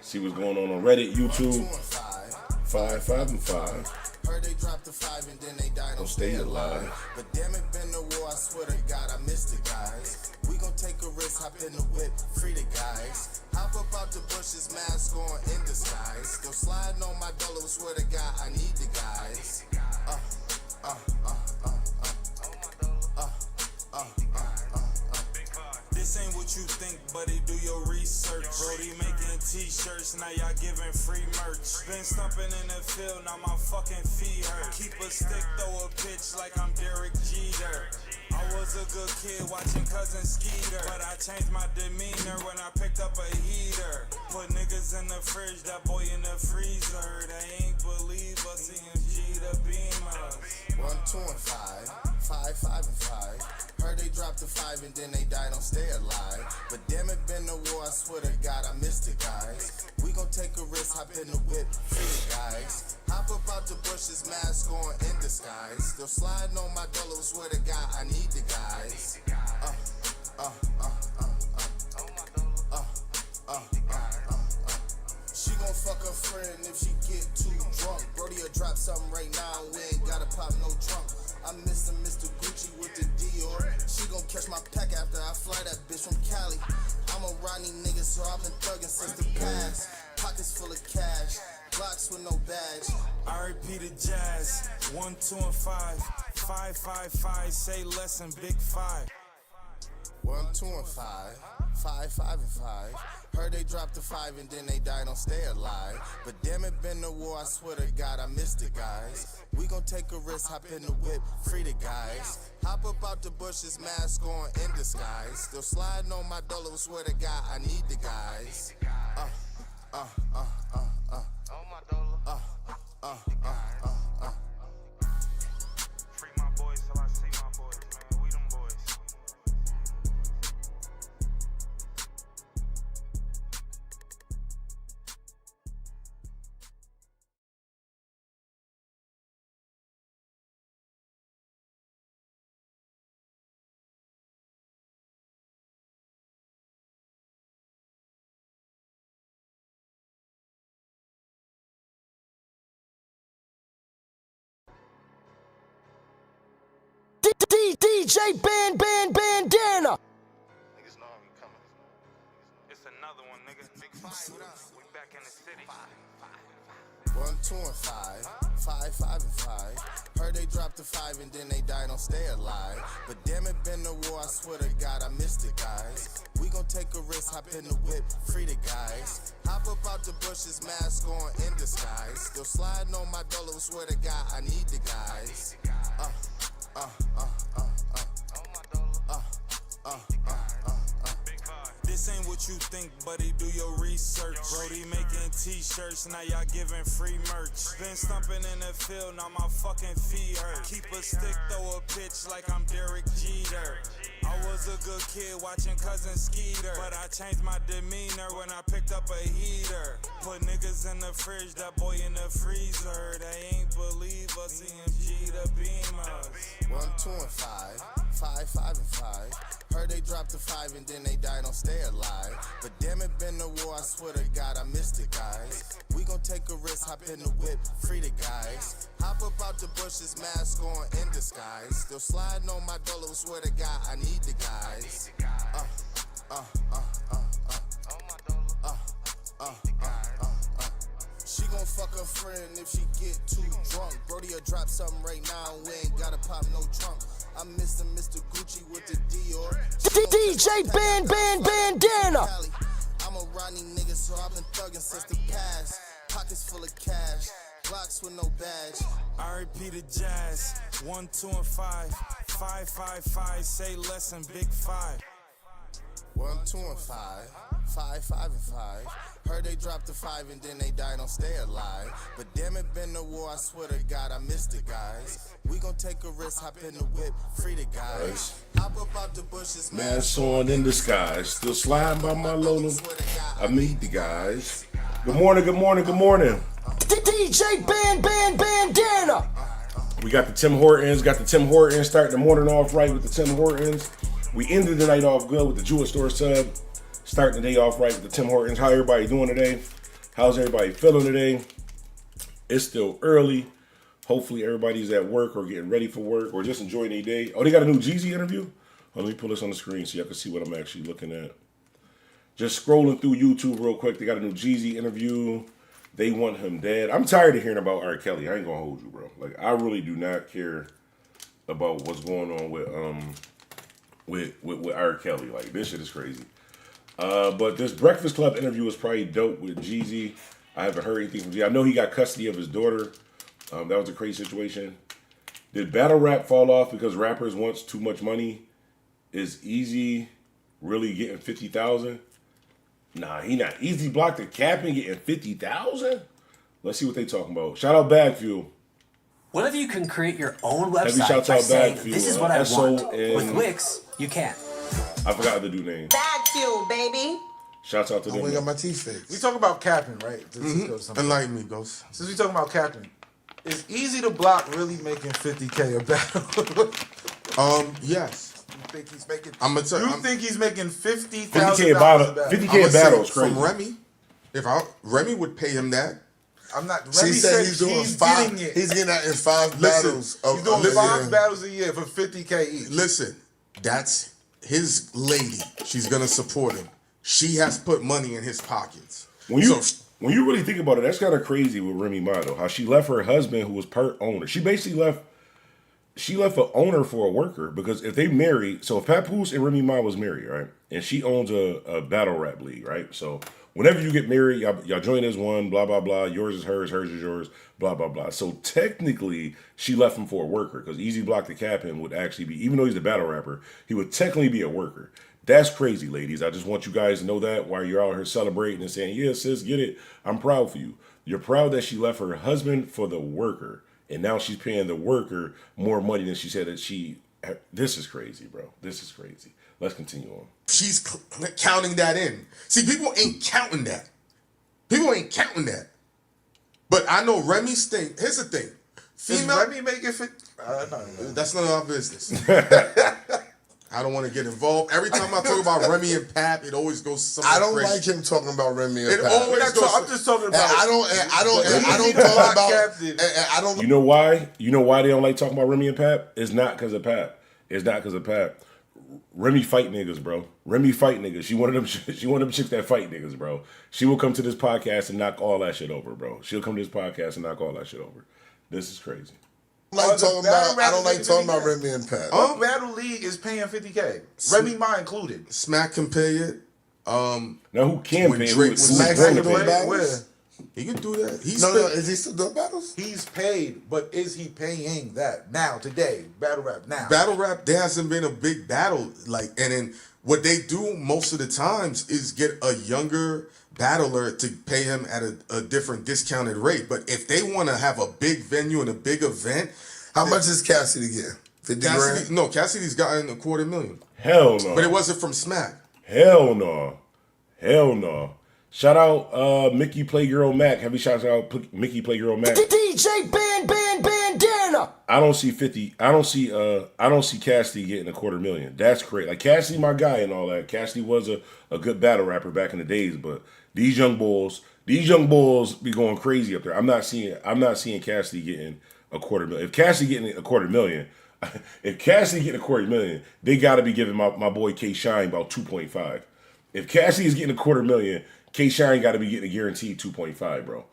See what's going on Reddit, YouTube. 5, 5, and 5. Heard they dropped the 5 and then they died. Don't stay alive. But damn it, been the war. I swear to God, I missed the guys. We gon' take a risk, hop in the whip, free the guys. Hop up out the bushes, mask on in disguise. Still sliding on my dollar. Swear to God, I need the guys. This ain't what you think, buddy, do your research. Brody making t-shirts, now y'all giving free merch. Been stumping in the field, now my fucking feet hurt. Keep a stick, throw a pitch like I'm Derek Jeter. I was a good kid watching cousin Skeeter, but I changed my demeanor when I picked up a heater. Put niggas in the fridge, that boy in the freezer. They ain't believe us, CMG the beamers. 1, 2, and 5, 5, 5, and 5. Heard they dropped the 5 and then they died. Don't stay alive. But damn it, been the war. I swear to God, I missed the guys. We gon' take a risk, hop in the whip, free the guys. Hop up out the bushes, mask on in disguise. Still sliding on my dollar. Swear to God, I need the guys. She gon' fuck her friend if she get too drunk. Brody'll drop something right now. We ain't gotta pop no trunk. I'm Mr. Gucci with the Dior. She gon' catch my pack after I fly that bitch from Cali. I'm a Rodney nigga, so I've been thuggin' since the past. Pockets full of cash, blocks with no badge. R.I.P. the Jazz, 1, 2, and 5. 5, 5, 5, say less than big 5. 1, 2, and 5, 5, 5, and 5. Heard they dropped the 5 and then they died. Don't stay alive. But damn it, been the war. I swear to God, I missed the guys. We gon' take a risk, hop in the whip, free the guys. Hop up out the bushes, mask on in disguise. Still sliding on my dollar. Swear to God, I need the guys. Free my boys till I see my boys, man. We them boys. DJ Bandana. Niggas know I'm coming. It's another one, nigga. Big 5, what up? We back in the city. 1, 2, and 5, 5, 5, and 5. Heard they dropped the 5 and then they died. Don't stay alive. But damn it, been the war. I swear to God, I missed the guys. We gon' take a risk, hop in the whip, free the guys. Hop up out the bushes, mask on in disguise. Still sliding on my dollar. Swear to God, I need the guys. This ain't what you think, buddy, do your research. Brody making t-shirts, now y'all giving free merch. Been stumping in the field, now my fucking feet hurt. Keep a stick, throw a pitch like I'm Derek Jeter. I was a good kid watching cousin Skeeter, but I changed my demeanor when I picked up a heater. Put niggas in the fridge, that boy in the freezer. They ain't believe us, CMG the beamers. 1, 2, and 5, 5, 5, and 5. Heard they dropped the 5 and then they died. Don't stay alive. But damn it, been the war. I swear to God, I missed the guys. We gon' take a risk, hop in the whip, free the guys. Hop up out the bushes, mask on in disguise. Still sliding on my dollar. Swear to God, I need the guys. She gon' fuck her friend if she get too drunk. Brody'll drop something right now. We ain't gotta pop no trunk. I'm Mr. Gucci with the Dior. DJ Bandana. I'm a Rodney nigga, so I've been thuggin' since the past. Pockets full of cash, blocks with no badge. R.I.P. the Jazz, 1, 2, and 5. 5, 5, 5, say less than big 5. 1, 2, and 5, 5, 5, and 5. Heard they dropped the 5 and then they died. Don't stay alive. But damn it, been the war. I swear to God, I missed the guys. We gon' take a risk, hop in the whip, free the guys. Hop up out the bushes, Mask on in disguise. Still sliding by my Lola. I meet the guys. Good morning, good morning, good morning. DJ Bandana. We got the Tim Hortons. Got the Tim Hortons starting the morning off right with the Tim Hortons. We ended the night off good with the Jewel Store sub. Starting the day off right with the Tim Hortons. How everybody doing today? How's everybody feeling today? It's still early. Hopefully everybody's at work or getting ready for work or just enjoying their day. Oh, they got a new Jeezy interview? Oh, let me pull this on the screen so y'all can see what I'm actually looking at. Just scrolling through YouTube real quick. They got a new Jeezy interview. They want him dead. I'm tired of hearing about R. Kelly. I ain't gonna hold you, bro. Like, I really do not care about what's going on with R. Kelly. Like, this shit is crazy. But this Breakfast Club interview was probably dope with Jeezy. I haven't heard anything from Jeezy. I know he got custody of his daughter. That was a crazy situation. Did battle rap fall off because rappers wants too much money? Is Easy really getting 50,000? Nah, he not. Easy blocked the cap and getting 50,000? Let's see what they talking about. Shout out Bag Fuel. What if you can create your own Heavy website shouts by out saying, Bag Fuel, this is what I SO want? and- With Wix, you can't. I forgot the dude name. Bag fuel, baby. Shouts out to I only got them. my teeth fixed. We talk about capping, right? Enlighten me, Ghost. Since we talking about capping, is Easy to Block really making 50K a battle? Yes. You think he's making? I'm gonna tell you. you. think he's making 50K $50,000 a battle. a battle? 50K a battle is crazy. From Remy, Remy would pay him that. I'm not. She Remy said said he's doing he's 5. getting it. He's getting that in 5 Listen, battles. he's doing listen, 5 battles a year for 50K each. Listen, that's his lady. She's gonna support him. She has put money in his pockets. When you really think about it, that's kind of crazy with Remy Ma, though. How she left her husband, who was part owner. She basically left an owner for a worker, because if they married, so if Papoose and Remy Ma was married, right, and she owns a battle rap league, right, so whenever you get married, y'all join as one, blah, blah, blah, yours is hers is yours, blah, blah, blah. So technically, she left him for a worker, because Easy Block the Captain would actually be, even though he's a battle rapper, he would technically be a worker. That's crazy, ladies. I just want you guys to know that while you're out here celebrating and saying, yeah, sis, get it. I'm proud for you. You're proud that she left her husband for the worker, and now she's paying the worker more money than she said that she... This is crazy, bro. This is crazy. Let's continue on. She's counting that in. See, people ain't counting that. People ain't counting that. But I know Remy's thing. Here's the thing. Is Remy making 50? No. That's none of our business. I don't want to get involved. Every time I talk about Remy and Pap, it always goes something I don't crazy. like him talking about Remy and It Pap. always goes. I'm just talking about. I don't talk about. I don't. You know why? You know why they don't like talking about Remy and Pap? It's not because of Pap. It's not because of Pap. Remy fight niggas, bro. Remy fight niggas. She one of them. She one of them chicks that fight niggas, bro. She will come to this podcast and knock all that shit over, bro. She'll come to this podcast and knock all that shit over. This is crazy. I don't like talking about Remy and Pap. What battle league is paying 50K? Remy Ma included. Smack can pay it. Now who can When pay? Drake Who's Smack going to can pay? do battles? He can do that. No, is he still doing battles? He's paid, but is he paying that now, today? Battle rap now. Battle rap, there hasn't been a big battle and then what they do most of the times is get a younger battler to pay him at a different discounted rate. But if they want to have a big venue and a big event, How much is Cassidy get? 50 grand? No, Cassidy's gotten $250,000. Hell no. But it wasn't from Smack. Hell no. Hell no. Shout out Mickey Playgirl Mac. Heavy shouts out Mickey Playgirl Mac. DJ Bandana. I don't see 50. I don't see Cassidy getting $250,000. That's crazy. Like, Cassidy, my guy and all that. Cassidy was a good battle rapper back in the days, but these young bulls be going crazy up there. I'm not seeing Cassidy getting $250,000. If Cassidy getting $250,000, if Cassidy getting $250,000, they gotta be giving my boy K Shine about 2.5. If Cassidy is getting $250,000, K Shine got to be getting a guaranteed 2.5, bro.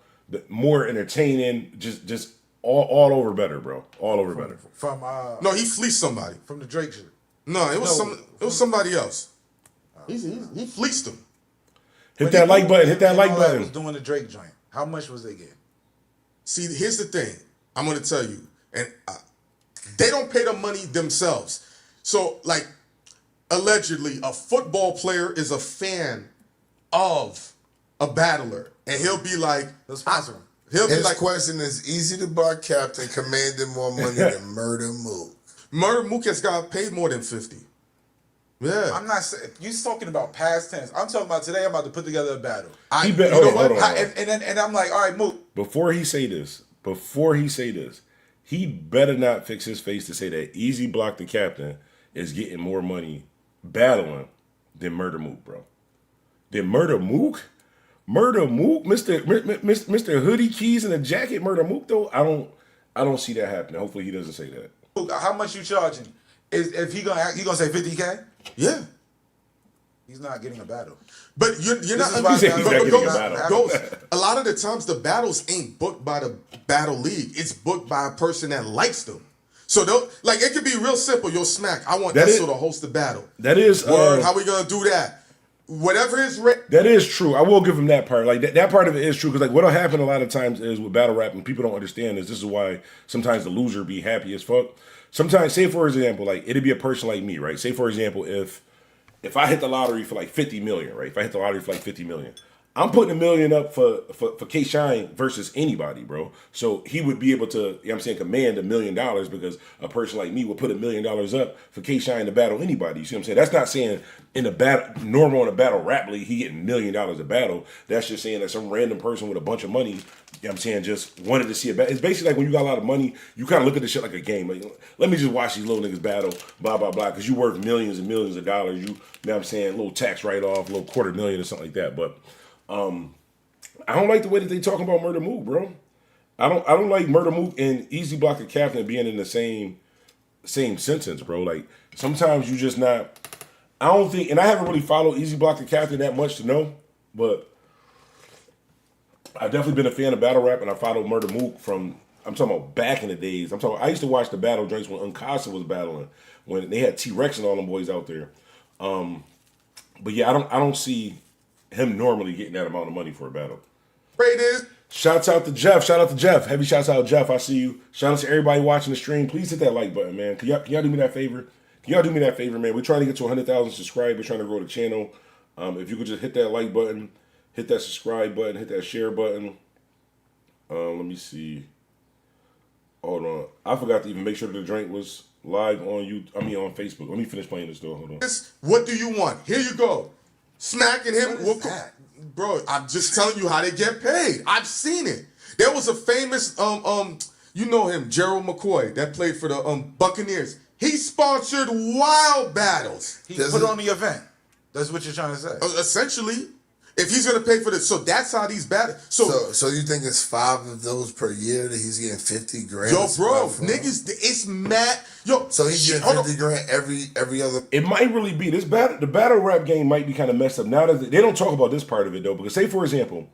More entertaining, just all over better, bro. All over better. From No, he fleeced somebody. from the Drake shit. No, it was somebody else. He fleeced him. Hit that like button. Hit that And like all that button. was doing the Drake joint. How much was they getting? See, here's the thing. I'm going to tell you. And they don't pay the money themselves. So, like, allegedly, a football player is a fan of a battler. And he'll be like... They'll sponsor him. He'll be His like... question is, Easy the Bar Captain commanding more money than Murder Mook. Murder Mook has got paid more than 50. Yeah. I'm not saying... You talking about past tense. I'm talking about today I'm about to put together a battle. He bet. Hold on. And I'm like, all right, Mook. Before he say this, he better not fix his face to say that Easy Block the Captain is getting more money battling than Murder Mook, bro. Than Murder Mook? Murder Mook, Mr. Hoodie Keys in a jacket, Murder Mook though. I don't see that happening. Hopefully he doesn't say that. How much you charging? If he gonna say 50K? Yeah. He's not getting a battle. But you're not. is why He said he's not getting a battle. Ghost, a lot of the times the battles ain't booked by the battle league. It's booked by a person that likes them. So they'll like it could be real simple. Yo, Smack, I want That Esso is- to host the battle. That is Word, how we gonna do that? Whatever his rate. That is true. I will give him that part. Like that part of it is true because like what'll happen a lot of times is with battle rap and people don't understand is this is why sometimes the loser be happy as fuck. Sometimes, say for example, like it'd be a person like me, right? Say for example, if I hit the lottery for like 50 million, right? If I hit the lottery for like 50 million, I'm putting $1 million up for K Shine versus anybody, bro. So he would be able to, you know what I'm saying, command $1 million because a person like me would put $1 million up for K Shine to battle anybody. You see what I'm saying? That's not saying in a battle, normal in a battle rap league, he getting $1 million a battle. That's just saying that some random person with a bunch of money, you know what I'm saying, just wanted to see a battle. It's basically like when you got a lot of money, you kind of look at this shit like a game. Like, let me just watch these little niggas battle, blah, blah, blah, because you worth millions and millions of dollars. You know what I'm saying, a little tax write-off, a little $250,000 or something like that. But I don't like the way that they talking about Murder Mook, bro. I don't like Murder Mook and Easy Block the Captain being in the same sentence, bro. Like sometimes you just not. I don't think, and I haven't really followed Easy Block the Captain that much to know, but I've definitely been a fan of battle rap, and I followed Murder Mook from. I'm talking about back in the days. I used to watch the battle joints when Uncasa was battling, when they had T-Rex and all them boys out there. But yeah, I don't see him normally getting that amount of money for a battle. Rate is. Shouts out to Jeff. Shout out to Jeff. Heavy shouts out, Jeff. I see you. Shout out to everybody watching the stream. Please hit that like button, man. Can y'all do me that favor? Can y'all do me that favor, man? We're trying to get to 100,000 subscribers. We're trying to grow the channel. If you could just hit that like button, hit that subscribe button, hit that share button. Let me see. Hold on. I forgot to even make sure that the drink was live on on Facebook. Let me finish playing this though. Hold on. What do you want? Here you go. Smacking him. What is that? Bro, I'm just telling you how they get paid. I've seen it. There was a famous you know him, Gerald McCoy, that played for the Buccaneers. He sponsored wild battles. He put on the event. That's what you're trying to say. Essentially, if he's gonna pay for this, so that's how these battles. So you think it's 5 of those per year that he's getting 50 grand? Yo, bro, niggas, it's mad. Yo, so he's getting 50 grand every other. It might really be this battle. The battle rap game might be kind of messed up now that they don't talk about this part of it though. Because say for example,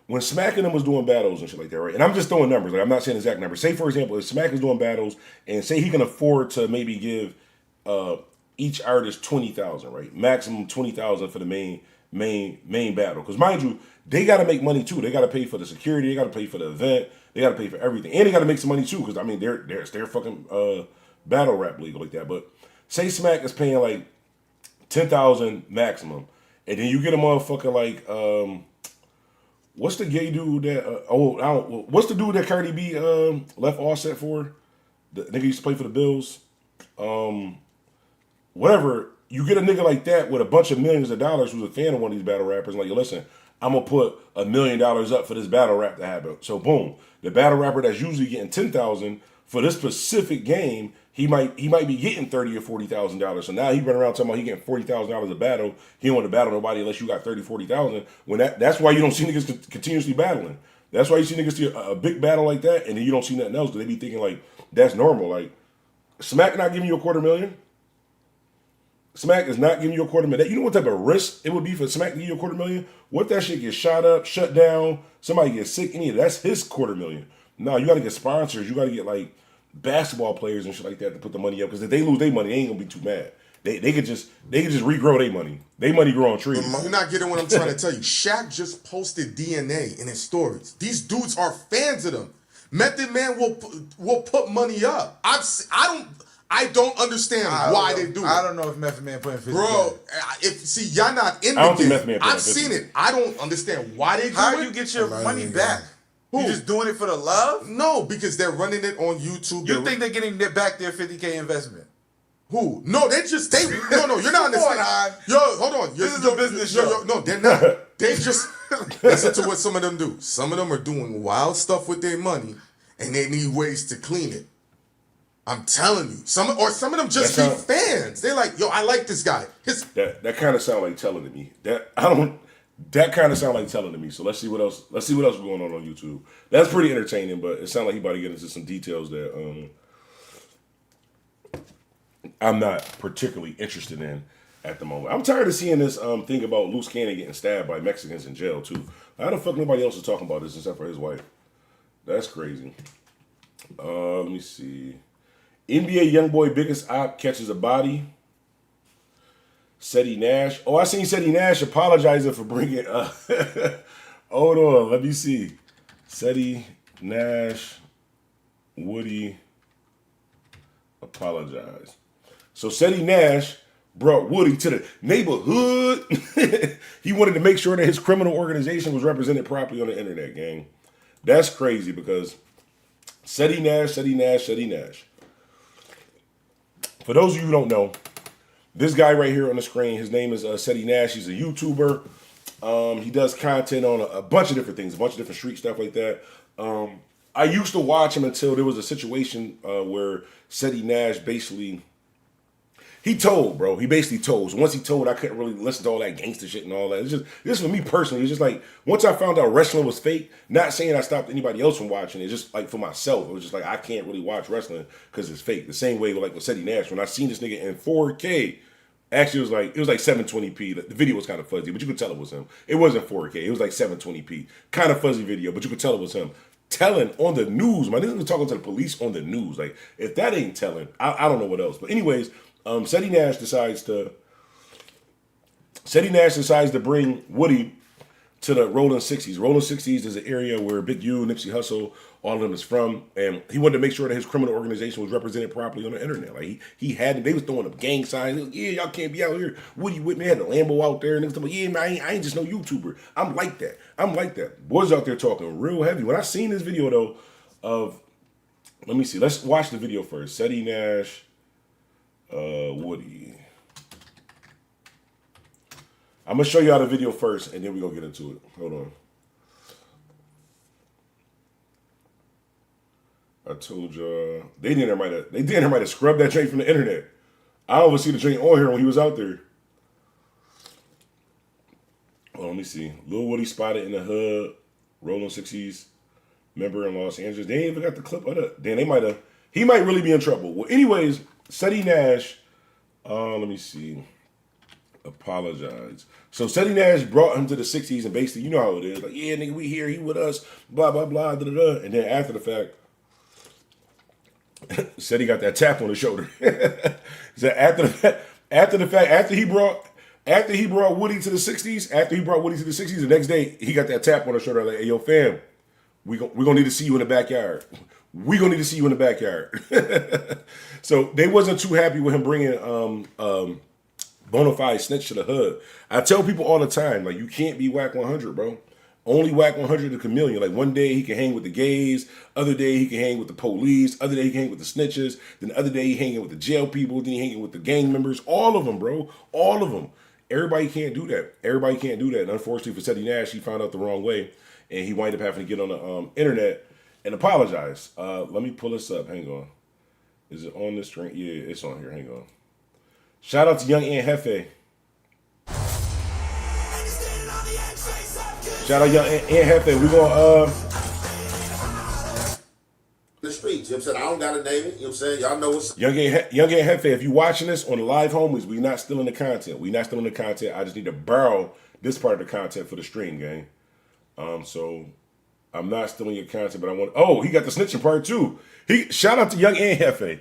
when Smack and them was doing battles and shit like that, right? And I'm just throwing numbers. Like I'm not saying exact numbers. Say for example, if Smack is doing battles and say he can afford to maybe give each artist 20,000, right? Maximum 20,000 for the main battle. Because mind you, they got to make money too. They got to pay for the security. They got to pay for the event. They got to pay for everything, and they got to make some money too. Because I mean, it's their fucking battle rap league like that. But say Smack is paying like 10,000 maximum, and then you get a motherfucker like what's the gay dude that what's the dude that Cardi B left Offset for? The nigga used to play for the Bills. Whatever. You get a nigga like that with a bunch of millions of dollars who's a fan of one of these battle rappers, like, yo, listen, I'm gonna put $1 million up for this battle rap to happen. So boom, the battle rapper that's usually getting 10,000 for this specific game, he might be getting $30,000 or $40,000. So now he running around talking about he getting $40,000 a battle. He don't want to battle nobody unless you got 30, 40,000. When that's why you don't see niggas continuously battling. That's why you see niggas see a big battle like that, and then you don't see nothing else because they be thinking like that's normal. Like Smack not giving you $250,000. Smack is not giving you $250,000. You know what type of risk it would be for Smack to give you $250,000? What if that shit gets shot up, shut down, somebody gets sick, any of that's his $250,000. No, you got to get sponsors. You got to get like basketball players and shit like that to put the money up. Because if they lose their money, they ain't gonna be too mad. They could just regrow their money. They money grow on trees. You're not getting what I'm trying to tell you. Shaq just posted DNA in his stories. These dudes are fans of them. Method Man will put money up. I don't understand why they do it. I don't know if Method Man putting 50. Bro, y'all not in the game. I've seen it. I don't understand why they do it. How do you get your money back? You just doing it for the love? No, because they're running it on YouTube. You think they're getting back their 50K investment? Who? No, you're not understanding. Yo, hold on. This is a business show. No, they're not. They just listen to what some of them do. Some of them are doing wild stuff with their money, and they need ways to clean it. I'm telling you, some of them just be fans. They're like, yo, I like this guy. That kind of sound like telling to me. That kind of sound like telling to me. So let's see what else. Let's see what else is going on YouTube. That's pretty entertaining, but it sounds like he about to get into some details that I'm not particularly interested in at the moment. I'm tired of seeing this thing about Loose Cannon getting stabbed by Mexicans in jail too. How the fuck nobody else is talking about this except for his wife? That's crazy. Let me see. NBA YoungBoy biggest op catches a body. Seti Nash. Oh, I seen Seti Nash apologizing for bringing. Hold on, let me see. Seti Nash, Woody, apologize. So Seti Nash brought Woody to the neighborhood. He wanted to make sure that his criminal organization was represented properly on the internet, gang. That's crazy because Seti Nash. For those of you who don't know, this guy right here on the screen, his name is Seti Nash. He's a YouTuber. He does content on a bunch of different things, a bunch of different street stuff like that. I used to watch him until there was a situation where Seti Nash basically, he basically told. So once he told, I couldn't really listen to all that gangster shit and all that. It's just, this for me personally, it's just like, once I found out wrestling was fake, not saying I stopped anybody else from watching it, just like for myself, it was just like, I can't really watch wrestling because it's fake. The same way with Seti Nash, when I seen this nigga in 4K, actually it was like 720p. The video was kind of fuzzy, but you could tell it was him. It wasn't 4K, it was like 720p. Kind of fuzzy video, but you could tell it was him. Telling on the news, man. This is talking to the police on the news. Like, if that ain't telling, I don't know what else. But anyways, Seti Nash decides to bring Woody to the Rolling 60s. Rolling 60s is an area where Big U, Nipsey Hussle, all of them is from, and he wanted to make sure that his criminal organization was represented properly on the internet. Like he had, they was throwing up gang signs. Was, yeah, y'all can't be out here. Woody with me had a Lambo out there, and niggas talking, yeah, man, I ain't just no YouTuber. I'm like that. Boys out there talking real heavy. When I seen this video though, let me see. Let's watch the video first. Seti Nash, Woody. I'm gonna show y'all the video first, and then we gonna get into it. Hold on. I told y'all they didn't might have scrubbed that drink from the internet. I don't even see the drink on here when he was out there. Well, let me see. Lil Woody spotted in the hood, Rolling 60s member in Los Angeles. They ain't even got the clip of that. Then he might really be in trouble. Well, anyways, Seti Nash, let me see. Apologize. So Seti Nash brought him to the 60s, and basically, you know how it is. Like, yeah, nigga, we here, he with us, blah, blah, blah, da, da, da. And then after the fact, said he got that tap on the shoulder. So after he brought Woody to the 60s, the next day he got that tap on the shoulder like, hey, yo, fam, we gonna need to see you in the backyard. We gonna need to see you in the backyard. So they wasn't too happy with him bringing bona fide snitch to the hood. I tell people all the time, like, you can't be whack 100, bro. Only whack 100 the chameleon. Like, one day he can hang with the gays, other day he can hang with the police, other day he can hang with the snitches, then the other day he hanging with the jail people, then he hanging with the gang members. All of them, bro. All of them. Everybody can't do that. And unfortunately for Seti Nash, he found out the wrong way, and he wound up having to get on the internet and apologize. Let me pull this up. Hang on. Is it on this screen? Yeah, it's on here. Hang on. Shout out to Young Aunt Hefe. Shout out Young Aunt Hefe. We gonna the streets, you know what I'm saying? I don't gotta name it, you know what I'm saying? Y'all know what's Young Aunt Hefe. If you watching this on the live homies, we not stealing the content. I just need to borrow this part of the content for the stream, gang. So I'm not stealing your content, but I want. Oh, he got the snitching part too. Shout out to Young Aunt Hefe.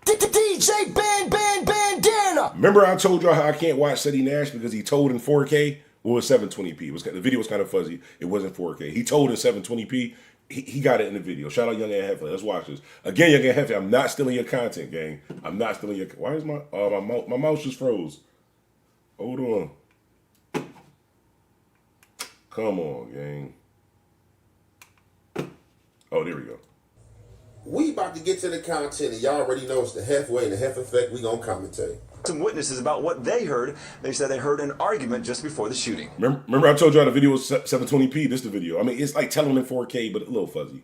DJ Bandana. Remember I told y'all how I can't watch Seti Nash because he told in 4K? Well, it was 720p. The video was kind of fuzzy. It wasn't 4K. He told in 720p. He got it in the video. Shout out Young Aunt Hefe. Let's watch this. Again, Young Aunt Hefe, I'm not stealing your content, gang. I'm not stealing your... Why is my mouse just froze? Hold on. Come on, gang. Oh, there we go. we about to get to the content, and y'all already know it's the halfway and the half effect. We gonna commentate. Some witnesses about what they heard. They said they heard an argument just before the shooting. Remember I told y'all the video was 720p. This the video. I mean, it's like telling in 4K, but a little fuzzy.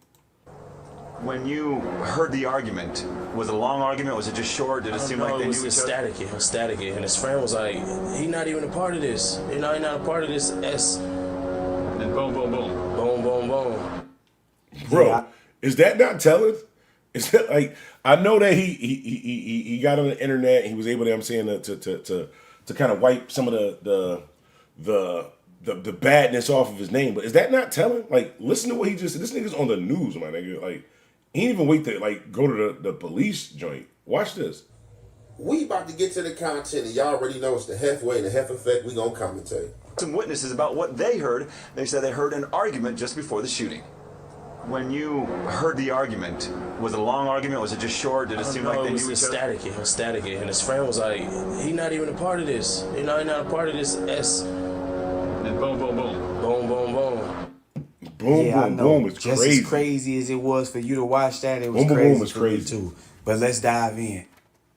When you heard the argument, was it a long argument? Was it just short? Did it seem like they knew each other? It was static. And his friend was like, "He not even a part of this. You know, he not a part of this And boom, boom, boom. Boom, boom, boom. Bro, Yeah. is that not telling? Is that like, I know that he got on the internet and he was able to, I'm saying, to kind of wipe some of the badness off of his name, but is that not telling? Like, listen to what he just said. This nigga's on the news, my nigga. Like, he didn't even wait to like go to the police joint. Watch this. We about to get to the content, and y'all already know it's the halfway and the half effect. We gonna commentate. Some witnesses about what they heard. They said they heard an argument just before the shooting. When you heard the argument, was it a long argument? Was it just short? Did it seem like they knew each other? It was static. And his friend was like, he not even a part of this. He not a part of this. And boom, boom, boom. Boom, boom, boom. Boom, Yeah, I boom, know. boom. It's Just crazy. as crazy as it was for you to watch that, it was Boom, boom, crazy boom is for me crazy. too. But let's dive in.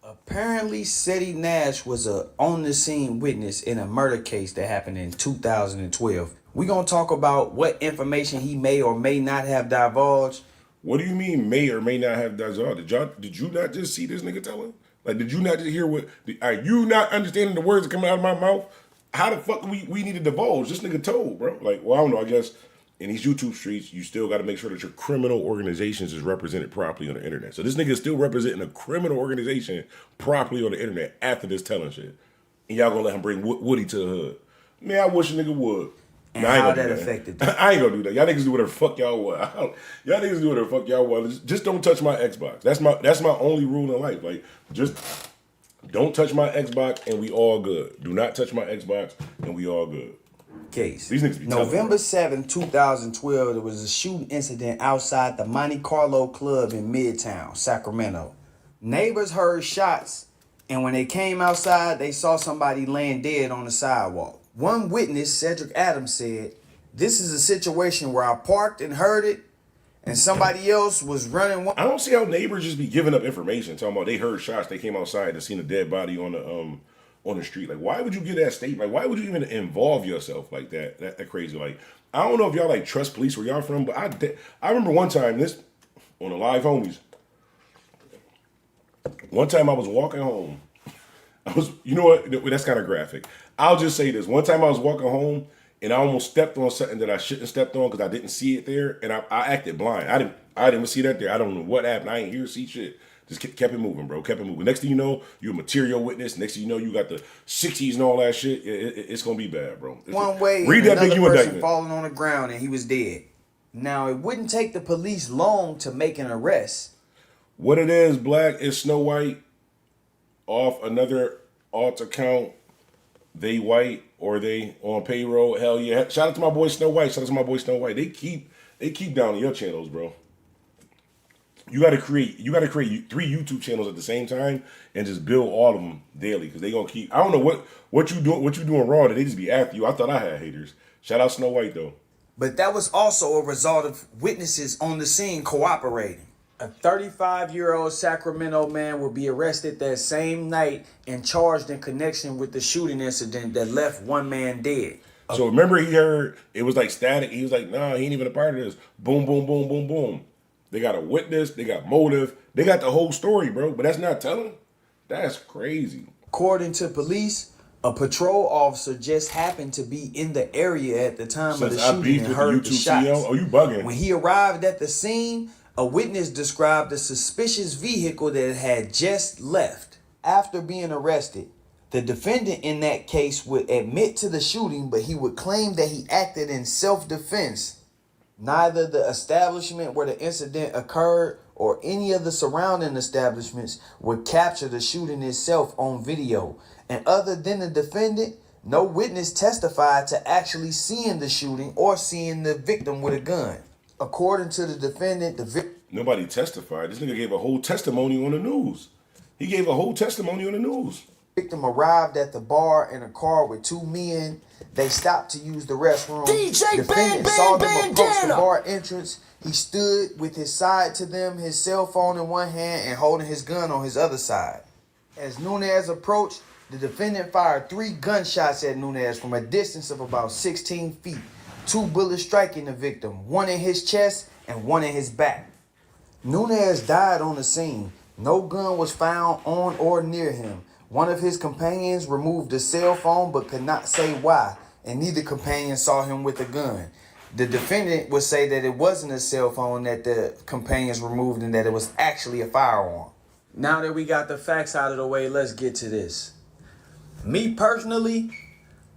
Apparently, Seti Nash was a on-the-scene witness in a murder case that happened in 2012. We're going to talk about what information he may or may not have divulged. What do you mean may or may not have divulged? Did you not just see this nigga telling? Like, did you not just hear what? Are you not understanding the words that come out of my mouth? How the fuck we need to divulge? This nigga told, bro. Like, well, I don't know. I guess in these YouTube streets, you still got to make sure that your criminal organizations is represented properly on the internet. So this nigga is still representing a criminal organization properly on the internet after this telling shit. And y'all gonna let him bring Woody to the hood. Man, I wish a nigga would. And Nah, I ain't how gonna that do affected I ain't gonna do that. Y'all niggas do whatever the fuck y'all want. Y'all niggas do whatever the fuck y'all want. Just don't touch my Xbox. That's my only rule in life. Like, just don't touch my Xbox and we all good. Do not touch my Xbox and we all good. Case. These niggas be telling, November bro. 7, 2012, there was a shooting incident outside the Monte Carlo Club in Midtown, Sacramento. Neighbors heard shots, and when they came outside, they saw somebody laying dead on the sidewalk. One witness, Cedric Adams, said, "This is a situation where I parked and heard it, and somebody else was running." I don't see how neighbors just be giving up information, talking about they heard shots, they came outside and seen a dead body on the street. Like, why would you give that statement? Like, why would you even involve yourself like that? That crazy. Like, I don't know if y'all like trust police where y'all from, but I remember one time this on the Live Homies. One time I was walking home. You know what? That's kind of graphic. I'll just say this. One time I was walking home and I almost stepped on something that I shouldn't have stepped on because I didn't see it there, and I acted blind. I didn't even see that there. I don't know what happened. I ain't hear, see shit. Just kept it moving, bro. Kept it moving. Next thing you know, you're a material witness. Next thing you know, you got the 60s and all that shit. It's gonna be bad, bro. One way, read and that big another you person indictment. falling on the ground and he was dead. Now, it wouldn't take the police long to make an arrest. What it is, Black, is Snow White off another alt account. They white or they on payroll. Hell yeah. Shout out to my boy Snow White. Shout out to my boy Snow White. They keep down on your channels, bro. You gotta create 3 YouTube channels at the same time and just build all of them daily because they gonna keep. I don't know what you doing wrong. They just be after you. I thought I had haters. Shout out Snow White though. But that was also a result of witnesses on the scene cooperating. A 35-year-old Sacramento man will be arrested that same night and charged in connection with the shooting incident that left one man dead. So remember, he heard it was like static. He was like, "Nah, he ain't even a part of this." Boom, boom, boom, boom, boom. They got a witness. They got motive. They got the whole story, bro. But that's not telling. That's crazy. According to police, a patrol officer just happened to be in the area at the time of the Since I shooting beefed and with heard the the YouTube shots. CEO, oh, you bugging. When he arrived at the scene, a witness described a suspicious vehicle that had just left. After being arrested, the defendant in that case would admit to the shooting, but he would claim that he acted in self-defense. Neither the establishment where the incident occurred or any of the surrounding establishments would capture the shooting itself on video. And other than the defendant, no witness testified to actually seeing the shooting or seeing the victim with a gun. According to the defendant, Nobody testified. This nigga gave a whole testimony on the news. He gave a whole testimony on the news. victim arrived at the bar in a car with 2 men. They stopped to use the restroom. DJ Defendant Bam saw Bam them approach the Bandana. bar entrance. He stood with his side to them, his cell phone in one hand and holding his gun on his other side. As Nunez approached, the defendant fired 3 gunshots at Nunez from a distance of about 16 feet. 2 bullets striking the victim, 1 in his chest and 1 in his back. Nunez died on the scene. No gun was found on or near him. One of his companions removed the cell phone but could not say why, and neither companion saw him with a gun. The defendant would say that it wasn't a cell phone that the companions removed and that it was actually a firearm. Now that we got the facts out of the way, let's get to this. Me personally,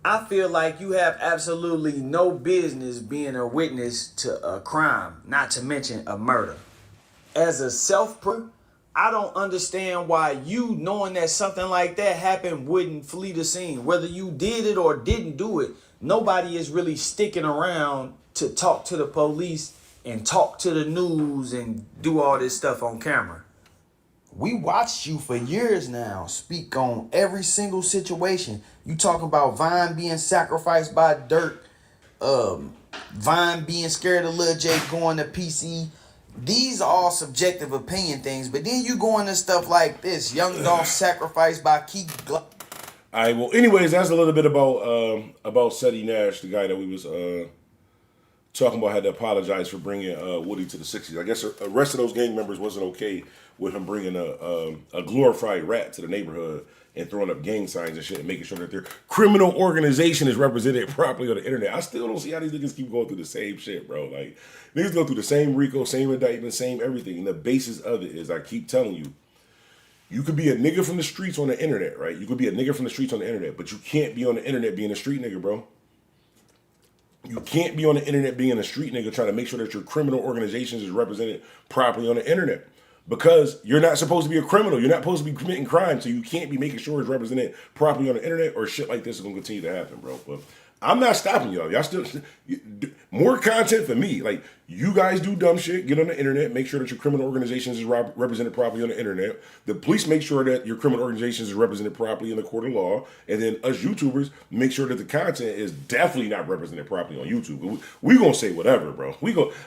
I feel like you have absolutely no business being a witness to a crime, not to mention a murder. As a I don't understand why you, knowing that something like that happened, wouldn't flee the scene. Whether you did it or didn't do it, nobody is really sticking around to talk to the police and talk to the news and do all this stuff on camera. We watched you for years now speak on every single situation. You talk about Vine being sacrificed by Dirk, Vine being scared of Lil J going to PC. These are all subjective opinion things, but then you go into stuff like this. Young Dolph sacrificed by Keith All right, well, anyways, that's a little bit about Seti Nash, the guy that we was talking about, had to apologize for bringing Woody to the 60s. I guess the rest of those gang members wasn't okay with him bringing a glorified rat to the neighborhood and throwing up gang signs and shit and making sure that their criminal organization is represented properly on the internet. I still don't see how these niggas keep going through the same shit, bro. Like, niggas go through the same RICO, same indictment, same everything. And the basis of it is, I keep telling you, you could be a nigga from the streets on the internet, right? You could be a nigga from the streets on the internet, but you can't be on the internet being a street nigga, bro. You can't be on the internet being a street nigga trying to make sure that your criminal organizations is represented properly on the internet. Because you're not supposed to be a criminal. You're not supposed to be committing crime, so you can't be making sure it's represented properly on the internet, or shit like this is going to continue to happen, bro. But I'm not stopping y'all. Y'all still more content for me. Like, you guys do dumb shit, get on the internet, make sure that your criminal organizations is represented properly on the internet. The police make sure that your criminal organizations is represented properly in the court of law. And then us YouTubers make sure that the content is definitely not represented properly on YouTube. We gonna say whatever, bro.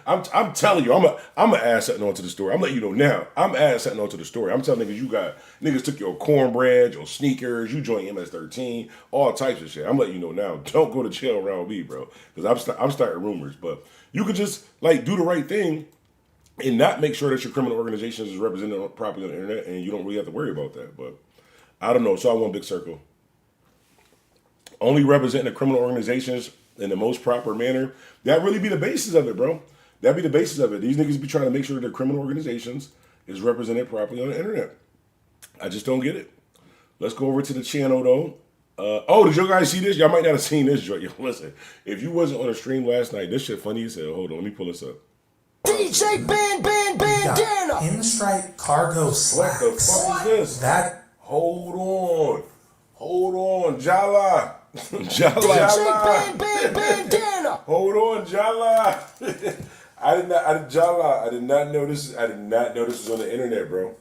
I'm telling you, I'm gonna add something onto the story. I'm letting you know now. I'm adding something onto the story. I'm telling niggas, niggas took your cornbread, your sneakers, you joined MS-13, all types of shit. I'm letting you know now. Don't go to jail around me, bro. Because I'm starting rumors. But you could just do the right thing and not make sure that your criminal organizations is represented properly on the internet, and you don't really have to worry about that. But I don't know. So I want Big Circle. Only representing the criminal organizations in the most proper manner. That really be the basis of it, bro. That'd be the basis of it. These niggas be trying to make sure that their criminal organizations is represented properly on the internet. I just don't get it. Let's go over to the channel, though. Did you guys see this? Y'all might not have seen this. Yo, listen, if you wasn't on the stream last night, this shit funny as hell. Hold on, let me pull this up. DJ Bandana. Pinstripe cargo slacks. What the fuck is this? Hold on, Jala. DJ Bandana. Hold on, Jala. I did not know this. I did not know this was on the internet, bro.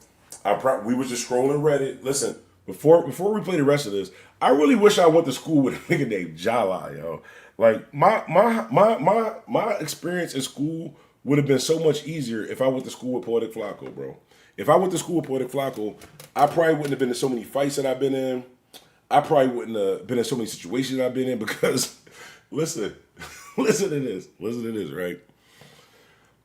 We was just scrolling Reddit. Listen, before we play the rest of this, I really wish I went to school with a nigga named Jala, yo. Like, my experience in school would have been so much easier if I went to school with Poetic Flacco, bro. If I went to school with Poetic Flacco, I probably wouldn't have been in so many fights that I've been in. I probably wouldn't have been in so many situations I've been in because, listen to this, right?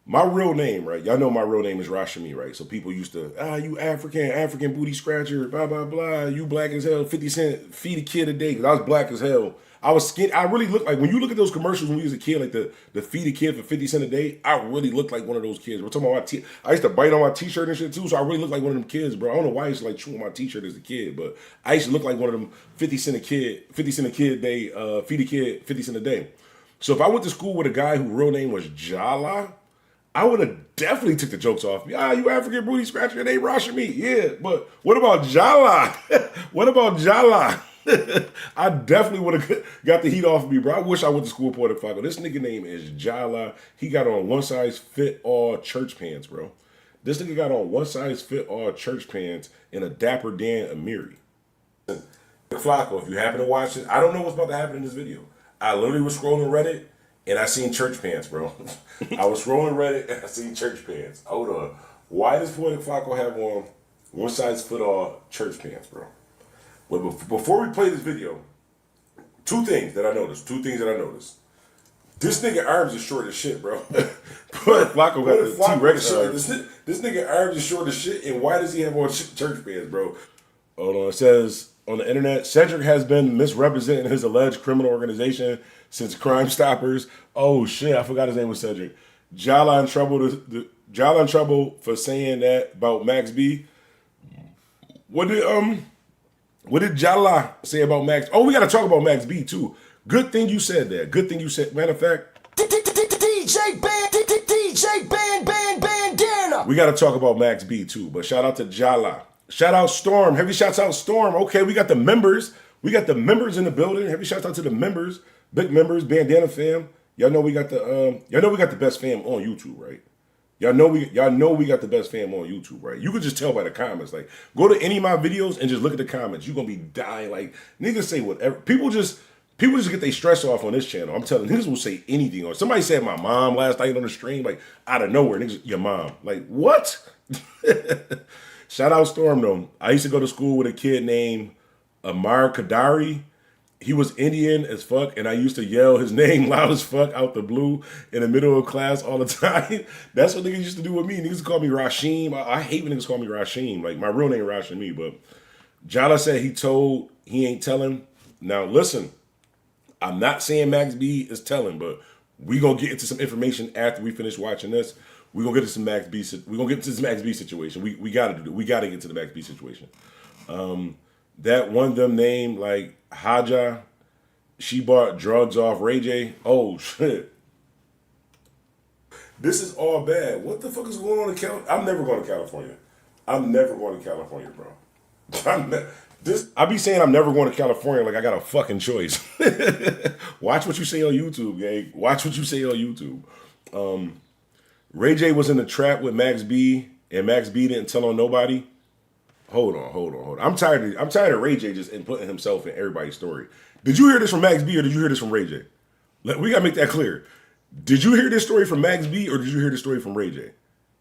My real name, right? Y'all know my real name is Rashami, right? So people used to, you African booty scratcher, blah, blah, blah. You black as hell, 50 cent, feed a kid a day. Because I was black as hell. I was skinny. I really looked like, when you look at those commercials when we was a kid, like the feed a kid for 50 cent a day, I really looked like one of those kids. We're talking about I used to bite on my t-shirt and shit too, so I really looked like one of them kids, bro. I don't know why I used to chew on my t-shirt as a kid, but I used to look like one of them 50 cent a kid a day, feed a kid 50 cent a day. So if I went to school with a guy whose real name was Jala, I would have definitely took the jokes off me. You African booty scratcher, they rushing me. Yeah, but what about Jala? What about Jala? I definitely would have got the heat off of me, bro. I wish I went to school with Poetic Flacco. This nigga name is Jala. He got on one size fit all church pants, bro. This nigga got on one size fit all church pants and a Dapper Dan Amiri. Flacco, if you happen to watch it, I don't know what's about to happen in this video. I literally was scrolling Reddit and I seen church pants, bro. I was scrolling Reddit and I seen church pants. Hold on. Why does Poetic Flacco have on one size fit all church pants, bro? Well, before we play this video, two things that I noticed. This nigga arms is short as shit, bro. Poetic Flacco got the T-Rex arms. This nigga arms is short as shit, and why does he have on church pants, bro? Hold on, it says, on the internet. Cedric has been misrepresenting his alleged criminal organization since Crime Stoppers. Oh shit, I forgot his name was Cedric. Jala in trouble. Jala in trouble for saying that about Max B. What did Jala say about Max? Oh, we got to talk about Max B too. Good thing you said that. Good thing you said. Matter of fact, DJ Bandana. we got to talk about Max B too. But shout out to Jala. Shout out Storm. Heavy shouts out Storm. Okay, we got the members. We got the members in the building. Heavy shouts out to the members. Big members, Bandana fam. Y'all know we got the best fam on YouTube, right? Y'all know we got the best fam on YouTube, right? You can just tell by the comments. Like, go to any of my videos and just look at the comments. You're gonna be dying. Like, niggas say whatever. People just get their stress off on this channel. I'm telling you, niggas will say anything. Or somebody said my mom last night on the stream, like out of nowhere. Niggas, your mom. Like, what? Shout out Storm though. I used to go to school with a kid named Amar Kadari. He was Indian as fuck, and I used to yell his name loud as fuck out the blue in the middle of class all the time. That's what niggas used to do with me. Niggas used to call me Rasheem. I hate when niggas call me Rasheem. Like, my real name Rashimi, but Jala said he ain't telling. Now, listen, I'm not saying Max B is telling, but we gonna get into some information after we finish watching this. We gonna get into some Max B. We gonna get into this Max B situation. We gotta do that. We gotta get to the Max B situation. That one them name like Haja, she bought drugs off Ray J. Oh shit. This is all bad. What the fuck is going on in California? I'm never going to California. I'm never going to California, bro. I be saying I'm never going to California like I got a fucking choice. Watch what you say on YouTube, gang. Watch what you say on YouTube. Ray J was in the trap with Max B, and Max B didn't tell on nobody. Hold on. I'm tired of Ray J just putting himself in everybody's story. Did you hear this from Max B or did you hear this from Ray J? We gotta make that clear. Did you hear this story from Max B or did you hear this story from Ray J?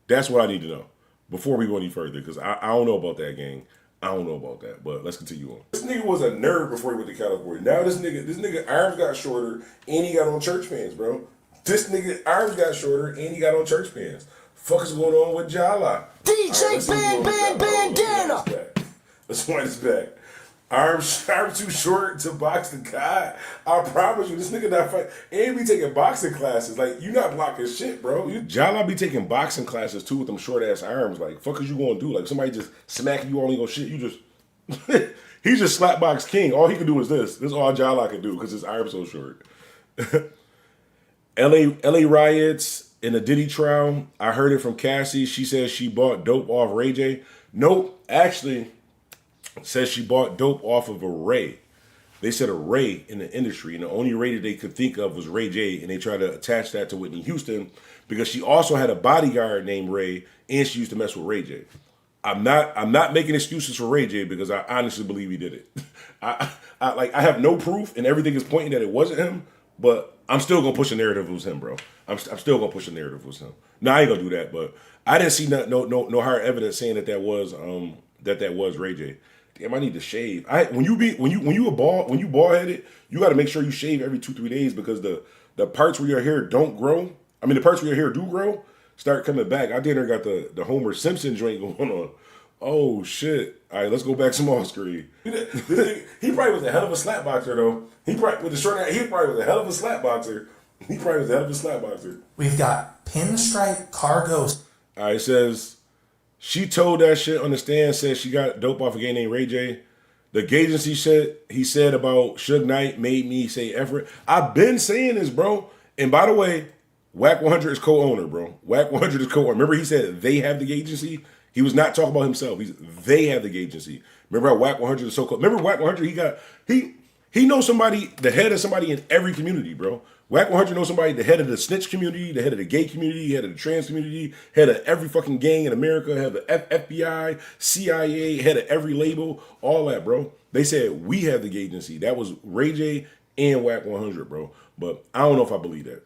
That's what I need to know before we go any further, because I don't know about that, gang. I don't know about that, but let's continue on. This nigga was a nerd before he went to California. Now this nigga arms got shorter and he got on church pants, bro. This nigga arms got shorter and he got on church pants. Fuck is going on with Jala? DJ Bandana. Let's wind this back. Arms too short to box the guy. I promise you, this nigga not fight. And be taking boxing classes. Like, you not blocking shit, bro. Jala be taking boxing classes too with them short ass arms. Like, fuck is you gonna do? Like, somebody just smacking you, only gonna shit. You just he's just slapbox king. All he can do is this. This is all Jala can do because his arm's so short. LA riots. In the Diddy trial, I heard it from Cassie. She says she bought dope off Ray J. Nope, actually, says she bought dope off of a Ray. They said a Ray in the industry, and the only Ray that they could think of was Ray J, and they tried to attach that to Whitney Houston because she also had a bodyguard named Ray, and she used to mess with Ray J. I'm not making excuses for Ray J because I honestly believe he did it. I have no proof, and everything is pointing that it wasn't him, but I'm still gonna push a narrative it was him, bro. I'm still gonna push a narrative it was him. No, I ain't gonna do that, but I didn't see no hard evidence saying that was Ray J. Damn, I need to shave. When you bald headed, you got to make sure you shave every 2-3 days because the parts where your hair don't grow. I mean, the parts where your hair do grow start coming back. I dinner got the Homer Simpson joint going on. Oh shit! All right, let's go back some off screen. He probably was a hell of a slap boxer though. He probably with the short hair. He probably was a hell of a slap boxer. We've got pinstripe cargos. All right, it says she told that shit on the stand. Says she got dope off a guy named Ray J. The agency he said about Suge Knight made me say effort. I've been saying this, bro. And by the way, Whack 100 is co-owner, bro. Whack 100 is co-owner. Remember he said they have the agency. He was not talking about himself. They have the agency. Remember how Whack 100 is so cool? Remember Whack 100? He knows somebody, the head of somebody in every community, bro. Whack 100 knows somebody, the head of the snitch community, the head of the gay community, head of the trans community, head of every fucking gang in America, head of the FBI, CIA, head of every label, all that, bro. They said we have the agency. That was Ray J and Whack 100, bro. But I don't know if I believe that.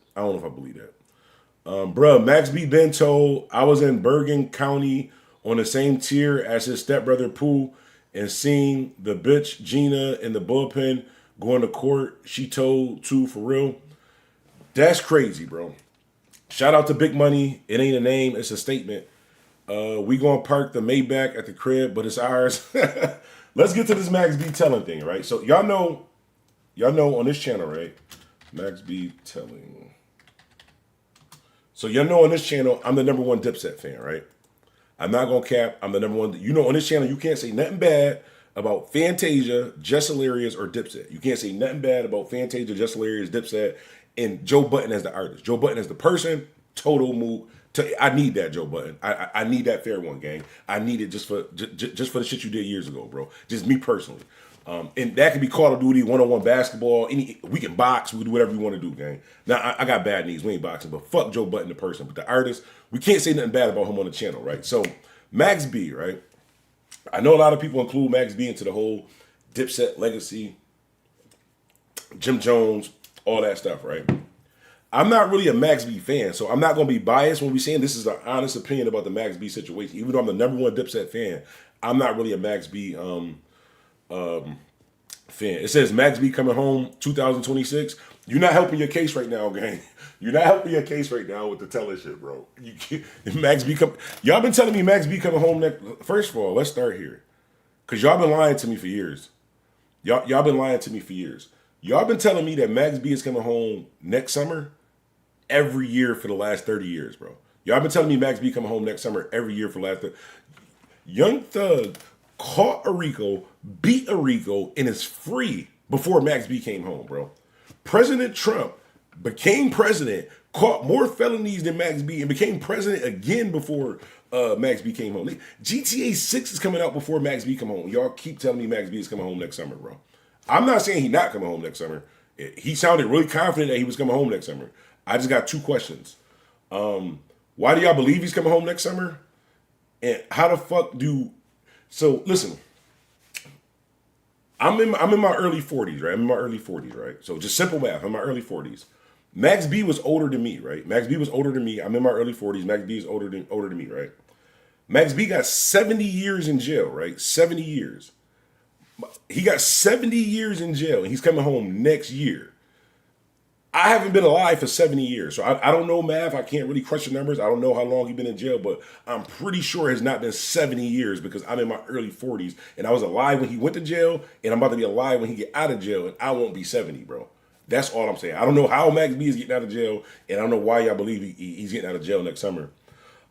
Bruh, Max B been told I was in Bergen County on the same tier as his stepbrother Pooh and seen the bitch Gina in the bullpen going to court. She told too, for real. That's crazy, bro. Shout out to Big Money. It ain't a name, it's a statement. We gonna park the Maybach at the crib, but it's ours. let's get to this Max B telling thing, right? So y'all know on this channel, right? Max B telling. So y'all know on this channel, I'm the #1 Dipset fan, right? I'm not gonna cap. I'm the #1. You know, on this channel, you can't say nothing bad about Fantasia, Just Hilarious, or Dipset. You can't say nothing bad about Fantasia, Just Hilarious, Dipset, and Joe Budden as the artist. Joe Budden as the person, total move. I need that, Joe Budden. I need that fair one, gang. I need it just for the shit you did years ago, bro. Just me personally. And that could be Call of Duty, one-on-one basketball. We can box. We can do whatever we want to do, gang. Now, I got bad knees. We ain't boxing, but fuck Joe Budden, the person. But the artist, we can't say nothing bad about him on the channel, right? So, Max B, right? I know a lot of people include Max B into the whole Dipset legacy, Jim Jones, all that stuff, right? I'm not really a Max B fan, so I'm not going to be biased when we're saying this is an honest opinion about the Max B situation. Even though I'm the #1 Dipset fan, I'm not really a Max B fan. It says Max B coming home 2026. You're not helping your case right now, gang. You're not helping your case right now with the telling shit, bro. Max B come. Y'all been telling me Max B coming home next. First of all, let's start here, cause y'all been lying to me for years. Y'all been lying to me for years. Y'all been telling me that Max B is coming home next summer every year for the last 30 years, bro. Y'all been telling me Max B coming home next summer every year for the last 30. Young Thug caught a Rico, beat a Rico, and is free before Max B came home, bro. President Trump became president, caught more felonies than Max B, and became president again before Max B came home. GTA 6 is coming out before Max B come home. Y'all keep telling me Max B is coming home next summer, bro. I'm not saying he's not coming home next summer. He sounded really confident that he was coming home next summer. I just got 2 questions. Why do y'all believe he's coming home next summer? And how the fuck do... So, listen. I'm in my early 40s, right? I'm in my early 40s, right? So, just simple math. I'm in my early 40s. Max B was older than me, right? Max B was older than me. I'm in my early 40s. Max B is older than me, right? Max B got 70 years in jail, right? 70 years. He got 70 years in jail, and he's coming home next year. I haven't been alive for 70 years, so I don't know math. I can't really crunch the numbers. I don't know how long he's been in jail, but I'm pretty sure it has not been 70 years because I'm in my early 40s, and I was alive when he went to jail, and I'm about to be alive when he get out of jail, and I won't be 70, bro. That's all I'm saying. I don't know how Max B is getting out of jail, and I don't know why y'all believe he's getting out of jail next summer.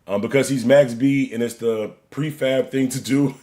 Because he's Max B, and it's the prefab thing to do.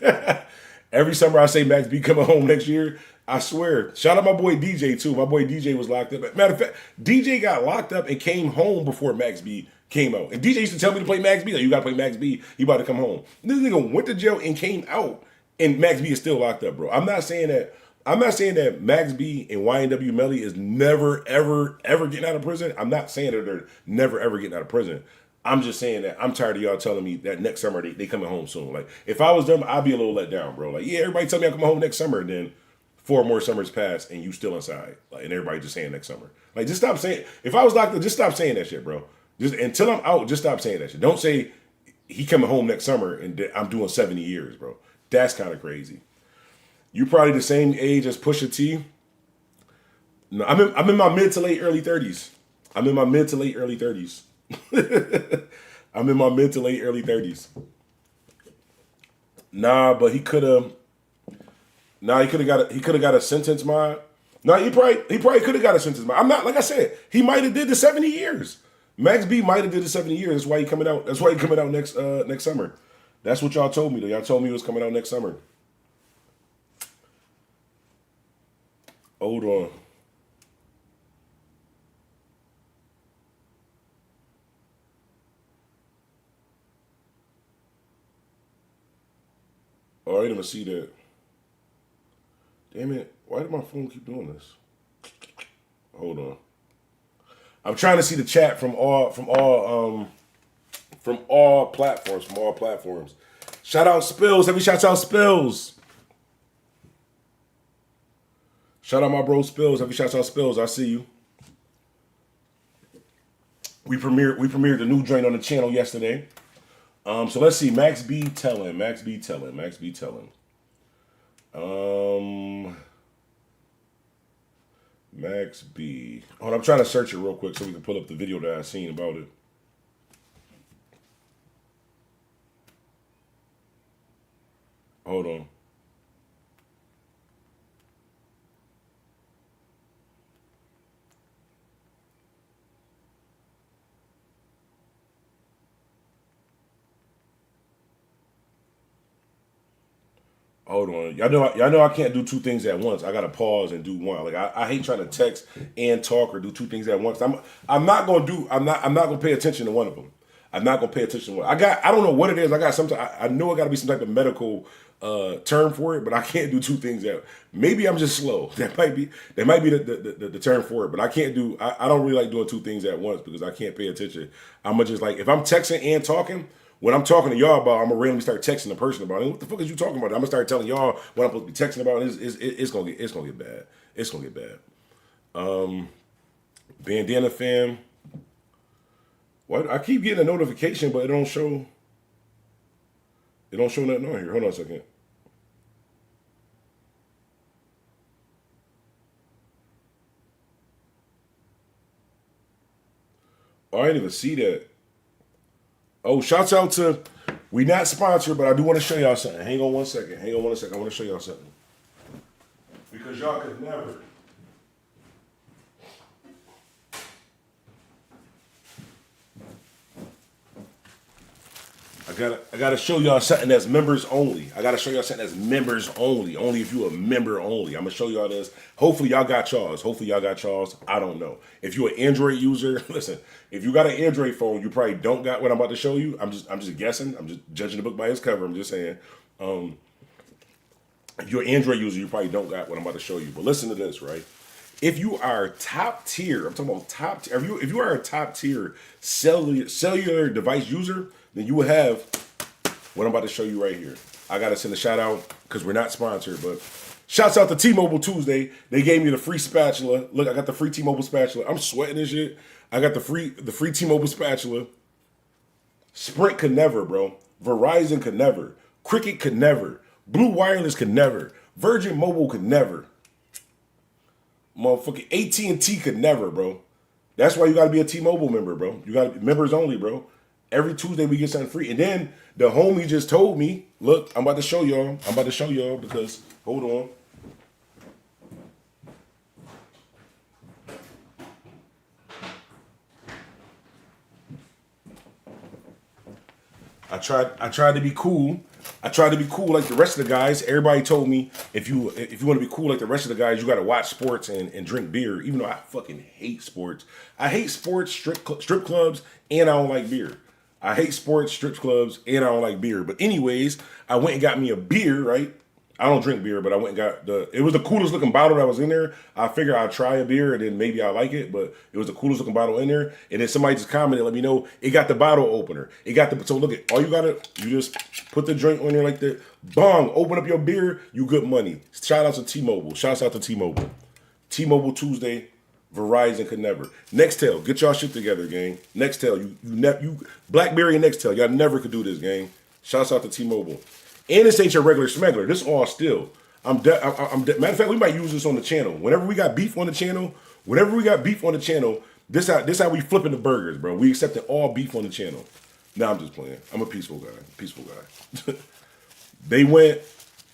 Every summer I say Max B coming home next year. I swear. Shout out my boy DJ too. My boy DJ was locked up. Matter of fact, DJ got locked up and came home before Max B came out. And DJ used to tell me to play Max B. Like, you gotta play Max B. He about to come home. This nigga went to jail and came out, and Max B is still locked up, bro. I'm not saying that Max B and YNW Melly is never, ever, ever getting out of prison. I'm not saying that they're never, ever getting out of prison. I'm just saying that I'm tired of y'all telling me that next summer they coming home soon. Like, if I was them, I'd be a little let down, bro. Like, yeah, everybody tell me I'm coming home next summer, and then 4 more summers pass and you still inside. Like, and everybody just saying next summer. Like, just stop saying, if I was locked up, just stop saying that shit, bro. Just until I'm out, just stop saying that shit. Don't say he coming home next summer and I'm doing 70 years, bro. That's kind of crazy. You probably the same age as Pusha T. No, I'm in my mid to late early 30s. I'm in my mid to late early 30s. I'm in my mid to late early 30s. Nah, but he could have got a sentence, man. No, he probably could have got a sentence, man. I'm not, like I said, he might have did the 70 years. Max B might have did the 70 years. That's why he coming out. That's why he coming out next summer. That's what y'all told me though. Y'all told me he was coming out next summer. Hold on. Oh, I didn't even see that. Damn it. Why did my phone keep doing this? Hold on. I'm trying to see the chat from all platforms. Shout out Spills. Heavy shouts out Spills. Shout out my bro Spills. Heavy shouts out Spills. I see you. We premiered the new joint on the channel yesterday. So let's see. Max B telling. Max B. Hold on, I'm trying to search it real quick so we can pull up the video that I seen about it. Hold on. Hold on, y'all know I can't do two things at once. I gotta pause and do one. Like I hate trying to text and talk or do two things at once. I'm not gonna pay attention to one of them. I'm not gonna pay attention to one. I don't know what it is. I know it got to be some type of medical term for it, but I can't do two things at. Maybe I'm just slow. That might be the term for it. But I can't do. I don't really like doing two things at once because I can't pay attention. I'm gonna just like if I'm texting and talking. When I'm talking to y'all about, I'm gonna randomly start texting a person about it. What the fuck is you talking about? I'm gonna start telling y'all what I'm supposed to be texting about. It's gonna get bad. It's gonna get bad. Bandana fam. What? I keep getting a notification, but it don't show. It don't show nothing on here. Hold on a second. Oh, I didn't even see that. Oh, shouts out to, we not sponsored, but I do want to show y'all something. Hang on one second. I want to show y'all something. Because y'all could never. I gotta show y'all something that's members only. Only if you a member only. I'm gonna show y'all this. Hopefully y'all got y'all's. I don't know. If you're an Android user, listen. If you got an Android phone, you probably don't got what I'm about to show you. I'm just guessing. I'm just judging the book by its cover. I'm just saying. If you're an Android user, you probably don't got what I'm about to show you. But listen to this, right? If you are top tier, I'm talking about top tier. If you are a top tier cellular device user, then you will have what I'm about to show you right here. I gotta send a shout out because we're not sponsored, but shouts out to T-Mobile Tuesday. They gave me the free spatula. Look, I got the free T-Mobile spatula. I'm sweating this shit. I got the free T-Mobile spatula. Sprint could never, bro. Verizon could never. Cricket could never. Blue Wireless could never. Virgin Mobile could never. Motherfucking AT&T could never, bro. That's why you gotta be a T-Mobile member, bro. You gotta be members only, bro. Every Tuesday we get something free. And then the homie just told me, look, I'm about to show y'all because, hold on. I tried to be cool. I tried to be cool like the rest of the guys. Everybody told me if you want to be cool like the rest of the guys, you got to watch sports and drink beer. Even though I fucking hate sports. I hate sports, strip clubs, and I don't like beer. I hate sports, strip clubs, and I don't like beer. But anyways, I went and got me a beer, right? I don't drink beer, but I went and got it was the coolest looking bottle that was in there. I figured I'd try a beer and then maybe I like it, but it was the coolest looking bottle in there. And then somebody just commented, let me know, it got the bottle opener. So look at, you just put the drink on there like that. Bong, open up your beer, you good money. Shout out to T-Mobile. Shouts out to T-Mobile. T-Mobile Tuesday, Verizon could never. Nextel, get y'all shit together, gang. Nextel, you BlackBerry and Nextel, y'all never could do this, gang. Shouts out to T-Mobile. And this ain't your regular smuggler. This all still. Matter of fact, we might use this on the channel. Whenever we got beef on the channel, this how we flipping the burgers, bro. We accepting all beef on the channel. Nah, I'm just playing. I'm a peaceful guy. They went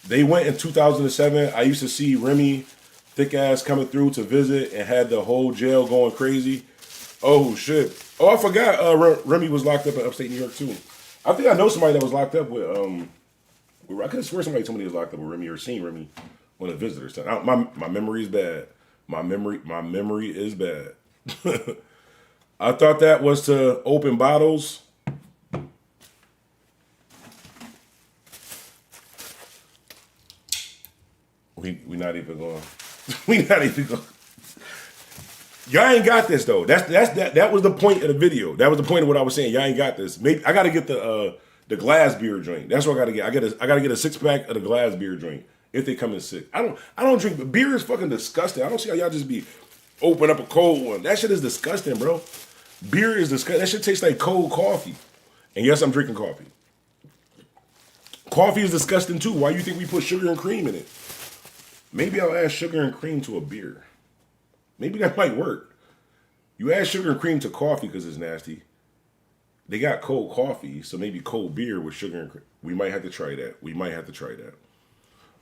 in 2007. I used to see Remy, thick ass, coming through to visit and had the whole jail going crazy. Oh shit. Oh, I forgot Remy was locked up in upstate New York too. I think I know somebody that was locked up with I could have sworn somebody told me he was locked up with Remy or seen Remy on a visitor center. My memory is bad. My memory is bad. I thought that was to open bottles. We not even going. We not even going. Y'all ain't got this though. That was the point of the video. That was the point of what I was saying. Y'all ain't got this. Maybe I gotta get the glass beer drink. That's what I gotta get. I gotta get a 6-pack of the glass beer drink if they come in sick. I don't drink, but beer is fucking disgusting. I don't see how y'all just be open up a cold one. That shit is disgusting, bro. Beer is disgusting. That shit tastes like cold coffee. And yes, I'm drinking coffee. Coffee is disgusting too. Why you think we put sugar and cream in it? Maybe I'll add sugar and cream to a beer. Maybe that might work. You add sugar and cream to coffee because it's nasty. They got cold coffee, so maybe cold beer with sugar and cream. We might have to try that.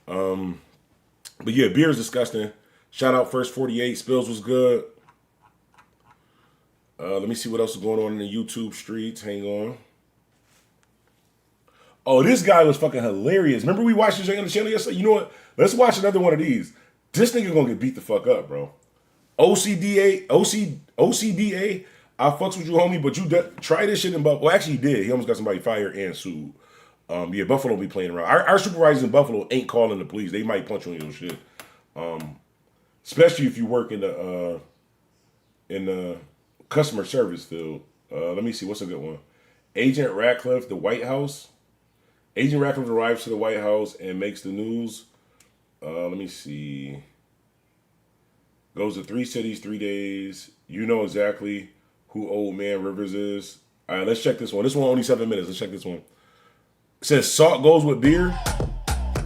But yeah, beer is disgusting. Shout out First 48. Spills was good. Let me see what else is going on in the YouTube streets. Hang on. Oh, this guy was fucking hilarious. Remember we watched this on the channel yesterday? You know what? Let's watch another one of these. This nigga gonna get beat the fuck up, bro. OCDA, I fucks with you, homie, but you try this shit in Buffalo. Well, actually, he did. He almost got somebody fired and sued. Yeah, Buffalo be playing around. Our supervisors in Buffalo ain't calling the police. They might punch you on your shit. Especially if you work in the customer service field. Let me see. What's a good one? Agent Ratcliffe, the White House. Agent Ratcliffe arrives to the White House and makes the news. Let me see. Goes to 3 cities, 3 days. You know exactly who Old Man Rivers is. All right, let's check this one. This one only 7 minutes. Let's check this one. It says salt goes with beer.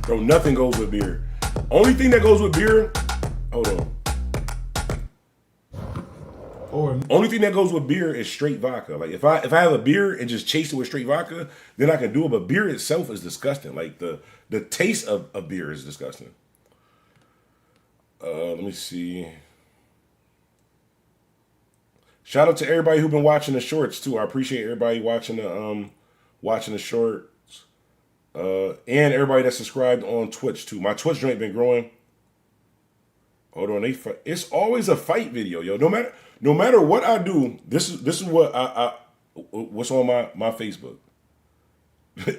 Bro, nothing goes with beer. Only thing that goes with beer. Hold on. Only thing that goes with beer is straight vodka. Like if I have a beer and just chase it with straight vodka, then I can do it. But beer itself is disgusting. Like the taste of beer is disgusting. Let me see. Shout out to everybody who been watching the shorts too. I appreciate everybody watching the shorts. And everybody that's subscribed on Twitch too. My Twitch joint been growing. Hold on, it's always a fight video, yo. No matter what I do, this is what what's on my Facebook.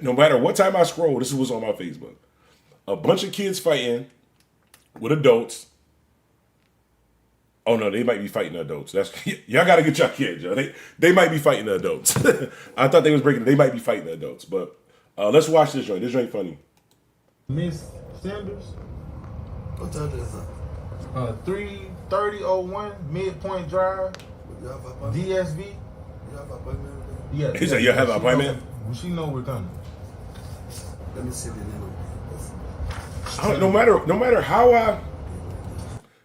No matter what time I scroll, this is what's on my Facebook. A bunch of kids fighting with adults. Oh no, they might be fighting adults. That's y'all gotta get your kids, yo. They might be fighting the adults. I thought they was breaking. They might be fighting the adults, but let's watch this joint. This joint funny. Miss Sanders. What time is that? 3:30:01 Midpoint Drive. DSV. You have an appointment? Yeah. He said you have an appointment. She know we're coming. Let me see the name of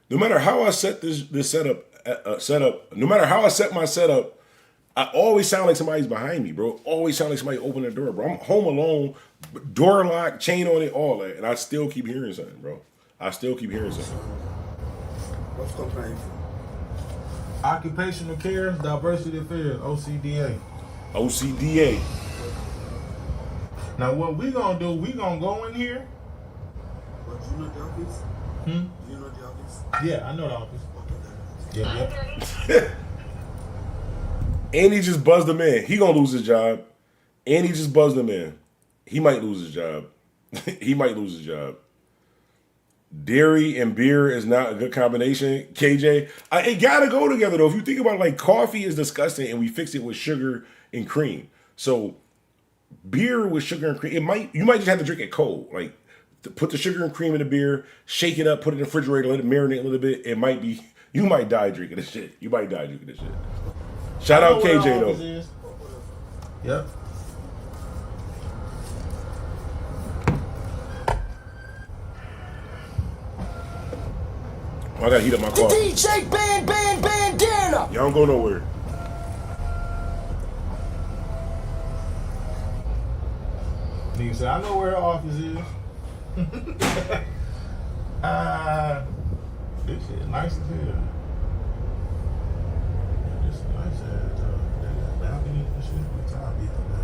No matter how I set this setup, no matter how I set my setup, I always sound like somebody's behind me, bro. Always sound like somebody opened the door, bro. I'm home alone, door locked, chain on it, all that, and I still keep hearing something, bro. I still keep hearing something. What's complaining? Occupational Care, Diversity Affairs, OCDA. OCDA. Now what we gonna do, we gonna go in here. But you know the office? Hmm? You know the office? Yeah, I know the office. Yeah. And he just buzzed him in. He gonna lose his job. And he just buzzed him in. He might lose his job. He might lose his job. Dairy and beer is not a good combination, KJ. It gotta go together though. If you think about it, like coffee is disgusting and we fix it with sugar and cream. So beer with sugar and cream, you might just have to drink it cold. Like put the sugar and cream in the beer, shake it up, put it in the refrigerator, let it marinate a little bit. You might die drinking this shit. You might die drinking this shit. Shout out KJ though. Yep. I gotta heat up my car. DJ bandana. Y'all don't go nowhere. Nigga said, I know where her office is. This shit nice as hell. This is nice as hell. They got balcony and shit. What time is that?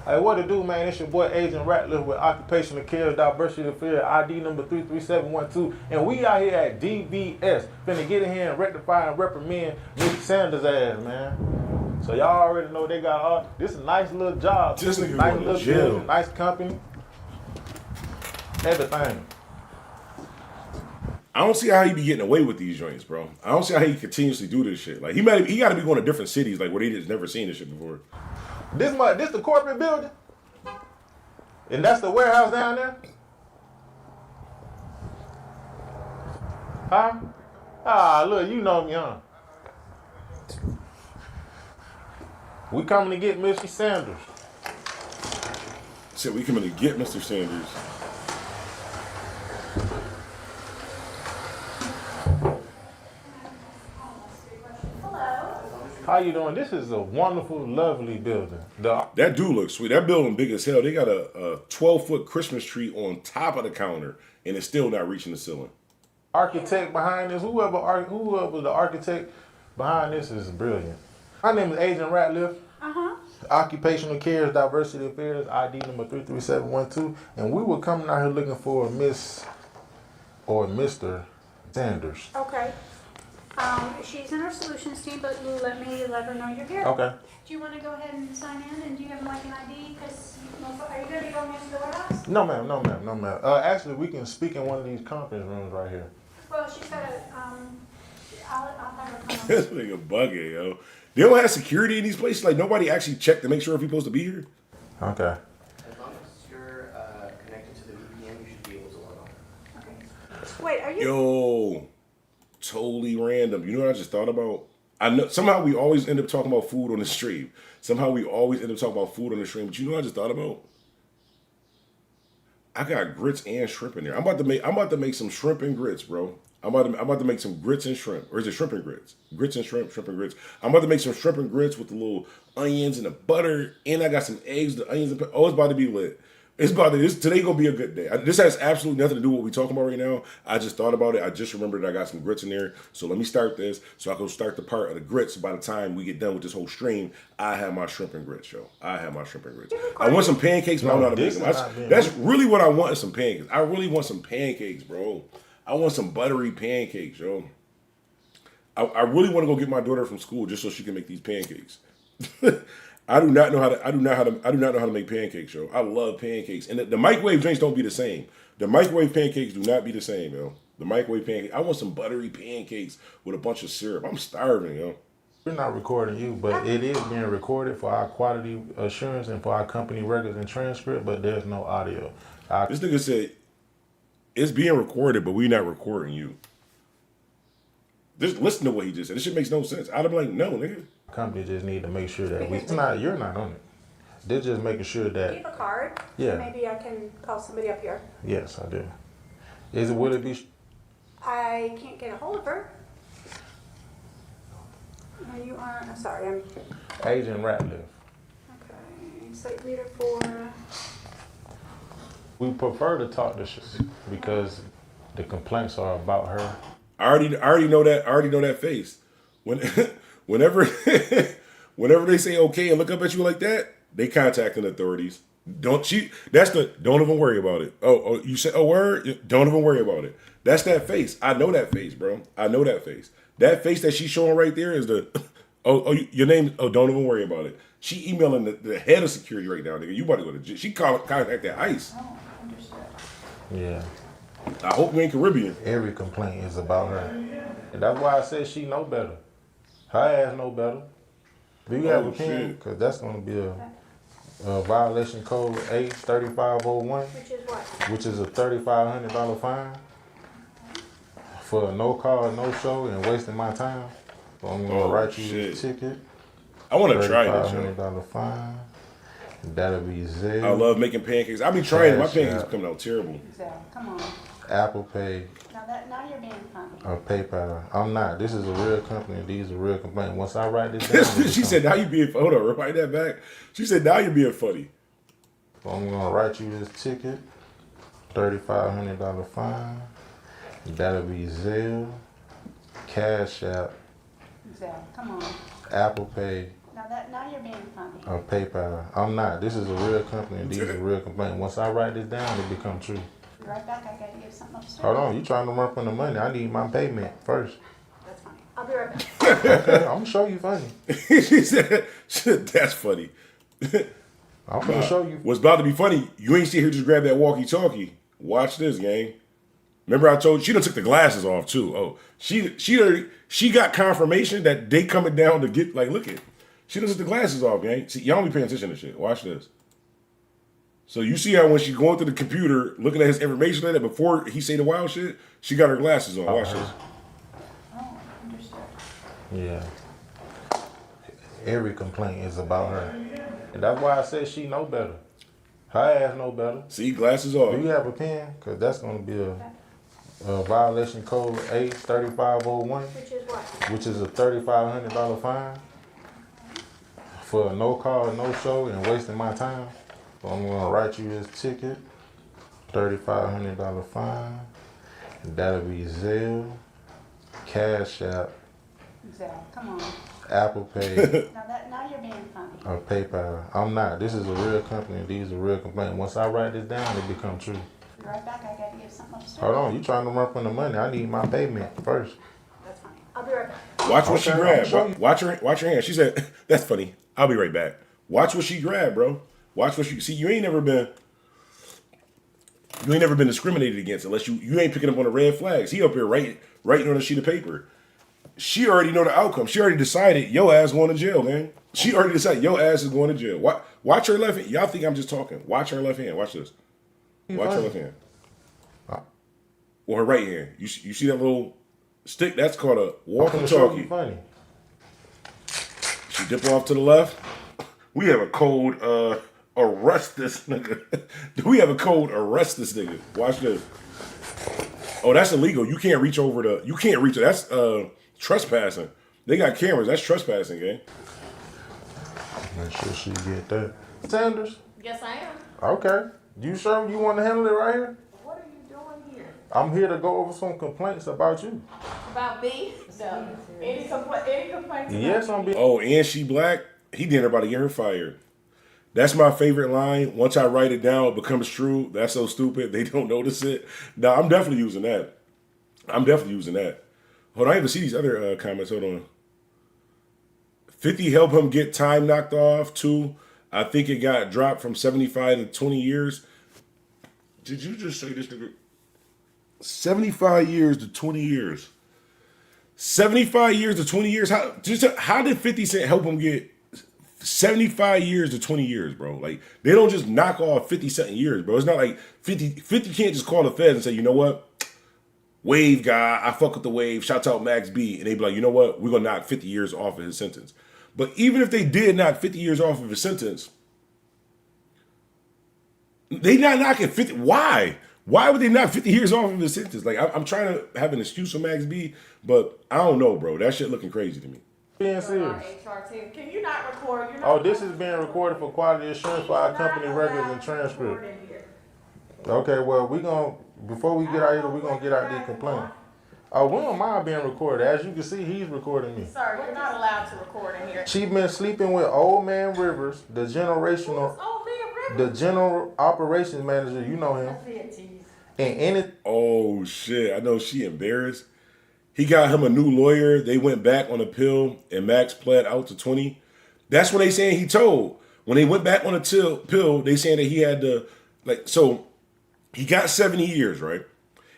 Hey, what to do, man? It's your boy Agent Ratcliffe with Occupational Care, Diversity Affairs, ID number 33712. And we out here at DVS. Finna get in here and rectify and reprimand Mr. Sanders' ass, man. So y'all already know they got all, this is a nice little job. This nigga nice going to little jail. building, nice company. Everything. I don't see how he be getting away with these joints, bro. I don't see how he continuously do this shit. Like he got to be going to different cities, like where they just never seen this shit before. This the corporate building? And that's the warehouse down there? Huh? Ah, look, you know me, huh? We coming to get Mr. Sanders. Said we coming to get Mr. Sanders. How you doing? This is a wonderful, lovely building. That do look sweet. That building big as hell. They got a 12-foot Christmas tree on top of the counter, and it's still not reaching the ceiling. Architect behind this, whoever the architect behind this is brilliant. My name is Agent Ratliff. Occupational Cares, Diversity Affairs, ID number 33712. And we were coming out here looking for Miss or Mr. Sanders. Okay. She's in our solutions team, but let her know you're here. Okay. Do you want to go ahead and sign in? And do you have like an ID? Because are you going to be going into the warehouse? No, ma'am. No, ma'am. No, ma'am. Actually, we can speak in one of these conference rooms right here. Well, she's got a. I'll have her come This nigga bugging, yo. They don't have security in these places. Like nobody actually checked to make sure if you're supposed to be here. Okay. As long as you're connected to the VPN, you should be able to log on. Okay. Wait, are you? Yo, totally random. You know what I just thought about? I know somehow we always end up talking about food on the stream. Somehow we always end up talking about food on the stream. But you know what I just thought about? I got grits and shrimp in there. I'm about to make some shrimp and grits, bro. I'm about to make some grits and shrimp. Or is it shrimp and grits? Grits and shrimp and grits. I'm about to make some shrimp and grits with the little onions and the butter. And I got some eggs, the onions and oh, it's about to be lit. Today gonna be a good day. This has absolutely nothing to do with what we're talking about right now. I just thought about it. I just remembered that I got some grits in there. So let me start this so I can start the part of the grits. By the time we get done with this whole stream, I have my shrimp and grits, yo. I have my shrimp and grits. I want some pancakes, but I don't know how to make them. That's really what I want is some pancakes. I really want some pancakes, bro. I want some buttery pancakes, yo. I really want to go get my daughter from school just so she can make these pancakes. I do not know how to make pancakes, yo. I love pancakes, and the microwave drinks don't be the same. The microwave pancakes do not be the same, yo. The microwave pancakes. I want some buttery pancakes with a bunch of syrup. I'm starving, yo. We're not recording you, but it is being recorded for our quality assurance and for our company records and transcript. But there's no audio. This nigga said it's being recorded, but we're not recording you. Just listen to what he just said. This shit makes no sense. I'd be like, no, nigga. Company just need to make sure that you're not on it. They're just making sure that. Do you have a card? Yeah. Maybe I can call somebody up here. Yes, I do. Will it be? I can't get a hold of her. No, you aren't. I'm sorry. I'm. Agent Ratliff. Okay. Site leader for. We prefer to talk to because the complaints are about her. I already know that. I already know that face. Whenever they say okay and look up at you like that, they contacting authorities. Don't even worry about it. Oh, you said word? Don't even worry about it. That's that face. I know that face, bro. I know that face. That face that she's showing right there is the your name. Oh, don't even worry about it. She emailing the head of security right now, nigga. You about to go to jail. She contacted ICE. Oh, understood. Yeah. I hope we ain't Caribbean. Every complaint is about her. And that's why I said she know better. Her ass know better. Do you have a pen? Because that's going to be a violation code A3501. Which is what? Which is a $3,500 fine for a no call, no show, and wasting my time. So I'm going to write you a ticket. I want to try this, $3,500 fine. That'll be Zelle. I love making pancakes. I be trying. My pancakes coming out terrible. Zelle, come on. Apple Pay. Now you're being funny. Or PayPal. I'm not. This is a real company. These are real complaints. Once I write this down. She said, now you being, hold on, write that back. She said, now you're being funny. So I'm going to write you this ticket. $3,500 fine. That'll be Zelle, Cash App. Zelle, come on. Apple Pay. Now you're being funny. Or PayPal. I'm not. This is a real company. These are real complaints. Once I write this down, it become true. Be right back. I gotta give something upstairs. Hold on. You trying to run from the money. I need my payment first. That's funny. I'll be right back. Okay. I'm going to show you funny. She said, that's funny. I'm going to show you. What's about to be funny, you ain't see her just grab that walkie-talkie. Watch this, gang. Remember I told you, she done took the glasses off, too. Oh, she got confirmation that they coming down to get, like, look at. She done took the glasses off, gang. See, y'all don't be paying attention to shit. Watch this. So you see how when she going through the computer, looking at his information like that, before he say the wild shit, she got her glasses on. Watch this. Oh, understood. Yeah. Every complaint is about her. And that's why I said she know better. Her ass know better. See, glasses off. Do you have a pen? Because that's going to be a violation code A3501. Which is what? Which is a $3,500 fine for a no call, no show, and wasting my time. So I'm going to write you this ticket. $3,500 fine. That'll be Zelle, Cash App, Zach, come on. Apple Pay, Now you're being funny. or PayPal. I'm not. This is a real company. These are real complaints. Once I write this down, it become true. Be right back. I gotta get something upstairs. Hold on, you trying to run from the money? I need my payment first. That's fine. I'll be right back. Watch what she Okay, grabbed. I'll show you. Watch her hand. She said, "That's funny. I'll be right back." Watch what she grabbed, bro. Watch what she see. You ain't never been discriminated against unless you ain't picking up on the red flags. He up here writing on a sheet of paper. She already know the outcome. She already decided your ass going to jail, man. She already decided your ass is going to jail. Watch her left hand. Y'all think I'm just talking. Watch her left hand. Watch this. Watch her left hand. Or her right hand. You see that little stick? That's called a walkie-talkie. Funny. She dip off to the left. We have a code, arrest this nigga. We have a code, arrest this nigga. Watch this. Oh, that's illegal. You can't reach over that's trespassing. They got cameras. That's trespassing, gang. Make sure she get that. Sanders? Yes, I am. Okay. You sure you want to handle it right here? What are you doing here? I'm here to go over some complaints about you. About me? No. Any complaints? Yes, I'm being. Oh, and she black? He did about to get her fired. That's my favorite line. Once I write it down, it becomes true. That's so stupid. They don't notice it. No, I'm definitely using that. Hold on, I even see these other comments. Hold on. 50 help him get time knocked off. 2, I think it got dropped from 75 to 20 years. Did you just say this nigga? 75 years to 20 years. 75 years to 20 years? How did 50 Cent help him get 75 years to 20 years, bro? Like, they don't just knock off 50 Cent years, bro. It's not like 50 can't just call the feds and say, you know what? Wave guy, I fuck with the wave. Shouts out Max B. And they be like, you know what? We're going to knock 50 years off of his sentence. But even if they did knock 50 years off of his sentence, they not knocking 50. Why? Why would they knock 50 years off of his sentence? Like, I'm trying to have an excuse for Max B, but I don't know, bro. That shit looking crazy to me. Being serious. HR team. Can you not record? Oh, this is being recorded for quality assurance for our company records and transcript. Okay, well, before we get out here, we're going to get out these complaints. Oh, we don't mind being recorded. As you can see, he's recording me. Sir, you're not allowed to record in here. She been sleeping with Old Man Rivers, the general operations manager. You know him. Oh shit! I know she embarrassed. He got him a new lawyer. They went back on a pill, and Max pled out to 20. That's what they saying he told. When they went back on a pill, they saying that he had to so he got 70 years, right?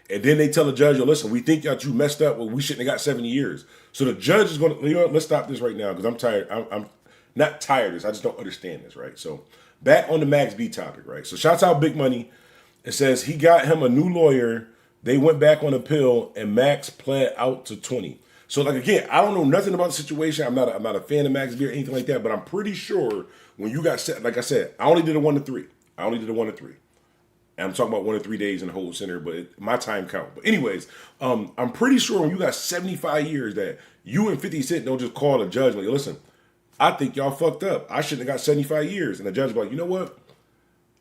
And then they tell the judge, yo, listen, we think that you messed up, but we shouldn't have got 70 years. So the judge is going to, you know what, let's stop this right now because I'm tired. I'm not tired of this. I just don't understand this, right? So back on the Max B topic, right? So shouts out Big Money. It says he got him a new lawyer. They went back on a pill and Max pled out to 20. So like, again, I don't know nothing about the situation. I'm not a fan of Max B or anything like that, but I'm pretty sure when you got set, like I said, I only did a 1 to 3. And I'm talking about 1 to 3 days in the whole center, but my time count. But anyways, I'm pretty sure when you got 75 years that you and 50 Cent don't just call a judge like, listen, I think y'all fucked up. I shouldn't have got 75 years. And the judge be like, you know what?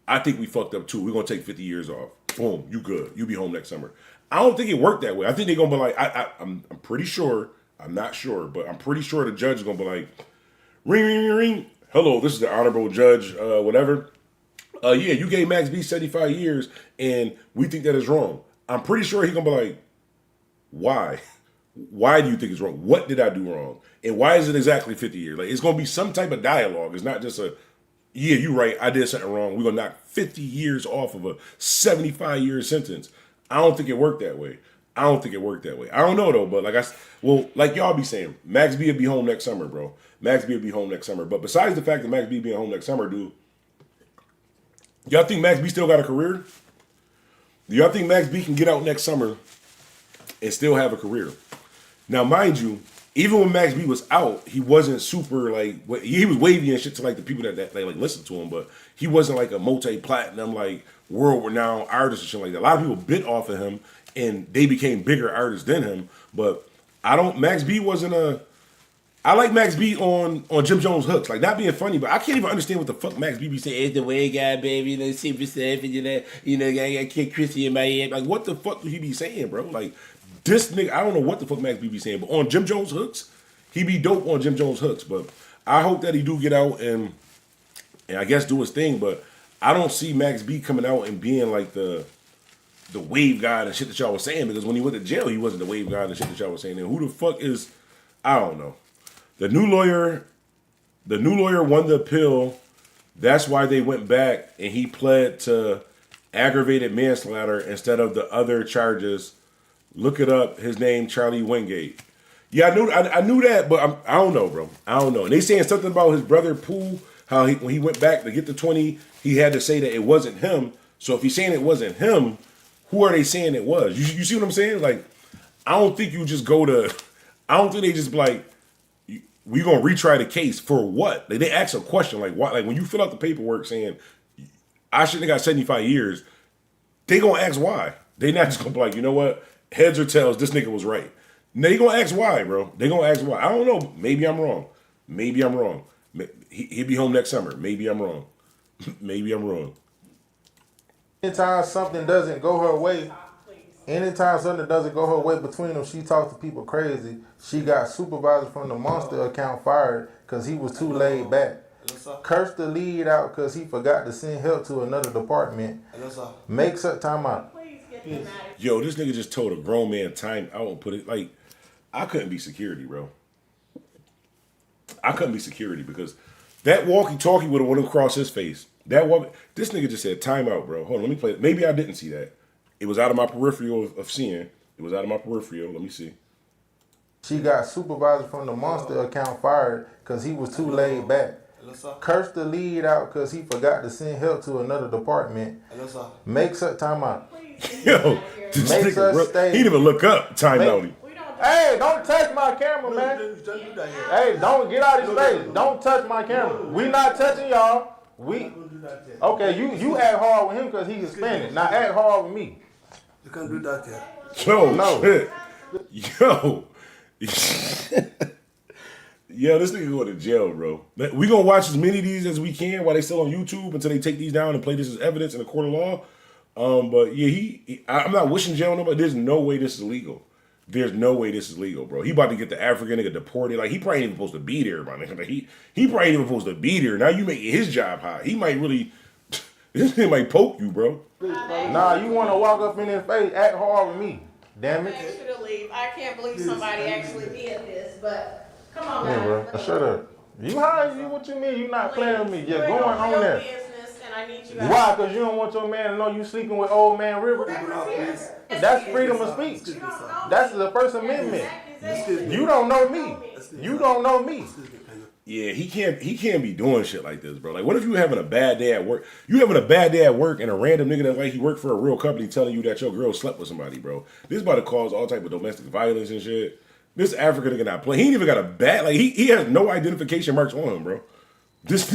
I think we fucked up too. We're going to take 50 years off. Boom, you good. You be home next summer. I don't think it worked that way. I think they're going to be like, I'm pretty sure, I'm not sure, but I'm pretty sure the judge is going to be like, ring, ring, ring, ring. Hello, this is the honorable judge, whatever. Yeah, you gave Max B 75 years, and we think that is wrong. I'm pretty sure he's going to be like, why? Why do you think it's wrong? What did I do wrong? And why is it exactly 50 years? Like, it's going to be some type of dialogue. It's not just yeah, you're right, I did something wrong. We're going to knock 50 years off of a 75-year sentence. I don't think it worked that way. I don't know, though, but like y'all be saying, Max B will be home next summer, bro. Max B will be home next summer. But besides the fact that Max B being home next summer, dude, y'all think Max B still got a career? Do y'all think Max B can get out next summer and still have a career? Now, mind you, even when Max B was out, he wasn't super he was wavy and shit to like the people that listen to him, but he wasn't like a multi-platinum, like world-renowned artist or shit like that. A lot of people bit off of him and they became bigger artists than him, but Max B wasn't I like Max B on Jim Jones hooks, like not being funny, but I can't even understand what the fuck Max B be saying. It's the way guy, baby, you know, super safe, and I got Kid Chrissy in my head. Like, what the fuck do he be saying, bro? Like, this nigga, I don't know what the fuck Max B be saying, but on Jim Jones hooks, he be dope on Jim Jones hooks. But I hope that he do get out and I guess do his thing. But I don't see Max B coming out and being like the wave guy and shit that y'all was saying, because when he went to jail, he wasn't the wave guy and shit that y'all was saying. And who the fuck is, I don't know. The new lawyer won the appeal. That's why they went back and he pled to aggravated manslaughter instead of the other charges. Look it up. His name, Charlie Wingate. Yeah, I knew that, but I don't know, bro. I don't know. And they saying something about his brother Pooh, how when he went back to get the 20, he had to say that it wasn't him. So if he's saying it wasn't him, who are they saying it was? You see what I'm saying? Like, I don't think you just go to, I don't think they just be like, we gonna retry the case for what? They ask a question like, why? Like when you fill out the paperwork saying I shouldn't have got 75 years, they gonna ask why. They not just gonna be like, you know what? Heads or tails, this nigga was right. They gonna ask why, bro. They gonna ask why. I don't know. Maybe I'm wrong. Maybe I'm wrong. He'll be home next summer. Maybe I'm wrong. Maybe I'm wrong. Anytime something doesn't go her way, between them, she talks to people crazy. She got supervisor from the Monster account fired because he was too laid back. Cursed the lead out because he forgot to send help to another department. Makes up time out. Yo, this nigga just told a grown man time out and put it like, I couldn't be security, bro. I couldn't be security because that walkie-talkie would have went across his face. This nigga just said time out, bro. Hold on, let me play it. Maybe I didn't see that. It was out of my peripheral of seeing. It was out of my peripheral. Let me see. She got supervisor from the Monster account fired because he was too laid back. Cursed the lead out because he forgot to send help to another department. Makes up time out. Yo, this nigga, he didn't even look up time out. Hey, don't touch my camera, man. Hey, don't get out of his face. Don't touch my camera. We not touching y'all. Okay, you act hard with him because he's Hispanic. Now act hard with me. You can't do that yet. Yo, no. Shit. Yo. Yo, this nigga going to jail, bro. We gonna watch as many of these as we can while they still on YouTube until they take these down and play this as evidence in a court of law. But yeah, I'm not wishing jail on nobody. There's no way this is legal. There's no way this is legal, bro. He about to get the African nigga deported. Like, he probably ain't even supposed to be there, my nigga. Like, he probably ain't even supposed to be there. Now you making his job hot. He might really, this nigga might poke you, bro. Nah, you want to walk up in his face, act hard with me. Damn it. I asked you to leave. I can't believe somebody actually did this, but come on, Yeah, man. bro. Shut up. You high? What you mean? You not playing with me? Just going on there. Business, and I need you guys. Why? Because you don't want your man to know you sleeping with old man River? That's freedom of speech. That's the First Amendment. You don't know me. You don't know me. Yeah, he can't be doing shit like this, bro. Like, what if you having a bad day at work? You having a bad day at work and a random nigga that like he worked for a real company telling you that your girl slept with somebody, bro. This about to cause all type of domestic violence and shit. This African nigga not playing. He ain't even got a bad, like, he has no identification marks on him, bro. This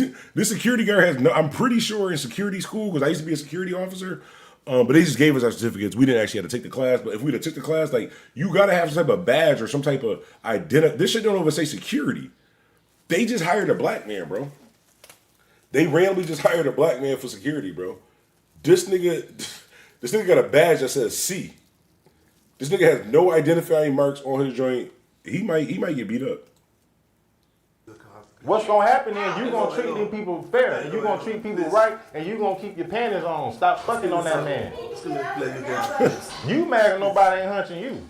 security guard has no, I'm pretty sure in security school, because I used to be a security officer, but they just gave us our certificates. We didn't actually have to take the class, but if we'd have took the class, like, you gotta have some type of badge or some type of identity. This shit don't even say security. They just hired a black man, bro. They randomly just hired a black man for security, bro. This nigga got a badge that says C. This nigga has no identifying marks on his joint. He might get beat up. What's gonna happen is you gonna treat these people fair, and you gonna treat people right, and you gonna keep your panties on. Stop fucking on that man. You mad at nobody ain't hunching you.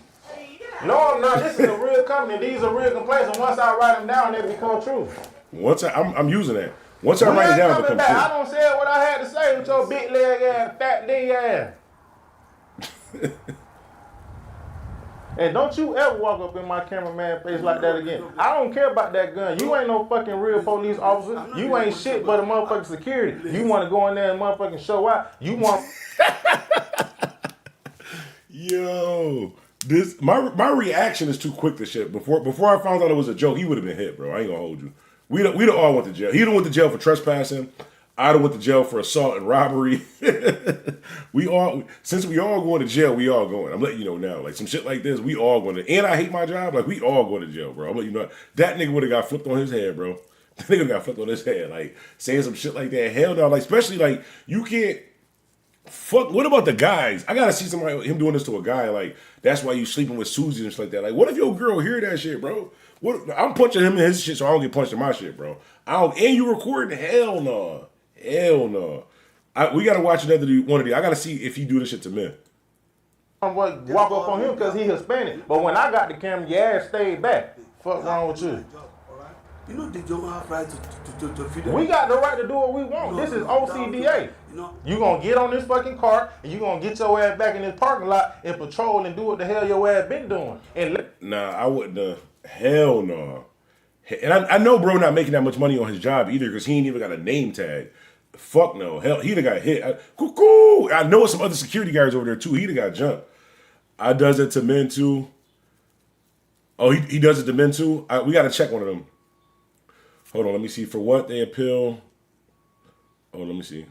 No, I'm not. This is a real company. These are real complaints, and once I write them down, they become true. Once I'm using that. Once I write it down, it becomes true. I don't say what I had to say with your big leg ass, fat leg ass. And don't you ever walk up in my cameraman face like that again. I don't care about that gun. You ain't no fucking real police officer. You ain't shit but a motherfucking security. You want to go in there and motherfucking show out. You want... Yo, this my reaction is too quick to shit. Before I found out it was a joke, he would have been hit, bro. I ain't gonna hold you. We'd all went to jail. He'd have went to jail for trespassing. I'd have went to jail for assault and robbery. Since we all going to jail, we all going. I'm letting you know now. Like, some shit like this, we all going to. And I hate my job. Like, we all going to jail, bro. I'm letting you know. That nigga would have got flipped on his head, bro. That nigga got flipped on his head. Like, saying some shit like that. Hell no. Like, especially, like, you can't. Fuck, what about the guys? I gotta see somebody, him doing this to a guy, like, that's why you sleeping with Susie and shit like that. Like, what if your girl hear that shit, bro? What? I'm punching him in his shit so I don't get punched in my shit, bro. And you recording? Hell no. Hell no. We gotta watch another one of these. I gotta see if he do this shit to men. Walk up on him because he Hispanic. But when I got the camera, your ass stayed back. Fuck wrong with you? You know they don't have right to video. We got the right to do what we want. This is OCDA. You gonna get on this fucking car and you gonna get your ass back in this parking lot and patrol and do what the hell your ass been doing. Nah, I wouldn't. Hell no. And I know bro not making that much money on his job either because he ain't even got a name tag. Fuck no. Hell, he done got hit. I know some other security guards over there too. He done got jumped. I does it to men too. Oh, he does it to men too? We got to check one of them. Hold on, let me see. For what they appeal. Oh, let me see.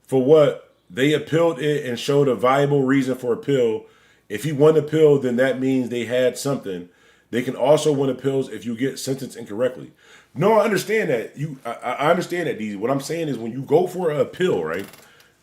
For what they appealed it and showed a viable reason for appeal. If he won the appeal, then that means they had something. They can also win appeals if you get sentenced incorrectly. No, I understand that. I understand that, DZ. What I'm saying is when you go for an appeal, right?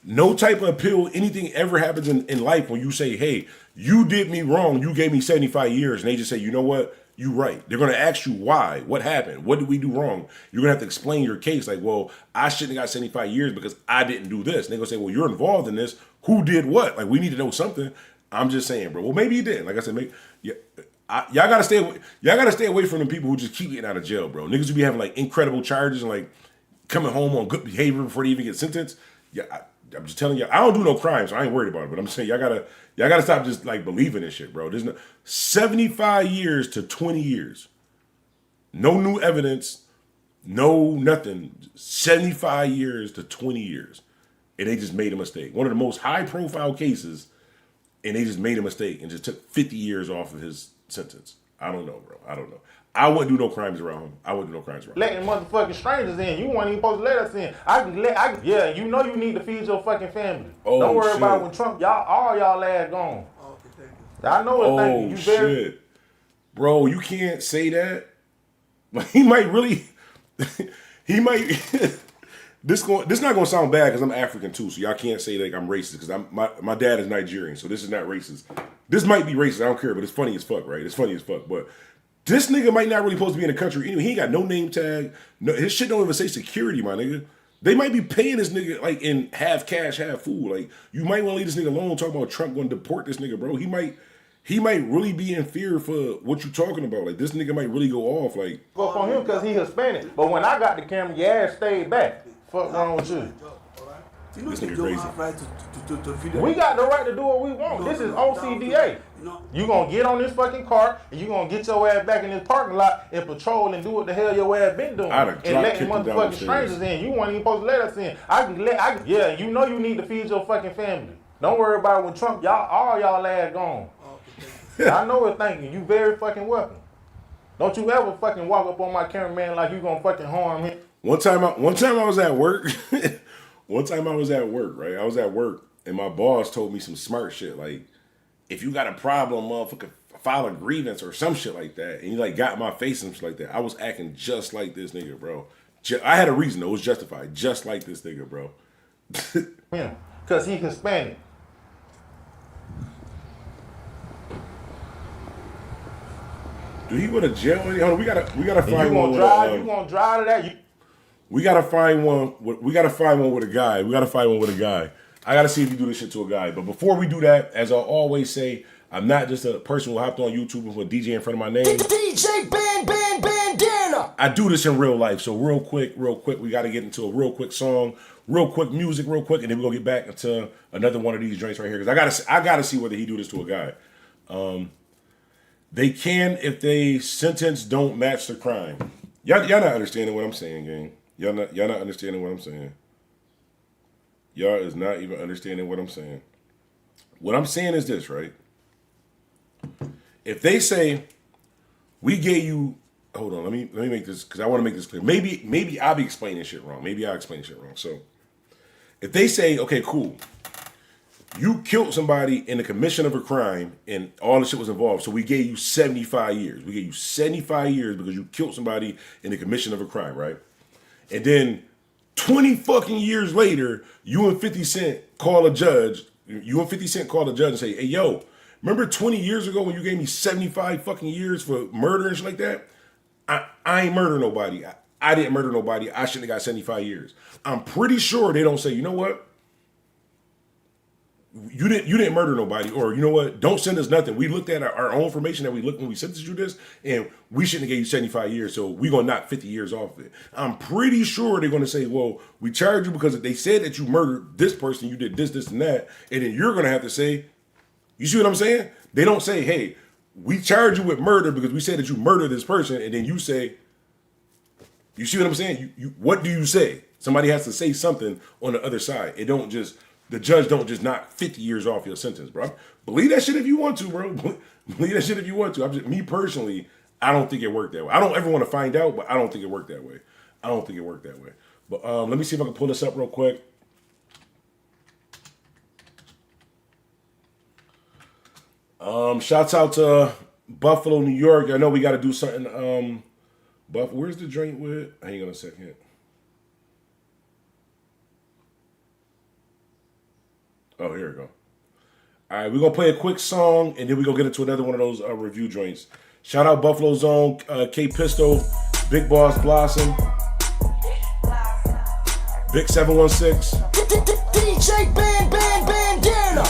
No type of appeal, anything ever happens in life when you say, hey, you did me wrong. You gave me 75 years. And they just say, you know what? You right. They're going to ask you why. What happened? What did we do wrong? You're going to have to explain your case. Like, well, I shouldn't have got 75 years because I didn't do this. And they're going to say, well, you're involved in this. Who did what? Like, we need to know something. I'm just saying, bro. Well, maybe you didn't. Like I said, maybe, yeah, y'all gotta stay away. Y'all gotta stay away from the people who just keep getting out of jail, bro. Niggas who be having like incredible charges and like coming home on good behavior before they even get sentenced. Yeah, I'm just telling you, I don't do no crime, so I ain't worried about it. But I'm saying y'all gotta stop just like believing this shit, bro. There's no 75 years to 20 years. No new evidence, no nothing. 75 years to 20 years. And they just made a mistake. One of the most high profile cases, and they just made a mistake and just took 50 years off of his sentence. I don't know, bro. I don't know. I wouldn't do no crimes around him. I wouldn't do no crimes around him. Letting motherfucking strangers in. You weren't even supposed to let us in. Yeah, you know you need to feed your fucking family. Oh, don't worry shit. about when Trump, all y'all ass gone. I know it's thank you. You very shit. Bro, you can't say that. He might really, he might, this not gonna sound bad because I'm African too, so y'all can't say like I'm racist because my dad is Nigerian, so this is not racist. This might be racist, I don't care, but it's funny as fuck, right? It's funny as fuck, but this nigga might not really supposed to be in the country anyway. He ain't got no name tag. No, his shit don't even say security, my nigga. They might be paying this nigga like in half cash, half food. Like you might want to leave this nigga alone. Talk about Trump going to deport this nigga, bro. He might really be in fear for what you talking about. Like this nigga might really go off. Like up on him because he Hispanic. But when I got the camera, your ass stayed back. Fuck wrong with you? You know This they nigga don't crazy. have right to video. We got the right to do what we want. This is OCDA. You gonna get on this fucking car and you gonna get your ass back in this parking lot and patrol and do what the hell your ass been doing. I'd have And dropped, letting kicked him down motherfucking the stairs. strangers in. You weren't even supposed to let us in. Yeah, you know you need to feed your fucking family. Don't worry about it when Trump, all y'all ass gone. I know it's thank you. You very fucking welcome. Don't you ever fucking walk up on my cameraman like you gonna fucking harm him. One time I was at work. One time I was at work, right? I was at work and my boss told me some smart shit like, if you got a problem, motherfucker, file a grievance or some shit like that. And he like got in my face and shit like that. I was acting just like this nigga, bro. I had a reason though. It was justified. Just like this nigga, bro. Yeah, because he Hispanic. Do he go to jail? Hold on, we gotta find You one. gonna drive to that? We gotta find one. We gotta find one with a guy. We gotta find one with a guy. I gotta see if you do this shit to a guy. But before we do that, as I always say, I'm not just a person who hopped on YouTube and put a DJ in front of my name. DJ Bandana. I do this in real life. So real quick, we gotta get into a real quick song, real quick music, real quick, and then we're gonna get back into another one of these joints right here. Because I gotta see whether he do this to a guy. They can if they sentence don't match the crime. Y'all not understanding what I'm saying, gang. Y'all not understanding what I'm saying. Y'all is not even understanding what I'm saying. What I'm saying is this, right? If they say, we gave you, hold on, let me make this, because I want to make this clear. Maybe I'll be explaining shit wrong. Maybe I'll explain shit wrong. So, if they say, okay, cool, you killed somebody in the commission of a crime and all the shit was involved, so we gave you 75 years. We gave you 75 years because you killed somebody in the commission of a crime, right? And then 20 fucking years later, you and 50 Cent call a judge. You and 50 Cent call the judge and say, hey, yo, remember 20 years ago when you gave me 75 fucking years for murder and shit like that? I ain't murder nobody. I didn't murder nobody. I shouldn't have got 75 years. I'm pretty sure they don't say, you know what? You didn't murder nobody, or you know what? Don't send us nothing. We looked at our own information that we looked when we sentenced you this, and we shouldn't have gave you 75 years, so we're gonna knock 50 years off of it. I'm pretty sure they're gonna say, well, we charged you because they said that you murdered this person, you did this, this, and that, and then you're gonna have to say, you see what I'm saying? They don't say, hey, we charge you with murder because we said that you murdered this person, and then you say, you see what I'm saying? You what do you say? Somebody has to say something on the other side. It don't just. The judge don't just knock 50 years off your sentence, bro. Believe that shit if you want to, bro. Believe that shit if you want to. Me personally, I don't think it worked that way. I don't ever want to find out, but I don't think it worked that way. I don't think it worked that way. But let me see if I can pull this up real quick. Shouts out to Buffalo, New York. I know we got to do something. Where's the joint with? Hang on a second. Oh, here we go. All right, we're going to play a quick song, and then we're going to get into another one of those review joints. Shout out Buffalo Zone, K Pistol, Big Boss Blossom, Vic 716. DJ Bandana.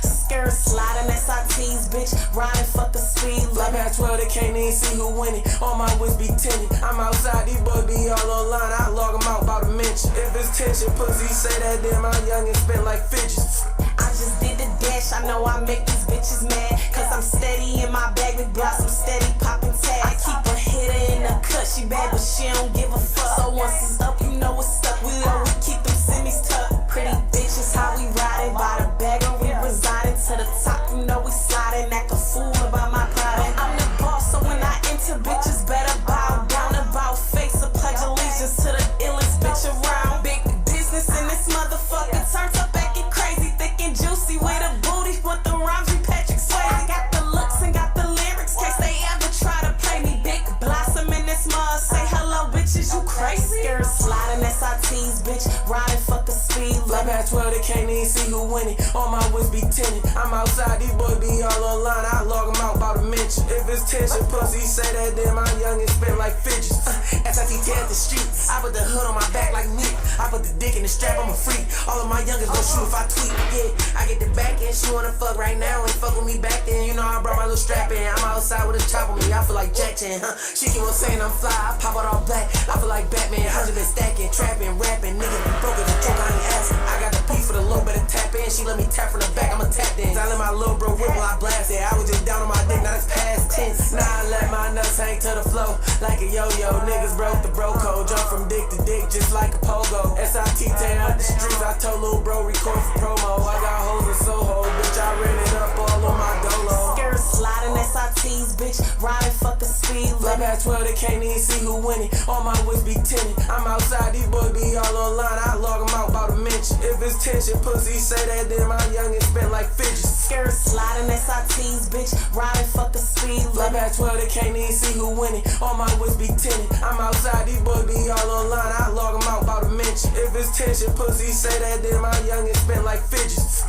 Skirt sliding SRTs, bitch, riding fuck the speed. Like at 12, they can't even see who winning. All my wits be tinted. I'm outside, these boys be all online. I log them out about a mention. If it's tension, pussy say that damn, I'm young and spent like fidgets. I just did the dash, I know I make these bitches mad. Cause I'm steady in my bag with blocks, I'm steady popping tags. I keep a hitter in the cut, she bad but she don't give a fuck. So once it's up, you know it's stuck. We always keep them semis tucked. Pretty bitches, how we riding by the bag and we residing to the top. You know we sliding, act a fool about my pride. I'm the boss, so when I enter, bitches better bow down. About face, a pledge allegiance to the illest bitch around. Big business in this motherfucker, turns up acting crazy, thick and juicy with a booty, with the rhymes we Patrick Swayze. Got the looks and got the lyrics, case they ever try to play me. Big blossom in this mud, say hello bitches, you crazy. Skirt sliding SRTs, bitch, riding fuck the speed. Like at 12, they can't even see who winning. All my wits be tinted. I'm outside, these boys be all online. I log them out about a mention. If it's tension, pussy say that damn, I'm young and spent like fidgets. SRT tear the streets. I put the hood on my back like me. I put the dick in the strap, I'm a freak. All of my youngers gon' shoot if I tweet. Yeah, I get the back end, she wanna fuck right now. Ain't fuck with me back then. You know I brought my little strap in. I'm outside with a chop on me. I feel like Jack Chan, huh? She keep on saying I'm fly. I pop out all black. I feel like Batman. I just been stacking, trapping, rapping. Niggas be broke as a joke, I ain't asking. I got the P for the low, better tap in. She let me tap from the back, I'ma tap dance. I let my little bro whip while I blast it. I was just down on my dick, now it's past tense. Now I let my nuts hang to the floor like a yo-yo. Niggas broke the bro code. Jump from dick to dick just like a pogo. SIT tear out the streets. I told little bro record for promo. I got hoes in Soho, bitch. I ran it up all on my dolo. Skirt sliding SRTs, bitch, riding fuck the speed. Like at 12, they can't even see who winning. All my wits be tinted. I'm outside, these boys be all online. I log them out about a mention. If it's tension, pussy say that damn, I'm young and spent like fidgets. Skirt sliding SRTs, bitch, riding fuck the speed. Like at 12, they can't even see who winning. All my wits be tinted. I'm outside, these boys be all online. I log them out about a mention. If it's tension, pussy say that damn, I'm young and spent like fidgets.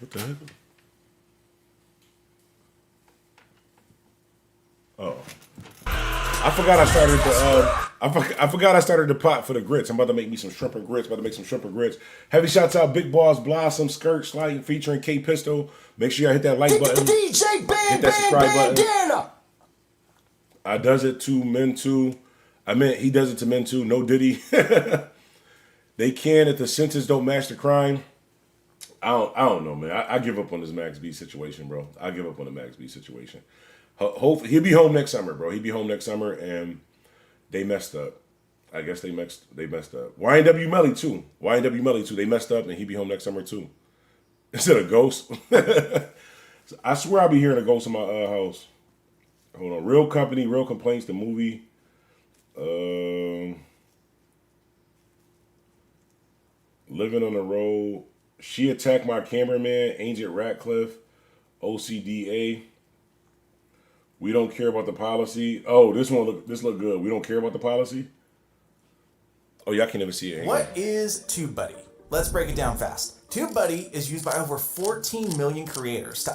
What the heck? Oh, I forgot I started the I forgot I started the pot for the grits. I'm about to make me some shrimp and grits. About to make some shrimp and grits. Heavy shouts out Big Boss Blossom, Skirt Sliding featuring K Pistol. Make sure y'all hit that like button. DJ Hit that subscribe button. Bandana. I does it to men too. I meant he does it to men too. No Diddy. They can if the sentence don't match the crime. I don't know, man. I give up on this Max B situation, bro. I give up on the Max B situation. Hopefully he'll be home next summer, bro. He'll be home next summer, and they messed up. I guess they messed up. YNW Melly too. YNW Melly too. They messed up, and he'll be home next summer too. Instead of ghost. I swear I'll be hearing a ghost in my house. Hold on. Real Company, Real Complaints, the movie. Living on the road. She attacked my cameraman, Agent Ratcliffe, OCDA. We don't care about the policy. Oh, this look good. We don't care about the policy. Oh, y'all can't even see it. What is TubeBuddy? Let's break it down fast. TubeBuddy is used by over 14 million creators.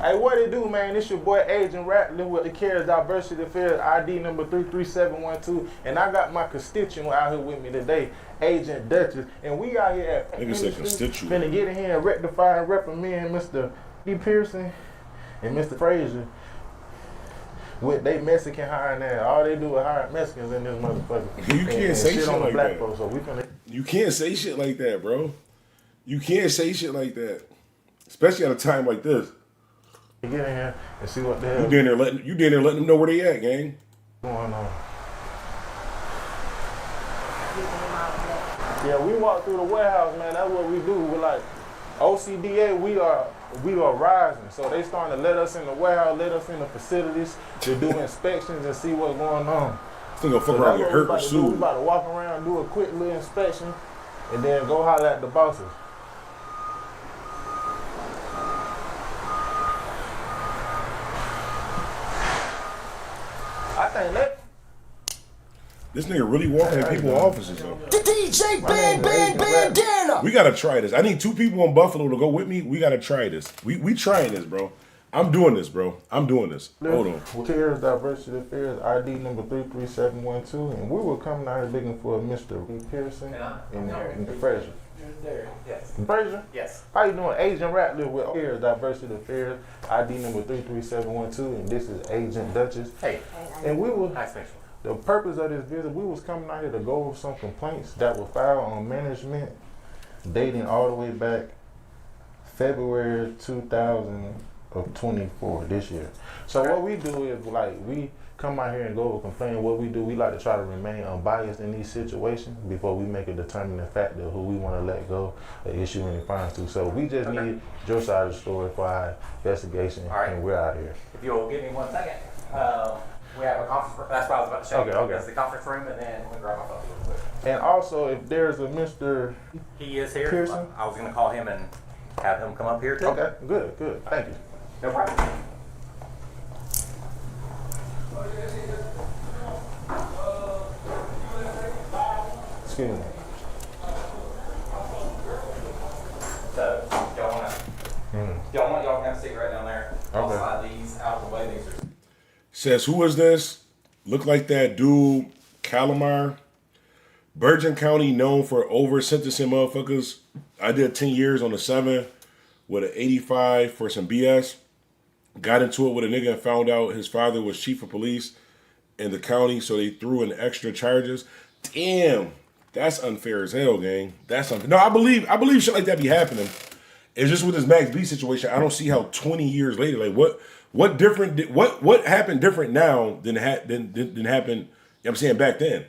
Hey, what it do, man? It's your boy Agent Ratcliffe with the CARES Diversity Affairs ID number 33712, and I got my constituent out here with me today, Agent Duchess, and we out here at nigga said constituent. Finna get in here and rectify and reprimand Mr. D. Pearson and Mr. Frazier with they Mexican hiring there. All they do is hire Mexicans in this motherfucker. You can't say shit on the like black that. folks, so we finna. You can't say shit like that, bro. You can't say shit like that, especially at a time like this. Get in here and see what the hell. You down there letting them know where they at, gang. Going on. Yeah, we walk through the warehouse, man. That's what we do. We're like OCDA. We are rising. So they starting to let us in the warehouse, let us in the facilities to do inspections and see what's going on. Still gonna fuck around and get hurt or We sued. about to walk around, do a quick little inspection, and then go holler at the bosses. I think that. This nigga really walking in people's offices though. DJ Bandana. We gotta try this. I need 2 people in Buffalo to go with me. We gotta try this. We trying this, bro. I'm doing this, bro. I'm doing this. Hold on. CARES Diversity Affairs ID number 33712, and we were coming out here looking for Mr. Pearson and Frazier. There, yes. Frazier? Yes. How you doing? Agent Ratcliffe with CARES Diversity Affairs ID number 33712, and this is Agent Duchess. Hey. And we were. Nice to meet you. The purpose of this visit, we was coming out here to go over some complaints that were filed on management dating all the way back February 2024, this year. So what we do is we come out here and go over complain. What we do, we like to try to remain unbiased in these situations before we make a determining factor who we want to let go or issue any fines to. So we just need your side of the story for our investigation, and we're out here. If you'll give me 1 second. We have a conference room. That's what I was about to show you. Okay. That's the conference room, and then we'll grab my phone real quick. And also, if there's a Mr. He is here. Pearson? I was going to call him and have him come up here too. Okay, good. Thank you. No problem. Excuse me. So, y'all can have a seat right down there. I'll slide these out of the way. These are. Says, who is this? Look like that dude, Calamar. Bergen County known for over sentencing motherfuckers. I did 10 years on the 7 with an 85 for some BS. Got into it with a nigga and found out his father was chief of police in the county, so they threw in extra charges. Damn, that's unfair as hell, gang. That's unfair. No, I believe shit like that be happening. It's just with this Max B situation, I don't see how 20 years later, like what different? What happened different now than happened? You know what I'm saying, back then,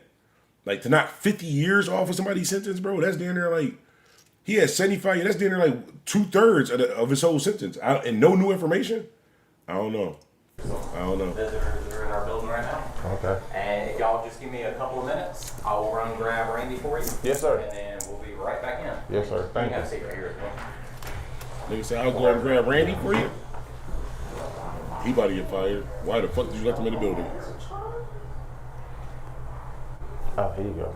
like to knock 50 years off of somebody's sentence, bro. That's down there like he had 75. That's down there like 2/3 of his whole sentence, and no new information. I don't know. They're in our building right now. Okay. And if y'all just give me a couple of minutes, I will run and grab Randy for you. Yes, sir. And then we'll be right back in. Yes, sir. Thank you. Have a seat right here as well. Nigga said I'll go and grab Randy for you. He about to get fired. Why the fuck did you let him in the building? Oh, here you go.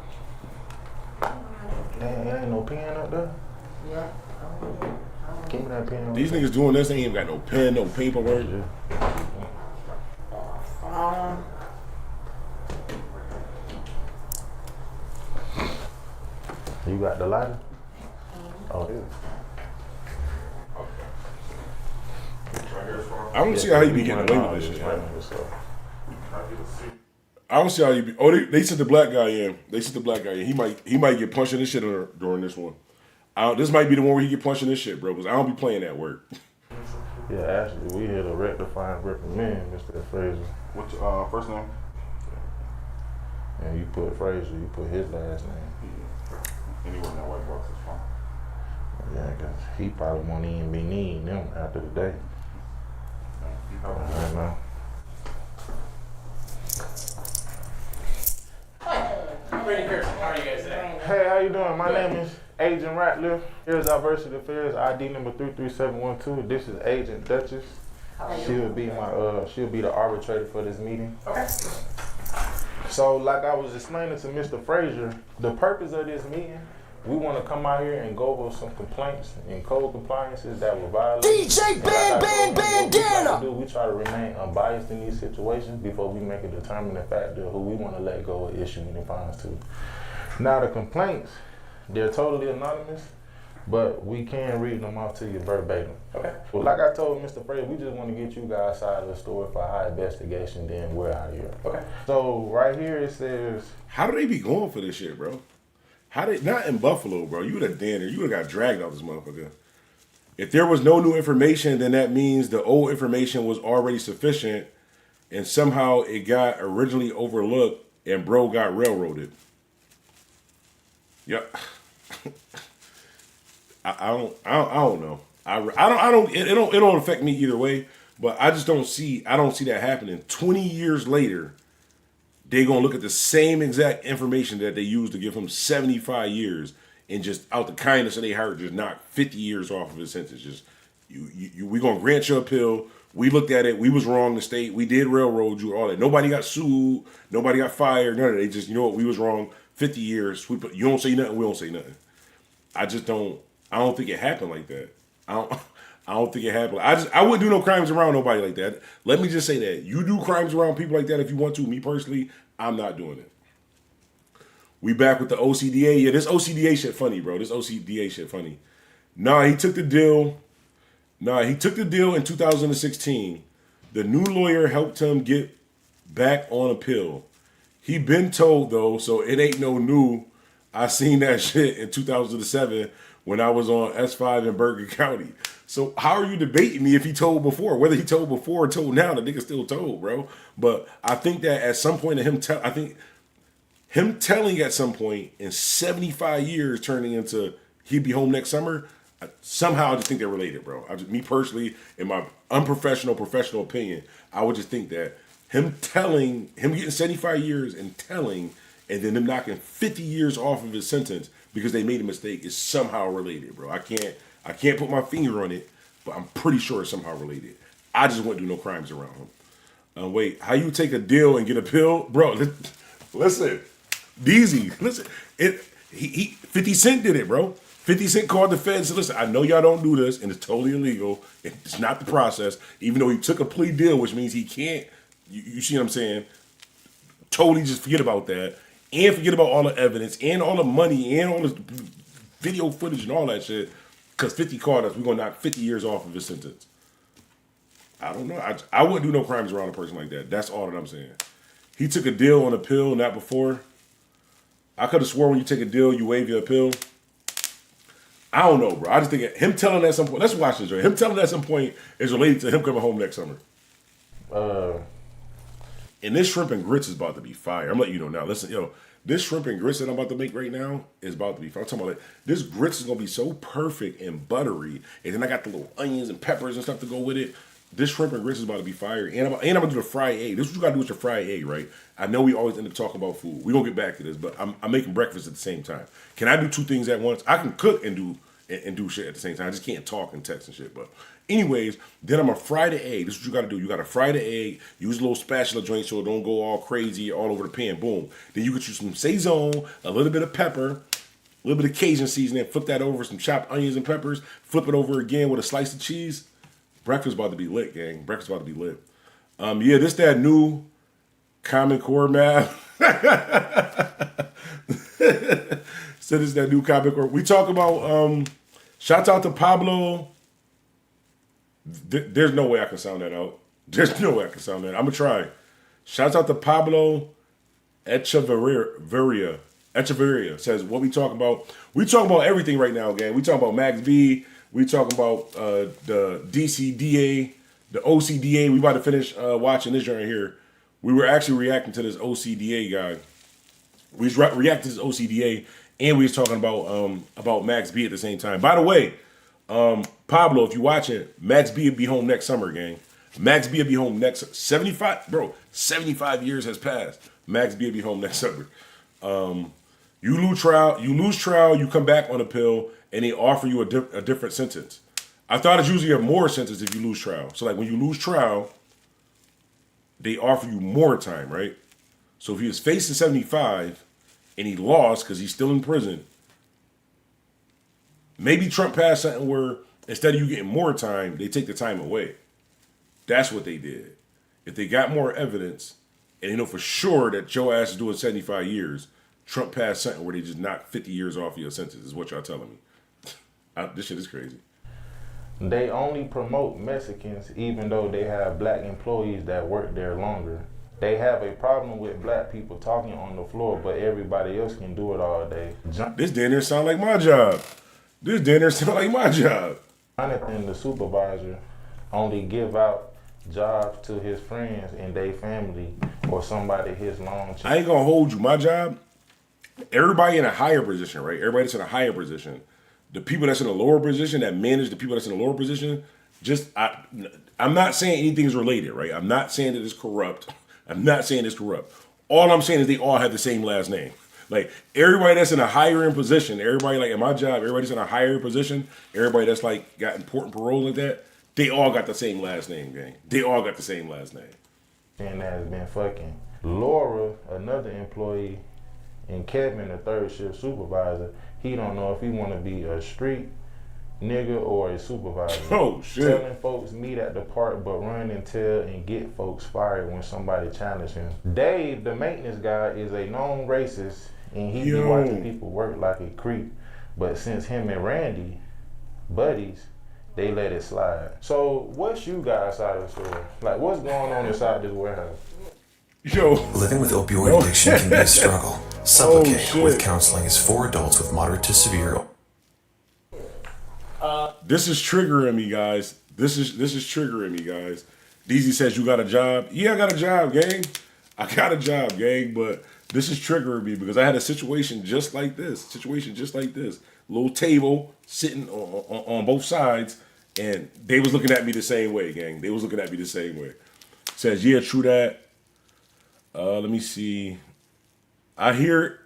There ain't no pen up there? Yeah. Give me that pen. These niggas doing this, they ain't even got no pen, no paperwork. You got the lighter? Oh, yeah. I don't see how you be getting away with this shit. I don't see how you be. Oh, they sent the black guy in. He might get punched in this shit during this one. This might be the one where he get punched in this shit, bro. Because I don't be playing that work. Yeah, actually, we here to rectify and reprimand Mr. Frazier. What's your first name? And you put Frazier, you put his last name. Anywhere in that white box is fine. Yeah, because he probably won't even be needing them after the day. I don't know. Hi, I'm Randy Pearson. How are you guys today? Hey, how you doing? My name is Agent Ratliff. Here's our Versity Affairs ID number 33712. This is Agent Duchess. She'll be the arbitrator for this meeting. Okay. So, like I was explaining to Mr. Frazier, the purpose of this meeting, we want to come out here and go over some complaints and code compliances that were violated. DJ Bandana! We try to remain unbiased in these situations before we make a determining factor of who we want to let go or issue any fines to. Now, the complaints, they're totally anonymous, but we can read them off to you verbatim. Okay. Well, like I told Mr. Frazier, we just want to get you guys side of the story for our investigation, then we're out of here. Okay. So, right here it says... How do they be going for this shit, bro? How they not in Buffalo, bro? You would have damn near, you would have got dragged off this motherfucker. If there was no new information, then that means the old information was already sufficient, and somehow it got originally overlooked, and bro got railroaded. Yeah, I don't know. It don't affect me either way. But I just don't see that happening. 20 years later, they gonna look at the same exact information that they used to give him 75 years, and just out the kindness of their heart, just knock 50 years off of his sentence. Just we gonna grant you appeal. We looked at it. We was wrong. The state. We did railroad you. All that. Nobody got sued. Nobody got fired. None of that. They just, you know what? We was wrong. 50 years. You don't say nothing. We don't say nothing. I don't think it happened like that. I don't think it happened. I wouldn't do no crimes around nobody like that. Let me just say that. You do crimes around people like that if you want to. Me personally, I'm not doing it. We back with the OCDA. Yeah, this OCDA shit funny, bro. This OCDA shit funny. He took the deal. He took the deal in 2016. The new lawyer helped him get back on appeal. He been told, though, so it ain't no new. I seen that shit in 2007 when I was on S5 in Bergen County. So how are you debating me if he told before? Whether he told before or told now, the nigga still told, bro. But I think that at some point him telling at some point in 75 years turning into he'd be home next summer, somehow I just think they're related, bro. Me personally, in my unprofessional, professional opinion, I would just think that him getting 75 years and telling, and then them knocking 50 years off of his sentence because they made a mistake is somehow related, bro. I can't put my finger on it, but I'm pretty sure it's somehow related. I just wouldn't do no crimes around him. Wait, how you take a deal and get a pill? Bro, listen. Deezy, listen. 50 Cent did it, bro. 50 Cent called the feds and said, listen, I know y'all don't do this, and it's totally illegal. It's not the process, even though he took a plea deal, which means he can't, you see what I'm saying? Totally just forget about that, and forget about all the evidence, and all the money, and all the video footage and all that shit, because 50 called us, we're going to knock 50 years off of his sentence. I don't know. I wouldn't do no crimes around a person like that. That's all that I'm saying. He took a deal on a pill, not before. I could have swore when you take a deal, you waive your appeal. I don't know, bro. I just think him telling at some point, let's watch this, right? Him telling at some point is related to him coming home next summer. And this shrimp and grits is about to be fire. I'm letting you know now. Listen, this shrimp and grits that I'm about to make right now is about to be fire. I'm talking about this grits is going to be so perfect and buttery. And then I got the little onions and peppers and stuff to go with it. This shrimp and grits is about to be fire. And I'm going to do the fried egg. This is what you got to do with your fried egg, right? I know we always end up talking about food. We're going to get back to this, but I'm making breakfast at the same time. Can I do two things at once? I can cook and do shit at the same time. I just can't talk and text and shit. But anyways, then I'm going to fry the egg. This is what you got to do. You got to fry the egg. Use a little spatula joint so it don't go all crazy all over the pan. Boom. Then you get you some Saison, a little bit of pepper, a little bit of Cajun seasoning. Flip that over, some chopped onions and peppers. Flip it over again with a slice of cheese. Breakfast about to be lit, gang. Breakfast about to be lit. Yeah, this that new Common Core math. So this is that new Common Core. We talk about, shout out to Pablo. There's no way I can sound that out. There's no way I can sound that. I'm going to try. Shout out to Pablo Echeverria. Echeverria says, what we talk about? We talk about everything right now, gang. We talk about Max B. We talk about the DCDA, the OCDA. We about to finish watching this right here. We were actually reacting to this OCDA guy. We was reacting to this OCDA, and we was talking about Max B at the same time. By the way, Pablo, if you watching, Max B will be home next summer, gang. Max B will be home next 75 years has passed. Max B will be home next summer. You lose trial, you come back on appeal, and they offer you a different sentence. I thought it's usually a more sentence if you lose trial. So like when you lose trial, they offer you more time, right? So if he was facing 75 and he lost because he's still in prison, maybe Trump passed something where instead of you getting more time, they take the time away. That's what they did. If they got more evidence and they know for sure that your ass is doing 75 years, Trump passed something where they just knocked 50 years off of your sentence, is what y'all telling me. This shit is crazy. They only promote Mexicans even though they have black employees that work there longer. They have a problem with black people talking on the floor, but everybody else can do it all day. This damn near sound like my job. Jonathan, the supervisor, only give out jobs to his friends and their family or somebody his long term. I ain't gonna hold you. My job, everybody in a higher position, right? Everybody that's in a higher position. The people that's in a lower position that manage the people that's in a lower position, I'm not saying anything's related, right? I'm not saying that it's corrupt. All I'm saying is they all have the same last name. Like everybody that's in a higher end position, everybody like in my job, everybody that's in a higher position, everybody that's like got important parole like that, they all got the same last name, gang. They all got the same last name. And that has been fucking. Laura, another employee, and Kevin, the third shift supervisor, he don't know if he want to be a street nigga or a supervisor. Oh shit! Telling folks meet at the park, but run and tell and get folks fired when somebody challenge him. Dave, the maintenance guy, is a known racist, and he be watching people work like a creep. But since him and Randy, buddies, they let it slide. So what's you guys' side of the story? Like what's going on inside this warehouse? Yo. Living with opioid addiction can be a struggle. Supplicate with counseling is for adults with moderate to severe. This is triggering me, guys. This is triggering me, guys. DZ says, you got a job? Yeah, I got a job, gang. But this is triggering me because I had a situation just like this. Little table sitting on both sides, and they was looking at me the same way, gang. Says, yeah, true that. Let me see. I hear,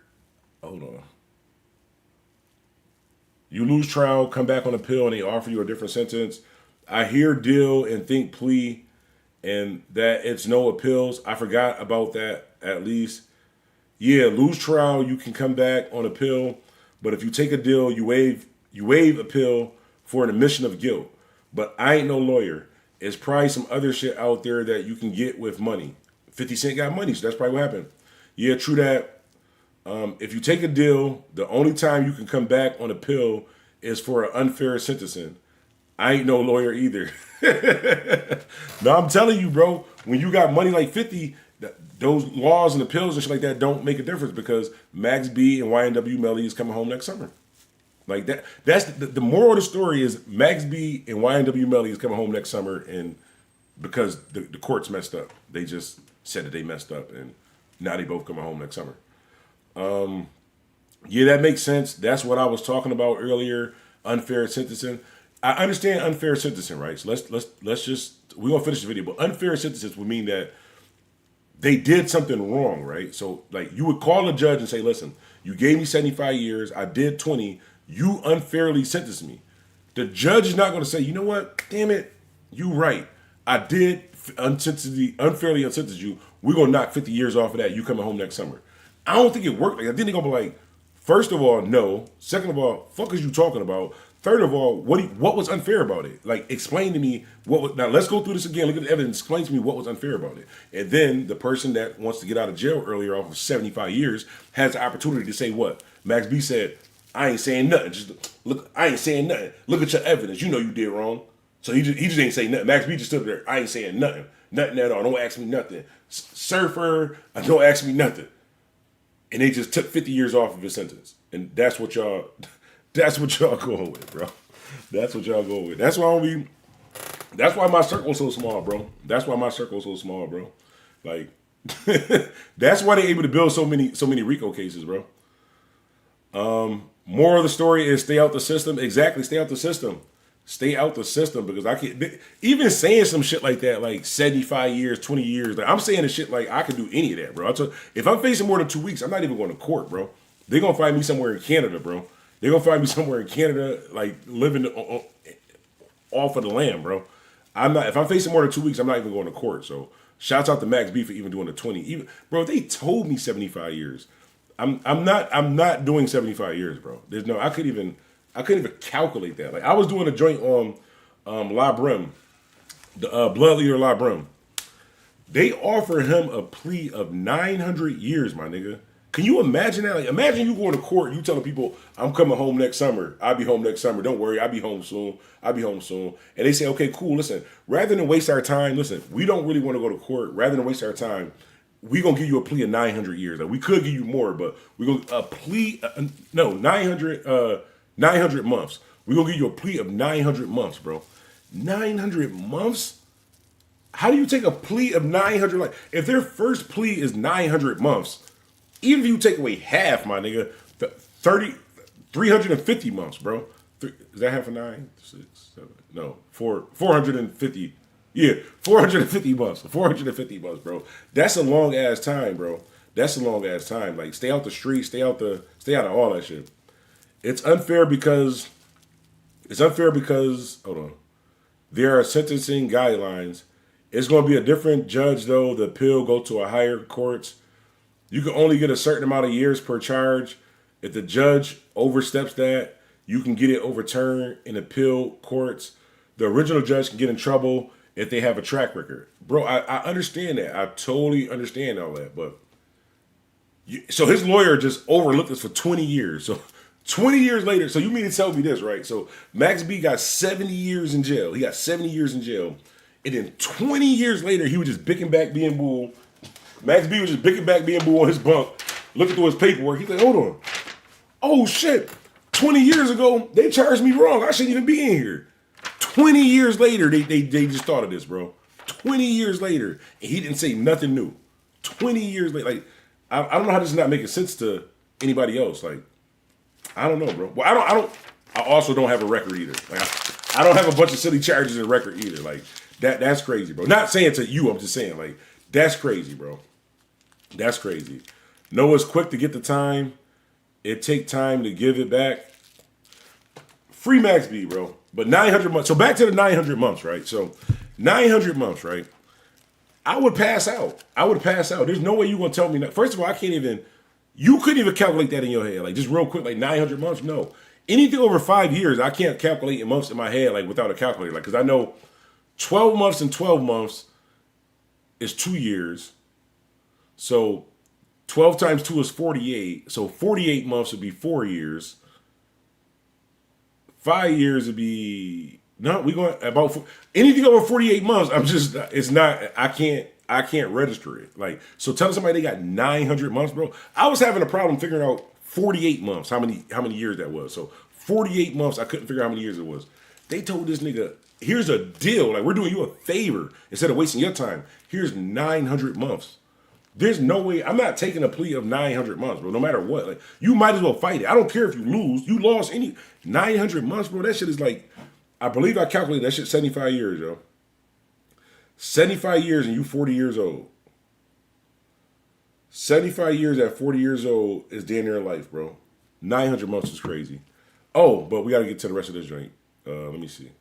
hold on. You lose trial, come back on appeal, and they offer you a different sentence. I hear deal and think plea, and that it's no appeals. I forgot about that at least. Yeah, lose trial, you can come back on appeal, but if you take a deal, you waive appeal for an admission of guilt. But I ain't no lawyer. It's probably some other shit out there that you can get with money. 50 Cent got money, so that's probably what happened. Yeah, true that. If you take a deal, the only time you can come back on appeal is for an unfair sentencing. I ain't no lawyer either. No, I'm telling you, bro, when you got money like 50, those laws and appeals and shit like that don't make a difference because Max B and YNW Melly is coming home next summer. Like that. That's the moral of the story is Max B and YNW Melly is coming home next summer, and because the courts messed up, they just said that they messed up, and now they both coming home next summer. Yeah, that makes sense. That's what I was talking about earlier. Unfair sentencing. I understand unfair sentencing, right? So let's just we're gonna finish the video, but unfair sentences would mean that they did something wrong, right? So like you would call a judge and say, listen, you gave me 75 years, I did 20, you unfairly sentenced me. The judge is not gonna say, you know what, damn it, you right. I did unfairly unsentence you. We're gonna knock 50 years off of that. You coming home next summer. I don't think it worked like that. Then they're gonna be like, first of all, no. Second of all, fuck is you talking about? Third of all, what was unfair about it? Like, explain to me what was. Now let's go through this again. Look at the evidence. Explain to me what was unfair about it. And then the person that wants to get out of jail earlier off of 75 years has the opportunity to say what? Max B said, I ain't saying nothing. Just look, I ain't saying nothing. Look at your evidence. You know you did wrong. So he just ain't say nothing. Max B just stood there. I ain't saying nothing. Nothing at all. Don't ask me nothing. Surfer, don't ask me nothing. And they just took 50 years off of his sentence. And that's what y'all going with, bro. That's what y'all going with. That's why my circle's so small, bro. Like, that's why they're able to build so many RICO cases, bro. More of the story is stay out the system. Exactly, stay out the system. Stay out the system because I can't even saying some shit like that, like 75 years, 20 years. Like I'm saying this shit like I could do any of that, bro. If I'm facing more than 2 weeks, I'm not even going to court, bro. They're gonna find me somewhere in Canada, bro. They're gonna find me somewhere in Canada, like living off of the land, bro. I'm not. If I'm facing more than 2 weeks, I'm not even going to court. So, shouts out to Max B for even doing the 20. Even, bro, they told me 75 years. I'm not doing 75 years, bro. There's no. I couldn't even calculate that. Like I was doing a joint on La Brim, the blood leader La Brim. They offered him a plea of 900 years, my nigga. Can you imagine that? Like, imagine you going to court, you telling people, I'm coming home next summer. I'll be home next summer. Don't worry, I'll be home soon. I'll be home soon. And they say, okay, cool, listen, rather than waste our time, listen, we don't really want to go to court. Rather than waste our time, we're going to give you a plea of 900 years. Like, we could give you more, but we're going to, 900 months. We're going to give you a plea of 900 months, bro. 900 months? How do you take a plea of 900? Like, if their first plea is 900 months, even if you take away half, my nigga, 350 months, bro. Is that half of 9? 6, 7, no, 450. Yeah, 450 months. 450 months, bro. That's a long ass time, bro. That's a long ass time. Like, stay out the street, stay out of all that shit. It's unfair because hold on. There are sentencing guidelines. It's going to be a different judge, though. The appeal go to a higher courts. You can only get a certain amount of years per charge. If the judge oversteps that, you can get it overturned in appeal courts. The original judge can get in trouble if they have a track record. Bro, I understand that. I totally understand all that. But so his lawyer just overlooked this for 20 years. So 20 years later, so you mean to tell me this, right? So Max B got 70 years in jail. He got 70 years in jail. And then 20 years later, he was just bicking back being bull. Max B was just bicking back being bull on his bunk, looking through his paperwork. He's like, hold on. Oh, shit. 20 years ago, they charged me wrong. I shouldn't even be in here. 20 years later, they just thought of this, bro. 20 years later, and he didn't say nothing new. 20 years later. Like, I don't know how this is not making sense to anybody else. Like, I don't know, bro. Well, I also don't have a record either. Like, I don't have a bunch of silly charges in record either. Like, that's crazy, bro. Not saying to you, I'm just saying, like, that's crazy, bro. That's crazy. Noah's quick to get the time. It take time to give it back. Free Max B, bro. But 900 months. So back to the 900 months, right? So 900 months, right? I would pass out. There's no way you're going to tell me that. First of all, you couldn't even calculate that in your head. Like, just real quick, like 900 months? No. Anything over 5 years, I can't calculate in months in my head, like, without a calculator. Like, because I know 12 months and 12 months is 2 years. So 12 times 2 is 48. So 48 months would be 4 years. 5 years would be anything over 48 months. I can't register it. Like, so telling somebody they got 900 months, bro. I was having a problem figuring out 48 months, how many years that was. So 48 months, I couldn't figure out how many years it was. They told this nigga, here's a deal. Like, we're doing you a favor. Instead of wasting your time, here's 900 months. There's no way. I'm not taking a plea of 900 months, bro, no matter what. Like, you might as well fight it. I don't care if you lose. You lost 900 months, bro. That shit is like, I believe I calculated that shit 75 years, yo. 75 years and you 40 years old. 75 years at 40 years old is damn near life, bro. 900 months is crazy. Oh, but we got to get to the rest of this joint. Let me see.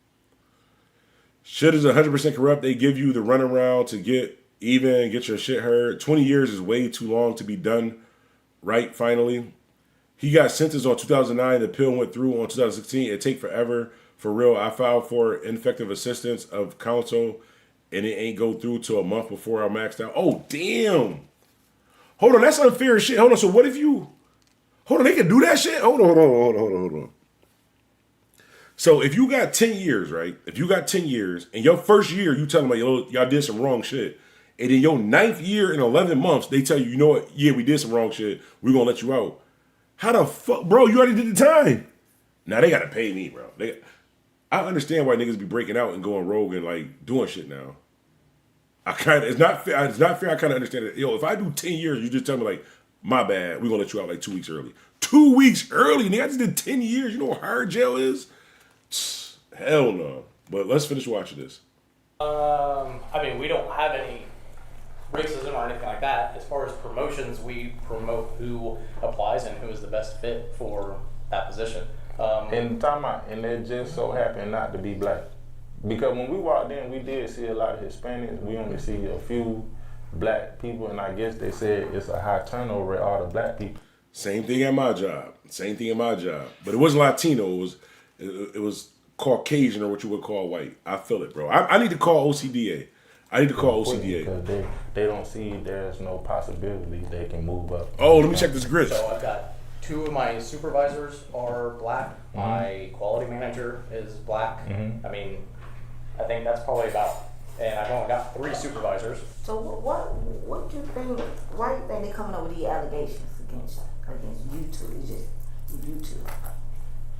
Shit is 100% corrupt. They give you the runaround to get even, get your shit heard. 20 years is way too long to be done right, finally. He got sentenced on 2009. The appeal went through on 2016. It take forever. For real, I filed for ineffective assistance of counsel, and it ain't go through till a month before I maxed out. Oh, damn. Hold on, that's unfair as shit. Hold on, so what if you... Hold on, they can do that shit? Hold on. So if you got 10 years, right? If you got 10 years, and your first year, you tell them, like, y'all did some wrong shit. And then your 9th year and 11 months, they tell you, you know what? Yeah, we did some wrong shit. We're going to let you out. How the fuck? Bro, you already did the time. Now they got to pay me, bro. I understand why niggas be breaking out and going rogue and, like, doing shit now. It's not fair. I kind of understand it. Yo, if I do 10 years, you just tell me, like, my bad, we're going to let you out, like, 2 weeks early. 2 weeks early? Nigga, I just did 10 years. You know how hard jail is? Hell no. But let's finish watching this. I mean, we don't have any racism or anything like that. As far as promotions, we promote who applies and who is the best fit for that position. And it just so happened not to be black. Because when we walked in, we did see a lot of Hispanics. We only see a few black people, and I guess they said it's a high turnover at all the black people. Same thing at my job. But it wasn't Latino. It was Caucasian, or what you would call white. I feel it, bro. I need to call OCDA. Because they don't see there's no possibility they can move up. Oh, let me check this grid. So I've got 2 of my supervisors are black. Mm-hmm. My quality manager is black. Mm-hmm. I mean, I think that's probably about, and I've only got 3 supervisors. So what do you think? Why do you think they're coming up with these allegations against you two? It's just you two.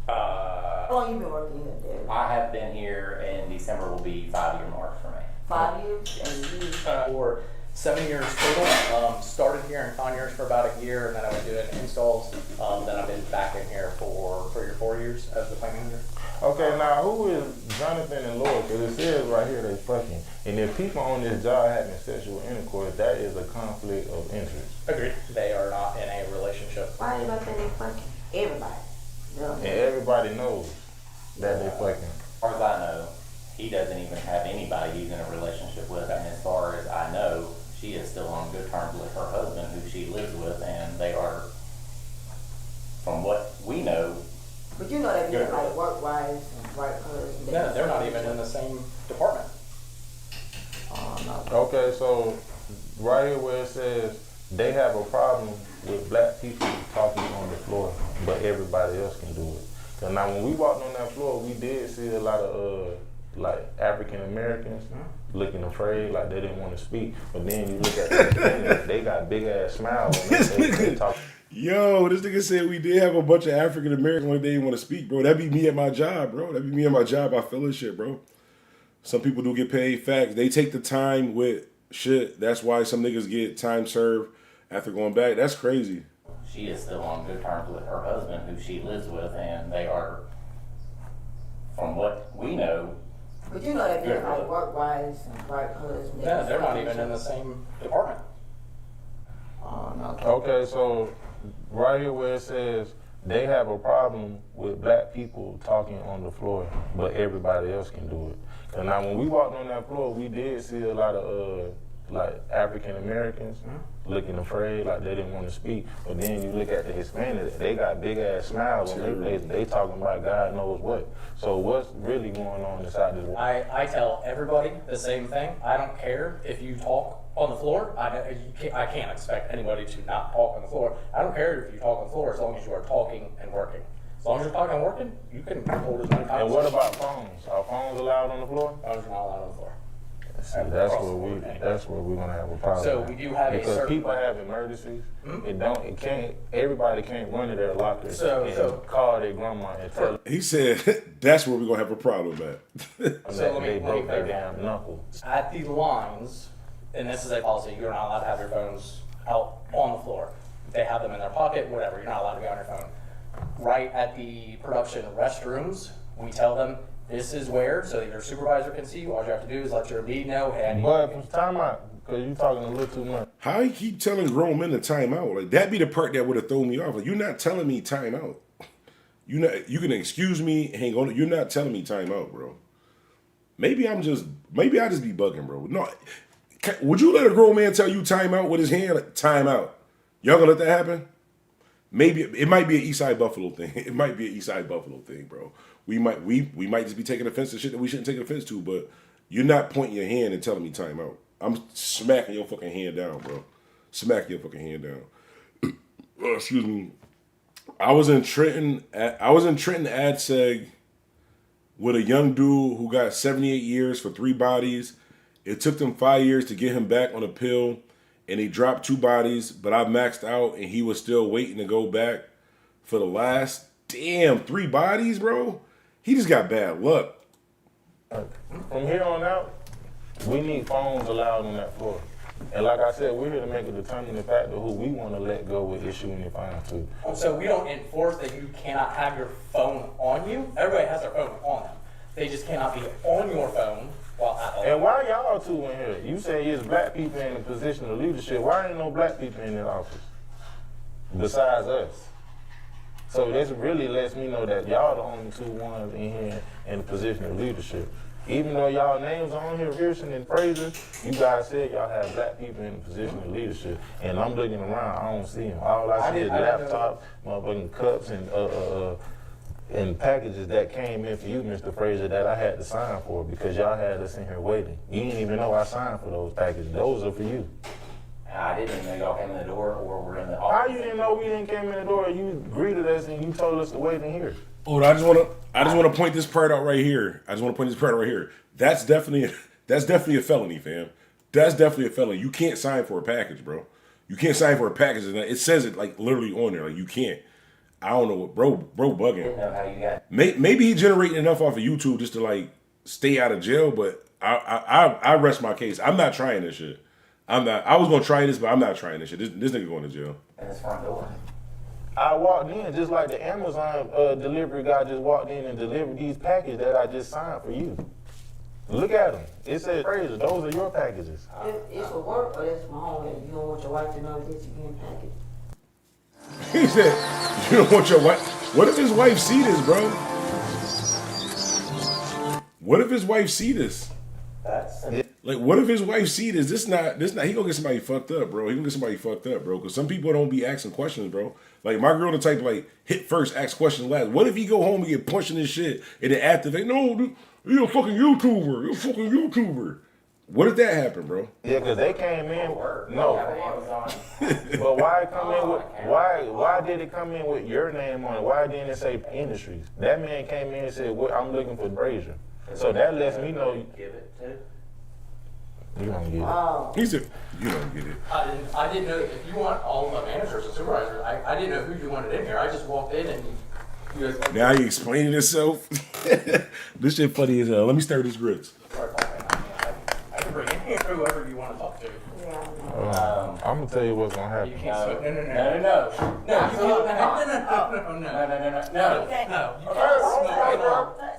How long you been working here, Derek? I have been here, in December will be 5-year mark for me. 5 years, and you. For 7 years total. Started here in Conyers for about a year, and then I was doing installs. Then I've been back in here for 3 or 4 years as the plant manager. Okay, now who is Jonathan and Lloyd? Because it says right here they fucking. And if people on this job having sexual intercourse, that is a conflict of interest. Agreed. They are not in a relationship. Why do you think they fucking? Everybody. And everybody knows that they fucking. As far as I know, he doesn't even have anybody he's in a relationship with. And as far as I know, she is still on good terms with her husband, who she lives with, and they are, from what we know. But you know they be like work wives and work husbands. No, they're not even in the same department. Oh, no. Okay, so right here where it says they have a problem with black people talking on the floor, but everybody else can do it. Cause now when we walked on that floor, we did see a lot of like African Americans looking afraid, like they didn't want to speak. But then you look at them, they got big ass smiles when they talk. Yo, this nigga said we did have a bunch of African Americans when they didn't want to speak, bro. That'd be me at my job, bro. That'd be me at my job. I feel this shit, bro. Some people do get paid. Facts. They take the time with shit. That's why some niggas get time served after going back. That's crazy. She is still on good terms with her husband, who she lives with, and they are, from what we know. But you know they be like work wives and work husbands. No, they're not even in the same department. Oh, no. Okay, so right here where it says they have a problem with black people talking on the floor, but everybody else can do it. And now when we walked on that floor, we did see a lot of like African Americans looking afraid, like they didn't want to speak. But then you look at the Hispanics, they got big ass smiles and they talking about God knows what. So what's really going on inside this world? I tell everybody the same thing. I don't care if you talk on the floor. I can't expect anybody to not talk on the floor. I don't care if you talk on the floor as long as you are talking and working. As long as you're talking and working, you can hold as many times. And what about phones? Are phones allowed on the floor? Phones are not allowed on the floor. See, that's where we're gonna have a problem. So we do have because people have emergencies. Everybody can't run to their locker and call their grandma and tell. He said that's where we're gonna have a problem at. So they broke their damn knuckle. At the lines, and this is a policy, you're not allowed to have your phones out on the floor. They have them in their pocket, whatever. You're not allowed to be on your phone. Right at the production restrooms, we tell them, this is where, so that your supervisor can see you. All you have to do is let your lead know, hey, I need But time out, because you're talking a little too much. How you keep telling grown men to time out? Like, that'd be the part that would have thrown me off. Like, you're not telling me time out. You can excuse me, hang on. You're not telling me time out, bro. Maybe I just be bugging, bro. No, would you let a grown man tell you time out with his hand? Like, time out. Y'all gonna let that happen? Maybe it might be an Eastside Buffalo thing. It might be an Eastside Buffalo thing, bro. We might just be taking offense to shit that we shouldn't take offense to, but you're not pointing your hand and telling me time out. I'm smacking your fucking hand down, bro. Smack your fucking hand down. Excuse me. I was in Trenton AdSeg with a young dude who got 78 years for 3 bodies. It took them 5 years to get him back on a pill, and he dropped 2 bodies, but I maxed out, and he was still waiting to go back for the last. Damn, 3 bodies, bro? He just got bad luck. From here on out, we need phones allowed on that floor. And like I said, we're here to make a determining factor who we want to let go with issuing your fine to. So we don't enforce that you cannot have your phone on you. Everybody has their phone on them. They just cannot be on your phone And why y'all two in here? You say it's black people in a position of leadership. Why ain't no black people in that office besides us? So this really lets me know that y'all the only two ones in here in a position of leadership. Even though y'all names are on here, Pearson and Fraser, you guys said y'all have black people in a position of leadership. And I'm looking around, I don't see them. All I see is laptops, motherfucking cups, and packages that came in for you, Mr. Fraser, that I had to sign for because y'all had us in here waiting. You didn't even know I signed for those packages. Those are for you. I didn't even know y'all came in the door or were in the office. How you didn't know we didn't came in the door? You greeted us and you told us to wait in here. Oh, I just want to point this part out right here. That's definitely a felony, fam. That's definitely a felony. You can't sign for a package, bro. You can't sign for a package. It says it like literally on there. Like you can't. I don't know what bro bugging. How you got Maybe he generating enough off of YouTube just to like stay out of jail. But I rest my case. I'm not trying this shit. I'm not. I was gonna try this, but I'm not trying this shit. This nigga going to jail. in his front door? I walked in just like the Amazon delivery guy just walked in and delivered these packages that I just signed for you. Look at them. It says Fraser. Those are your packages. It's for work or it's for home. You don't want your wife to know that you're getting packaged. He said, you don't want your wife. What if his wife see this, bro? What if his wife see this? Like, what if his wife see this? This not. He gonna get somebody fucked up, bro. He gonna get somebody fucked up, bro. Because some people don't be asking questions, bro. Like my girl, the type like hit first, ask questions last. What if he go home and get punched in his shit and then activate? No, you're a fucking YouTuber. You're a fucking YouTuber. What if that happened, bro? Yeah, because they came in. No. But why come in with why did it come in with your name on it? Why didn't it say Industries? That man came in and said, well, I'm looking for Brazier. So that lets me know. Give it to. You don't get it. He said, you don't get it. I didn't know if you want all of the managers and supervisors. I didn't know who you wanted in here. I just walked in and you guys. Now he explaining himself. This shit funny as hell. Let me stir this grits. I can bring in here whoever you want to talk to. I'm gonna tell you what's gonna happen. You can't smoke. No. You can't. No.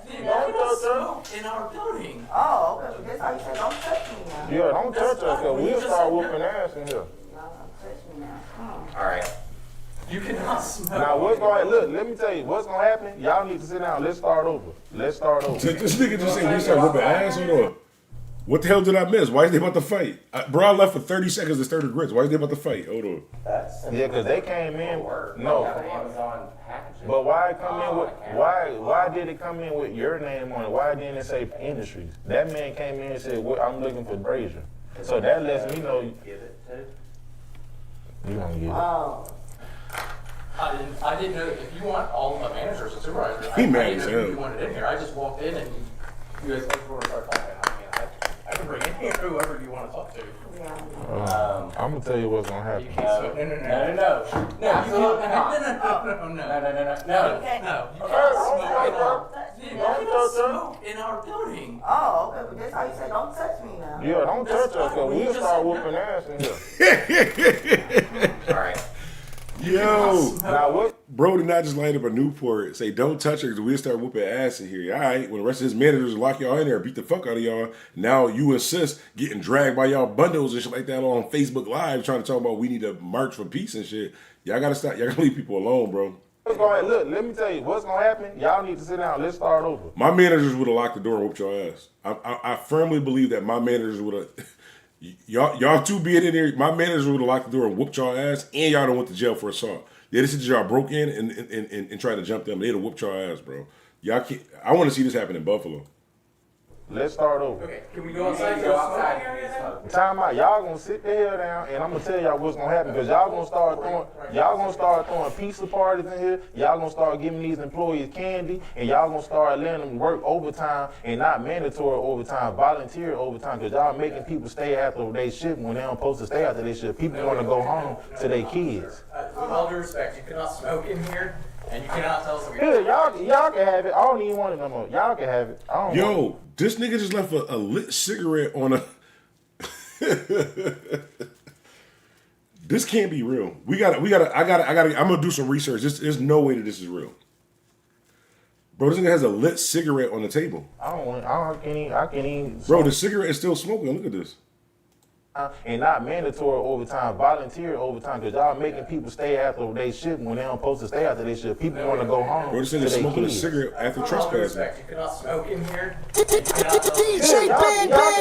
You cannot smoke in our building. Oh, okay. That's how you say don't touch me now. Yeah, don't touch us, because we'll start whooping ass in here. Y'all don't touch me now. All right. You cannot smoke. Now, what's going to look, let me tell you, what's going to happen? Y'all need to sit down. Let's start over. This nigga just said we start whooping ass. Hold on. What the hell did I miss? Why is they about to fight? Bro, I left for 30 seconds to stir the grits. Why is they about to fight? Hold on. Yeah, because they came in. No. But why come in with why did it come in with your name on it? Why didn't it say Industries? That man came in and said, well, I'm looking for Brazier. So that lets me know. Give it to. You don't get it. I didn't know if you want all of the managers and supervisors. He I mad didn't as know hell. who you wanted in here. I just walked in and you guys were start talking. I can bring in here whoever you want to talk to. I'm going to tell you what's going to happen. You can't smoke. No. You can't. No. You cannot smoke in our building. Oh, okay. But that's how you say don't touch me now. Yeah, don't touch us, because we'll start whooping ass in here. All right. Yo, now what? Bro did not just light up a Newport, say don't touch her because we'll start whooping ass in here. All right, when the rest of his managers lock y'all in there, beat the fuck out of y'all, now you insist getting dragged by y'all bundles and shit like that on Facebook Live trying to talk about we need to march for peace and shit. Y'all gotta stop. Y'all gotta leave people alone, bro. Look, let me tell you what's gonna happen. Y'all need to sit down. Let's start over. My managers would have locked the door and whooped your ass. I firmly believe that my managers would have. Y'all two being in there, my managers would have locked the door and whooped y'all ass, and y'all done went to jail for assault. Yeah, this is y'all broke in and tried to jump them. They'd have whooped y'all ass, bro. Y'all can't. I want to see this happen in Buffalo. Let's start over. Okay, can we go outside? Go outside. Time out. Y'all gonna sit the hell down, and I'm gonna tell y'all what's gonna happen, because y'all gonna start throwing pizza parties in here. Y'all gonna start giving these employees candy, and y'all gonna start letting them work overtime and not mandatory overtime, volunteer overtime, because y'all making people stay after their shift when they don't supposed to stay after their shift. People want to go home to their kids. With all due respect, you cannot smoke in here, and you cannot tell us that we. Yeah, y'all can have it. I don't even want it no more. Y'all can have it. I don't want it. This nigga just left a lit cigarette on a. This can't be real. I'm gonna do some research. There's no way that this is real. Bro, this nigga has a lit cigarette on the table. I can't even. Bro, the cigarette is still smoking. Look at this. And not mandatory overtime, volunteer overtime, because y'all making people stay after they shift when they don't supposed to stay after they shift. People want to go home. Bro, this nigga smoking a cigarette after trespassing. You cannot smoke in here. DJ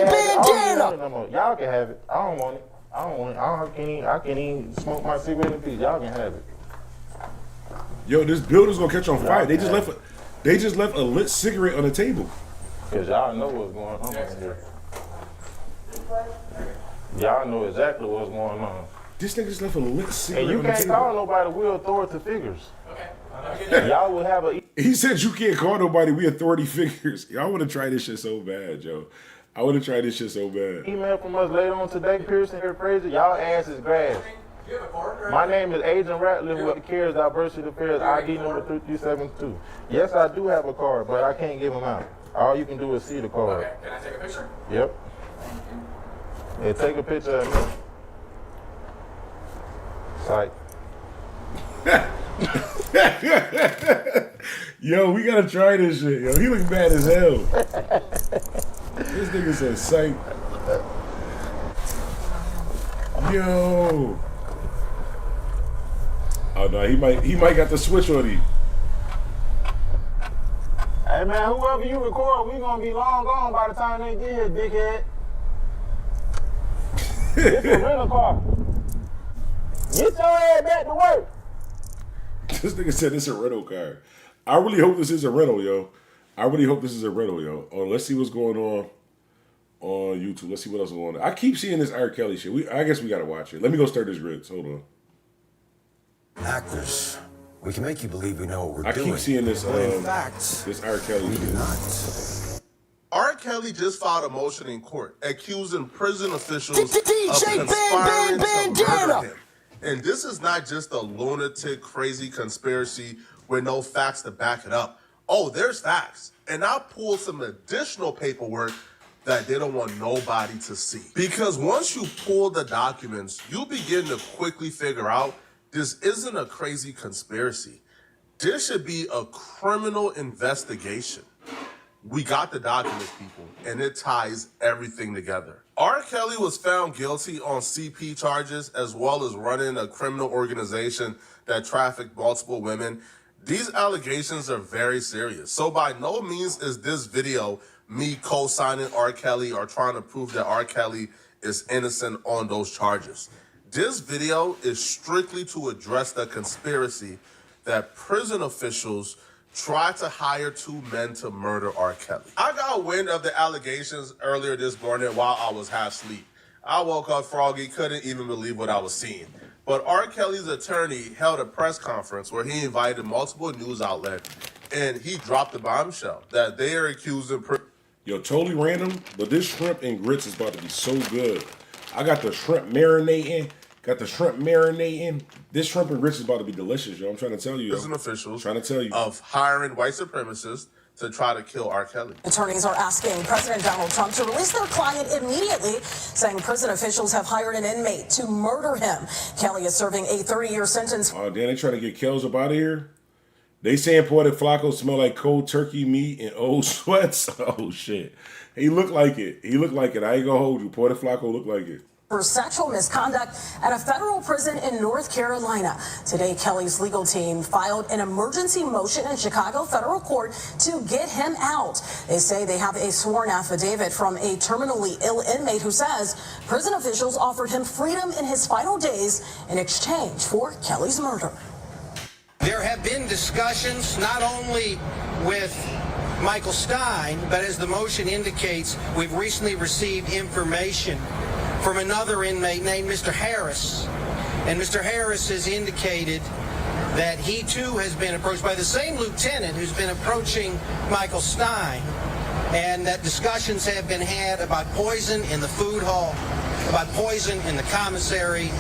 Bandana. Y'all can have it. I don't want it. I can't even smoke my cigarette in peace. Y'all can have it. Yo, this building's gonna catch on fire. They just left a lit cigarette on the table. Cause y'all know what's going on here. Y'all know exactly what's going on. This nigga just left a lit cigarette. And you can't call nobody. We're authority figures. Okay. Y'all would have a. He said you can't call nobody. We authority figures. Y'all want to try this shit so bad, yo. I want to try this shit so bad. Email from us later on today, Pearson here, Fraser. Y'all ass is grass. My name is Agent Ratliff with the CARES Diversity Affairs ID number 3372. Yes, I do have a card, but I can't give them out. All you can do is see the card. Okay, can I take a picture? Yep. Yeah, take a picture of me. Psych. Yo, we gotta try this shit, yo. He look bad as hell. This nigga said psych. Yo. Oh no, he might got the switch on you. Hey man, whoever you record, we gonna be long gone by the time they get here, dickhead. It's a rental car. Get your ass back to work. This nigga said it's a rental car. I really hope this is a rental, yo. I really hope this is a rental, yo. Oh, let's see what's going on YouTube. Let's see what else is going on. I keep seeing this R. Kelly shit. I guess we gotta watch it. Let me go start this grits. Hold on. Actors, we can make you believe we know what we're doing. I keep seeing this. In fact, this R. Kelly we shit. do not. R. Kelly just filed a motion in court accusing prison officials of conspiring to murder him. And this is not just a lunatic, crazy conspiracy with no facts to back it up. Oh, there's facts. And I pulled some additional paperwork that they don't want nobody to see. Because once you pull the documents, you begin to quickly figure out this isn't a crazy conspiracy. This should be a criminal investigation. We got the documents, people, and it ties everything together. R. Kelly was found guilty on CP charges as well as running a criminal organization that trafficked multiple women. These allegations are very serious. So by no means is this video me co-signing R. Kelly or trying to prove that R. Kelly is innocent on those charges. This video is strictly to address the conspiracy that prison officials tried to hire two men to murder R. Kelly. I got wind of the allegations earlier this morning while I was half asleep. I woke up froggy, couldn't even believe what I was seeing. But R. Kelly's attorney held a press conference where he invited multiple news outlets and he dropped the bombshell that they are accusing. Yo, totally random, but this shrimp and grits is about to be so good. I got the shrimp marinating. This shrimp and grits is about to be delicious, yo. I'm trying to tell you, yo. Prison officials trying to tell you of hiring white supremacists to try to kill R. Kelly. Attorneys are asking President Donald Trump to release their client immediately, saying prison officials have hired an inmate to murder him. Kelly is serving a 30-year sentence. Oh, damn, they trying to get Kells up out of here? They saying Porter Flacco smell like cold turkey meat and old sweats? Oh, shit. He looked like it. I ain't gonna hold you. Porter Flacco looked like it. For sexual misconduct at a federal prison in North Carolina. Today, Kelly's legal team filed an emergency motion in Chicago federal court to get him out. They say they have a sworn affidavit from a terminally ill inmate who says prison officials offered him freedom in his final days in exchange for Kelly's murder. There have been discussions not only with Michael Stein, but as the motion indicates, we've recently received information from another inmate named Mr. Harris. And Mr. Harris has indicated that he too has been approached by the same lieutenant who's been approaching Michael Stein, and that discussions have been had about poison in the food hall, about poison in the commissary.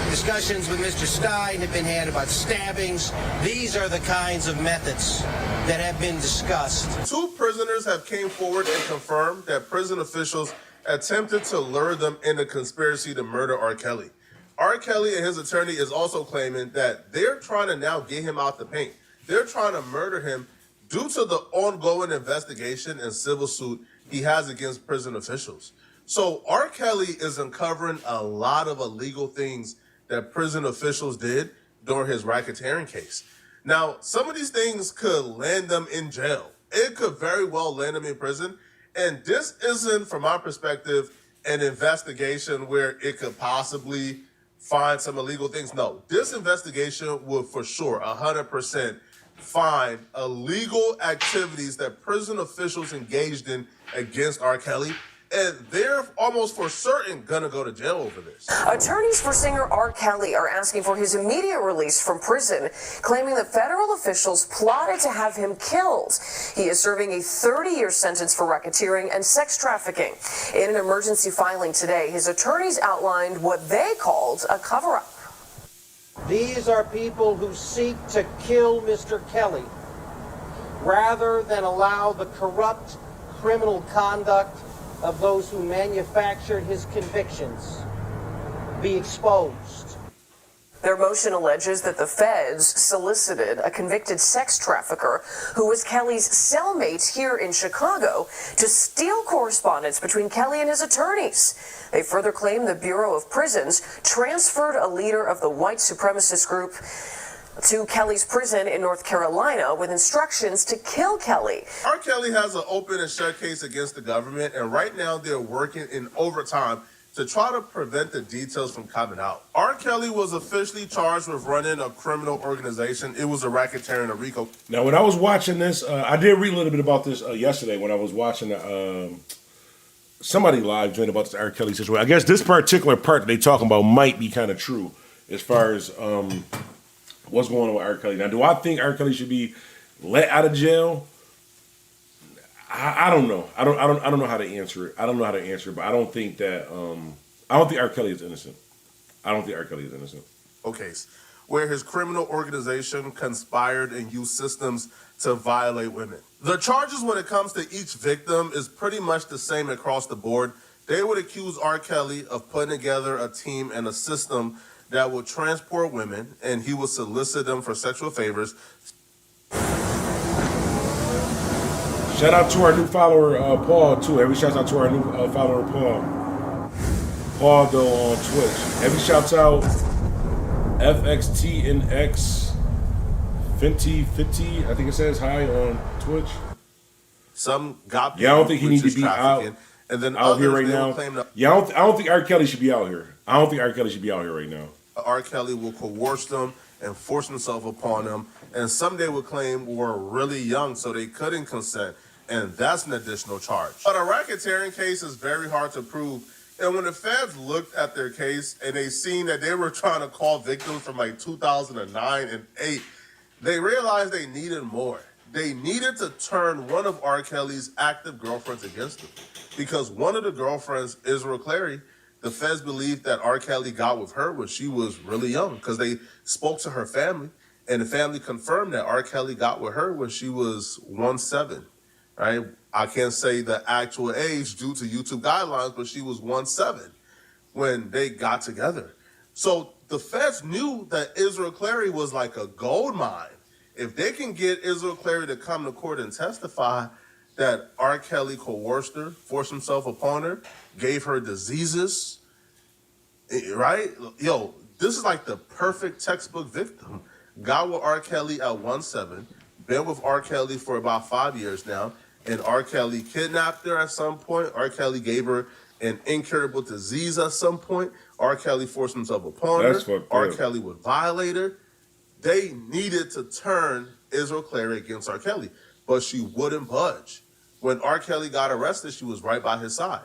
Discussions with Mr. Stein have been had about stabbings. These are the kinds of methods that have been discussed. Two prisoners have came forward and confirmed that prison officials attempted to lure them in a conspiracy to murder R. Kelly. R. Kelly and his attorney is also claiming that they're trying to now get him out the paint. They're trying to murder him due to the ongoing investigation and civil suit he has against prison officials. So R. Kelly is uncovering a lot of illegal things that prison officials did during his racketeering case. Now, some of these things could land them in jail. It could very well land them in prison. And this isn't, from my perspective, an investigation where it could possibly find some illegal things. No, this investigation will for sure 100% find illegal activities that prison officials engaged in against R. Kelly, and they're almost for certain gonna go to jail over this. Attorneys for singer R. Kelly are asking for his immediate release from prison, claiming that federal officials plotted to have him killed. He is serving a 30-year sentence for racketeering and sex trafficking. In an emergency filing today, his attorneys outlined what they called a cover-up. These are people who seek to kill Mr. Kelly rather than allow the corrupt criminal conduct of those who manufactured his convictions be exposed. Their motion alleges that the feds solicited a convicted sex trafficker who was Kelly's cellmate here in Chicago to steal correspondence between Kelly and his attorneys. They further claim the Bureau of Prisons transferred a leader of the white supremacist group to Kelly's prison in North Carolina with instructions to kill Kelly. R. Kelly has an open and shut case against the government, and right now they're working in overtime to try to prevent the details from coming out. R. Kelly was officially charged with running a criminal organization. It was a racketeering, a RICO. Now, when I was watching this, I did read a little bit about this yesterday when I was watching somebody live tweeting about this R. Kelly situation. I guess this particular part that they talking about might be kind of true as far as what's going on with R. Kelly. Now, do I think R. Kelly should be let out of jail? I don't know. I don't know how to answer it. I don't know how to answer it, but I don't think that I don't think R. Kelly is innocent. I don't think R. Kelly is innocent. Okay, where his criminal organization conspired and used systems to violate women. The charges when it comes to each victim is pretty much the same across the board. They would accuse R. Kelly of putting together a team and a system that would transport women, and he would solicit them for sexual favors. Shout out to our new follower, Paul, too. Every shout out to our new follower, Paul. Paul, though, on Twitch. Every shout out, FXTNX 50, I think it says hi on Twitch. Some got I don't think he needs to be out, and then out here right now. I don't think R. Kelly should be out here. I don't think R. Kelly should be out here right now. R. Kelly will coerce them and force himself upon them, and some they would claim were really young, so they couldn't consent, and that's an additional charge. But a racketeering case is very hard to prove, and when the feds looked at their case and they seen that they were trying to call victims from like 2009 and 8, they realized they needed more. They needed to turn one of R. Kelly's active girlfriends against him, because one of the girlfriends, Israel Clary, the feds believed that R. Kelly got with her when she was really young, because they spoke to her family, and the family confirmed that R. Kelly got with her when she was 17, right? I can't say the actual age due to YouTube guidelines, but she was 17 when they got together. So the feds knew that Israel Clary was like a gold mine. If they can get Israel Clary to come to court and testify that R. Kelly coerced her, forced himself upon her, gave her diseases, right? Yo, this is like the perfect textbook victim. Got with R. Kelly at 17, been with R. Kelly for about 5 years now, and R. Kelly kidnapped her at some point. R. Kelly gave her an incurable disease at some point. R. Kelly forced himself upon her. R. Kelly would violate her. They needed to turn Israel Clary against R. Kelly, but she wouldn't budge. When R. Kelly got arrested, she was right by his side.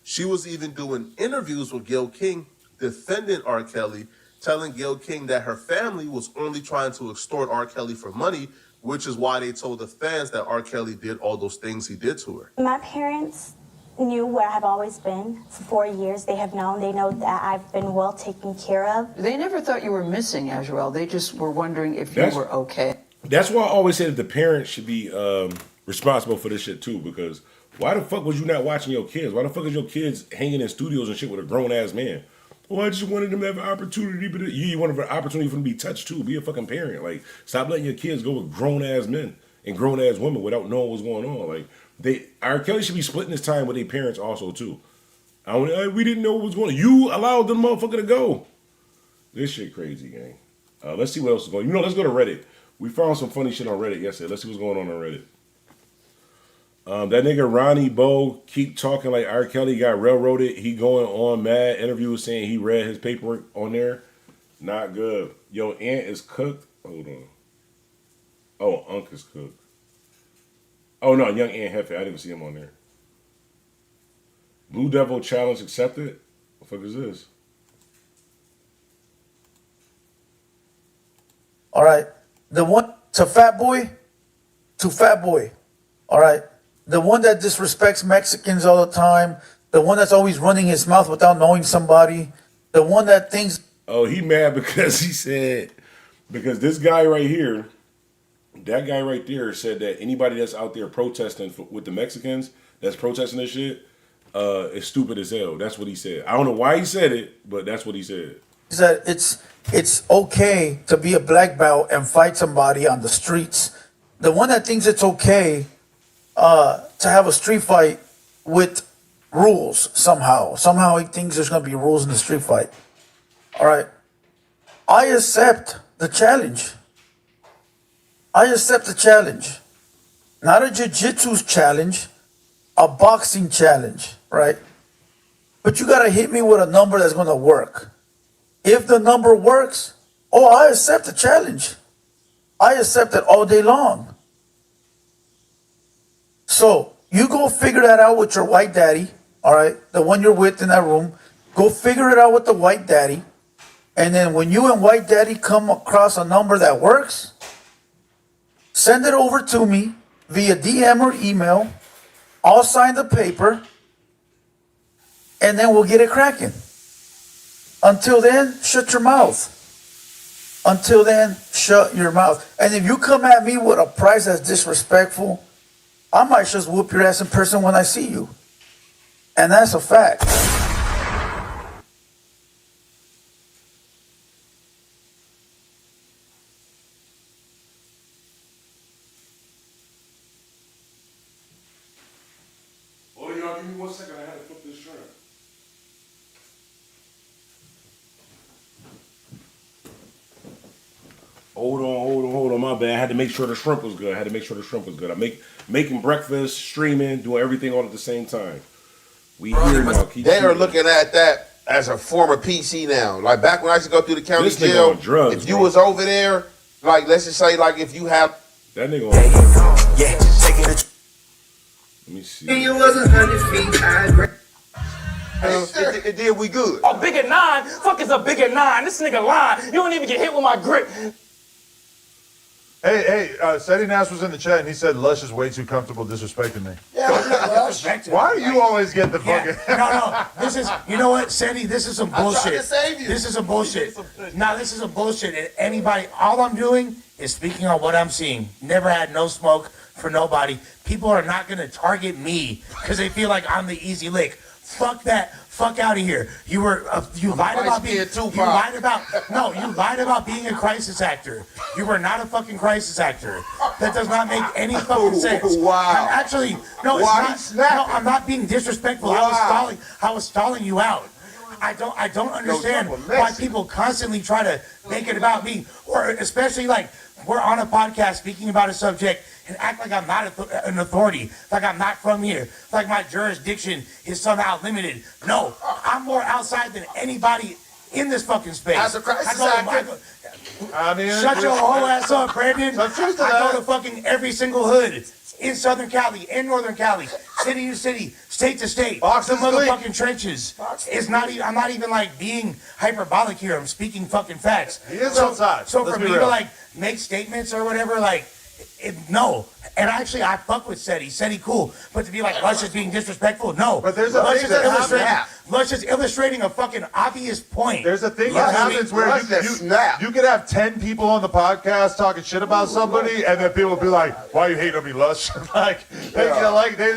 She was even doing interviews with Gayle King, defending R. Kelly, telling Gayle King that her family was only trying to extort R. Kelly for money, which is why they told the fans that R. Kelly did all those things he did to her. My parents knew where I've always been for 4 years. They have known. They know that I've been well taken care of. They never thought you were missing, Azrael. They just were wondering if you were okay. That's why I always say that the parents should be responsible for this shit too, because why the fuck was you not watching your kids? Why the fuck is your kids hanging in studios and shit with a grown-ass man? Well, I just wanted them to have an opportunity, but you wanted an opportunity for them to be touched too. Be a fucking parent. Like, stop letting your kids go with grown-ass men. and grown ass women without knowing what's going on. Like R. Kelly should be splitting his time with their parents also too. We didn't know what was going on. You allowed the motherfucker to go. This shit crazy, gang. Let's see what else is going on. Let's go to Reddit. We found some funny shit on Reddit yesterday. Let's see what's going on Reddit. That nigga Ronnie Bo keep talking like R. Kelly got railroaded. He going on mad interviews saying he read his paperwork on there. Not good. Yo, Aunt is cooked. Hold on. Oh, Unc is cooked. Oh no, young Aunt Hefe. I didn't even see him on there. Blue Devil challenge accepted. What the fuck is this? All right. The one to Fat Boy. All right. The one that disrespects Mexicans all the time. The one that's always running his mouth without knowing somebody. The one that thinks. Oh, he mad because he said, because this guy right here, that guy right there said that anybody that's out there protesting with the Mexicans, that's protesting this shit, is stupid as hell. That's what he said. I don't know why he said it, but that's what he said. He said it's okay to be a black belt and fight somebody on the streets. The one that thinks it's okay to have a street fight with rules somehow. Somehow he thinks there's going to be rules in the street fight. All right. I accept the challenge. Not a jiu-jitsu challenge, a boxing challenge, right? But you got to hit me with a number that's going to work. If the number works, I accept the challenge. I accept it all day long. So you go figure that out with your white daddy, all right? The one you're with in that room. Go figure it out with the white daddy. And then when you and white daddy come across a number that works, send it over to me via DM or email. I'll sign the paper. And then we'll get it cracking. Until then, shut your mouth. And if you come at me with a price that's disrespectful, I might just whoop your ass in person when I see you. And that's a fact. Oh, y'all give me 1 second. I had to flip this shrimp. Hold on. My bad. I had to make sure the shrimp was good. I'm making breakfast, streaming, doing everything all at the same time. We here now. They are looking at that as a former PC now. Like back when I used to go through the county This nigga jail, on drugs, if you bro. was over there, like let's just say, like if you have that nigga on Let me see. You was 100 feet high. it did we good. A bigger 9? Fuck is a bigger 9? This nigga lying. You don't even get hit with my grip. Hey, Seti Nash was in the chat and he said Lush is way too comfortable disrespecting me. Yeah, Why do you always get the fucking... No. This is, you know what, Seti? This is some bullshit. trying to save you. This is some bullshit. No, this is some bullshit. And anybody, all I'm doing is speaking on what I'm seeing. Never had no smoke for nobody. People are not going to target me because they feel like I'm the easy lick. Fuck that. Fuck out of here. You lied about being a crisis actor. You were not a fucking crisis actor. That does not make any fucking sense. Wow. Actually, no, it's not. No, I'm not being disrespectful. Wow. I was stalling you out. I don't understand why people constantly try to make it about me, or especially like we're on a podcast speaking about a subject and act like I'm not an authority, like I'm not from here, like my jurisdiction is somehow limited. No, I'm more outside than anybody in this fucking space. As a crisis actor. Shut your whole ass up, Brandon. I go to fucking every single hood in Southern Cali, in Northern Cali, city to city, state to state. The motherfucking trenches. I'm not even like being hyperbolic here. I'm speaking fucking facts. He is outside. So Let's for be me real. to like make statements or whatever, like, no. And actually, I fuck with Seti. Seti cool. But to be like, Lush is being disrespectful, no. But there's a Lush thing is that illustrating. happens. Lush is illustrating a fucking obvious point. There's a thing that happens where you could have 10 people on the podcast talking shit about somebody, and then people will be like, "Why you hating on me, Lush?" They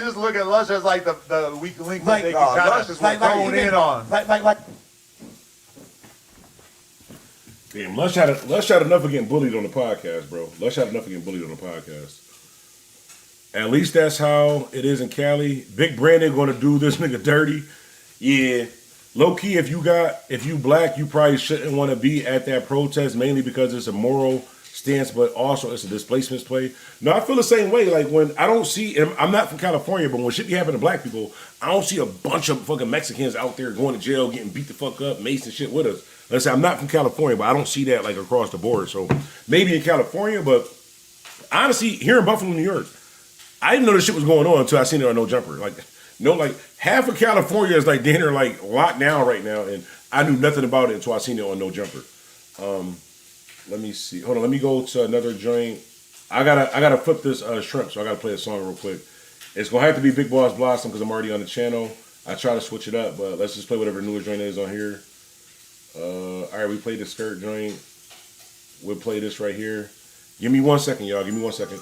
just look at Lush as like the weak link that they can kind of hone in on. Damn, Lush had enough of getting bullied on the podcast, bro. Lush had enough of getting bullied on the podcast. At least that's how it is in Cali. Big Brandon gonna do this nigga dirty. Yeah. Low key, if you black, you probably shouldn't want to be at that protest, mainly because it's a moral stance, but also it's a displacement play. No, I feel the same way. Like when I don't see, and I'm not from California, but when shit be happening to black people, I don't see a bunch of fucking Mexicans out there going to jail, getting beat the fuck up, mace and shit with us. Let's say I'm not from California, but I don't see that like across the board. So maybe in California, but honestly, here in Buffalo, New York, I didn't know this shit was going on until I seen it on No Jumper. Like half of California is like dinner like locked down right now, and I knew nothing about it until I seen it on No Jumper. Let me see. Hold on. Let me go to another joint. I gotta flip this shrimp, so I gotta play a song real quick. It's gonna have to be Big Boss Blossom because I'm already on the channel. I try to switch it up, but let's just play whatever newest joint is on here. All right, we played the skirt joint. We'll play this right here. Give me 1 second, y'all. Give me 1 second.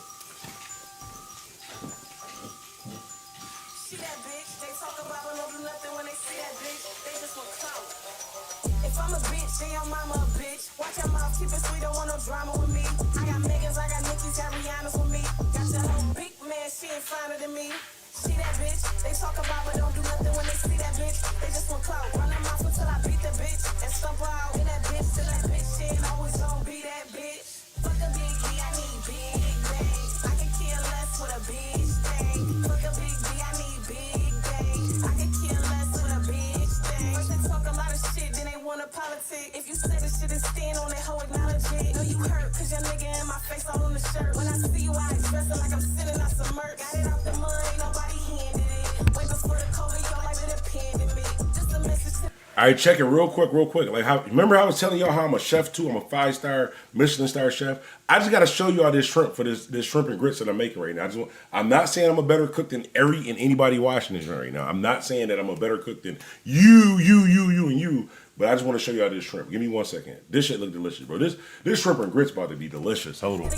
Keep it sweet, don't want no drama with me. I got Megans, I got Nickies, got Rihanna's with me. Got your whole big man, she ain't finer than me. See that bitch? They talk about but don't do nothing when they see that bitch. They just want clout. Run them off until I beat the bitch and stump her out in that bitch till that bitch she ain't always gonna be that bitch. Fuck a big B, I need big things. I can kill less with a bitch thing. Fuck a big B, I need big things. I can kill less with a bitch thing. First they talk a lot of shit, then they wanna politic. If you say this shit and stand on it, hoe acknowledge it. Know you hurt, cause your nigga in my face all on the shirt. When I see you, I express it like I'm sitting on some merch. Got it out the mud, ain't nobody handed it. Way before the COVID, y'all like it depended me. Just a message to All right, check it real quick. Like, remember how I was telling y'all how I'm a chef too? I'm a 5-star Michelin star chef. I just got to show y'all this shrimp for this shrimp and grits that I'm making right now. I'm not saying I'm a better cook than anybody watching this right now. I'm not saying that I'm a better cook than you, and you. But I just want to show y'all this shrimp. Give me 1 second. This shit look delicious, bro. This shrimp and grits about to be delicious. Hold on.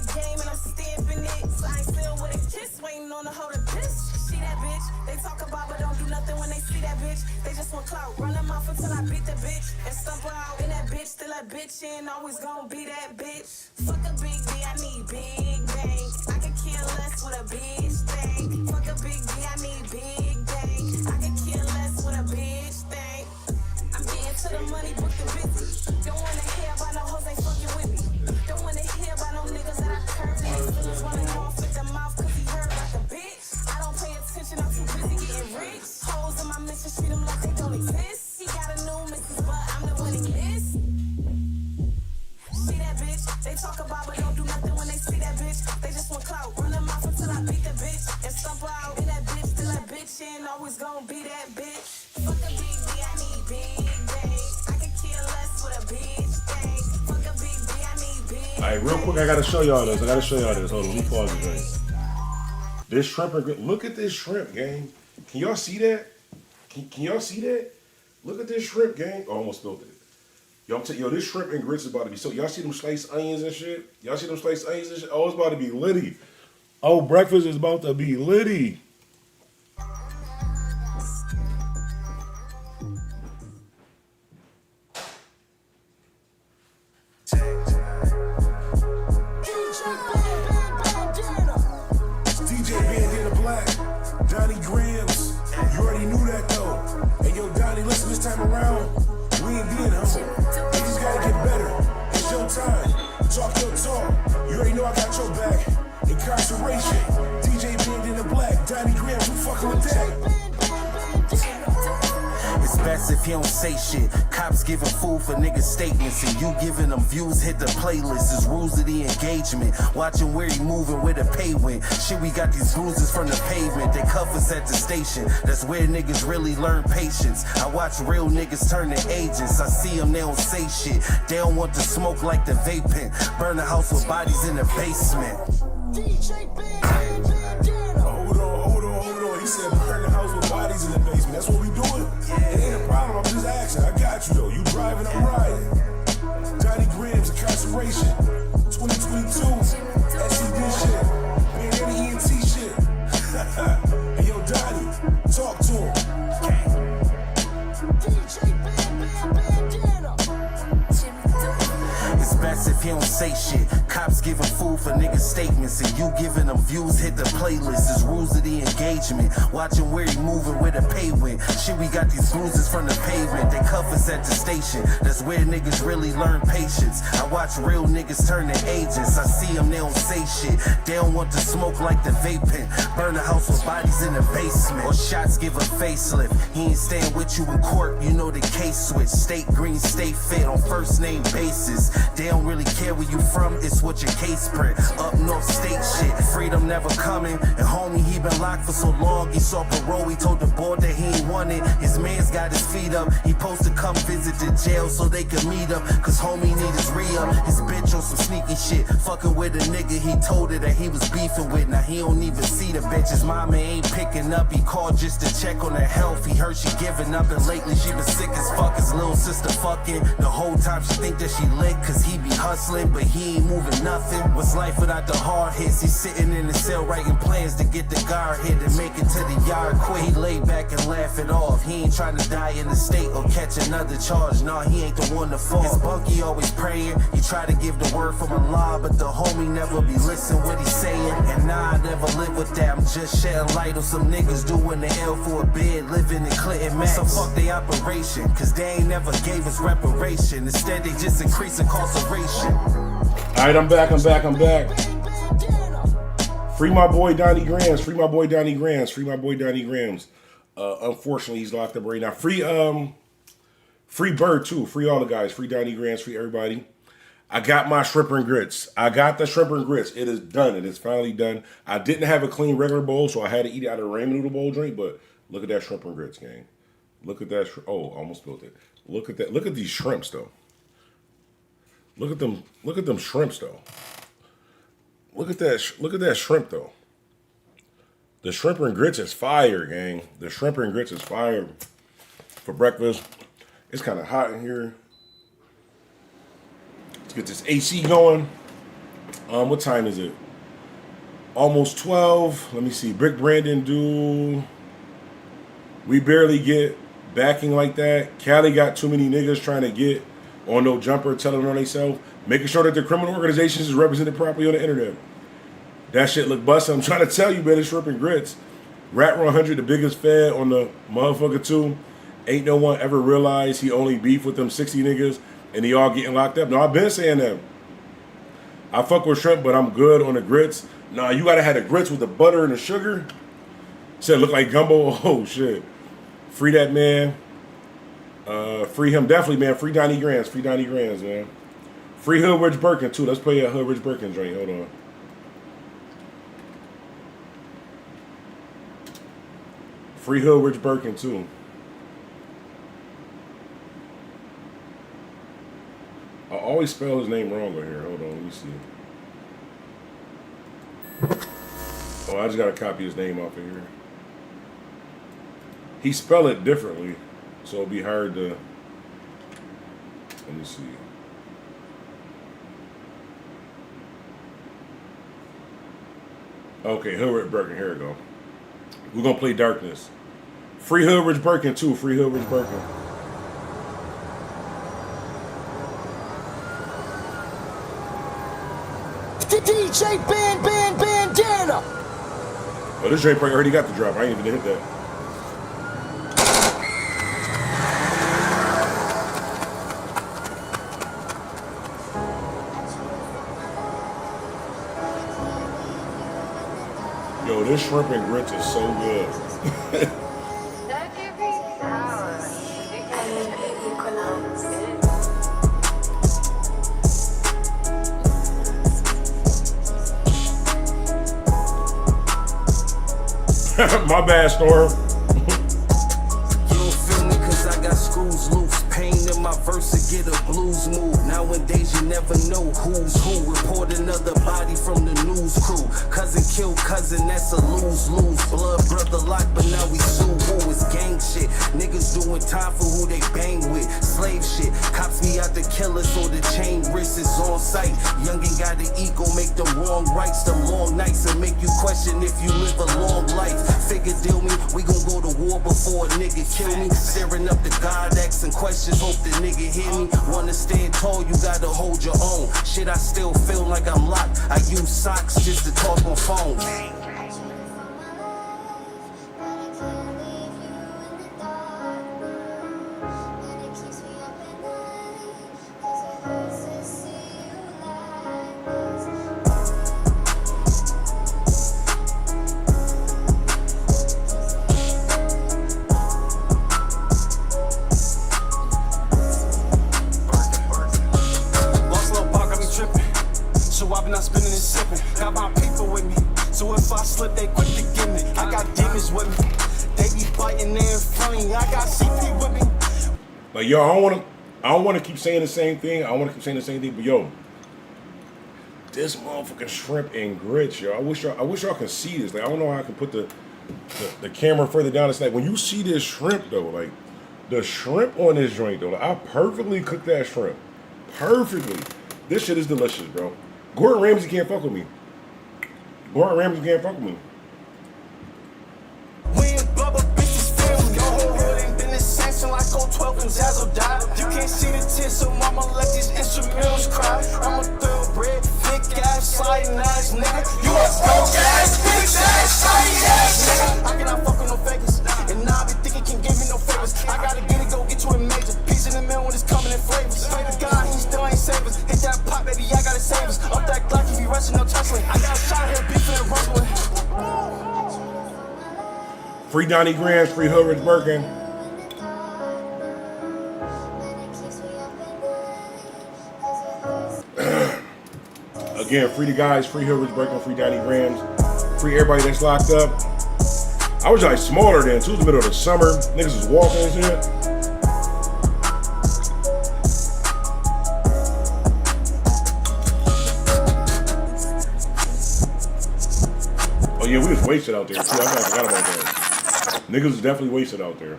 They talk about but don't do nothing when they see that bitch. They just want clout. Run them off until I beat the bitch and stump her out in that bitch till that bitch ain't always gonna be that bitch. Fuck a big B, I need big bangs. I can kill less with a bitch thing. Fuck a big B, I need big bangs. I can kill less with a bitch thing. I'm getting to the money, book the business. Don't wanna hear about no hoes ain't fucking with me. Don't wanna hear about no niggas that I curve. Niggas running off with the mouth cause he heard like a bitch. I don't pay attention, I'm too busy getting rich. Hoes in my mission, treat them like they don't exist. He got a new missus, but I'm the winning list. See that bitch? They talk about but don't do nothing when they see that bitch. They just want clout. Run them off until I beat the bitch and stump her out in that bitch till that bitch ain't always gonna be that bitch. Fuck a big B, I need big things. I can kill less with a bitch thing. Fuck a big B, I need big. All right, real quick, I gotta show y'all this. Hold on, let me pause the joint. This shrimp and grits. Look at this shrimp, gang. Can y'all see that? Can y'all see that? Look at this shrimp, gang. Oh, I almost spilled it. Yo, this shrimp and grits is about to be so. Y'all see them sliced onions and shit? Oh, it's about to be litty. Oh, breakfast is about to be litty. Donnie Grams, you already knew that though. Hey yo, Donnie, listen, this time around, we ain't being humble. We just gotta get better. It's your time. Talk your talk. You already know I got your back. Incarceration. DJ Band in the Black. Donnie Grams, who fucking with that? It's best if you don't say shit. Cops giving food for niggas' statements and you giving them views. Hit the playlist. It's rules of the engagement. Watching where he moving, where the pay went. Shit, we got these bruises from the pavement. They cuff us at the station. That's where niggas really learn patience. I watch real niggas turn to agents. I see them, they don't say shit. They don't want the smoke like the vaping. Burn the house with bodies in the basement. Hold on. He said burn the house with bodies in the basement. That's what we doing? It ain't a problem, I'm just asking. I got you though. You driving, I'm riding. Donnie Grams, incarceration. 2022. SCD shit. Bandana ENT shit. Hey yo, Donnie, talk to him. It's best mess if he don't say shit. Cops giving food for niggas statements, and you giving them views. Hit the playlist. It's rules of the engagement. Watching where he moving with a pay win. Shit, we got these bruises from the pavement. They cuff us at the station. That's where niggas really learn patience. I watch real niggas turn to agents. I see them, they don't say shit. They don't want to smoke like the vaping. Burn the house with bodies in the basement. Or shots give a facelift. He ain't staying with you in court. You know the case switch. State green, state fit on first name basis. They don't really care where you from. It's what your case print. Up north state shit. Freedom never coming. And homie, he been locked for so long. He saw parole. He told the board that he ain't want it. His man's got his feet up. He supposed to come visit the jail so they can meet up. Cause homie need his re-up. His bitch on some sneaky shit. Fucking with a nigga he told her that he was beefing with. Now he don't even see the bitch. His mama ain't picking up. He called just to check on her health. He heard she giving up. And lately she been sick as fuck. His little sister fucking. The whole time she think that she lit. Cause he be hustling. But he ain't moving nothing. What's life without the hard hits? He's sitting in the cell writing plans to get the guard hit and make it to the yard quick. He lay back and laugh it off. He ain't trying to die in the state or catch another charge. Nah, he ain't the one to fall. His bunkie always praying. He try to give the word from Allah, but the homie never be listening what he's saying. And nah, I never live with that. I'm just shedding light on some niggas doing the L for a bid, living in Clinton Max. So fuck the operation, cause they ain't never gave us reparation. Instead, they just increase incarceration. Alright, I'm back. Free my boy Donnie Grams. Free my boy Donnie Grams. Unfortunately, he's locked up right now. Free Bird too. Free all the guys. Free Donnie Grams. Free everybody. I got my shrimp and grits. It is done. It is finally done. I didn't have a clean regular bowl, so I had to eat it out of a ramen noodle bowl drink. But look at that shrimp and grits, gang. Look at that. Oh, almost spilled it. Look at that. Look at these shrimps, though. Look at them. Look at them shrimps, though. Look at that. Look at that shrimp, though. The shrimp and grits is fire, gang. The shrimp and grits is fire for breakfast. It's kind of hot in here. Let's get this AC going. What time is it? Almost 12. Let me see. Brick Brandon do. We barely get backing like that. Cali got too many niggas trying to get on no jumper, telling on themselves, making sure that the criminal organizations is represented properly on the internet. That shit look busted. I'm trying to tell you, man, it's shrimp and grits. Rat 100, the biggest fed on the motherfucker too. Ain't no one ever realized he only beef with them 60 niggas and they all getting locked up. No, I've been saying that. I fuck with shrimp, but I'm good on the grits. Nah, you gotta have the grits with the butter and the sugar. Said look like gumbo. Oh shit. Free that man. Free him definitely, man. Free Donnie Grams, man. Free Hood Rich Birkin too. Let's play a Hood Rich Birkin joint. Hold on. Free Hood Rich Birkin too. I always spell his name wrong over here. Hold on, let me see. Oh, I just gotta copy his name off of here. He spell it differently, so it'll be hard to. Let me see. Okay, Hood Rich Birkin. Here we go. We're gonna play Darkness. Free Hood Rich Birkin too. Free Hood Rich Birkin. DJ Bandana. Oh, this J probably already got the drop. I ain't even hit that. Yo, this shrimp and grits is so good. My bad, Storm. You don't feel me cause I got screws loose. Pain in my verse to get a blues move. Nowadays you never know who's who. Report another body from the news crew. Cousin kill cousin, that's a lose-lose. Blood brother locked, but now we sue. Who is gang shit? Niggas doing time for who they bang with. Slave shit. Cops be out to kill us or the chain wrist witnesses on sight. Youngin' got the ego, make them wrong rights, them long nights, and make you question if you live a long life. Figure deal me, we gon' go to war before a nigga kill me. Staring up to God, asking questions, hope the nigga hear me. Wanna stand tall, you gotta hold your own. Shit, I still feel like I'm locked. I use socks just to talk on phone. Like, yo, I don't want to keep saying the same thing. But yo, this motherfucking shrimp and grits, yo. I wish y'all can see this. Like, I don't know how I can put the camera further down. It's like when you see this shrimp though, like the shrimp on this joint though. Like, I perfectly cooked that shrimp, perfectly. This shit is delicious, bro. Gordon Ramsay can't fuck with me. Like go 12 and Zazzle died. You can't see the tears, so mama let these instrumentals cry. I'm a thoroughbred, thick ass, sliding ass nigga. You a broke ass, bitch ass, sliding ass nigga. I cannot fuck with no fakers, and now I be thinking can give me no favors. I gotta get it, go get you a major piece in the mail when it's coming in flavors. Pray to God, he still ain't save us. Hit that pop, baby, I gotta save us. Up that Glock, he be rushing, no tussling. I got a shot here, beefing and rumbling. Free Donnie Grams, free Hood Rich Birkin. Again, free the guys, free Hood Rich Birkin, free Donnie Grams, free everybody that's locked up. I was like smaller then, too. It was the middle of the summer. Niggas was walking and shit. Oh yeah, we was wasted out there too. I forgot about that. Niggas was definitely wasted out there.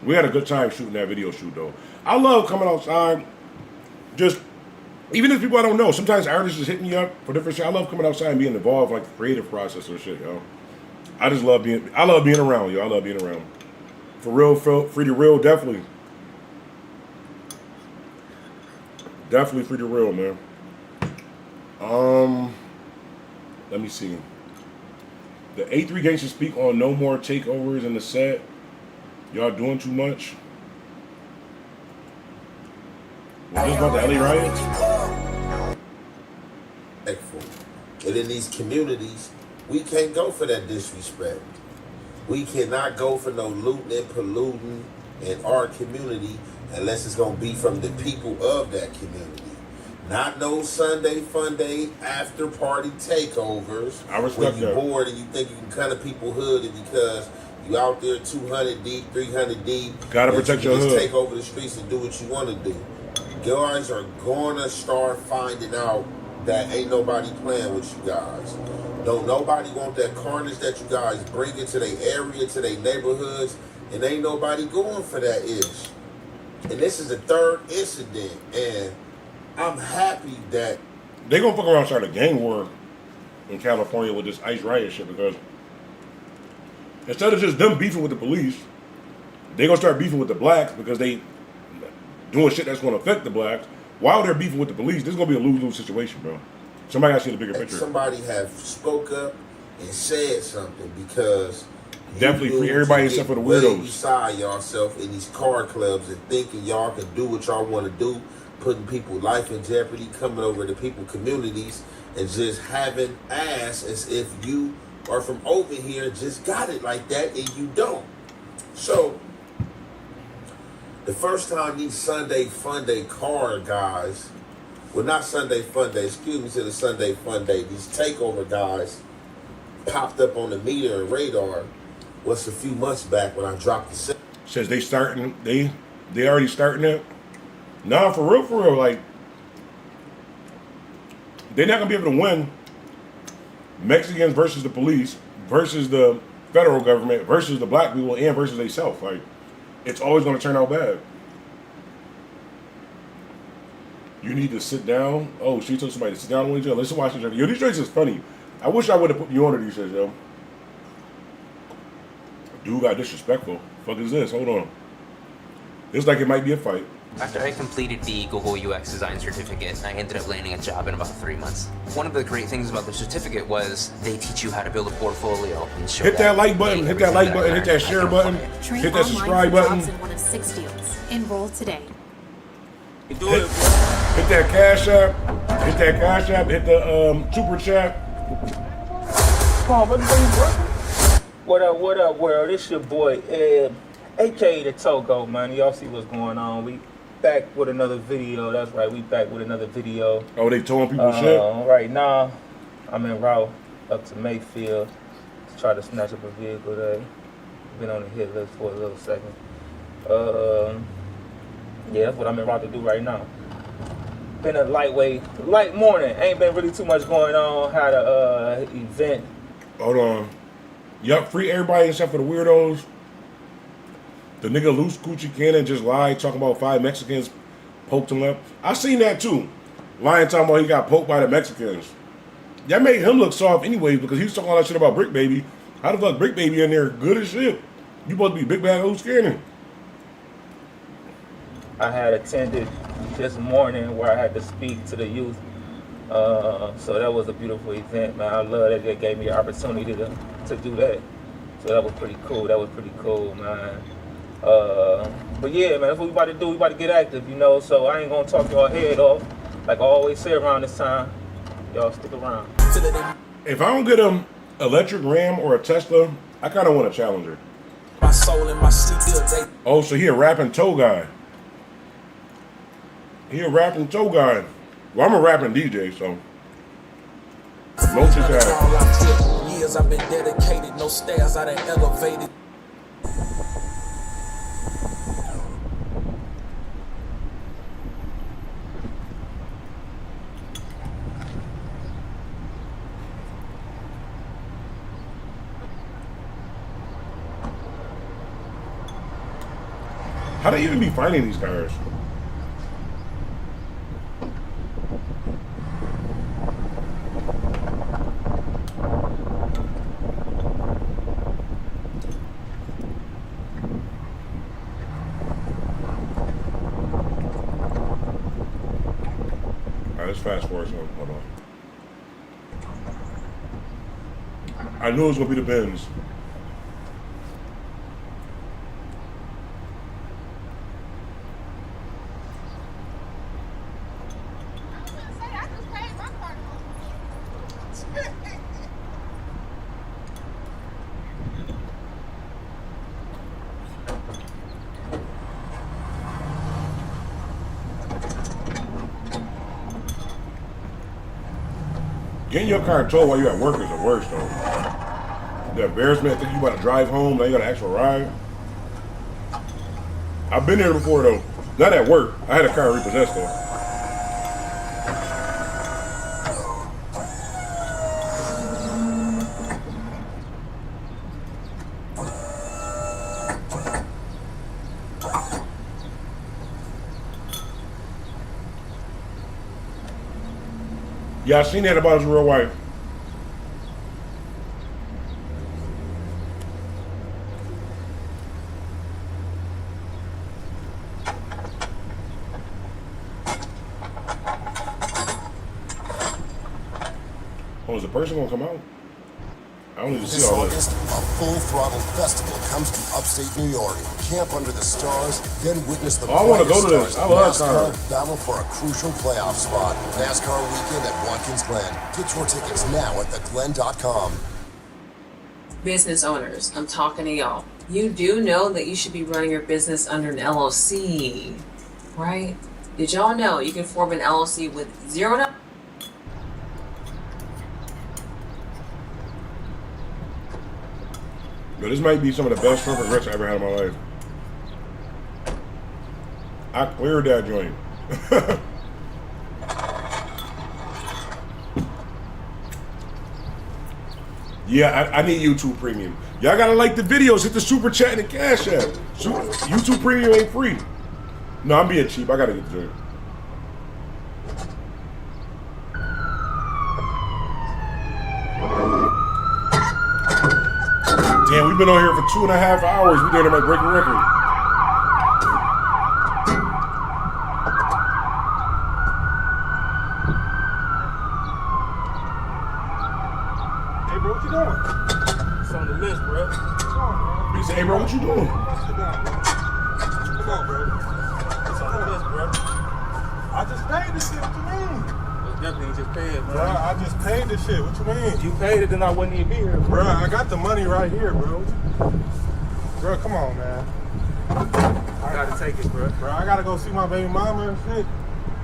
We had a good time shooting that video shoot though. I love coming outside. Just even if people I don't know, sometimes artists just hit me up for different shit. I love coming outside and being involved like the creative process or shit, yo. I love being around, yo. I love being around. For real, free to real, definitely. Definitely free to real, man. Let me see. The A3 gang should speak on no more takeovers in the set. Y'all doing too much. Was this about the LA riots? And in these communities, we can't go for that disrespect. We cannot go for no looting and polluting in our community unless it's going to be from the people of that community. Not no Sunday fun day after party takeovers. I respect when you're that. bored and you think you can kind of people hood and because you out there 200 deep, 300 deep. Gotta protect your just hood. Take over the streets and do what you want to do. Guys are gonna start finding out that ain't nobody playing with you guys. Don't nobody want that carnage that you guys bring into their area, to their neighborhoods, and ain't nobody going for that ish. And this is the third incident, and I'm happy that they gonna fuck around and start a gang war in California with this ICE riot shit because instead of just them beefing with the police, they gonna start beefing with the blacks because they doing shit that's gonna affect the blacks. While they're beefing with the police, this is gonna be a lose-lose situation, bro. Somebody gotta see the bigger picture. somebody have spoke up and said something because Definitely free everybody except for the weirdos. Beside yourself in these car clubs and thinking y'all can do what y'all want to do, putting people's life in jeopardy, coming over to people's communities and just having ass as if you are from over here, just got it like that and you don't. So the first time these Sunday Fun Day car guys, well not Sunday Fun Day, excuse me, to the Sunday Fun Day, these takeover guys popped up on the meter and radar was a few months back when I dropped the set. Says they starting, they already starting it. Nah, for real, like they're not gonna be able to win Mexicans versus the police versus the federal government versus the black people and versus themselves. Like it's always gonna turn out bad. You need to sit down. Oh, she told somebody to sit down with each other. Listen, watch each other. Yo, these joints is funny. I wish I would have put you on to these shit, yo. Dude got disrespectful. Fuck is this? Hold on. It's like it might be a fight. After I completed the Google UX design certificate, I ended up landing a job in about 3 months. One of the great things about the certificate was they teach you how to build a portfolio and show hit that like button, hit that like button, hit that share button, hit that subscribe button. In one of 6 deals. Enroll today. Hit that cash app, hit that cash app, hit the super chat. What up, world? It's your boy Ed, aka the Togo, man. Y'all see what's going on. We back with another video. That's right, we back with another video. Oh, they towing people shit? Right now, I'm en route up to Mayfield to try to snatch up a vehicle there. Been on the hit list for a little second. Yeah, that's what I'm en route to do right now. Been a light morning. Ain't been really too much going on. Had a event. Hold on. Yup, free everybody except for the weirdos. The nigga Loose Coochie Cannon just lied, talking about 5 Mexicans poked him up. I seen that too. Lying, talking about he got poked by the Mexicans. That made him look soft anyway, because he was talking all that shit about Brick Baby. How the fuck Brick Baby in there good as shit? You supposed to be Big Bad Loose Cannon. I had attended this morning where I had to speak to the youth. So that was a beautiful event, man. I love that they gave me the opportunity to do that. So that was pretty cool. Man. But yeah, man, that's what we about to do. We about to get active, you know. So I ain't gonna talk y'all head off. Like I always say around this time, y'all stick around. If I don't get an electric Ram or a Tesla, I kind of want a Challenger. My soul and my sleep. Oh, so he a rapping tow guy. Well, I'm a rapping DJ, so. Multitask. Years I've been dedicated, no stairs I done elevated. How do you even be finding these cars? Let's fast forward. Hold on. I knew it was gonna be the Benz. Getting your car towed while you're at work is the worst, though. The embarrassment that you about to drive home, now you got an actual ride. I've been there before, though. Not at work. I had a car repossessed, though. Yeah, I seen that about his real wife. Oh, is the person gonna come out? I don't need to see all this. This August, a full-throttle festival comes to upstate New York. Camp under the stars, then witness the I want to go to this. I love NASCAR. Battle for a crucial playoff spot. NASCAR weekend at Watkins Glen. Get your tickets now at theglen.com. Business owners, I'm talking to y'all. You do know that you should be running your business under an LLC, right? Did y'all know you can form an LLC with zero? But this might be some of the best shrimp and grits I ever had in my life. I cleared that joint. Yeah, I need YouTube Premium. Y'all gotta like the videos, hit the super chat and the cash app. YouTube Premium ain't free. No, I'm being cheap. I gotta get the joint. Damn, we've been on here for 2.5 hours. We did it like break a record. Hey, bro, what you doing? It's on the list, bro. He said, hey, bro, what you doing? Come on, bro. It's on the list, bro. I just paid this shit. What you mean? Definitely just paid it, bro. I just paid this shit. What you mean? You paid it, then I wouldn't even be here, bro. I got the money right here, bro. Bro, come on, man. I gotta take it, bro. Bro, I gotta go see my baby mama and shit.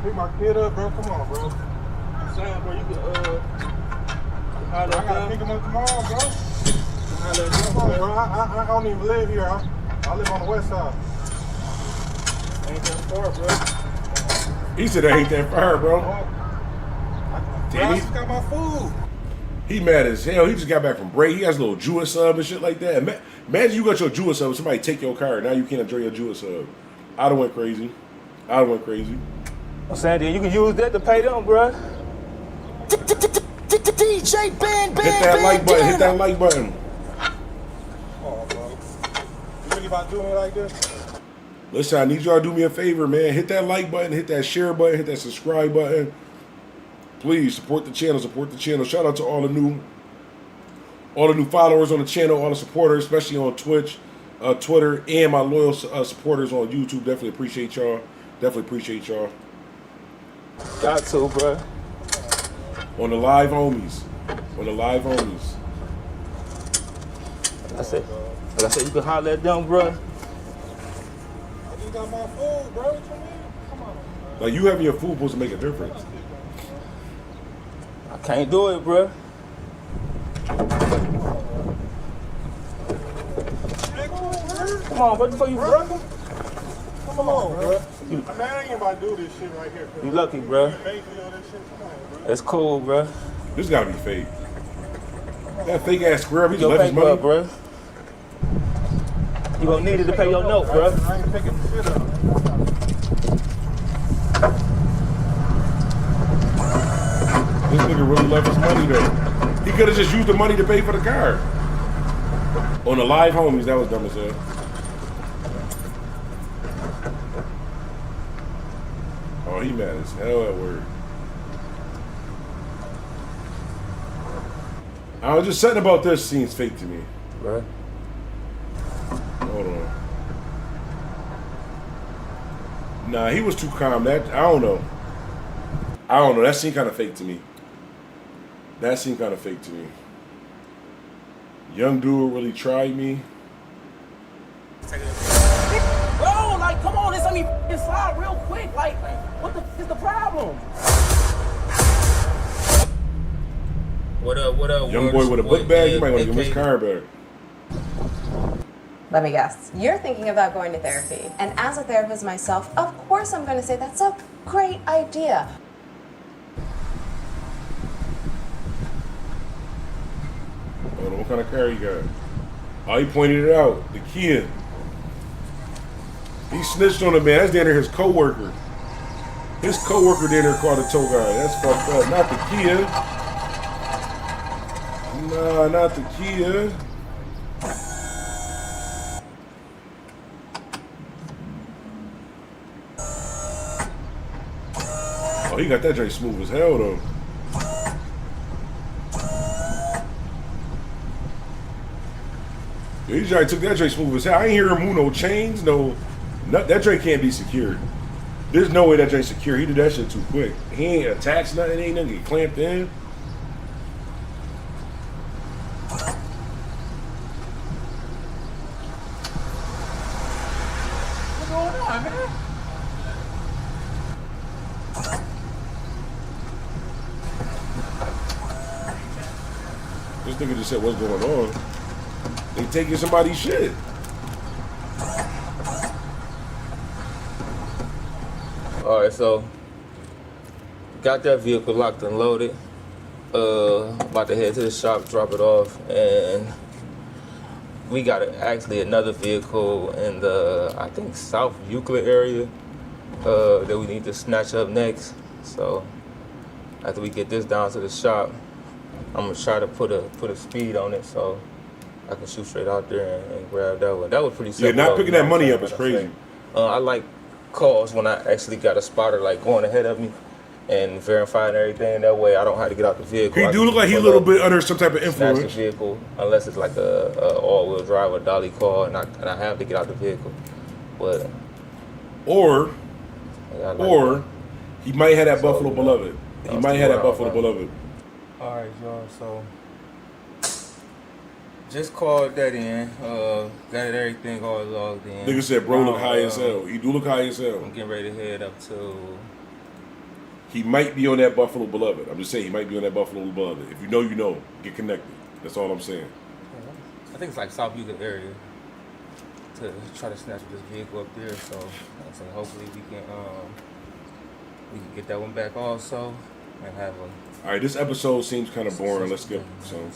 Pick my kid up, bro. Come on, bro. I'm saying, bro, you could, I gotta pick him up tomorrow, bro. Come on, bro. I don't even live here. I live on the west side. Ain't that far, bro. He said, I ain't that far, bro. Bro, I just got my food. He mad as hell. He just got back from break. He has a little Jewish sub and shit like that. Imagine you got your Jewish sub and somebody take your car. Now you can't enjoy your Jewish sub. I done went crazy. I'm saying, you can use that to pay them, bro. DJ Ben, Hit that like button. Hit that like button. Oh, bro. You really about doing it like this? Listen, I need y'all to do me a favor, man. Hit that like button. Hit that share button. Hit that subscribe button. Please support the channel. Support the channel. Shout out to all the new followers on the channel, all the supporters, especially on Twitch, Twitter, and my loyal supporters on YouTube. Definitely appreciate y'all. Got to, bro. On the live homies. I said, you can holler at them, bro. I just got my food, bro. What you mean? Come on. Like, you having your food supposed to make a difference. I can't do it, bro. Come on, bro. Before you, bro. Come on, bro. Man, I ain't about to do this shit right here, bro. You lucky, bro. It's cool, bro. This gotta be fake. That fake ass square, he just left his money. Up, bro. You gonna need it to pay your note, bro. I ain't picking the shit up. This nigga really left his money though. He could have just used the money to pay for the car. On the live homies, that was dumb as hell. Oh, he mad as hell at work. I was just something about this seems fake to me. Right. Hold on. Nah, he was too calm. I don't know. That seemed kind of fake to me. Young dude really tried me. Bro, like, come on, let me slide real quick. Like, what the f is the problem? What up? Young boy with a book bag, you might want to give him his car back. Let me guess. You're thinking about going to therapy. And as a therapist myself, of course I'm going to say that's a great idea. Hold on, what kind of car you got? Oh, he pointed it out. The Kia. He snitched on him, man. That's down there his co-worker. His co-worker down there called the tow guy. That's fucked up. Not the Kia. Nah, not the Kia. Oh, he got that joint smooth as hell, though. Yeah, he took that joint smooth as hell. I ain't hear him move no chains, that joint can't be secured. There's no way that joint's secure. He did that shit too quick. He ain't attached nothing, ain't nothing get clamped in. What's going on, man? This nigga just said, what's going on? They taking somebody's shit. Alright, so got that vehicle locked and loaded. About to head to the shop, drop it off, and we got actually another vehicle in the, I think, South Euclid area that we need to snatch up next. So after we get this down to the shop, I'm gonna try to put a speed on it so I can shoot straight out there and grab that one. That was pretty simple. Yeah, not picking that money up is crazy. I like calls when I actually got a spotter like going ahead of me and verifying everything. That way I don't have to get out the vehicle. He do look like he's a little bit under some type of influence. Snatch the vehicle, unless it's like a all-wheel drive or dolly call, and I have to get out the vehicle. But or he might have that Buffalo Beloved. He might have that Buffalo Beloved. All right, y'all. So just called that in. Got everything all logged in. Nigga said, bro, look high as hell. He do look high as hell. I'm getting ready to head up to. He might be on that Buffalo Beloved. I'm just saying, he might be on that Buffalo Beloved. If you know, you know. Get connected. That's all I'm saying. I think it's like South Yuga area to try to snatch this vehicle up there. So hopefully we can get that one back also and have a. All right, this episode seems kind of boring. Let's get some.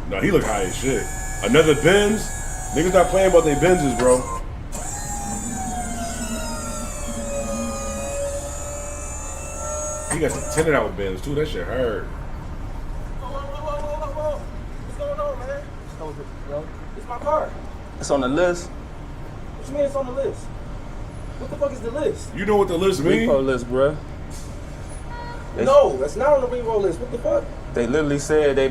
No, he look high as shit. Another Benz. Niggas not playing about their Benzes, bro. He got some tinted out Benz too. That shit hurt. What's going on, man? Bro, it's my car. It's on the list. What you mean it's on the list? What the fuck is the list? You know what the list means? Repo list, bro. No, that's not on the repo list. What the fuck? They literally said they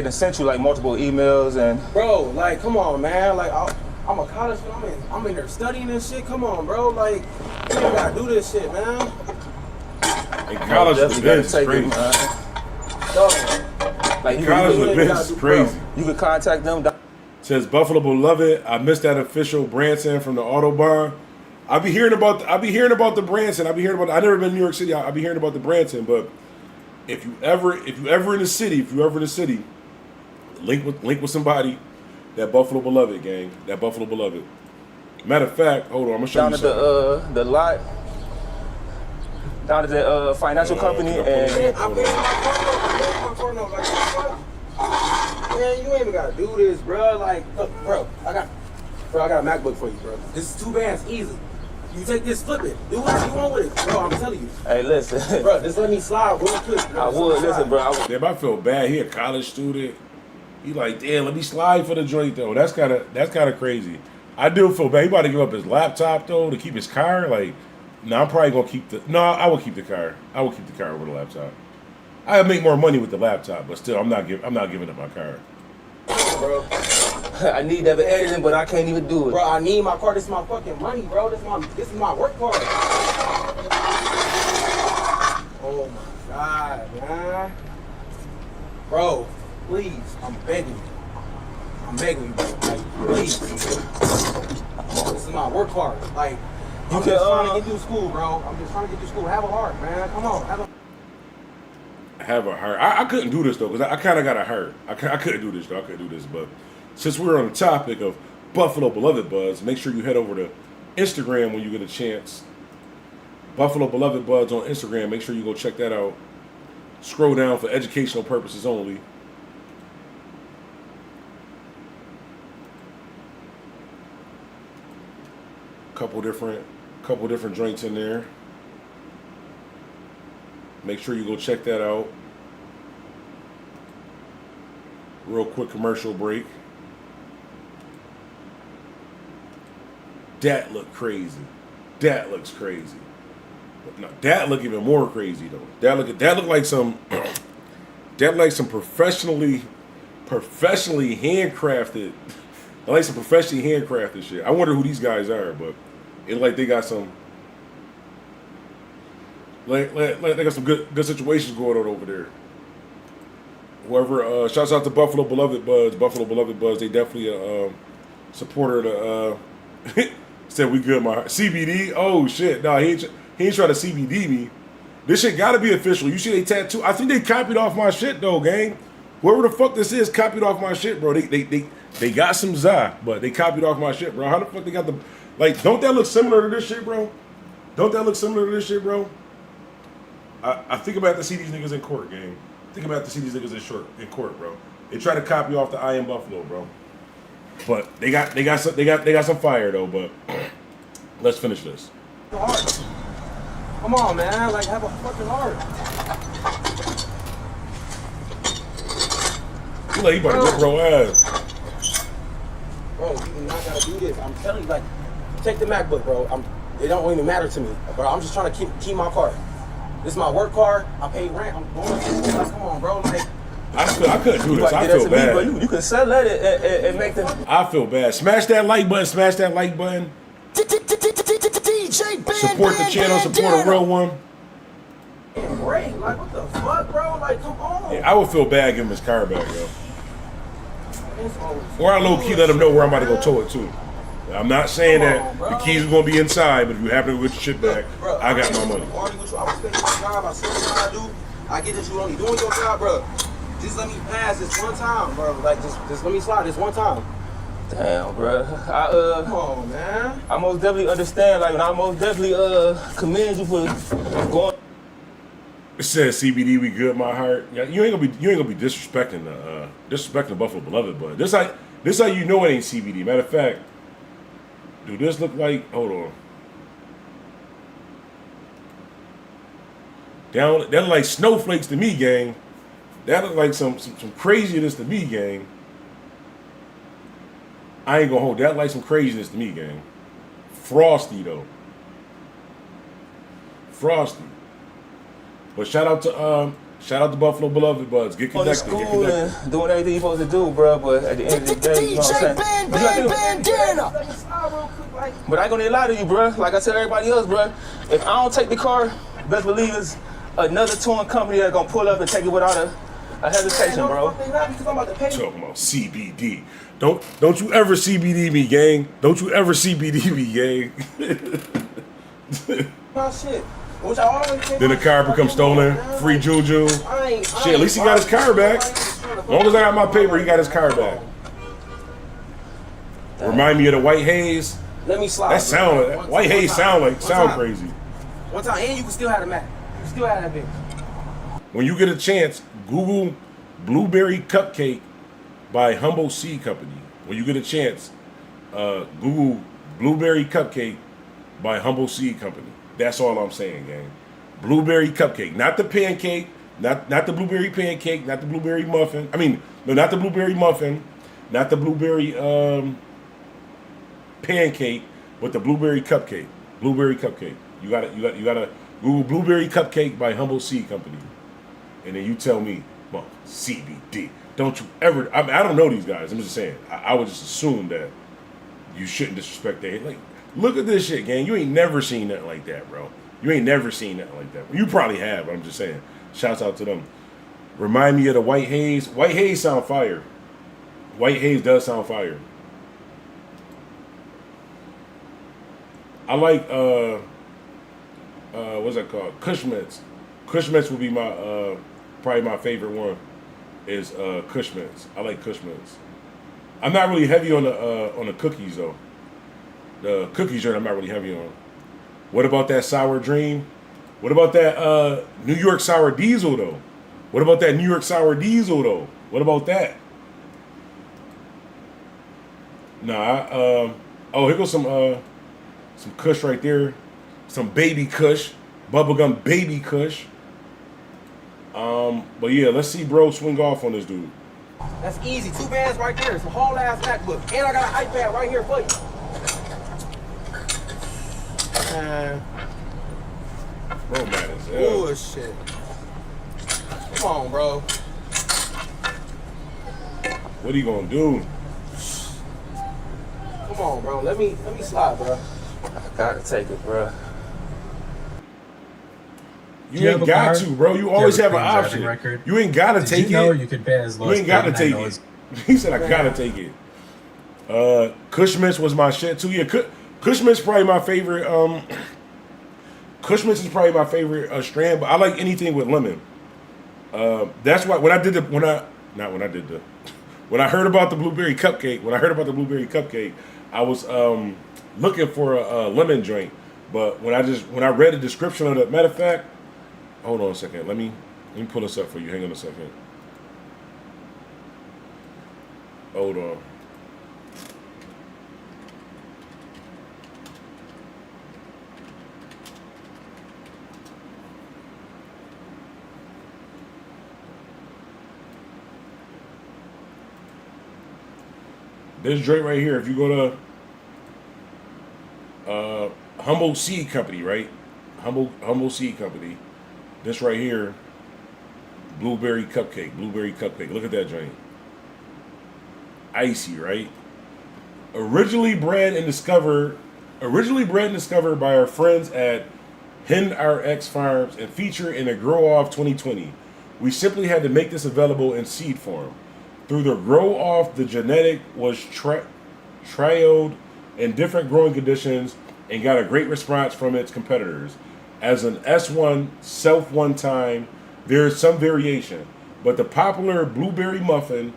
done sent you like multiple emails and. Bro, like, come on, man. Like, I'm a college student. I'm in there studying this shit. Come on, bro. Like, you don't gotta do this shit, man. In college with Benz is crazy. Like, college with Benz is crazy. You could contact them. Says Buffalo Beloved. I missed that official Branson from the Autobahn. I be hearing about the Branson. I never been in New York City. I be hearing about the Branson. But if you ever in the city, link with somebody. That Buffalo Beloved gang. That Buffalo Beloved. Matter of fact, hold on. I'm gonna show down you at something. the lot. Down at the financial company and. Man, you ain't even gotta do this, bro. Like, look, bro, I got a MacBook for you, bro. This is 2 bands, easy. You take this, flip it, do whatever you want with it, bro. I'm telling you. Hey, listen, bro, just let me slide real quick. Bro. I would listen, bro. Damn, I feel bad. He a college student. He like, damn, let me slide for the joint though. That's kind of crazy. I do feel bad. He about to give up his laptop though to keep his car. Like, no, I'm probably gonna keep I will keep the car. I will keep the car over the laptop. I'll make more money with the laptop, but still, I'm not giving up my car. Bro, I need that editing, but I can't even do it. Bro, I need my car. This is my fucking money, bro. This is my work card. Oh my god, man. Bro, please, I'm begging you, bro. Like, please. This is my work card. Like, I'm just trying to get through school, bro. I'm just trying to get through school. Have a heart, man. Come on, have a heart. I couldn't do this though because I kind of got a heart. I couldn't do this though. I couldn't do this, but since we're on the topic of Buffalo Beloved Buds, make sure you head over to Instagram when you get a chance. Buffalo Beloved Buds on Instagram. Make sure you go check that out. Scroll down for educational purposes only. Couple different joints in there. Make sure you go check that out. Real quick commercial break. That look crazy. That looks crazy. No, that look even more crazy though. That look like some professionally handcrafted. I like some professionally handcrafted shit. I wonder who these guys are, but it's like they got some they got some good situations going on over there. Whoever, shouts out to Buffalo Beloved Buds. Buffalo Beloved Buds, they definitely a supporter of the, said we good, my heart. CBD? Oh, shit. No, he ain't trying to CBD me. This shit gotta be official. You see they tattoo? I think they copied off my shit, though, gang. Whoever the fuck this is copied off my shit, bro. They got some za, but they copied off my shit, bro. How the fuck they got the, like, don't that look similar to this shit, bro? Don't that look similar to this shit, bro? I think about to see these niggas in court, gang. Think about to see these niggas in court, bro. They try to copy off the IAmBuffalo, bro. But they got some fire though. But let's finish this. Come on, man. Like, have a fucking heart. He like he about to whip bro ass. Bro, you do not gotta do this. I'm telling you, like, take the MacBook, bro. It don't even matter to me, bro. I'm just trying to keep my car. This is my work car. I pay rent. I'm going to like, come on, bro. Like, I couldn't do this. I feel bad. Me, you can sell it and make them. I feel bad. Smash that like button. Smash that like button. Support the channel. Support a real one. Great. Like, what the fuck, bro? Like, come on. Yeah, I would feel bad giving his car back, yo. Or I low key let him know where I'm about to go tow it to. I'm not saying that the keys are gonna be inside, but if you happen to get your shit back, I got my money. I respect my job. I see what I do. I get that you only doing your job, bro. Just let me pass this one time, bro. Like, just let me slide this one time. Damn, bro. Come on, man. I most definitely understand. Like, and I most definitely commend you for going. It says CBD, we good, my heart. Yeah, you ain't gonna be disrespecting the Buffalo Beloved, but this how you know it ain't CBD. Matter of fact, do this look like? Hold on. That look like snowflakes to me, gang. That look like some craziness to me, gang. I ain't gonna hold that like some craziness to me, gang. Frosty though. Frosty. But shout out to Buffalo Beloved Buds. Get connected. School get connected. And doing everything you're supposed to do, bro. But at the end of the day, you know what I'm saying? But I ain't gonna need a lot of you, bro. Like I tell everybody else, bro. If I don't take the car, best believe it's another touring company that's gonna pull up and take it without a hesitation, bro. Talking about CBD. Don't you ever CBD me, gang. Don't you ever CBD me, gang. Oh, shit. Then the car becomes stolen. Free Juju. Shit, at least he got his car back. As long as I got my paper, he got his car back. Remind me of the White Haze. Let me slide. That White Haze sound crazy. One time, and you can still have the Mac. You still have that bitch. When you get a chance, Google Blueberry Cupcake by Humble Seed Company. When you get a chance, Google Blueberry Cupcake by Humble Seed Company. That's all I'm saying, gang. Blueberry cupcake, not the pancake, not the blueberry pancake, not the blueberry muffin. I mean, no, not the blueberry muffin, not the blueberry pancake, but the blueberry cupcake. Blueberry cupcake. You gotta Google Blueberry Cupcake by Humble Seed Company, and then you tell me, well, CBD. Don't you ever? I don't know these guys. I'm just saying. I would just assume that you shouldn't disrespect their like. Look at this shit, gang. You ain't never seen nothing like that, bro. You ain't never seen nothing like that. You probably have, but I'm just saying. Shouts out to them. Remind me of the White Haze. White Haze sound fire. White Haze does sound fire. I like, what's that called? Kush Mints. Kush Mints would be my, probably my favorite one is Kush Mints. I like Kush Mints. I'm not really heavy on the cookies, though. The cookies I'm not really heavy on. What about that Sour Dream? What about that New York Sour Diesel though? What about that New York Sour Diesel though? What about that? Nah, oh, here goes some Kush right there. Some baby Kush. Bubblegum baby Kush. But yeah, let's see bro swing off on this dude. That's easy. 2 bands right there. It's a whole ass MacBook. And I got an iPad right here for you. Bro, man, is bullshit. Come on, bro. What are you gonna do? Come on, bro. Let me slide, bro. I gotta take it, bro. You ain't got to, bro. You always have an option. Record? You ain't gotta take it. You could pay as low as you ain't gotta take it. He said, "I gotta take it." Kush Mints was my shit too. Yeah, Kush Mints probably my favorite. Kush Mints is probably my favorite strand, but I like anything with lemon. That's why when I heard about the blueberry cupcake, I was looking for a lemon drink. But when I read the description of it, matter of fact, hold on a second. Let me pull this up for you. Hang on a second. Hold on. This joint right here, if you go to Humble Seed Company, right? Humble Seed Company. This right here, blueberry cupcake. Look at that joint. Icy, right? Originally bred and discovered by our friends at HenRx Farms and featured in a Grow Off 2020. We simply had to make this available in seed form. Through the Grow Off, the genetic was trialed in different growing conditions and got a great response from its competitors. As an S1 self one time, there is some variation, but the popular blueberry muffin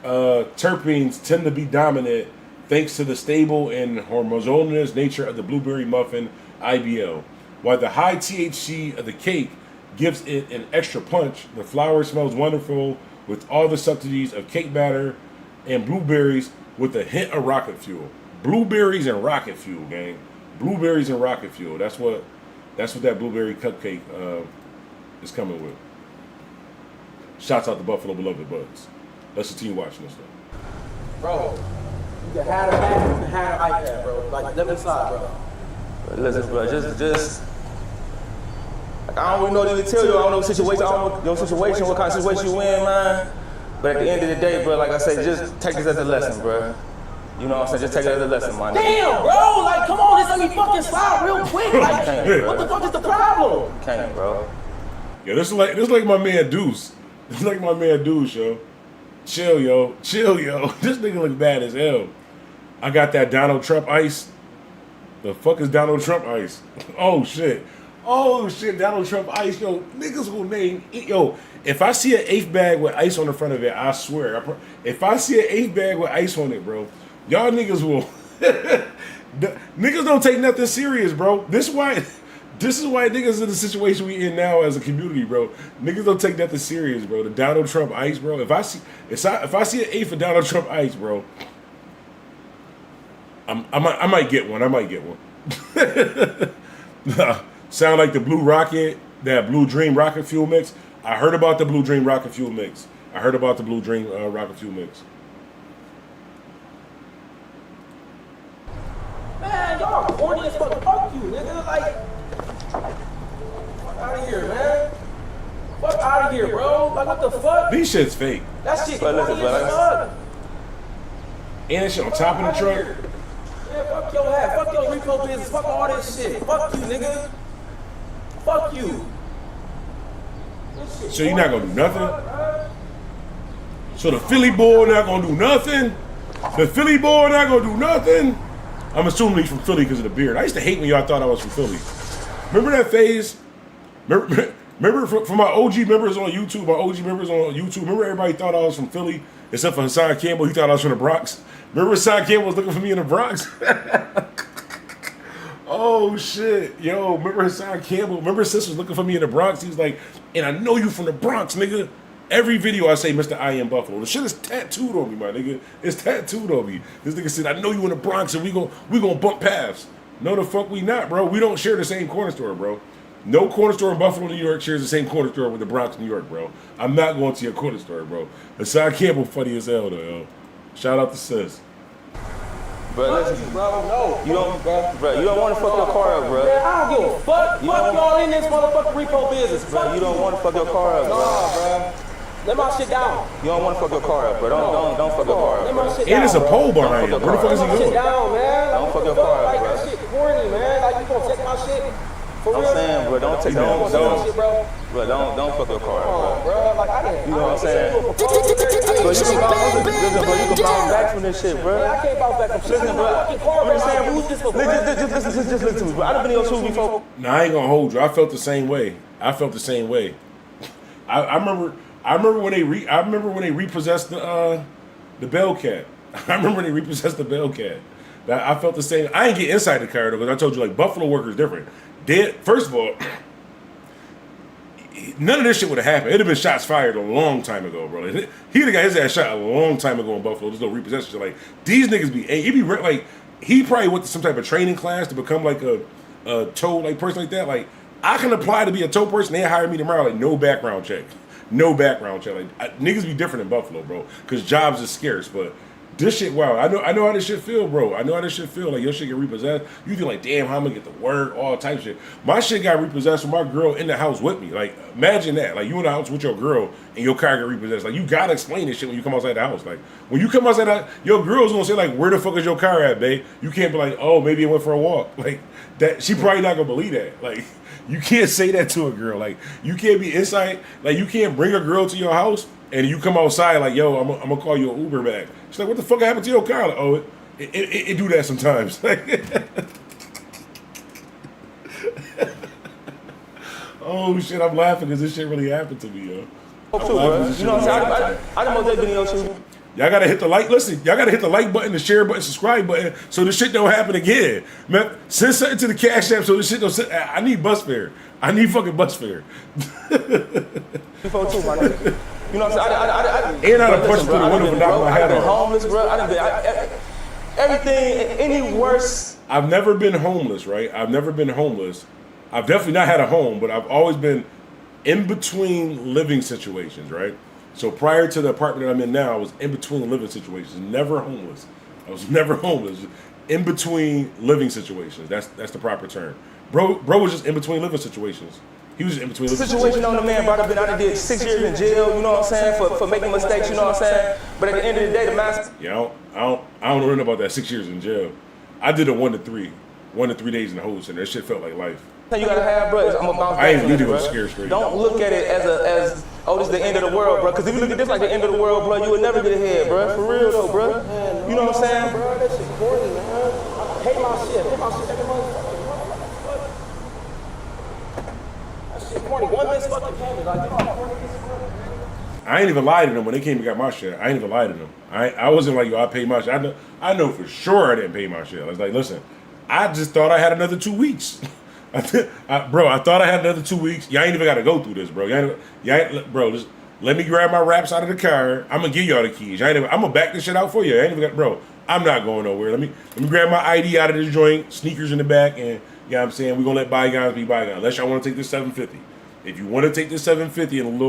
terpenes tend to be dominant thanks to the stable and homogeneous nature of the blueberry muffin IBL. While the high THC of the cake gives it an extra punch, the flour smells wonderful with all the subtleties of cake batter and blueberries with a hint of rocket fuel. Blueberries and rocket fuel, gang. Blueberries and rocket fuel. That's what that blueberry cupcake is coming with. Shouts out to Buffalo Beloved Buds. Let's continue watching this though. Bro, you can have a Mac, you can have an iPad, bro. Like, live inside, bro. Listen, bro, just like, I don't really know what to tell you. I don't know what kind of situation you in, man. But at the end of the day, bro, like I say, just take this as a lesson, bro. You know what I'm saying? Just take it as a lesson, man. Damn, bro, like, come on, just let me fucking slide real quick. Like, what the fuck is the problem? Can't, bro. Yeah, this is like my man Deuce. This is like my man Deuce, yo. Chill, yo. This nigga look bad as hell. I got that Donald Trump ice. The fuck is Donald Trump ice? Oh shit, Donald Trump ice. Yo, niggas will name it. Yo, if I see an eighth bag with ice on the front of it, I swear. If I see an eighth bag with ice on it, bro, y'all niggas will. Niggas don't take nothing serious, bro. This is why niggas in the situation we in now as a community, bro. Niggas don't take nothing serious, bro. The Donald Trump ice, bro. If I see an eighth of Donald Trump ice, bro, I might get one. Sound like the Blue Rocket, that Blue Dream Rocket Fuel mix. I heard about the Blue Dream Rocket Fuel mix. Man, y'all corny as fuck. Fuck you, nigga. Like, fuck out of here, man. Fuck out of here, bro. Like, what the fuck? These shit's fake. That shit corny as fuck. And that shit on top of the truck. Yeah, fuck your hat. Fuck your repo business. Fuck all this shit. Fuck you, nigga. Fuck you. So you're not gonna do nothing? So the Philly boy not gonna do nothing? I'm assuming he's from Philly because of the beard. I used to hate when y'all thought I was from Philly. Remember that phase? Remember for my OG members on YouTube, remember everybody thought I was from Philly, except for Hassan Campbell, he thought I was from the Bronx. Remember Hassan Campbell was looking for me in the Bronx? Oh shit, yo, remember Hassan Campbell? Remember sis was looking for me in the Bronx? He was like, and I know you from the Bronx, nigga. Every video I say Mr. IAmBuffalo. The shit is tattooed on me, my nigga. It's tattooed on me. This nigga said, I know you in the Bronx and we gonna bump paths. No the fuck we not, bro. We don't share the same corner store, bro. No corner store in Buffalo, New York shares the same corner store with the Bronx, New York, bro. I'm not going to your corner store, bro. Hassan Campbell funny as hell, though, yo. Shout out to sis. Bro, listen, bro, no. You don't want to fuck your car up, bro. Man, I don't give a fuck. Fuck y'all in this motherfucking repo business, bro. You don't want to fuck your car up, bro. Nah, bro. Let my shit down. You don't want to fuck your car up, bro. Don't fuck your car up, Let bro. my shit down. And it's a pole behind you. Where the fuck is he Let my shit going? down, man. Don't fuck your car up, Like, bro. that shit corny, man. Like, you gonna take my shit? For real? I'm saying, bro, don't fuck your car up, Bro, like, I didn't. You know what I'm saying? Bro, you can bounce back from this shit, bro. Man, I can't bounce back from shit. Listen, bro. I'm just saying, who's this for? Just listen to me, bro. I done been in your shoes before. Nah, I ain't gonna hold you. I felt the same way. I remember when they repossessed the Bellcat. I remember when they repossessed the Bellcat. I felt the same. I ain't get inside the car though, because I told you like Buffalo workers different. First of all, none of this shit would have happened. It'd have been shots fired a long time ago, bro. He'd have got his ass shot a long time ago in Buffalo. There's no repossession shit. Like these niggas he probably went to some type of training class to become like a tow like person like that. Like I can apply to be a tow person. They hire me tomorrow. Like no background check. Like niggas be different in Buffalo, bro, because jobs is scarce. But This shit, wow. I know how this shit feel, bro. I know how this shit feel. Like, your shit get repossessed. You feel like, damn, how I'm gonna get to work, all type of shit. My shit got repossessed with my girl in the house with me. Like, imagine that. Like, you in the house with your girl and your car get repossessed. Like, you gotta explain this shit when you come outside the house. Like, when you come outside the house, your girl's gonna say, like, where the fuck is your car at, babe? You can't be like, oh, maybe it went for a walk. Like, that, she probably not gonna believe that. Like, you can't say that to a girl. Like, you can't be inside. Like, you can't bring a girl to your house and you come outside like, yo, I'm gonna call you an Uber back. She's like, what the fuck happened to your car? Like, oh, it do that sometimes. Oh shit, I'm laughing because this shit really happened to me, yo. Too, bro. You know what I'm saying? I done most that video too. Y'all gotta hit the like. Listen, y'all gotta hit the like button, the share button, subscribe button, so this shit don't happen again. Man, send something to the Cash App so this shit don't. I need bus fare. I need fucking bus fare. Before too, my nigga. You know what I'm saying? And I done punched through the window and knocked my head I've been off. homeless, bro. I done been everything. Any worse? I've never been homeless, right? I've never been homeless. I've definitely not had a home, but I've always been in between living situations, right? So prior to the apartment that I'm in now, I was in between living situations, never homeless. I was never homeless. In between living situations. That's the proper term. Bro was just in between living situations. He was just in between living Situation on the man, bro. I done did 6 years in jail, you know what I'm saying, for making mistakes, you know what I'm saying? But at the end of the day, the master... Yeah, I don't know about that 6 years in jail. I did a 1 to 3 days in the whole center. That shit felt like life. You gotta have, bro, I'm gonna bounce back. I ain't need to bro. go scare straight. Don't look at it as oh, this is the end of the world, bro. Because if you look at this like the end of the world, bro, you would never get ahead, bro. For real though, bro. You know what I'm saying? Bro, that shit corny, man. I hate my shit. Hate my shit every motherfucker. That shit corny. One misfucking payment. Like, I ain't even lied to them when they came and got my shit. I ain't even lied to them. I wasn't like, yo, I paid my shit. I know for sure I didn't pay my shit. I was like, listen, I just thought I had another 2 weeks. Bro, I thought I had another 2 weeks. Y'all ain't even got to go through this, bro. Bro, just let me grab my wraps out of the car. I'm going to give y'all the keys. I'm going to back this shit out for you. I ain't even got, bro, I'm not going nowhere. Let me grab my ID out of this joint, sneakers in the back, and, you know what I'm saying, we're going to let bygones be bygones. Unless y'all want to take this 750. If you want to take this 750 and a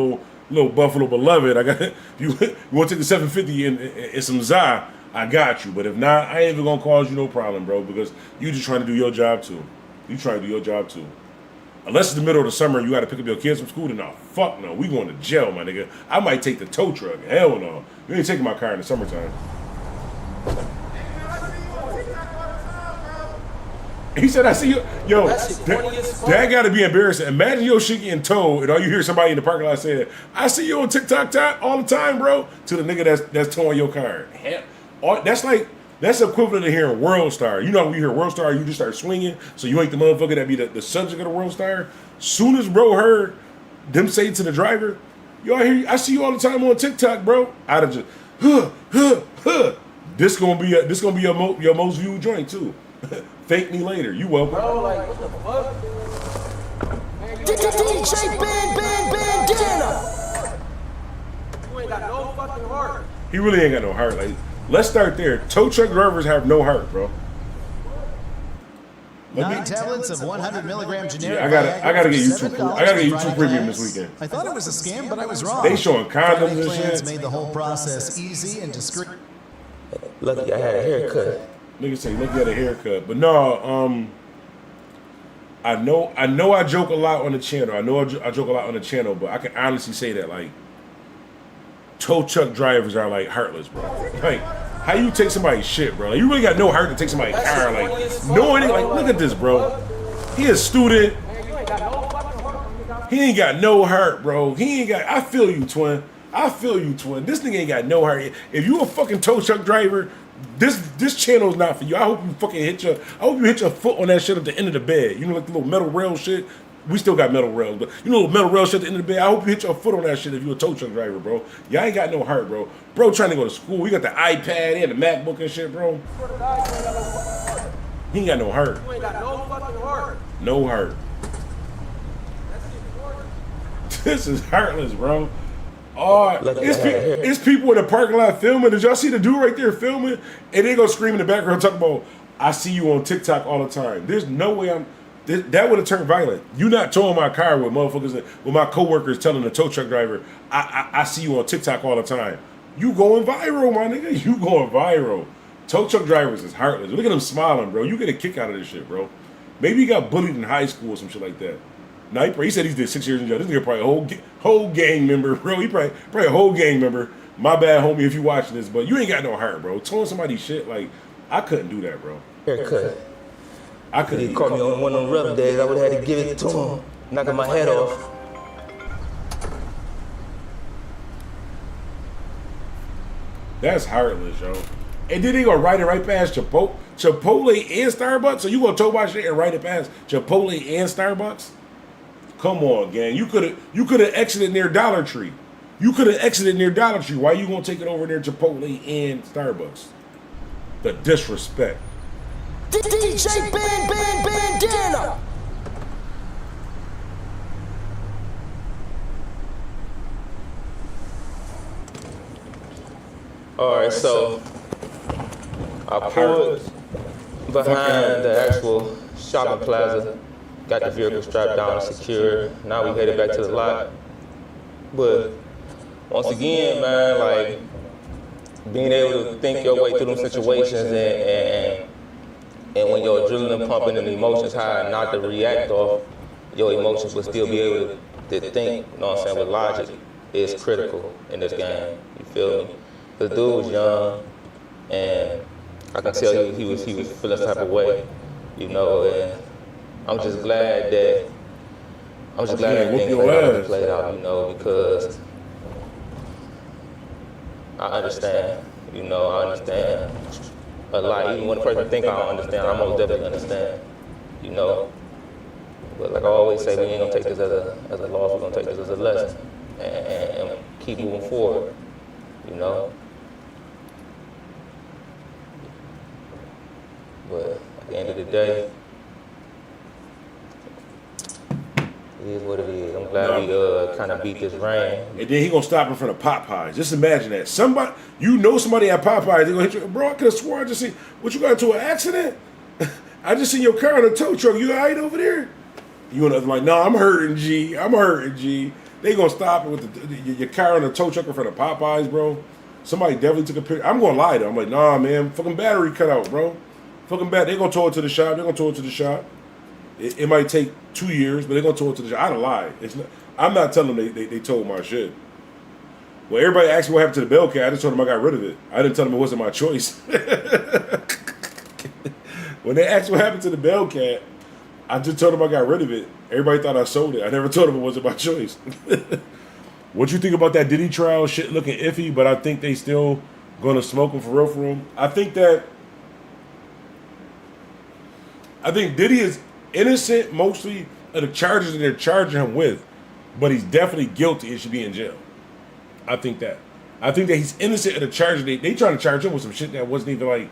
little Buffalo beloved, I got you want to take the 750 and some za, I got you. But if not, I ain't even going to cause you no problem, bro, because you just trying to do your job, too. You trying to do your job too. Unless it's the middle of the summer and you got to pick up your kids from school, then no, fuck no. We going to jail, my nigga. I might take the tow truck. Hell no. You ain't taking my car in the summertime. He said, I see you. Yo, that got to be embarrassing. Imagine your shit getting towed and all you hear somebody in the parking lot saying, I see you on TikTok all the time, bro, to the nigga that's towing your car. Hell, that's equivalent to hearing World Star. You know when you hear World Star, you just start swinging, so you ain't the motherfucker that be the subject of the World Star. Soon as bro heard them say to the driver, yo, I see you all the time on TikTok, bro. I'd have just, This gonna be your most viewed joint too. Thank me later. You welcome. bro, like, what the fuck? DJ Bandana. You ain't got no fucking heart. He really ain't got no heart. Like, let's start there. Tow truck drivers have no heart, bro. 9 tablets of 100 milligram generic. Yeah, I gotta get YouTube. I gotta get YouTube Premium this weekend. I thought it was a scam, but I was wrong. They showing condoms and Plans shit. made the whole process easy and discreet. Lucky I had a haircut. Niggas say, look at a haircut. But no, I know I joke a lot on the channel. I know I joke a lot on the channel, but I can honestly say that, like, tow truck drivers are, like, heartless, bro. Like, how you take somebody's shit, bro? Like, you really got no heart to take somebody's car. Like, knowing it, like, look at this, bro. He a student. He ain't got no heart, bro. He ain't got, I feel you, twin. I feel you, twin. This nigga ain't got no heart. If you a fucking tow truck driver, this channel is not for you. I hope you fucking hit your foot on that shit at the end of the bed. You know, like the little metal rail shit. We still got metal rails, but you know, metal rail shit at the end of the bed. I hope you hit your foot on that shit if you a tow truck driver, bro. Y'all ain't got no heart, bro. Bro trying to go to school. We got the iPad and the MacBook and shit, bro. He ain't got no heart. You ain't got no fucking heart. No heart. This is heartless, bro. It's people in the parking lot filming. Did y'all see the dude right there filming? And they go scream in the background talking about, I see you on TikTok all the time. There's no way that would have turned violent. You not towing my car with motherfuckers, with my coworkers telling the tow truck driver, I see you on TikTok all the time. You going viral, my nigga. You going viral. Tow truck drivers is heartless. Look at them smiling, bro. You get a kick out of this shit, bro. Maybe he got bullied in high school or some shit like that. Nah, he said he did 6 years in jail. This nigga probably a whole gang member, bro. He probably a whole gang member. My bad, homie, if you watching this, but you ain't got no heart, bro. Towing somebody's shit, like, I couldn't do that, bro. Haircut. I couldn't. He caught me on one of them rough days. I would have had to give it to him, knocking my head off. That's heartless, yo. And then they gonna ride it right past Chipotle and Starbucks. So you gonna tow my shit and ride it past Chipotle and Starbucks? Come on, gang. You could have exited near Dollar Tree. You could have exited near Dollar Tree. Why you gonna take it over near Chipotle and Starbucks? The disrespect. DJ Bandana. Alright, so I pulled behind the actual shopping plaza, got the vehicle strapped down and secured. Now we headed back to the lot. But once again, man, like being able to think your way through them situations and when your adrenaline pumping and the emotions high, not to react off your emotions, but still be able to think, you know what I'm saying, with logic is critical in this game. You feel me? The dude was young, and I can tell he was feeling some type of way, you know. And I'm just glad that everything played out, you know, because I understand, you know, I understand a lot. Even when a person think I don't understand, I most definitely understand, you know. But like I always say, we ain't gonna take this as a loss. We're gonna take this as a lesson and keep moving forward, you know. But at the end of the day, it is what it is. I'm glad we kind of beat this rain. And then he gonna stop in front of Popeyes. Just imagine that. Somebody at Popeyes, they gonna hit you. Bro, I could have swore I just seen, what, you got into an accident? I just seen your car in a tow truck. You all right over there? You and the other like, no, I'm hurting, G. I'm hurting, G. They gonna stop it with your car in a tow truck in front of Popeyes, bro. Somebody definitely took a picture. I'm gonna lie to them. I'm like, nah, man, fucking battery cut out, bro. Fucking bad. They're gonna tow it to the shop. They're gonna tow it to the shop. It might take 2 years, but they're gonna tow it to the shop. I'd have lied. I'm not telling them they towed my shit. Well, everybody asked me what happened to the Bellcat. I just told them I got rid of it. I didn't tell them it wasn't my choice. When they asked what happened to the Bellcat, I just told them I got rid of it. Everybody thought I sold it. I never told them it wasn't my choice. What you think about that Diddy trial? Shit looking iffy, but I think they still gonna smoke him for real. I think Diddy is innocent mostly of the charges that they're charging him with, but he's definitely guilty and should be in jail. I think that he's innocent of the charges. They trying to charge him with some shit that wasn't even like,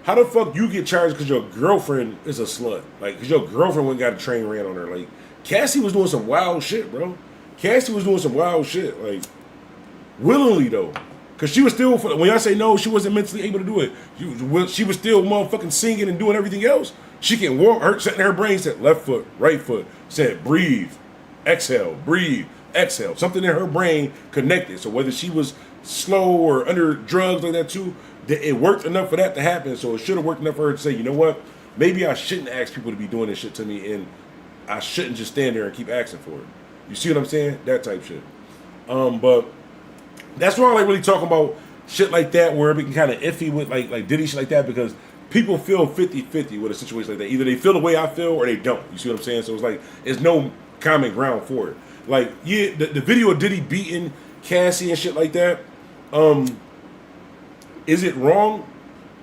how the fuck you get charged because your girlfriend is a slut? Like, because your girlfriend went and got a train ran on her. Like, Cassie was doing some wild shit, bro. Cassie was doing some wild shit, like, willingly though. Because she was still, when I say no, she wasn't mentally able to do it. She was still motherfucking singing and doing everything else. She can walk, set in her brain, said left foot, right foot, said breathe, exhale, something in her brain connected. So whether she was slow or under drugs like that too, it worked enough for that to happen. So it should have worked enough for her to say, you know what, maybe I shouldn't ask people to be doing this shit to me, and I shouldn't just stand there and keep asking for it. You see what I'm saying? That type shit. But that's why I like really talking about shit like that, where it be kind of iffy with like Diddy shit like that, because people feel 50-50 with a situation like that. Either they feel the way I feel or they don't. You see what I'm saying? So it's like, there's no common ground for it. Like, yeah, the video of Diddy beating Cassie and shit like that, is it wrong?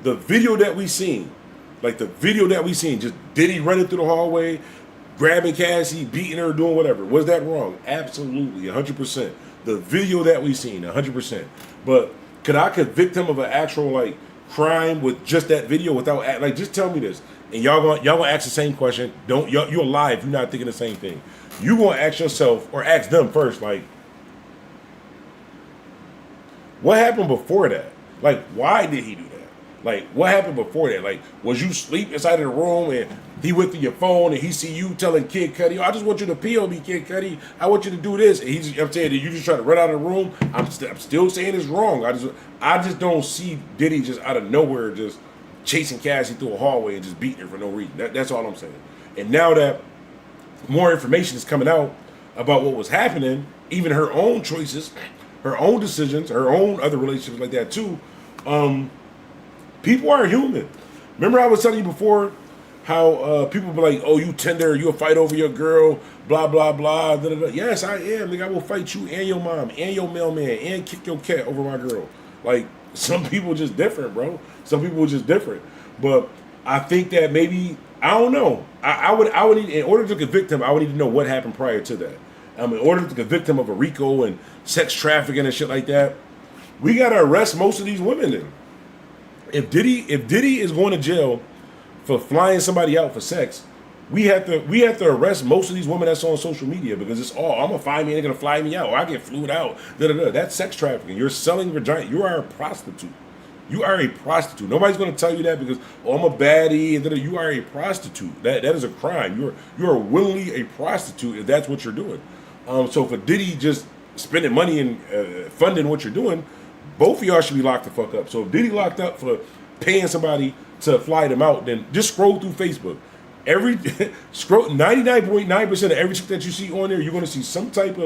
The video that we seen, just Diddy running through the hallway, grabbing Cassie, beating her, doing whatever, was that wrong? Absolutely, 100%. The video that we seen, 100%. But could I convict him of an actual, like, crime with just that video without, like, just tell me this, and y'all gonna ask the same question. You're alive if you're not thinking the same thing. You gonna ask yourself or ask them first, like, what happened before that? Like, why did he do that? Like, what happened before that? Like, was you sleep inside of the room and he went through your phone and he see you telling Kid Cudi, "Oh, I just want you to pee on me, Kid Cudi. I want you to do this." And I'm saying that you just trying to run out of the room. I'm still saying it's wrong. I just don't see Diddy just out of nowhere just chasing Cassie through a hallway and just beating her for no reason. That's all I'm saying. And now that more information is coming out about what was happening, even her own choices, her own decisions, her own other relationships like that too. People are human. Remember I was telling you before how people be like, "Oh, you tender, you'll fight over your girl, blah, blah, blah." Da, da, da. Yes, I am. Nigga, I will fight you and your mom and your mailman and kick your cat over my girl. Like, some people just different, bro. Some people are just different. But I think that maybe, I don't know. I would need, in order to convict him, I would need to know what happened prior to that. In order to convict him of a RICO and sex trafficking and shit like that, we gotta arrest most of these women then. If Diddy is going to jail for flying somebody out for sex, we have to arrest most of these women that's on social media, because it's all, I'm gonna find me and they're gonna fly me out, or I get flued out. That's sex trafficking. You're selling vagina. You are a prostitute. You are a prostitute. Nobody's gonna tell you that because, oh, I'm a baddie. And you are a prostitute. That is a crime. You are willingly a prostitute if that's what you're doing. So for Diddy just spending money and funding what you're doing, both of y'all should be locked the fuck up. So if Diddy locked up for paying somebody to fly them out, then just scroll through Facebook. 99.9% of every chick that you see on there, you're gonna see some type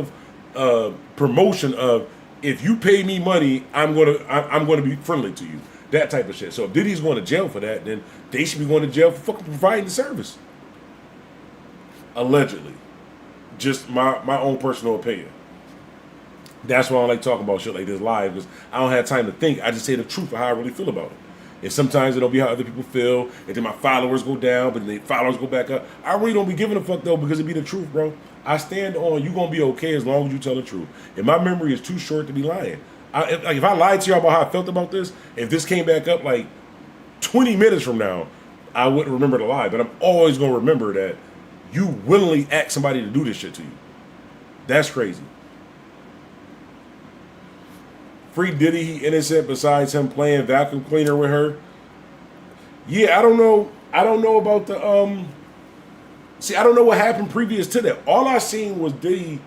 of promotion of, if you pay me money, I'm gonna be friendly to you. That type of shit. So if Diddy's going to jail for that, then they should be going to jail for fucking providing the service. Allegedly. Just my own personal opinion. That's why I don't like talking about shit like this live, because I don't have time to think. I just say the truth of how I really feel about it. And sometimes it don't be how other people feel, and then my followers go down, but then their followers go back up. I really don't be giving a fuck though, because it be the truth, bro. I stand on you gonna be okay as long as you tell the truth. And my memory is too short to be lying. If I lied to y'all about how I felt about this, if this came back up like 20 minutes from now, I wouldn't remember the lie. But I'm always gonna remember that you willingly asked somebody to do this shit to you. That's crazy. Free Diddy, he innocent besides him playing vacuum cleaner with her. Yeah, I don't know about the I don't know what happened previous to that. All I seen was Diddy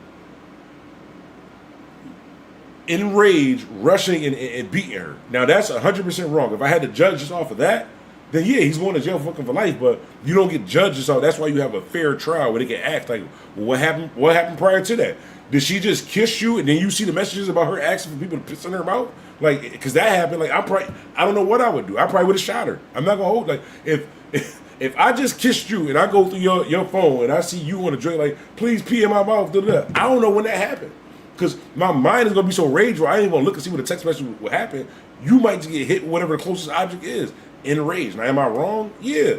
in rage, rushing and beating her. Now that's 100% wrong. If I had to judge just off of that, then yeah, he's going to jail fucking for life. But you don't get judged just off. That's why you have a fair trial where they can act like, well, what happened? What happened prior to that? Did she just kiss you and then you see the messages about her asking for people to piss in her mouth? Like, because that happened. Like, I don't know what I would do. I probably would have shot her. I'm not gonna hold. Like, if I just kissed you and I go through your phone and I see you on a drink, like, please pee in my mouth, I don't know when that happened. Because my mind is gonna be so rageful, I ain't gonna look and see what the text message would happen. You might just get hit with whatever the closest object is in rage. Now, am I wrong? Yeah,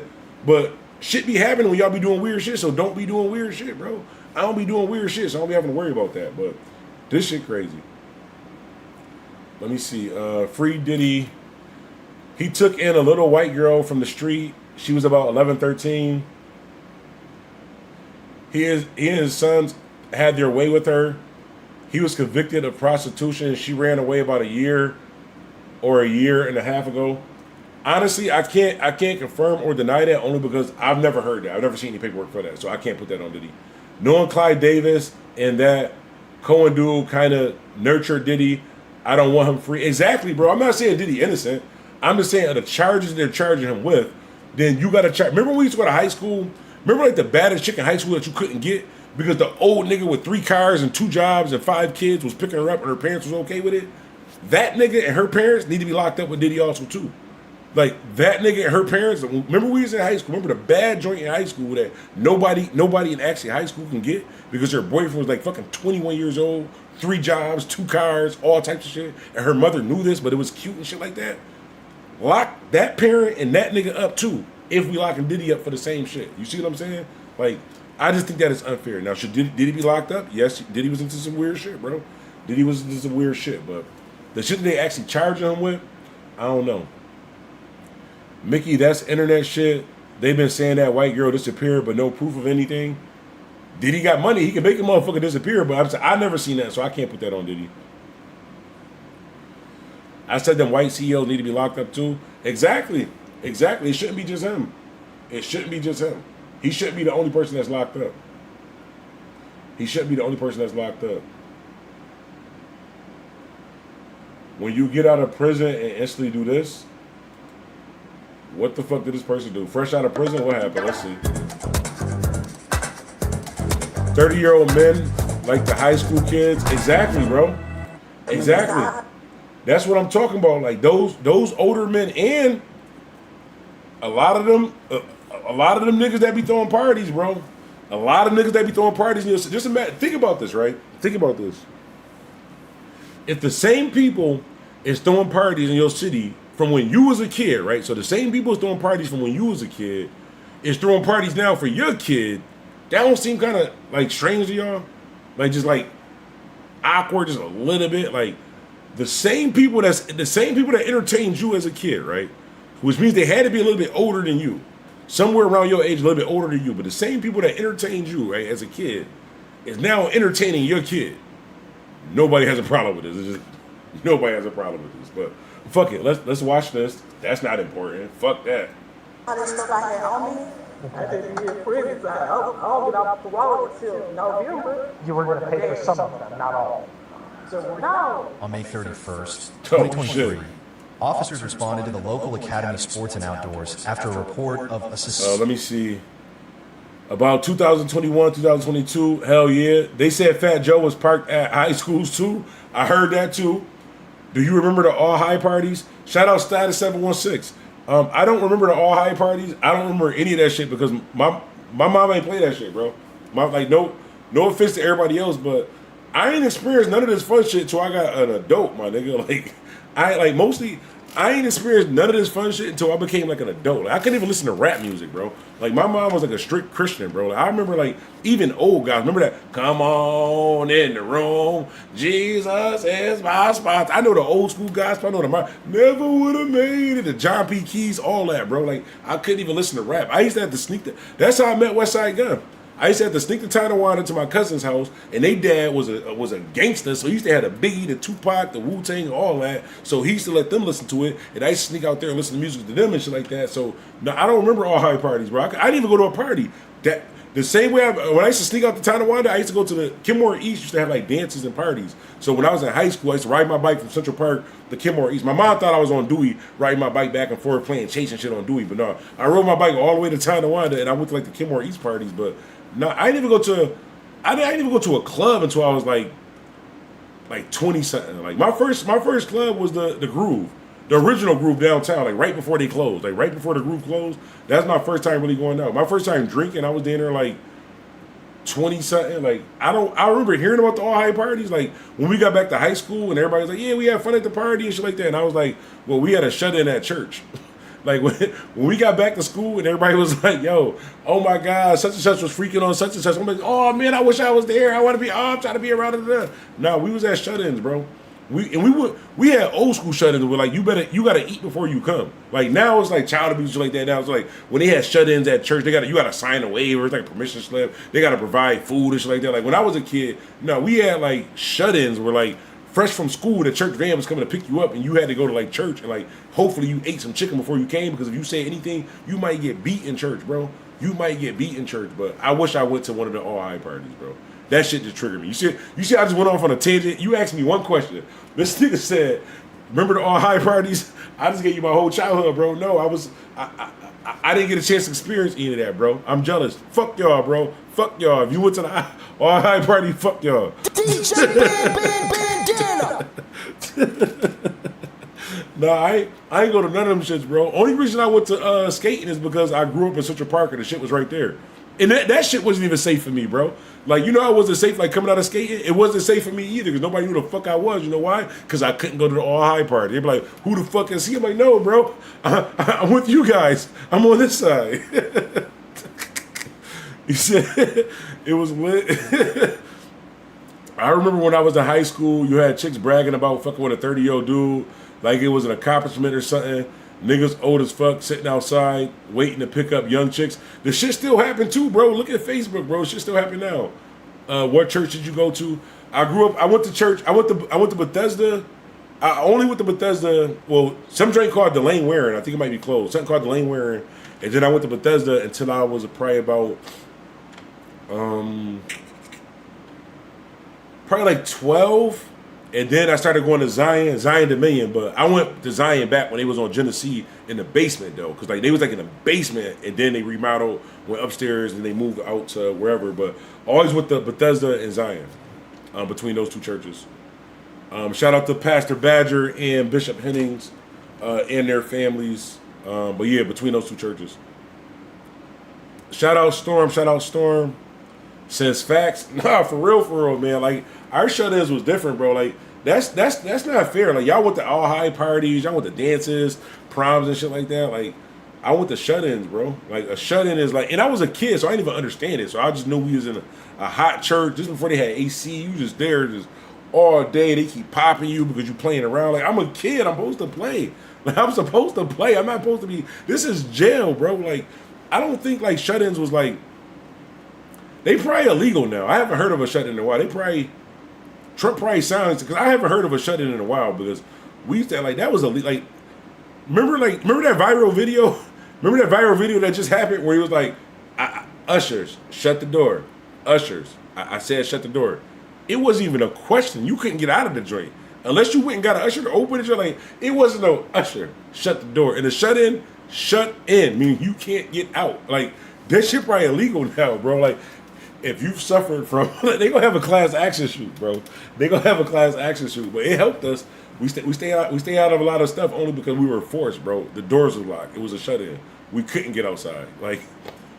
but shit be happening when y'all be doing weird shit. So don't be doing weird shit, bro. I don't be doing weird shit, so I don't be having to worry about that. But this shit crazy. Let me see. Free Diddy. He took in a little white girl from the street. She was about 11, 13. He and his sons had their way with her. He was convicted of prostitution. She ran away about a year or a year and a half ago. Honestly, I can't confirm or deny that, only because I've never heard that. I've never seen any paperwork for that, so I can't put that on Diddy. Knowing Clyde Davis and that Cohen dude kind of nurtured Diddy, I don't want him free. Exactly, bro. I'm not saying Diddy innocent. I'm just saying the charges they're charging him with, then you got to charge. Remember when we used to go to high school? Remember like the baddest chick in high school that you couldn't get because the old nigga with 3 cars and 2 jobs and 5 kids was picking her up and her parents was okay with it? That nigga and her parents need to be locked up with Diddy also too. Like, that nigga and her parents, remember we was in high school, remember the bad joint in high school that nobody in actually high school can get because her boyfriend was like fucking 21 years old, 3 jobs, 2 cars, all types of shit, and her mother knew this, but it was cute and shit like that. Lock that parent and that nigga up too, if we locking Diddy up for the same shit. You see what I'm saying? Like, I just think that is unfair. Now, should Diddy be locked up? Yes, Diddy was into some weird shit, bro. Diddy was into some weird shit, but the shit that they actually charging him with, I don't know. Mickey, that's internet shit. They've been saying that white girl disappeared, but no proof of anything. Diddy got money. He can make a motherfucker disappear, but I never seen that, so I can't put that on Diddy. I said them white CEOs need to be locked up too. Exactly. It shouldn't be just him. He shouldn't be the only person that's locked up. When you get out of prison and instantly do this, what the fuck did this person do? Fresh out of prison, what happened? Let's see. 30-year-old men like the high school kids. Exactly, bro. Exactly. That's what I'm talking about. Like those older men, and a lot of them niggas that be throwing parties, bro. A lot of niggas that be throwing parties. Just imagine, think about this, right? Think about this. If the same people is throwing parties in your city from when you was a kid, right? So the same people is throwing parties from when you was a kid is throwing parties now for your kid. That don't seem kind of like strange to y'all? Like just like awkward, just a little bit. Like the same people that entertained you as a kid, right? Which means they had to be a little bit older than you, somewhere around your age, a little bit older than you. But the same people that entertained you, right, as a kid, is now entertaining your kid. Nobody has a problem with this. It's just nobody has a problem with this. But fuck it, let's watch this. That's not important. Fuck that. I didn't get prison time. I don't get off parole until November. You were going to pay for some of them, not all. So no. On May 31st, Oh, 2023, shit. officers responded to the local Academy of Sports and Outdoors after a report of a suspicious. Let me see. About 2021, 2022, hell yeah. They said Fat Joe was parked at high schools too. I heard that too. Do you remember the all high parties? Shout out Status 716. I don't remember the all high parties. I don't remember any of that shit because my mom ain't play that shit, bro. No offense to everybody else, but I ain't experienced none of this fun shit till I got an adult, my nigga. I ain't experienced none of this fun shit until I became like an adult. Like, I couldn't even listen to rap music, bro. Like my mom was like a strict Christian, bro. Like, I remember like even old guys. Remember that? Come on in the room, Jesus is my spot. I know the old school guys. I know the never would have made it. The John P. Keys, all that, bro. Like I couldn't even listen to rap. I used to have to sneak. That's how I met West Side Gun. I used to have to sneak the Tonawanda to my cousin's house, and they dad was a gangster, so he used to have the Biggie, the Tupac, the Wu-Tang, all that. So he used to let them listen to it, and I used to sneak out there and listen to music to them and shit like that. So no, I don't remember all high parties, bro. I didn't even go to a party. That the same way when I used to sneak out to Tonawanda, I used to go to the Kenmore East. Used to have like dances and parties. So when I was in high school, I used to ride my bike from Central Park to Kenmore East. My mom thought I was on Dewey, riding my bike back and forth, playing chasing shit on Dewey. But no, I rode my bike all the way to Tonawanda, and I went to like the Kenmore East parties, but. No, I didn't even go to a club until I was like 20 something. Like my first club was the Groove, the original Groove downtown. Like right before they closed, like right before the Groove closed. That's my first time really going out. My first time drinking, I was down there like 20 something. Like I remember hearing about the all high parties. Like when we got back to high school and everybody was like, yeah, we had fun at the party and shit like that. And I was like, well, we had a shut in at church. Like when we got back to school and everybody was like, yo, oh my God, such and such was freaking on such and such. I'm like, oh man, I wish I was there. I'm trying to be around it. No, we was at shut-ins, bro. We had old school shut-ins where like you gotta eat before you come. Like now it's like child abuse like that. Now it's like when they had shut-ins at church, you gotta sign a waiver, it's like a permission slip. They gotta provide food and shit like that. Like when I was a kid, no, we had like shut-ins where like fresh from school, the church van was coming to pick you up, and you had to go to like church, and like hopefully you ate some chicken before you came, because if you say anything, you might get beat in church, bro. You might get beat in church. But I wish I went to one of the all high parties, bro. That shit just triggered me. You see, I just went off on a tangent. You asked me one question. This nigga said, "Remember the all high parties?" I just gave you my whole childhood, bro. No, I didn't get a chance to experience any of that, bro. I'm jealous. Fuck y'all, bro. Fuck y'all. If you went to the all high party, fuck y'all. DJ Bandana. No, I ain't go to none of them shits, bro. Only reason I went to skating is because I grew up in Central Park and the shit was right there. And that shit wasn't even safe for me, bro. Like, you know, I wasn't safe, like, coming out of skating. It wasn't safe for me either, because nobody knew the fuck I was. You know why? Because I couldn't go to the all-high party. They'd be like, who the fuck is he? I'm like, no, bro. I'm with you guys. I'm on this side. He said it was lit. I remember when I was in high school, you had chicks bragging about fucking with a 30-year-old dude, like it was an accomplishment or something. Niggas old as fuck sitting outside waiting to pick up young chicks. The shit still happen too, bro. Look at Facebook, bro. Shit still happen now. What church did you go to? I grew up. I went to church. I went to Bethesda I only went to Bethesda. Well, some drink called the Lane Warren. I think it might be closed. Something called the Lane Warren, and then I went to Bethesda until I was probably about probably like 12, and then I started going to Zion Dominion. But I went to Zion back when they was on Genesee in the basement though, because like they was like in the basement, and then they remodeled, went upstairs, and they moved out to wherever. But always with the Bethesda and Zion, between those two churches. Shout out to Pastor Badger and Bishop Hennings and their families. But yeah, between those two churches. Shout out Storm. Says facts. Nah, for real, man. Like our shut-ins was different, bro. Like that's not fair. Like y'all went to all high parties, y'all went to dances, proms and shit like that. Like I went to shut-ins, bro. Like a shut-in is like, and I was a kid, so I didn't even understand it. So I just knew we was in a hot church just before they had AC. You just there just all day. They keep popping you because you playing around. Like I'm a kid, I'm supposed to play. Like I'm supposed to play. I'm not supposed to be. This is jail, bro. Like I don't think like shut-ins was like. They probably illegal now. I haven't heard of a shut-in in a while. Trump probably sounds, because I haven't heard of a shut-in in a while, because we used to, like, that was like, remember that viral video? Remember that viral video that just happened where he was like, ushers, shut the door. Ushers. I said shut the door. It wasn't even a question. You couldn't get out of the joint. Unless you went and got an usher to open it, you're like, it wasn't no usher, shut the door. And the shut-in, meaning you can't get out. Like, that shit probably illegal now, bro. Like, if you've suffered from, they gonna have a class action suit, bro. They gonna have a class action suit, but it helped us. We stay out of a lot of stuff only because we were forced, bro. The doors were locked. It was a shut-in. We couldn't get outside. Like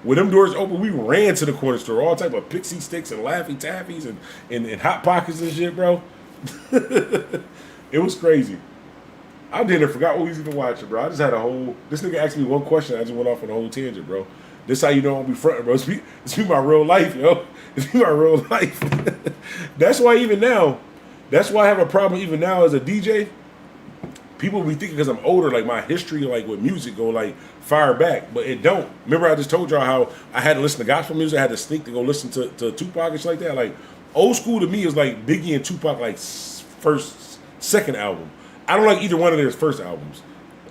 when them doors open, we ran to the corner store, all type of pixie sticks and Laffy Taffies and hot pockets and shit, bro. It was crazy. I didn't forgot what we was even watching, bro. I just had this nigga asked me one question. I just went off on a whole tangent, bro. This how you know I don't be fronting, bro. It's be my real life, yo. It's be my real life. That's why I have a problem even now as a DJ. People be thinking because I'm older, like my history, like with music, go like fire back, but it don't. Remember, I just told y'all how I had to listen to gospel music. I had to sneak to go listen to Tupac and shit like that. Like old school to me is like Biggie and Tupac, like second album. I don't like either one of their first albums.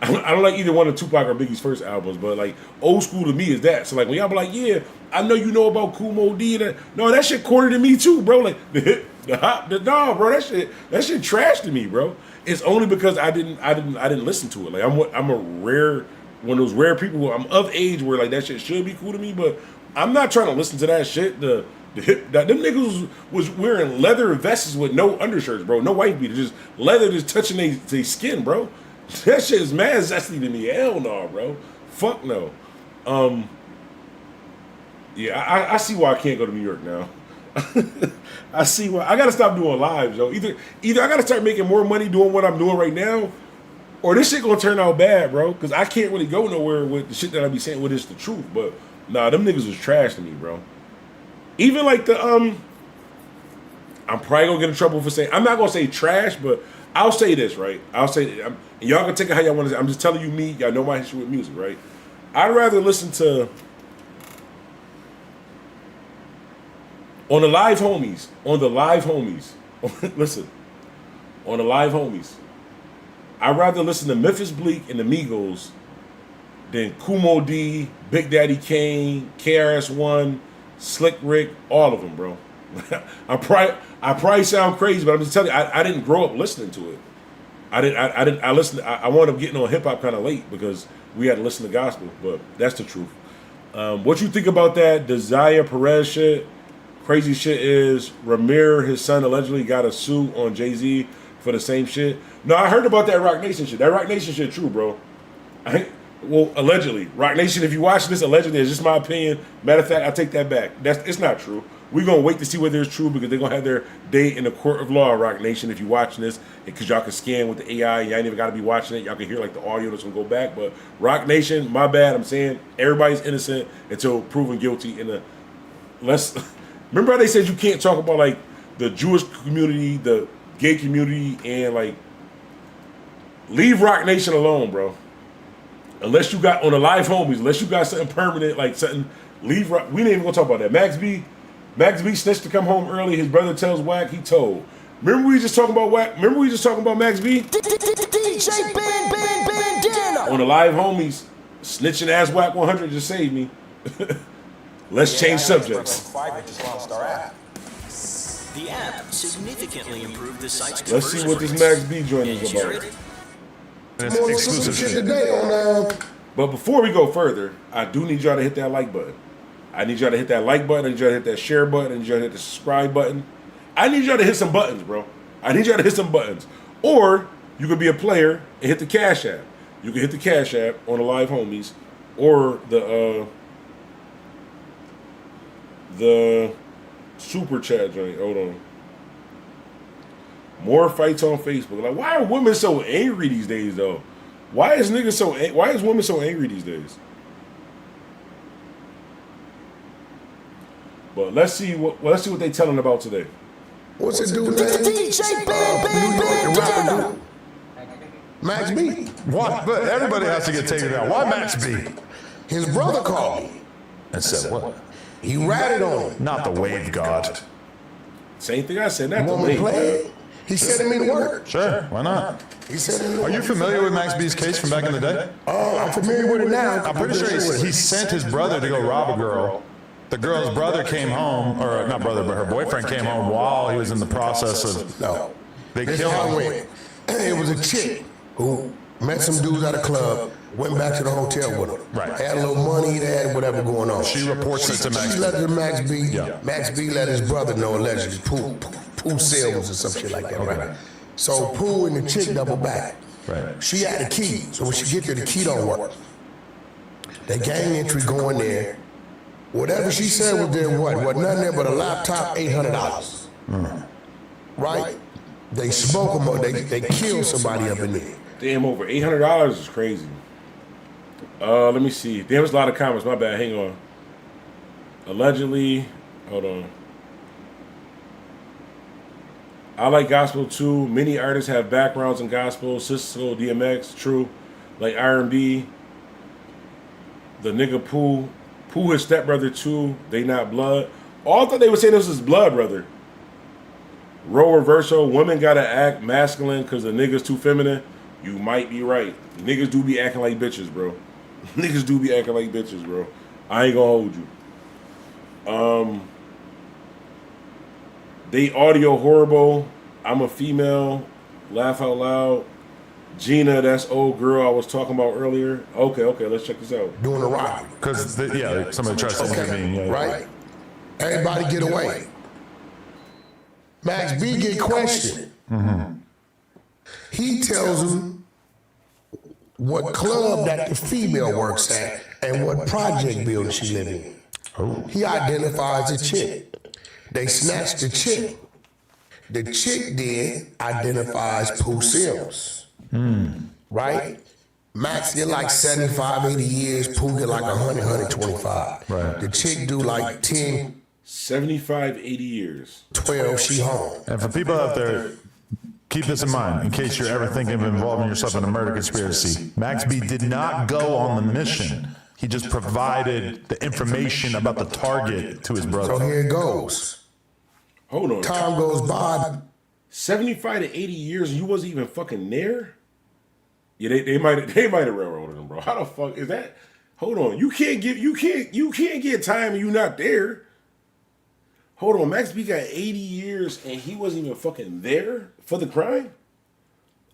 I don't like either one of Tupac or Biggie's first albums, but like old school to me is that. So like when y'all be like, yeah, I know you know about Kumo D, no, that shit corny to me too, bro. Like no, bro, that shit trash to me, bro. It's only because I didn't listen to it. Like I'm a rare one of those rare people who I'm of age where like that shit should be cool to me, but I'm not trying to listen to that shit. Them niggas was wearing leather vests with no undershirts, bro. No white beater, just leather just touching their skin, bro. That shit is mad zesty to me. Hell no, bro. Fuck no. Yeah, I see why I can't go to New York now. I see why I gotta stop doing lives, yo. Either I gotta start making more money doing what I'm doing right now, or this shit gonna turn out bad, bro. Cause I can't really go nowhere with the shit that I be saying. What is the truth? But nah, them niggas was trash to me, bro. Even like the I'm probably gonna get in trouble for saying, I'm not gonna say trash, but I'll say this, right? I'll say, and y'all can take it how y'all want to say. I'm just telling you me. Y'all know my history with music, right? I'd rather listen to on the live homies. Listen, on the live homies. I'd rather listen to Memphis Bleak and the Migos than Kumo D, Big Daddy Kane, KRS-One, Slick Rick, all of them, bro. I probably sound crazy, but I'm just telling you, I didn't grow up listening to it. I wound up getting on hip hop kind of late because we had to listen to gospel, but that's the truth. What you think about that Desire Perez shit? Crazy shit is Ramir, his son, allegedly got a suit on Jay-Z for the same shit. No, I heard about that Rock Nation shit. That Rock Nation shit true, bro. Well, allegedly. Rock Nation, if you watch this, allegedly, it's just my opinion. Matter of fact, I take that back. It's not true. We're going to wait to see whether it's true because they're going to have their day in the court of law, Rock Nation, if you're watching this. Because y'all can scan with the AI. Y'all ain't even got to be watching it. Y'all can hear like the audio that's going to go back. But Rock Nation, my bad. I'm saying everybody's innocent until proven guilty. Remember how they said you can't talk about like the Jewish community, the gay community, and like leave Rock Nation alone, bro. Unless you got on the live homies, unless you got something permanent, like something, leave Rock. We ain't even gonna talk about that. Max B snitched to come home early. His brother tells Wack he told. Remember we just talking about what? Remember we just talking about Max B? DJ Bandana. On the live homies, snitching ass whack 100 just saved me. Let's change subjects. Just launched our app. The app significantly improved the site's Let's see what this Max B joint is about. It's exclusive shit today on But before we go further, I do need y'all to hit that like button. I need y'all to hit that like button. I need y'all to hit that share button. I need y'all to hit the subscribe button. I need y'all to hit some buttons, bro. I need y'all to hit some buttons. Or you could be a player and hit the Cash App. You can hit the Cash App on the live homies or the super chat joint. Hold on. More fights on Facebook. Like, why are women so angry these days, though? Why is women so angry these days? But let's see what they telling about today. What's it do today? DJ Bandana. Max B. Why? But everybody has to get taken out. Why Max B? His brother called me And said what? He ratted on him. Not the wave god. Same thing I said. Not the Woman wave. played. He said it mean work. Sure, why not? He said it Are you familiar with Max B's case from back in the day? I'm familiar with it now. I'm pretty sure he sent his brother to go rob a girl. The girl's brother came home, or not brother, but her boyfriend came home while he was in the process of. No. They This killed is how it him. went. It was a chick who met some dudes at a club, went back to the hotel with him. Right. Had a little money, they had whatever going on. She reports it to Max She B. let it to Max B. Yeah. Max B let his brother know allegedly. Pooh sales or some shit like that, right? So Pooh and the chick double back. Right. She had the key. So when she get there, the key don't work. They gang entry go in there. Whatever she said was there, what nothing there but a laptop, $800. Right? They smoke them, they kill somebody up in there. Damn, over $800 is crazy. Let me see. Damn, there's a lot of comments. My bad. Hang on. Allegedly, hold on. I like gospel too. Many artists have backgrounds in gospel. Cisco, DMX, true. Like R&B. The nigga Pooh. Pooh his stepbrother too. They not blood. All I thought they were saying this is blood brother. Role reversal. Women gotta act masculine because the nigga's too feminine. You might be right. Niggas do be acting like bitches, bro. Niggas do be acting like bitches, bro. I ain't gonna hold you. They audio horrible. I'm a female. Laugh out loud. Gina, that's old girl I was talking about earlier. Okay, let's check this out. Doing a robbery. Because, somebody tries to intervene. Yeah. Right? Everybody get away. Max B get questioned. He tells him what club that the female works at and what project building she live in. He identifies the chick. They snatched the chick. The chick then identifies Pooh Sims. Right? Max get like 75, 80 years. Pooh get like 100, 125. Right. The chick do like 10, 75, 80 years. 12, she home. And for people out there, keep this in mind in case you're ever thinking of involving yourself in a murder conspiracy. Max B did not go on the mission. He just provided the information about the target to his brother. So here it goes. Hold on. Time goes by. 75 to 80 years and you wasn't even fucking there? Yeah, they might have railroaded him, bro. How the fuck is that? Hold on. You can't get time and you not there. Hold on, Max B got 80 years and he wasn't even fucking there for the crime?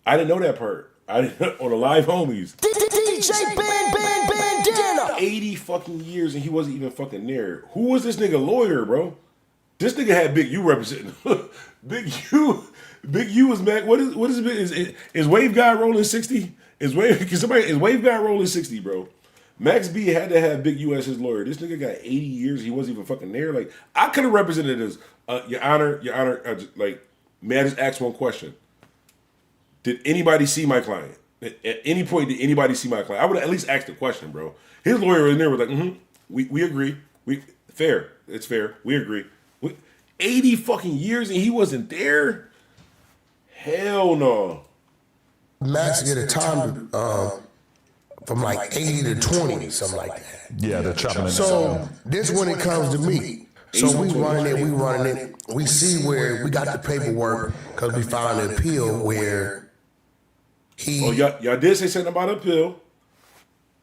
I didn't know that part. I didn't on the live homies. DJ Bandana. 80 fucking years and he wasn't even fucking there. Who was this nigga lawyer, bro? This nigga had Big U representing. Big U is Mac. What is Wave Guy rolling 60? Is Wave Guy rolling 60, bro? Max B had to have Big U as his lawyer. This nigga got 80 years. He wasn't even fucking there. Like, I could have represented this. Your Honor, may I just ask one question? Did anybody see my client? At any point, did anybody see my client? I would have at least asked the question, bro. His lawyer in there was like, we agree. Fair. It's fair. We agree. 80 fucking years and he wasn't there? Hell no. Max get a time from like 80 to 20, something like that. Yeah, they're chopping it. So this when it comes to me. So we running it. We see where we got the paperwork because we found an appeal where he. Oh, y'all did say something about appeal.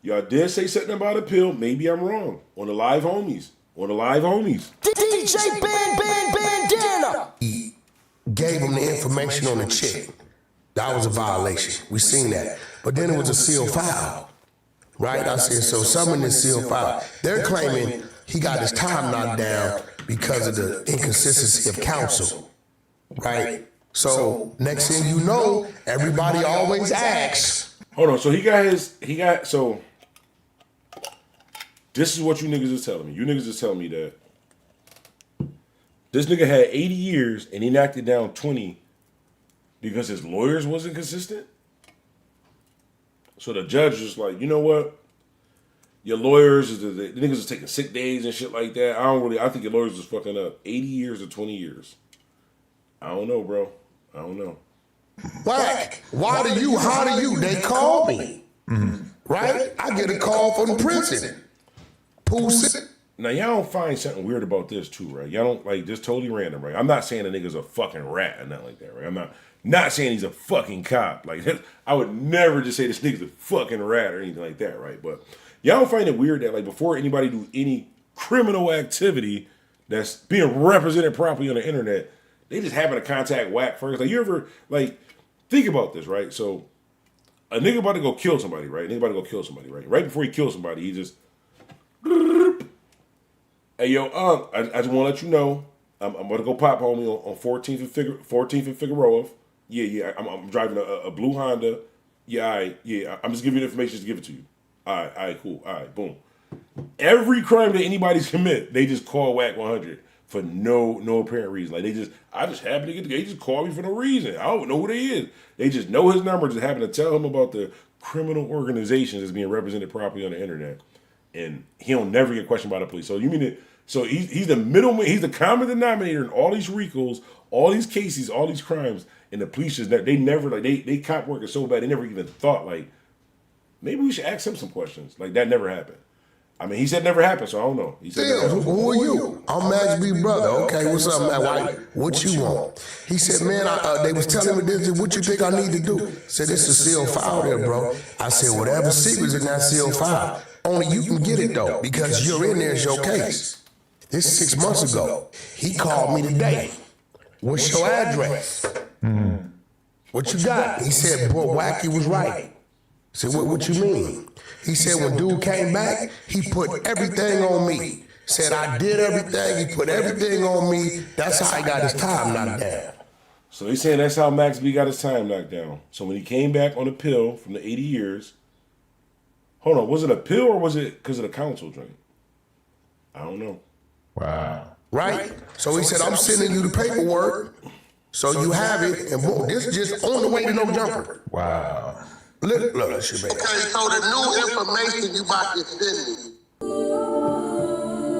Y'all did say something about appeal. Maybe I'm wrong. On the live homies. DJ Bandana. He gave him the information on the check. That was a violation. We seen that. But then it was a sealed file. Right? I said, so some in this sealed file. They're claiming he got his time knocked down because of the inconsistency of counsel. Right? So next thing you know, everybody always asks. Hold on. So so this is what you niggas is telling me. You niggas is telling me that this nigga had 80 years and he knocked it down 20 because his lawyers wasn't consistent. So the judge was like, you know what? Your lawyers, the niggas is taking sick days and shit like that. I think your lawyers is fucking up. 80 years or 20 years. I don't know, bro. I don't know. Whack. How do you? They call me. Right? I get a call from the prison. Now, y'all don't find something weird about this, too, right? Y'all don't, like, just totally random, right? I'm not saying the nigga's a fucking rat or nothing like that, right? I'm not saying he's a fucking cop. Like, I would never just say this nigga's a fucking rat or anything like that, right? But y'all don't find it weird that, like, before anybody do any criminal activity that's being represented properly on the internet, they just happen to contact Whack first. Like, you ever, like, think about this, right? So, a nigga about to go kill somebody, right? Right before he kills somebody, he just... Hey, yo, I just want to let you know, I'm about to go pop homie on 14th and Figueroa. Yeah, I'm driving a blue Honda. Yeah, I'm just giving you the information just to give it to you. All right, cool. All right, boom. Every crime that anybody's commit, they just call Whack 100 for no apparent reason. Like, I just happen to they just call me for no reason. I don't know who they is. They just know his number, just happen to tell him about the criminal organizations that's being represented properly on the internet. And he don't never get questioned by the police. So you mean it? So he's the middleman. He's the common denominator in all these RICOs, all these cases, all these crimes. And the police just they never like they cop work is so bad they never even thought like maybe we should ask him some questions. Like that never happened. I mean, he said never happened, so I don't know. He said who are you? I'm Max B brother. Okay, what's up, man? What you want? He said, man, they was telling me this. What you think I need to do? I said, it's a sealed file there, bro. I said, whatever secret's in that sealed file. Only you can get it though, because you're in there, it's your case. This is 6 months ago. He called me today. What's your address? What you got? He said, boy, Wacky was right. I said, what you mean? He said, when dude came back, he put everything on me. Said, I did everything. He put everything on me. That's how he got his time knocked down. So he's saying that's how Max B got his time knocked down. So when he came back on the pill from the 80 years, hold on, was it a pill or was it because of the council drink? I don't know. Wow. Right? So he said, I'm sending you the paperwork, so you have it, and boom, this is just on the way to no jumper. Wow. Look, that shit, baby. Okay, so the new information you about to send me.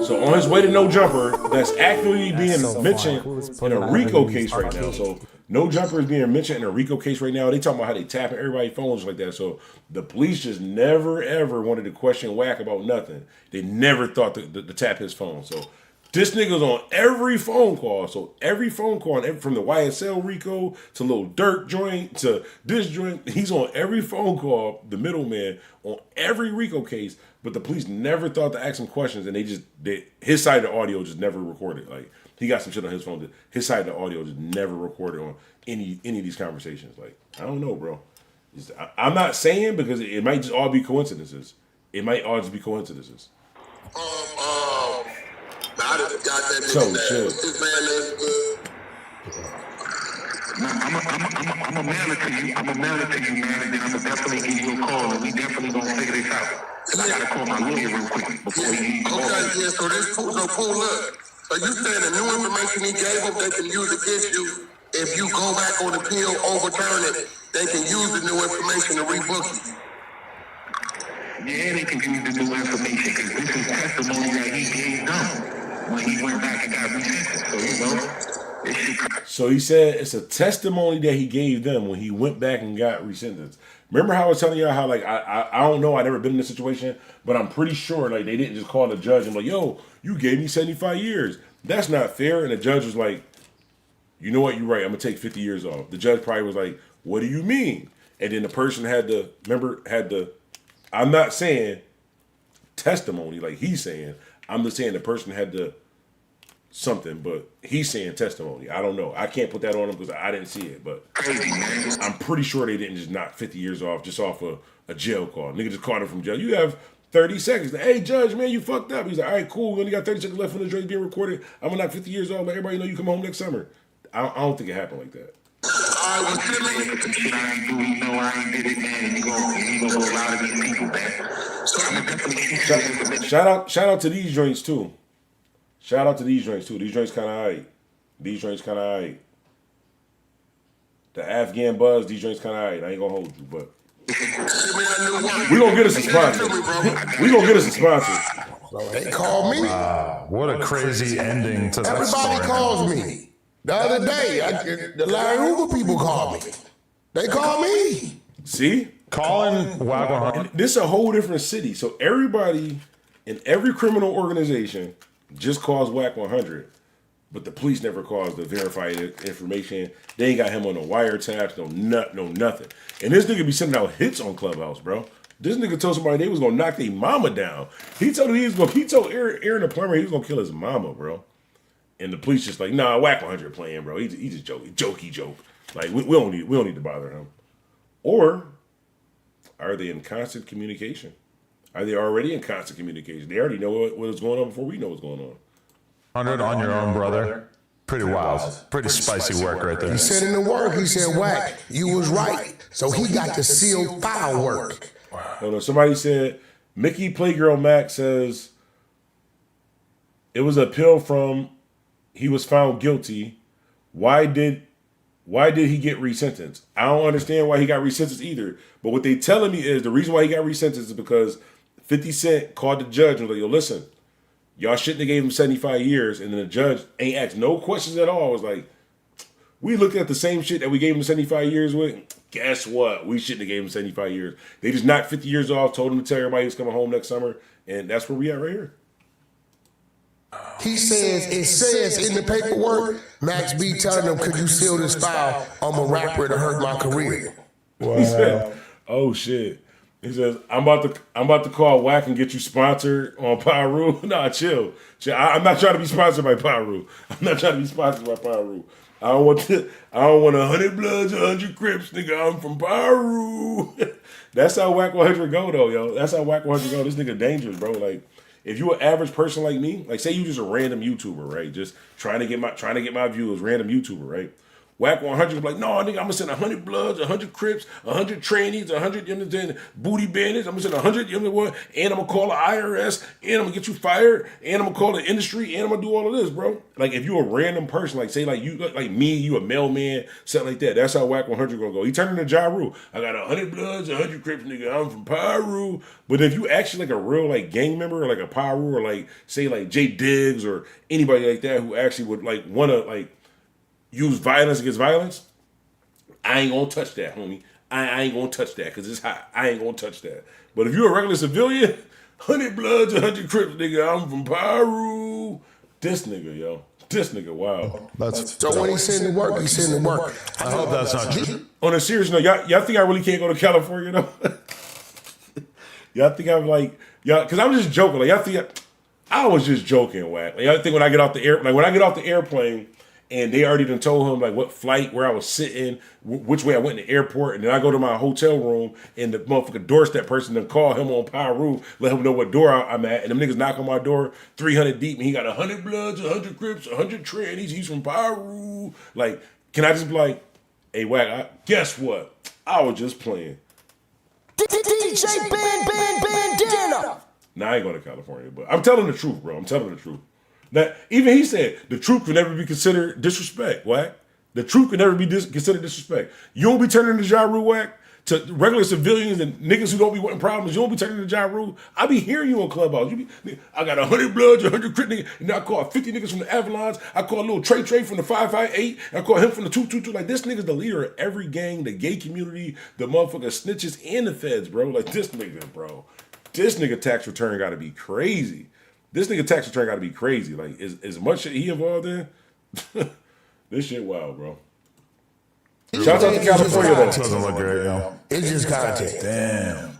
So on his way to no jumper, that's actually being mentioned in a RICO case right now. So no jumper is being mentioned in a RICO case right now. They talking about how they tapping everybody's phones like that. So the police just never ever wanted to question Whack about nothing. They never thought to tap his phone. So this nigga's on every phone call. So every phone call, from the YSL RICO to Lil Durk joint to this joint, he's on every phone call, the middleman, on every RICO case. But the police never thought to ask him questions, and his side of the audio just never recorded. Like, he got some shit on his phone. His side of the audio just never recorded on any of these conversations. Like, I don't know, bro. I'm not saying because it might just all be coincidences. It might all just be coincidences. I just got that So shit. This man is good. I'm a mail it to you. I'm a mail it to you, man, and then I'm gonna definitely give you a call, and we definitely gonna figure this out. Cause I gotta call my lawyer real quick before he leaves. Okay, yeah. So this cool. So cool. Look. So you saying the new information he gave them, they can use against you if you go back on the appeal, overturn it. They can use the new information to rebook you. Yeah, they can use the new information because this is testimony that he gave them when he went back and got resentenced. So you know. So he said it's a testimony that he gave them when he went back and got resentenced. Remember how I was telling y'all how like I don't know, I never been in this situation, but I'm pretty sure like they didn't just call the judge and like, yo, you gave me 75 years. that's not fair. And the judge was like, you know what, you're right, I'm gonna take 50 years off. The judge probably was like, what do you mean? And then the person had the, I'm not saying testimony like he's saying, I'm just saying the person had the something, but he's saying testimony. I don't know. I can't put that on him because I didn't see it, but I'm pretty sure they didn't just knock 50 years off just off a jail call. Nigga just called him from jail. You have 30 seconds. Hey, judge, man, you fucked up. He's like, all right, cool. We only got 30 seconds left when the jury's being recorded. I'm gonna knock 50 years off. Let everybody know you come home next summer. I don't think it happened like that. I was feeling some shit I ain't do. You know I ain't did it, man. And you gonna go a lot of these people back. So I'm definitely shout out to these joints too. Shout out to these joints too. These joints kind of aight. The Afghan Buzz, these joints kind of aight. I ain't gonna hold you, but we gonna get us a sponsor. We gonna get us a sponsor. They call me. What a crazy ending to that story. Everybody calls me. The other day, the Larry Hoover people called me. They call me. See? Calling WAC 100. This is a whole different city. So everybody in every criminal organization just calls WAC 100. But the police never calls the verified information. They ain't got him on no wiretaps, no nothing. And this nigga be sending out hits on Clubhouse, bro. This nigga told somebody they was gonna knock their mama down. He told Aaron the plumber he was gonna kill his mama, bro. And the police just like, nah, WAC 100 playing, bro. He's just jokey joke. Like we don't need to bother him. Or are they in constant communication? Are they already in constant communication? They already know what's going on before we know what's going on. 100 on your own, brother. Pretty wild. Pretty spicy work right there. He said in the work, he said, WAC, you was right. So he got the sealed file work. Hold on. Somebody said, Mickey Playgirl Mac says, it was an appeal from, he was found guilty. Why did he get resentenced? I don't understand why he got resentenced either. But what they telling me is the reason why he got resentenced is because 50 Cent called the judge and was like, yo, listen, y'all shouldn't have gave him 75 years. And then the judge ain't asked no questions at all. It was like, we looked at the same shit that we gave him 75 years with. Guess what? We shouldn't have gave him 75 years. They just knocked 50 years off, told him to tell everybody he's coming home next summer. And that's where we at right here. He says, it says in the paperwork, Max B telling him, could you seal this file? I'm a rapper to hurt my career. Wow. He said, oh shit. He says, I'm about to call WAC and get you sponsored on Pyru. Nah, chill. I'm not trying to be sponsored by Pyru. I'm not trying to be sponsored by Pyru. I don't want 100 Bloods, 100 Crips, nigga. I'm from Pyru. That's how WAC 100 go though, yo. That's how WAC 100 go. This nigga dangerous, bro. Like, if you an average person like me, like say you just a random YouTuber, right? Just trying to get my viewers, random YouTuber, right? WAC 100 is like, no, nigga, I'm gonna send 100 Bloods, 100 Crips, 100 trainees, 100, you understand, booty bandits. I'm gonna send 100, you know what? And I'm gonna call the IRS, and I'm gonna get you fired, and I'm gonna call the industry, and I'm gonna do all of this, bro. Like if you a random person, like say like you, like me, you a mailman, something like that. That's how WAC 100 gonna go. He turned into Ja Rule. I got 100 Bloods, 100 Crips, nigga. I'm from Pyru. But if you actually like a real like gang member, or like a Pyru, or like say like Jay Diggs or anybody like that who actually would like wanna like use violence against violence, I ain't gonna touch that, homie. I ain't gonna touch that because it's hot. I ain't gonna touch that. But if you're a regular civilian, 100 Bloods, 100 Crips, nigga, I'm from Pyru. This nigga, yo. This nigga, wow. So when he send the work, he send the work. I hope that's not true. On a serious note, y'all think I really can't go to California, though? Y'all think I'm like, y'all, because I'm just joking. Like, y'all think I was just joking, WAC. Like, y'all think when I get off the airplane, and they already done told him like what flight, where I was sitting, which way I went in the airport, and then I go to my hotel room, and the motherfucking doorstep person then call him on Pyru, let him know what door I'm at, and them niggas knock on my door 300 deep, and he got 100 Bloods, 100 Crips, 100 trannies, he's from Pyru. Like, can I just be like, hey WAC, guess what? I was just playing. DJ Bandana. Nah, I ain't going to California, but I'm telling the truth, bro. I'm telling the truth. Now, even he said the truth can never be considered disrespect, WAC. The truth can never be considered disrespect. You don't be turning to Ja Rule, WAC, to regular civilians and niggas who don't be wanting problems. You don't be turning to Ja Rule. I be hearing you on Clubhouse. I got 100 Bloods, 100 Crit niggas, and I call 50 niggas from the Avalons. I call a little Trey from the 558. I call him from the 222. Like, this nigga's the leader of every gang, the gay community, the motherfucking snitches, and the feds, bro. Like, this nigga, bro. This nigga tax return got to be crazy. This nigga tax return got to be crazy. Like, as much shit he involved in, this shit wild, bro. Shout out to California, though. Doesn't look great, yo. It's just content. Damn.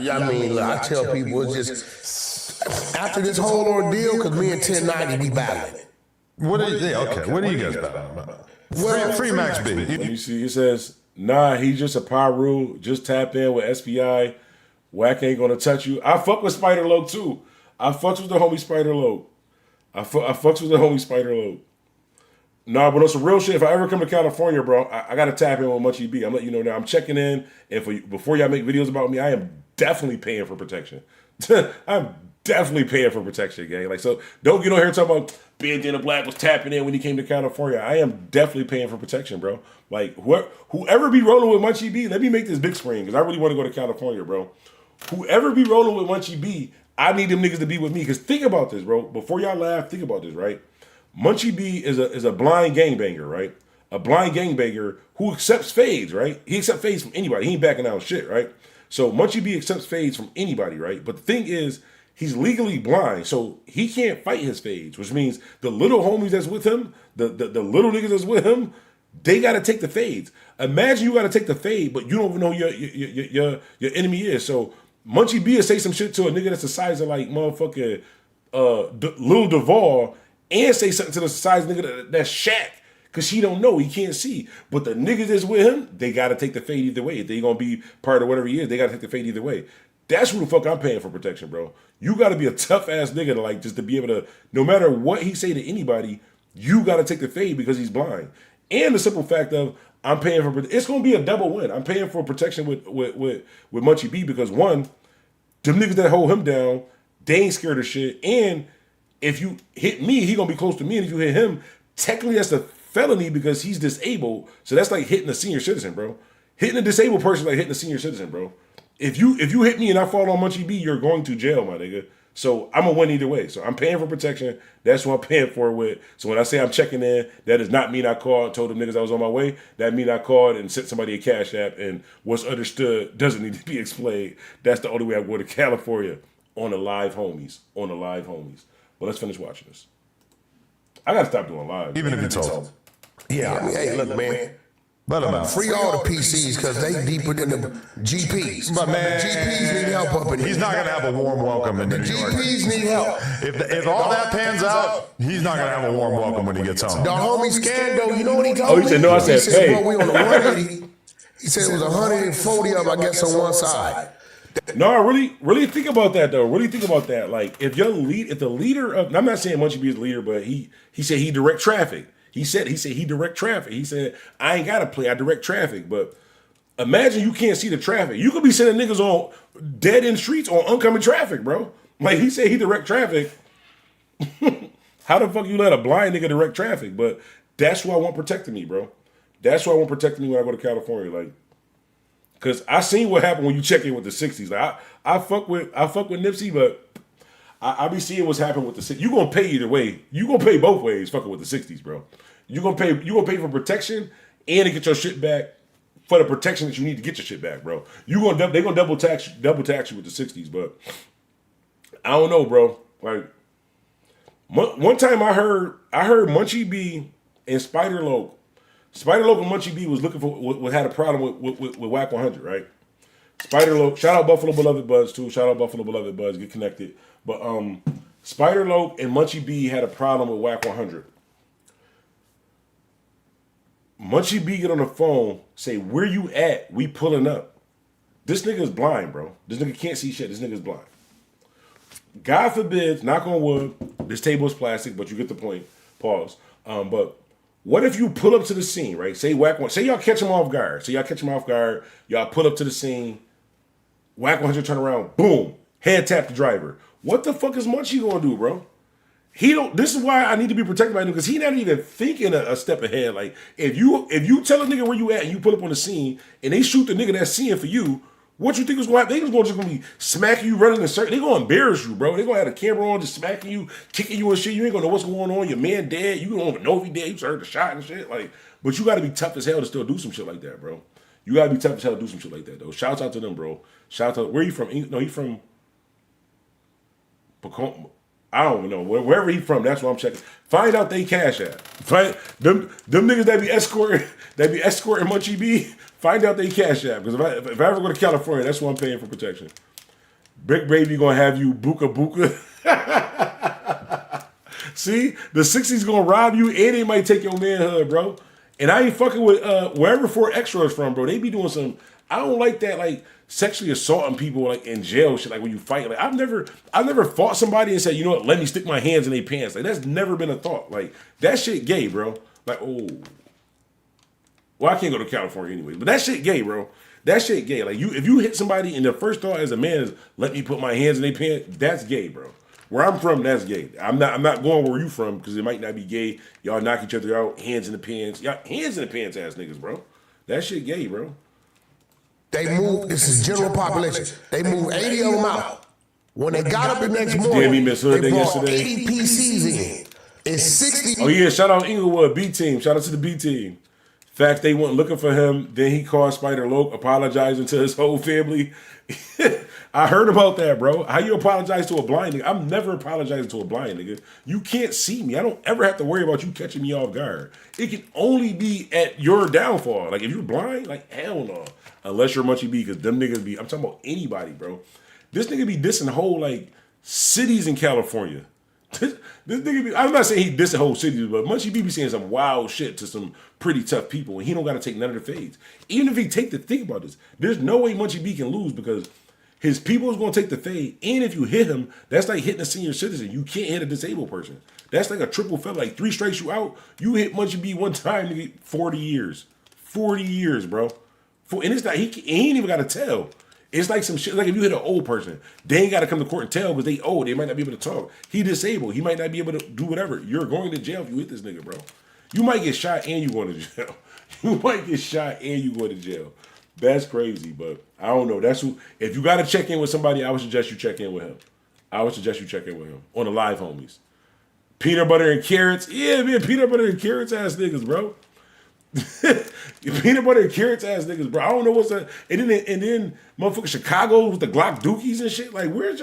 I mean, look, I tell people it's just after this whole ordeal, because me and 1090 we battling. What are you guys battling about? Free Max B. Let me see. It says, nah, he's just a Pyru. Just tap in with SPI. Wack ain't gonna touch you. I fuck with Spider Loc too. I fucks with the homie Spider Loc. I fucks with the homie Spider Loc. Nah, but on some real shit, if I ever come to California, bro, I gotta tap in with Munchie B. I'm letting you know now. I'm checking in, and before y'all make videos about me, I am definitely paying for protection. I'm definitely paying for protection, gang. Like, so don't get on here talking about Bandana Black was tapping in when he came to California. I am definitely paying for protection, bro. Like, whoever be rolling with Munchie B, let me make this big spring, because I really want to go to California, bro. Whoever be rolling with Munchie B, I need them niggas to be with me. Because think about this, bro. Before y'all laugh, think about this, right? Munchie B is a blind gangbanger, right? A blind gangbanger who accepts fades, right? He accepts fades from anybody. He ain't backing out shit, right? So Munchie B accepts fades from anybody, right? But the thing is, he's legally blind, so he can't fight his fades, which means the little homies that's with him, the little niggas that's with him, they got to take the fades. Imagine you got to take the fade, but you don't even know your enemy is. So Munchie B will say some shit to a nigga that's the size of like motherfucking Lil Duval, and say something to the size nigga that's Shaq, because he don't know, he can't see. But the niggas that's with him, they got to take the fade either way. If they going to be part of whatever he is, they got to take the fade either way. That's who the fuck I'm paying for protection, bro. You got to be a tough ass nigga to like just to be able to, no matter what he say to anybody, you got to take the fade because he's blind. And the simple fact of I'm paying for, it's gonna be a double win. I'm paying for protection with Munchie B because one, them niggas that hold him down, they ain't scared of shit. And if you hit me, he gonna be close to me. And if you hit him, technically that's a felony because he's disabled. So that's like hitting a senior citizen, bro. Hitting a disabled person like hitting a senior citizen, bro. If you hit me and I fall on Munchie B, you're going to jail, my nigga. So I'm gonna win either way. So I'm paying for protection. That's what I'm paying for with. So when I say I'm checking in, that does not mean I called, told them niggas I was on my way. That mean I called and sent somebody a cash app, and what's understood doesn't need to be explained. That's the only way I go to California on the live homies. On the live homies. But let's finish watching this. I gotta stop doing live. Even if you told. Yeah, I mean, hey, look, man. Let them out. Free all the PCs because they deeper than the GPs. But man, GPs need help up in here. He's not going to have a warm welcome in New York. GPs need help. If all that pans out, he's not going to have a warm welcome when he gets home. The homie Scando, you know what he told me? He said, no, I said, he said, hey. bro, we on the 180. He said it was 140 of them, I guess, on one side. No, really think about that though. Really think about that. Like if the leader of, and I'm not saying Munchie B is the leader, but he said he direct traffic. He said he direct traffic. He said, I ain't gotta play, I direct traffic. But imagine you can't see the traffic. You could be sending niggas on dead end streets on oncoming traffic, bro. Like he said he direct traffic. How the fuck you let a blind nigga direct traffic? But that's who I want protecting me, bro. That's who I want protecting me when I go to California. Like, cause I seen what happened when you check in with the 60s. Like I fuck with Nipsey, but I be seeing what's happening with the 60s. You gonna pay either way. You gonna pay both ways fucking with the 60s, bro. You gonna pay for protection and to get your shit back for the protection that you need to get your shit back, bro. They gonna double tax you with the 60s, but I don't know, bro. Like one time I heard Munchie B and Spider Loc and Munchie B was looking for had a problem with Whack 100, right? Spider Loc, shout out Buffalo Beloved Buzz too. Shout out Buffalo Beloved Buzz, get connected. But Spider Loc and Munchie B had a problem with Whack 100. Munchie B get on the phone, say, where you at? We pulling up. This nigga is blind, bro. This nigga can't see shit. This nigga's blind. God forbid, knock on wood, this table is plastic, but you get the point. Pause. But what if you pull up to the scene, right? Say y'all catch him off guard. Y'all pull up to the scene, Whack 100 turn around, boom, head tap the driver. What the fuck is Munchie gonna do, bro? This is why I need to be protected by him, because he not even thinking a step ahead. Like if you tell a nigga where you at and you pull up on the scene and they shoot the nigga that's seeing for you, what you think is going to happen? They just gonna be smacking you, running in a circle. They gonna embarrass you, bro. They gonna have a camera on, just smacking you, kicking you and shit. You ain't gonna know what's going on. Your man dead. You don't even know if he dead. You just heard the shot and shit. Like, but you got to be tough as hell to still do some shit like that, bro. You got to be tough as hell to do some shit like that, though. Shouts out to them, bro. Shout out. Where you from? No, he from. I don't know. Wherever he from, that's what I'm checking. Find out they cash app. Find them niggas that be escorting Munchie B. Find out they cash app. Because if I ever go to California, that's what I'm paying for protection. Big Baby gonna have you buka buka. See, the 60s gonna rob you and they might take your manhood, bro. And I ain't fucking with wherever 4Extra is from, bro. They be doing some. I don't like that, like sexually assaulting people like in jail shit. Like when you fight, like I've never fought somebody and said, you know what, let me stick my hands in their pants. Like that's never been a thought. Like that shit gay, bro. Like oh, well I can't go to California anyway, but that shit gay, bro. That shit gay. Like if you hit somebody and the first thought as a man is let me put my hands in their pants, that's gay, bro. Where I'm from, that's gay. I'm not going where you from because it might not be gay. Y'all knock each other out, hands in the pants. Y'all hands in the pants ass niggas, bro. That shit gay, bro. They moved, this is general population. They moved 80 of them out. When they got up the next morning, Damn, he misheard they that brought yesterday. 80 PCs in. It's 60. Oh yeah, shout out Inglewood, B team. Shout out to the B team. Fact they went looking for him. Then he called Spider Loke, apologizing to his whole family. I heard about that, bro. How you apologize to a blind nigga? I'm never apologizing to a blind nigga. You can't see me. I don't ever have to worry about you catching me off guard. It can only be at your downfall. Like if you're blind, like hell no. Unless you're Munchie B, because them niggas be, I'm talking about anybody, bro. This nigga be dissing whole like cities in California. This nigga be, I'm not saying he dissing whole cities, but Munchie B be saying some wild shit to some pretty tough people, and he don't got to take none of the fades. Even if he take the, think about this, there's no way Munchie B can lose because his people is going to take the fade, and if you hit him, that's like hitting a senior citizen. You can't hit a disabled person. That's like a triple felony. Like 3 strikes you out, you hit Munchie B one time, nigga, 40 years. 40 years, bro. And it's not, he ain't even got to tell. It's like some shit, like if you hit an old person, they ain't got to come to court and tell because they old. They might not be able to talk. He disabled. He might not be able to do whatever. You're going to jail if you hit this nigga, bro. You might get shot and you going to jail. You might get shot and you going to jail. That's crazy, but I don't know. That's who. If you got to check in with somebody, I would suggest you check in with him. I would suggest you check in with him on the live homies. Peanut butter and carrots. Yeah, man, peanut butter and carrots ass niggas, bro. Peanut butter and carrots ass niggas, bro. I don't know what's that. And then motherfucking Chicago with the Glock dookies and shit. Like, where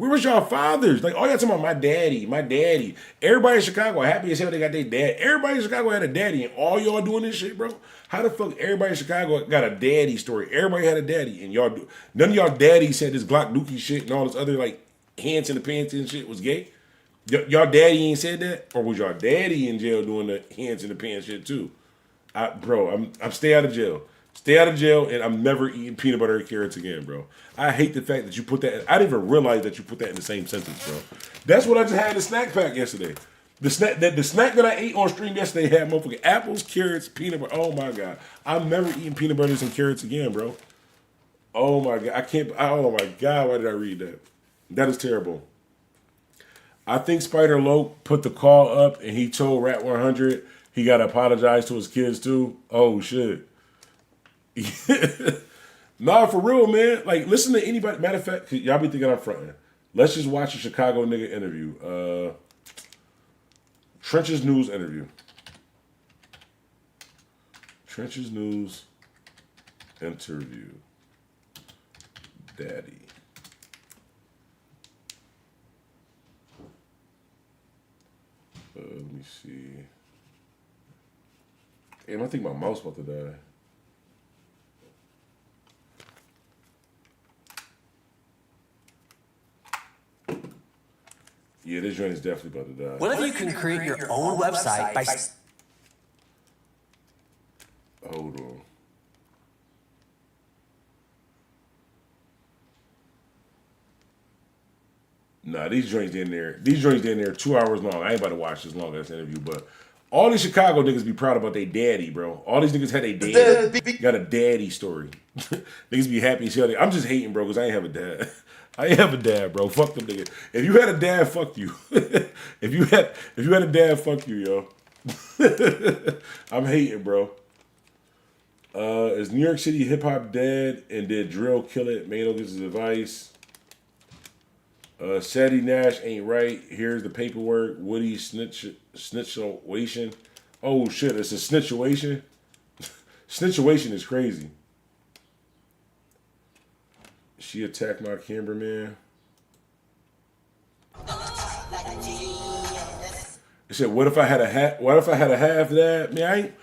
was y'all fathers? Like, all y'all talking about my daddy. Everybody in Chicago happy as hell they got their dad. Everybody in Chicago had a daddy, and all y'all doing this shit, bro. How the fuck everybody in Chicago got a daddy story? Everybody had a daddy, and y'all do. None of y'all daddies said this Glock dookie shit and all this other like hands in the pants and shit was gay. Y'all daddy ain't said that, or was y'all daddy in jail doing the hands in the pants shit too? I'm stay out of jail. Stay out of jail, and I'm never eating peanut butter and carrots again, bro. I hate the fact that you put that. I didn't even realize that you put that in the same sentence, bro. That's what I just had in the snack pack yesterday. The snack that I ate on stream yesterday had motherfucking apples, carrots, peanut butter. Oh my god, I'm never eating peanut butters and carrots again, bro. Oh my god, I can't. Oh my god, why did I read that? That is terrible. I think Spider Loke put the call up, and he told Rat 100. He got to apologize to his kids, too. Oh, shit. Nah, for real, man. Like, listen to anybody. Matter of fact, y'all be thinking I'm fronting. Let's just watch a Chicago nigga interview. Trench's News interview. Trench's News interview. Daddy. Let me see. Damn, I think my mouse about to die. Yeah, this joint is definitely about to die. What if you can create your own website by... Hold on. Nah, these joints in there 2 hours long. I ain't about to watch this long ass interview, but all these Chicago niggas be proud about their daddy, bro. All these niggas had a daddy. Got a daddy story. Niggas be happy as hell. I'm just hating, bro, because I ain't have a dad. I ain't have a dad, bro. Fuck them niggas. If you had a dad, fuck you. if you had a dad, fuck you, yo. I'm hating, bro. Is New York City hip hop dead and did drill kill it? Mano gives his advice. Sadie Nash ain't right. Here's the paperwork. Woody snitchation. Oh shit, it's a snitchation. Snitchation is crazy. She attacked my cameraman. They said, what if I had a half dad? Man,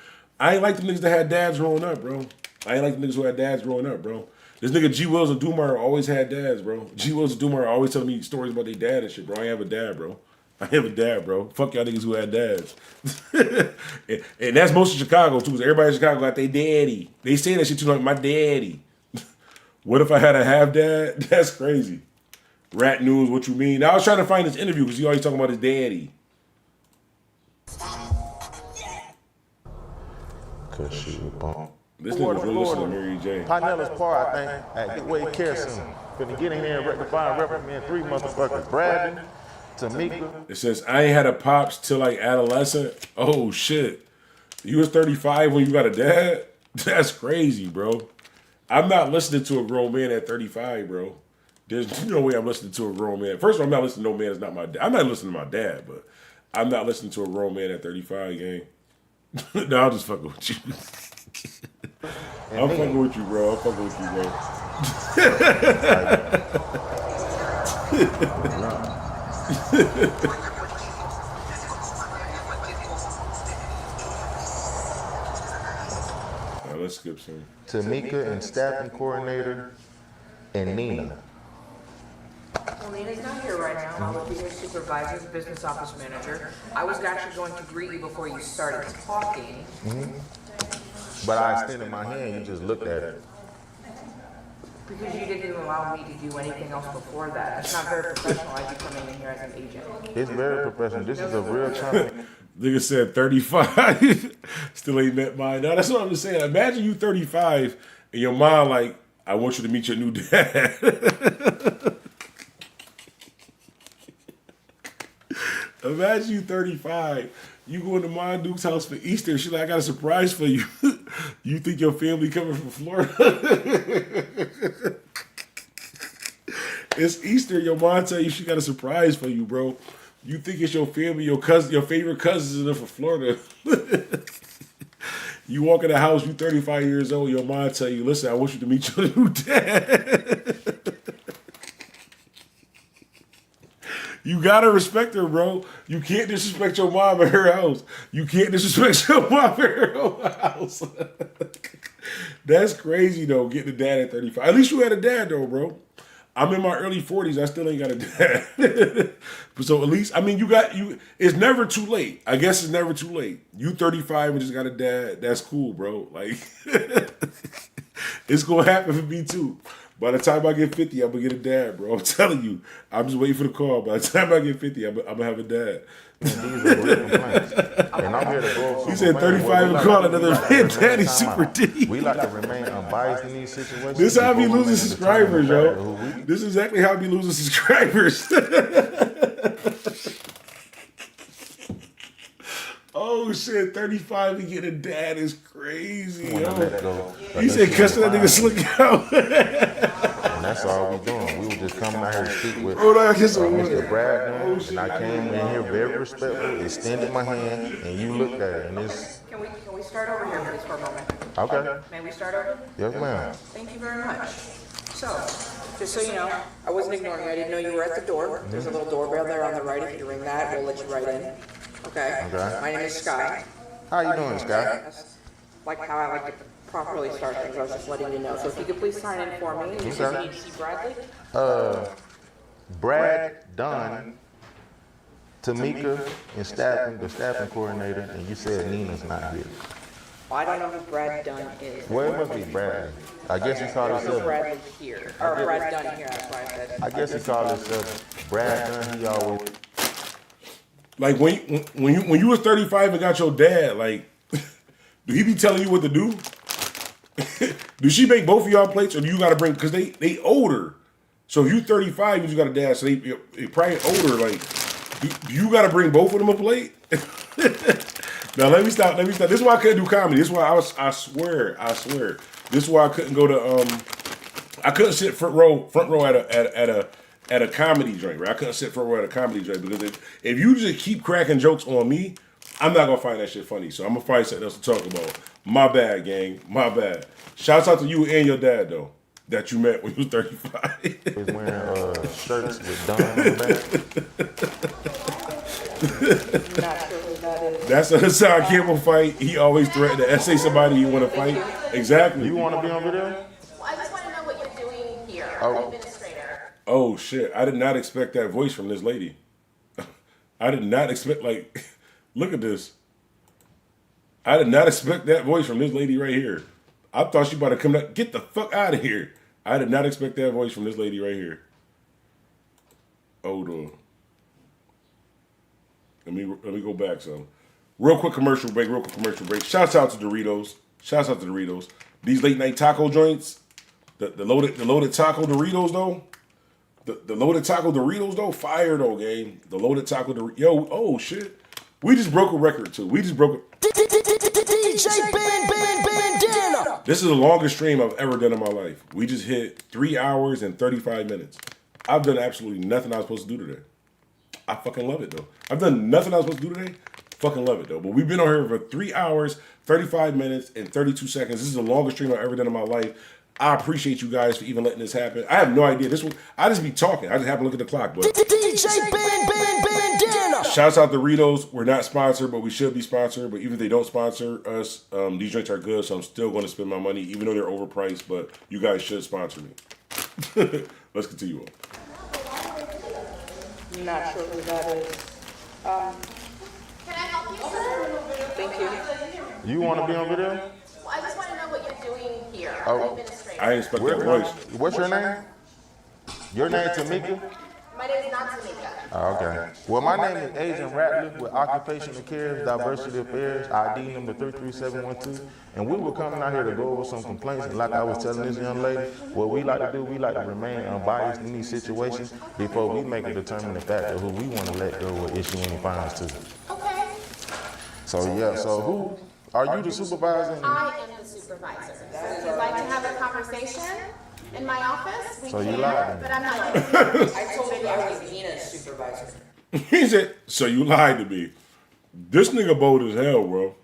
I ain't like the niggas that had dads growing up, bro. I ain't like the niggas who had dads growing up, bro. This nigga G Wills and Dumar always had dads, bro. G Wills and Dumar always telling me stories about their dad and shit, bro. I ain't have a dad, bro. I have a dad, bro. Fuck y'all niggas who had dads. and that's most of Chicago, too. Everybody in Chicago got their daddy. They say that shit too, like, my daddy. What if I had a half dad? That's crazy. Rat News, what you mean? Now, I was trying to find this interview because he always talking about his daddy. Cause she was born. This nigga was really listening to Mary J. Pinellas Park, I think, at Gateway Care Center. Finna get in here and rectify and reprimand 3 motherfuckers. Brandon, Tamika. It says, I ain't had a pops till like adolescent. Oh, shit. You was 35 when you got a dad? That's crazy, bro. I'm not listening to a grown man at 35, bro. There's no way I'm listening to a grown man. First of all, I'm not listening to no man that's not my dad. I'm not listening to my dad, but I'm not listening to a grown man at 35, gang. No, I'm just fucking with you. I'm fucking with you, bro. I'm fucking with you, bro. Right, let's skip some. Tamika and staffing coordinator and Nina. Well, Nina's not here right now. I'll be your supervisor, business office manager. I was actually going to greet you before you started talking. But I extended my hand, you just looked at it. Because you didn't allow me to do anything else before that. It's not very professional as you coming in here as an agent. It's very professional. This is a real company. Nigga said 35. Still ain't met mine. Now, that's what I'm just saying. Imagine you 35 and your mom like, I want you to meet your new dad. Imagine you 35. You going to Ma Duke's house for Easter. She's like, I got a surprise for you. You think your family coming from Florida? It's Easter. Your mom tell you she got a surprise for you, bro. You think it's your family, your cousin, your favorite cousins in there from Florida. You walk in the house, you 35 years old, your mom tell you, listen, I want you to meet your new dad. You gotta respect her, bro. You can't disrespect your mom at her house. You can't disrespect your mom at her own house. That's crazy, though, getting a dad at 35. At least you had a dad, though, bro. I'm in my early 40s. I still ain't got a dad. So at least, I mean, it's never too late. I guess it's never too late. You 35 and just got a dad. That's cool, bro. Like, it's going to happen for me, too. By the time I get 50, I'm going to get a dad, bro. I'm telling you. I'm just waiting for the call. By the time I get 50, I'm going to have a dad. These are real complaints. And I'm here to go. He said 35 and call another man daddy super D. We like to remain unbiased in these situations. This is how I be losing subscribers, yo. This is exactly how I be losing subscribers. Oh shit, 35 and get a dad is crazy, yo. He said cuss that nigga slick out. And that's all we doing. We were just coming out here to speak with Mr. Brad, and I came in here very respectful, extended my hand, and you looked at it, and it's... Can we start over here, please, for a moment? Okay. May we start over? Yes, ma'am. Thank you very much. So, just so you know, I wasn't ignoring you. I didn't know you were at the door. There's a little doorbell there on the right. If you ring that, we'll let you right in. Okay? Okay. My name is Sky. How you doing, Sky? That's like how I like to properly start things. I was just letting you know. So if you could please sign in for me. You said you need to see Bradley? Brad Dunn, Tamika, and the staffing coordinator, and you said Nina's not here. Well, I don't know who Brad Dunn is. Well, it must be Brad. I guess he called himself Bradley here. Or Brad Dunn here, that's why I said. I guess he called himself Brad Dunn. He always... Like, when you was 35 and got your dad, like, do he be telling you what to do? Do she make both of y'all plates, or do you got to bring, because they older. So if you 35, you just got a dad, so they probably older. Like, do you got to bring both of them a plate? Now, let me stop. This is why I couldn't do comedy. This is why I swear. This is why I couldn't go to, I couldn't sit front row at a comedy joint, right? I couldn't sit front row at a comedy joint because if you just keep cracking jokes on me, I'm not gonna find that shit funny. So I'm gonna find something else to talk about. My bad, gang. My bad. Shouts out to you and your dad, though. that you met when you was 35. He's wearing shirts with Don on the back. Not sure who that is. That's a Hassan Campbell fight. He always threatened to essay somebody you want to fight. Exactly. You want to be on video? Well, I just want to know what you're doing here, administrator. Oh shit! I did not expect that voice from this lady. I did not expect look at this. I did not expect that voice from this lady right here. I thought she about to come out. Get the fuck out of here. I did not expect that voice from this lady right here. Hold on. Let me go back some. Real quick commercial break. Shouts out to Doritos. These late night taco joints. The loaded taco Doritos though. The loaded taco Doritos though, fire though, gang. The loaded taco Doritos. Yo, oh shit. We just broke a record too. DJ Bandana. This is the longest stream I've ever done in my life. We just hit 3 hours and 35 minutes. I've done absolutely nothing I was supposed to do today. I fucking love it though. I've done nothing I was supposed to do today. Fucking love it though. But we've been on here for 3 hours, 35 minutes, and 32 seconds. This is the longest stream I've ever done in my life. I appreciate you guys for even letting this happen. I have no idea. I just be talking. I just happen to look at the clock. But DJ Bandana. Shouts out to Doritos. We're not sponsored, but we should be sponsored. But even if they don't sponsor us, these drinks are good, so I'm still going to spend my money, even though they're overpriced. But you guys should sponsor me. Let's continue on. Not sure who that is. Can I help you, sir? Thank you. You want to be on video? Well, I just want to know what you're doing here, administrator. I didn't expect that voice. What's your name? Your name Tamika? My name is not Tamika. Oh, okay. Well, my name is Agent Ratliff with Occupational Cares, Diversity Affairs, ID number 33712. And we were coming out here to go over some complaints. And like I was telling this young lady, what we like to do, we like to remain unbiased in these situations before we make a determined factor who we want to let go or issue any fines to. Okay. So who, are you the supervisor? I am the supervisor. So if you'd like to have a conversation in my office, we So can, you lied. but I'm not. I told you I was Ina's supervisor. He said, so you lied to me. This nigga bold as hell, bro.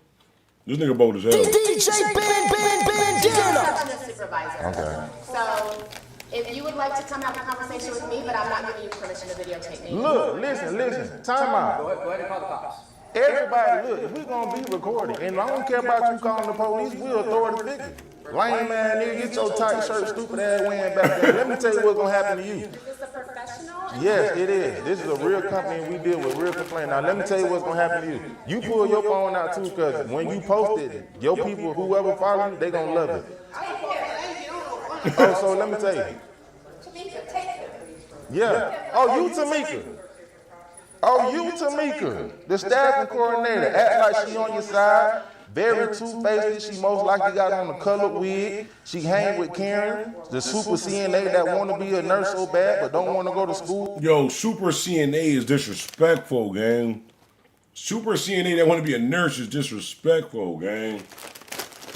This nigga bold as hell. DJ Bandana. I'm the supervisor. Okay. So if you would like to come have a conversation with me, but I'm not giving you permission to videotape me. Look, listen, time out. Go ahead and call the cops. Everybody, look, if we gonna be recording, and I don't care about you calling the police, we'll authority figure. Lame man, nigga, get your tight shirt, stupid ass wearing back there. Let me tell you what's gonna happen to you. Is this a professional? Yes, it is. This is a real company and we deal with real complaints. Now let me tell you what's gonna happen to you. You pull your phone out too, cause when you post it, your people, whoever follow you, they gonna love it. Oh, so let me tell you. Yeah. Oh, you Tamika, the staffing coordinator. Act like she on your side. Very two-faced. She most likely got on a colored wig. She hang with Karen, the super CNA that want to be a nurse so bad but don't want to go to school. Yo, super CNA is disrespectful, gang. Super CNA that want to be a nurse is disrespectful, gang.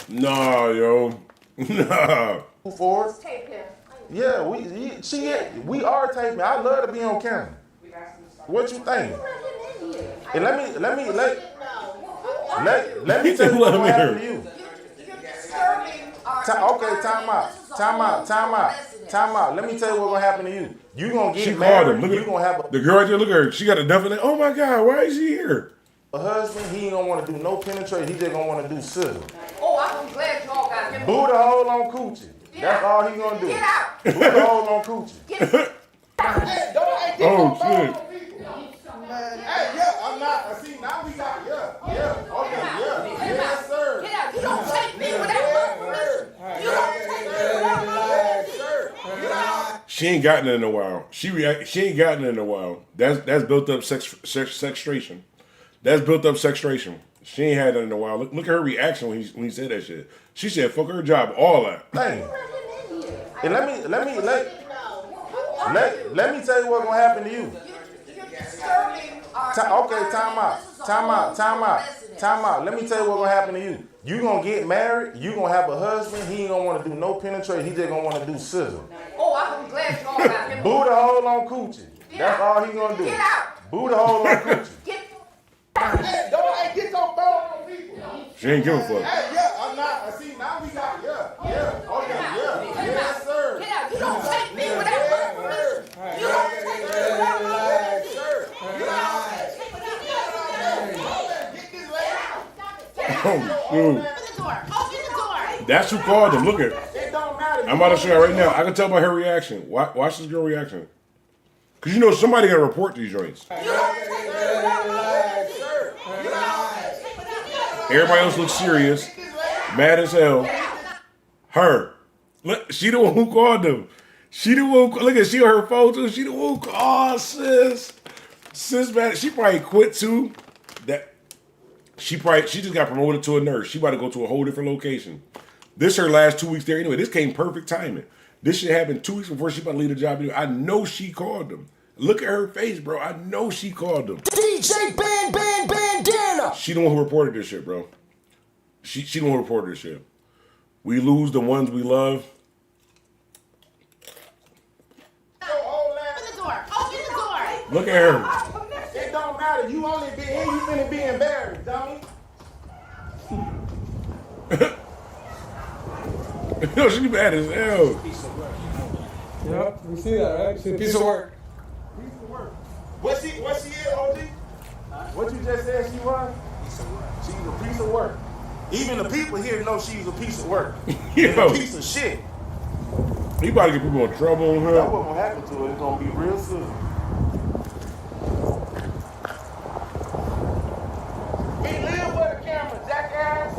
Nah, yo. Nah. For yeah, we are taping. I love to be on camera. What you think? And let me tell you what's gonna happen to you. Okay, time out. Let me tell you what's gonna happen to you. You gonna get She married. called him. You gonna have The girl right there, look at her. She got a definite. Oh my God, why is she here? a husband. He ain't gonna want to do no penetration. He just gonna want to do sizzle. Oh, I'm glad y'all got him. Boo the hole on coochie. That's all he gonna do. Get out. Boo the hole on coochie. Oh shit. Hey, yeah, I'm not. See, now we got, okay, yes, sir. Get out. You don't take me without my permission. You don't take me without my permission. She ain't gotten it in a while. She ain't gotten it in a while. That's built up sextration. That's built up sextration. She ain't had it in a while. Look at her reaction when he said that shit. She said, "Fuck her job, all that." Hey, and let me tell you what's gonna happen to you. Okay, time out. Let me tell you what's gonna happen to you. You gonna get married. You gonna have a husband. He ain't gonna want to do no penetration. He just gonna want to do sizzle. Oh, I'm glad y'all got him. Boo the hole on coochie. That's all he gonna do. Get out. Boo the hole on coochie. Hey, don't get your phone on people. She ain't give a fuck. Hey, yeah, I'm not. See, now we got, okay, yes, sir. Dude. That's who called him. Look at it. It don't matter. I'm about to show you right now. I can tell by her reaction. Watch this girl reaction. Because you know somebody got to report these joints. Everybody else looks serious. Mad as hell. Her. Look, she the one who called them. She the one who, look at, she on her phone too. She the one who called. Oh, sis. Sis, man, she probably quit too. She just got promoted to a nurse. She about to go to a whole different location. This her last 2 weeks there. Anyway, this came perfect timing. This shit happened 2 weeks before she about to leave the job. I know she called them. Look at her face, bro. I know she called them. DJ Bandana. She the one who reported this shit, bro. She the one who reported this shit. We lose the ones we love. Look at her. It don't matter. You only been here, you finna be embarrassed, dummy. Yo, she mad as hell. Yep, we see that, right? She's a piece of work. Piece of work. What she is, OG? What you just said she was? She's a piece of work. Even the people here know she's a piece of work. She's a piece of shit. You about to get people in trouble on her. That's what's gonna happen to her. It's gonna be real soon. We live with a camera, jackass.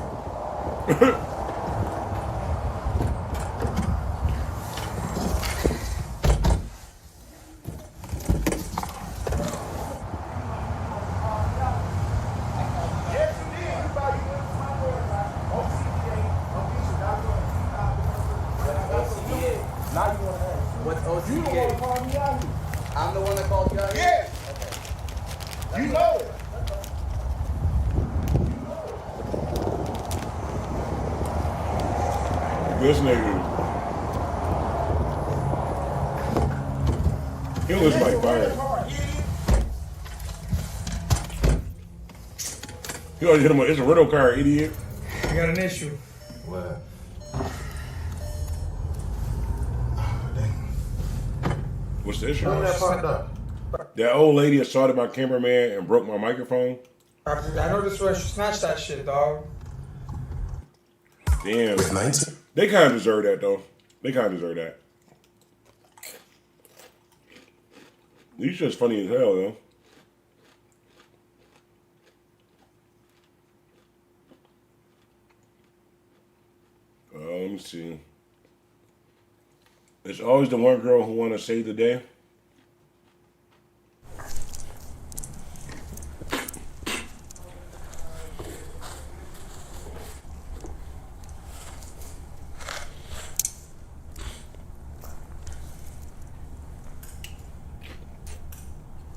What's OCA? You the one who called me out here. I'm the one that called you out here? Yeah. Okay. You know it. This nigga. He looks like fire. You always hit him with, it's a rental car, idiot. I got an issue. What? What's the issue? That fucked up. That old lady assaulted my cameraman and broke my microphone. I know this way she snatched that shit, dog. Damn. They kind of deserve that, though. They kind of deserve that. These just funny as hell, though. Let me see. There's always the one girl who want to save the day.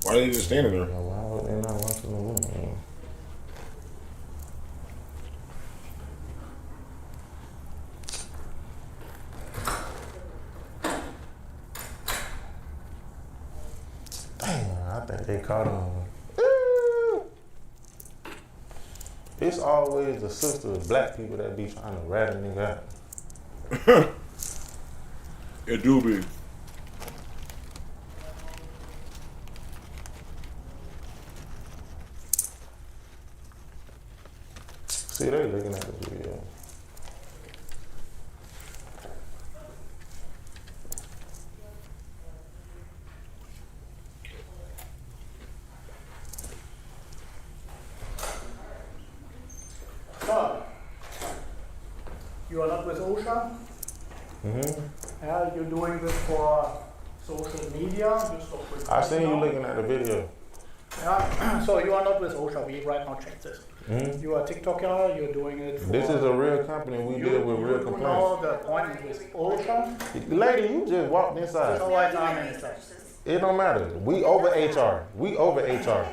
Why are they just standing there? Why would they not watching the woman? Damn, I think they caught him. It's always the sister of black people that be trying to rat a nigga out. It do be. See, they looking at the video. So, you are not with OSHA? Mm-hmm. Yeah, you're doing this for social media? I seen you looking at the video. Yeah, so you are not with OSHA, we right now check this. Mm-hmm. You are a TikToker, you're doing it for... This is a real company, we deal with real You complaints. know the appointment with OSHA? Lady, you just walked inside. So right now I'm inside. It don't matter. We over HR. We over HR.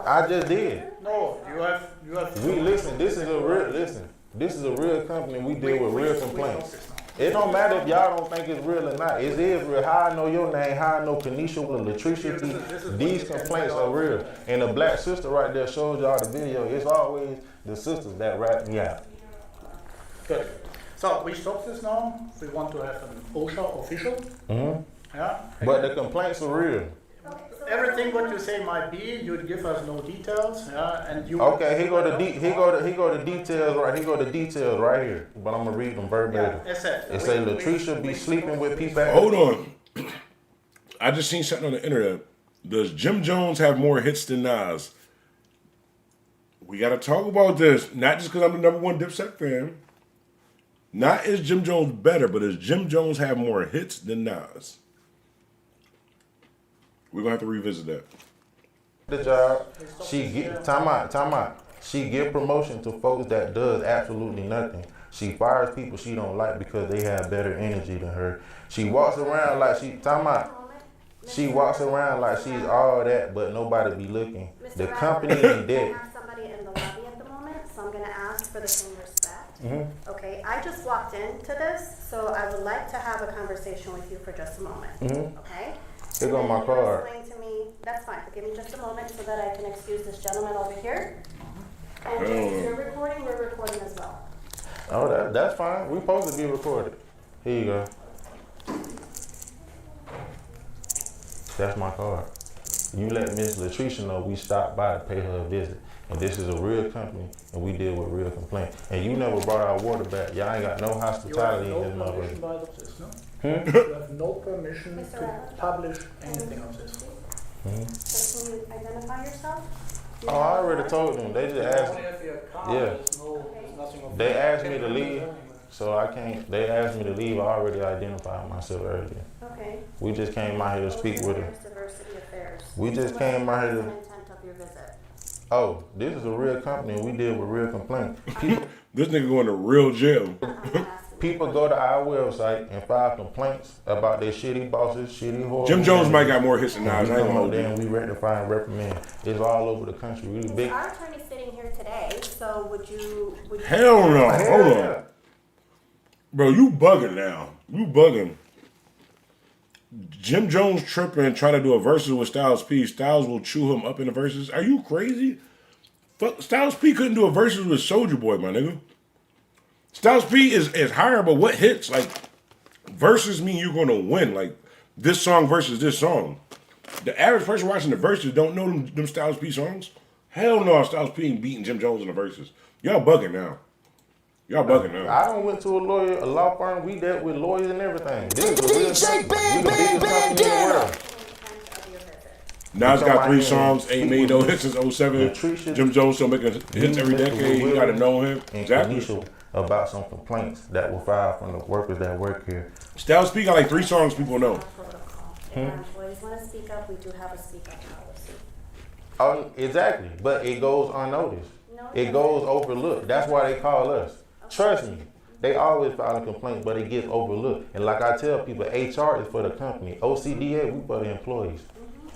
I just did. No, you have... We listen. This is a real company. We deal with real complaints. It don't matter if y'all don't think it's real or not. It is real. How I know your name, how I know Kenesha with Latricia, these complaints are real. And the black sister right there shows y'all the video. It's always the sisters that rat me out. Good. So we stop this now. We want to have an OSHA official. Mm-hmm. Yeah. But the complaints are real. Everything what you say might be, you'd give us no details, yeah, and you. Okay, he go to details right. He go to details right here. But I'm gonna read them verbatim. Yeah, It say Latricia be sleeping with people. Hold on. I just seen something on the internet. Does Jim Jones have more hits than Nas? We gotta talk about this. Not just because I'm the #1 Dipset fan. Not is Jim Jones better, but does Jim Jones have more hits than Nas? We're gonna have to revisit that. The job, she get time out. She give promotion to folks that does absolutely nothing. She fires people she don't like because they have better energy than her. She walks around like She walks around like she's all that, but nobody be looking. The company ain't dead. I have somebody in the lobby at the moment, so I'm gonna ask for the same respect. Mm-hmm. Okay, I just walked into this, so I would like to have a conversation with you for just a moment. Mm-hmm. Okay? Here go my card. Explain to me. That's fine. But give me just a moment so that I can excuse this gentleman over here. And if you're recording, we're recording as well. Oh, that's fine. We supposed to be recorded. Here you go. That's my card. You let Miss Latricia know we stopped by to pay her a visit. And this is a real company, and we deal with real complaints. And you never brought our water back. Y'all ain't got no hospitality in this motherfucker. You have no permission to publish anything of this. So can you identify yourself? Oh, I already told them. They just asked me. Yeah. They asked me to leave, so I can't. They asked me to leave. I already identified myself earlier. Okay. We just came out here to speak with her. Diversity Affairs. We just came out here to. Intent of your visit. Oh, this is a real company, and we deal with real complaints. People, This nigga going to real jail. people go to our website and file complaints about their shitty bosses, shitty horrible. Jim Jones might got more hits than Nas. I ain't gonna hold you. Then we rectify and reprimand. It's all over the country. We big. Our attorney's sitting here today, so would you? Hell no. Hold on. Bro, you bugging now. You bugging. Jim Jones tripping, trying to do a versus with Styles P. Styles will chew him up in the verses. Are you crazy? Fuck, Styles P couldn't do a versus with Soulja Boy, my nigga. Styles P is higher, but what hits? Like, verses mean you're gonna win. Like, this song versus this song. The average person watching the verses don't know them Styles P songs. Hell no, Styles P ain't beating Jim Jones in the verses. Y'all bugging now. Y'all bugging now. I done went to a law firm. We dealt with lawyers and everything. This is a real company. We the biggest company in the world. Nas got 3 songs, ain't made no hits since 07. Jim Jones still making hits every decade. You gotta know him. Exactly. About some complaints that were filed from the workers that work here. Styles P got like 3 songs people know. If our employees want to speak up, we do have a speak up policy. Oh, exactly. But it goes unnoticed. It goes overlooked. That's why they call us. Trust me. They always file a complaint, but it gets overlooked. And like I tell people, HR is for the company. OCDA, we for the employees.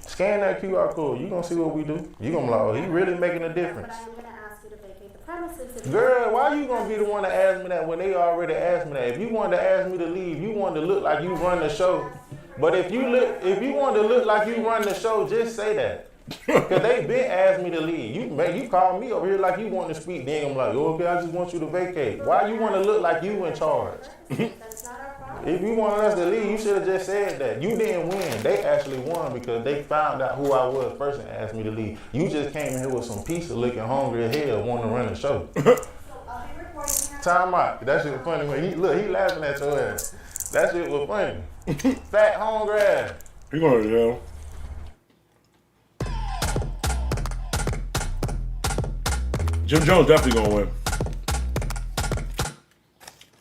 Scan that QR code. You gonna see what we do. You gonna be like, oh, he really making a difference. But I'm going to ask you to vacate the premises. Girl, why you gonna be the one to ask me that when they already asked me that? If you wanted to ask me to leave, you wanted to look like you run the show. But if you wanted to look like you run the show, just say that. Cause they been asked me to leave. You call me over here like you want to speak. Then I'm like, oh, okay, I just want you to vacate. Why you want to look like you in charge? If you wanted us to leave, you should have just said that. You didn't win. They actually won because they found out who I was first and asked me to leave. You just came in here with some pizza looking hungry as hell, wanting to run the show. Time out. That shit was funny. When he laughing at your ass. That shit was funny. Fat hungry ass. He going to jail. Jim Jones definitely gonna win,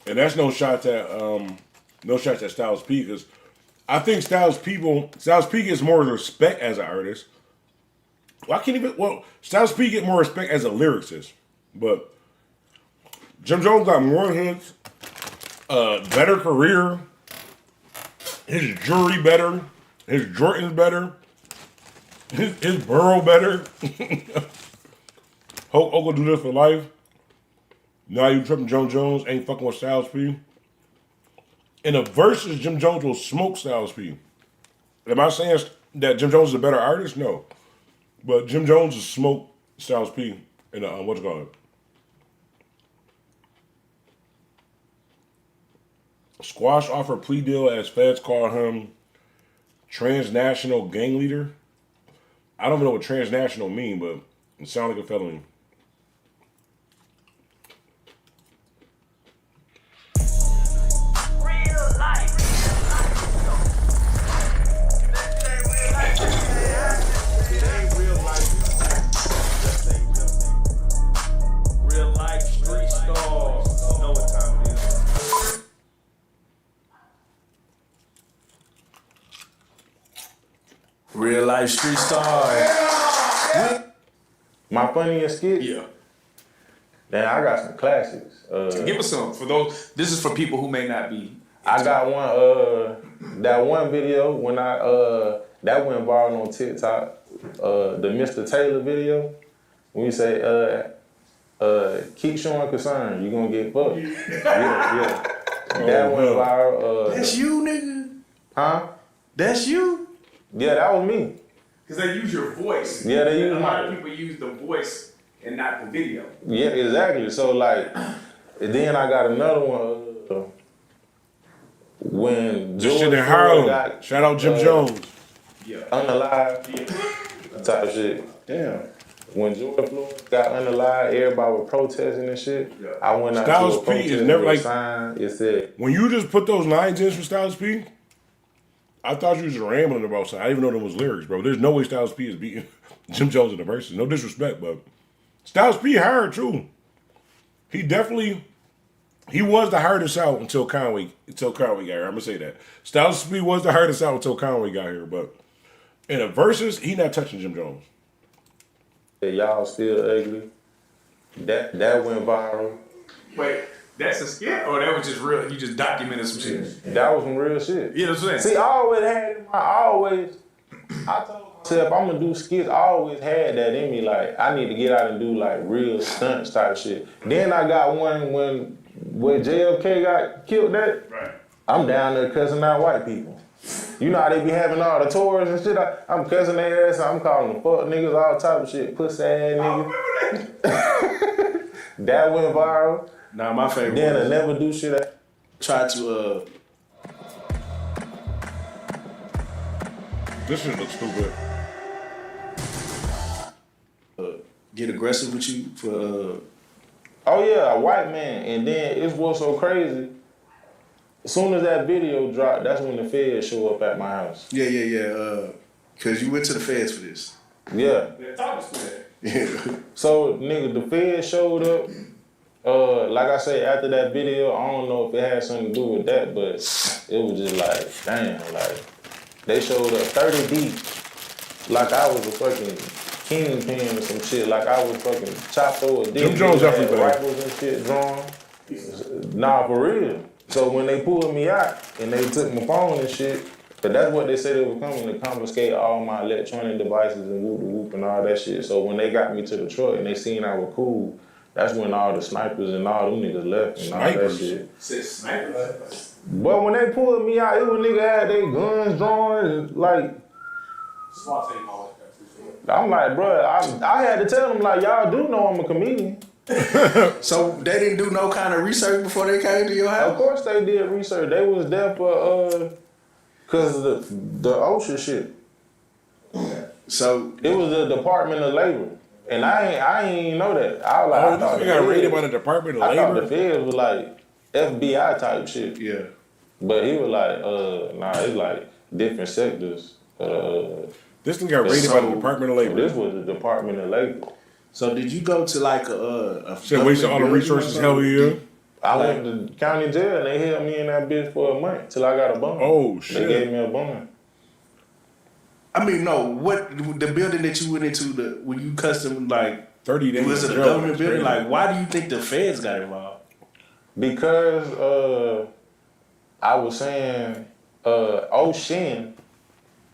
and that's no shots at Styles P, because I think Styles P gets more respect as an artist. Styles P get more respect as a lyricist, but Jim Jones got more hits, better career, his jewelry better, his Jordans better, his Burrow better. Hulk Hogan do this for life. Now you tripping Jim Jones, ain't fucking with Styles P. In a versus, Jim Jones will smoke Styles P. Am I saying that Jim Jones is a better artist? No. But Jim Jones will smoke Styles P in a, what's it called? Squash offer plea deal as feds call him transnational gang leader. I don't even know what transnational mean, but it sounds like a felony. Real life street star. My funniest skit? Yeah. Then I got some classics. Give us some for those. This is for people who may not be. I got one. That one video when that went viral on TikTok. The Mr. Taylor video. When you say keep showing concern, you gonna get fucked. yeah. That went viral. That's you, nigga. Huh? That's you. Yeah, that was me. Because they use your voice. Yeah, they use a lot of people use the voice and not the video. Yeah, exactly. So like, and then I got another one. When This George shit in Floyd Harlem. got, Shout out Jim Jones. Yeah. Unalive type shit. Damn. When George Floyd got unalive, everybody was protesting and shit. Yeah. I went out Styles to a P protest is never with a like sign. It said, when you just put those lines in for Styles P. I thought you was just rambling about something. I didn't even know them was lyrics, bro. There's no way Styles P is beating Jim Jones in the verses. No disrespect, but Styles P hired too. He was the hardest out until Conway got here. I'm gonna say that. Styles P was the hardest out until Conway got here, but in the verses, he not touching Jim Jones. y'all still ugly. That went viral. Wait, that's a skit, or that was just real? You just documented some shit. That was some real shit. Yeah, that's what I'm See, saying. I told myself I'm gonna do skits. I always had that in me. Like I need to get out and do like real stunts type shit. Then I got one when JFK got killed. Right. I'm down there cussing out white people. You know how they be having all the tours and shit. I'm cussing their ass. I'm calling them fuck niggas, all type of shit, pussy ass niggas. That went viral. Nah, my favorite. Then I never do shit. Try to This shit looks stupid. Get aggressive with you for. Oh yeah, a white man, and then it's what's so crazy. As soon as that video dropped, that's when the feds show up at my house. Yeah. Cause you went to the feds for this. Yeah. Talk us through that. Yeah. So nigga, the feds showed up. Like I say, after that video, I don't know if it had something to do with that, but it was just like, damn, like they showed up 30 deep, like I was a fucking kingpin or some shit, like I was fucking chopped over. Jim Jones definitely rifles and shit drawn. Nah, for real. So when they pulled me out and they took my phone and shit, but that's what they said they were coming to confiscate all my electronic devices and whoop and all that shit. So when they got me to the truck and they seen I was cool, that's when all the snipers and all them niggas left and all that shit. Said snipers. But when they pulled me out, it was niggas had their guns drawn and like. I'm like, bro, I had to tell them like, y'all do know I'm a comedian. So they didn't do no kind of research before they came to your house? Of course they did research. They was there for cause the OSHA shit. So it was the Department of Labor. And I ain't even know that. I was like, I thought you got raided by the Department of I Labor? thought the feds was like FBI type shit. Yeah. But he was like, nah, it's like different sectors. This thing got raided by the Department of Labor. This was the Department of Labor. So did you go to like a Shit, wasted all the resources, hell yeah. I went to county jail and they held me in that bitch for a month till I got a bond. Oh shit. They gave me a bond. I mean, no. What the building that you went into when you custom like 30 days? Was it a government building? Like, why do you think the feds got involved? Because I was saying Ocean,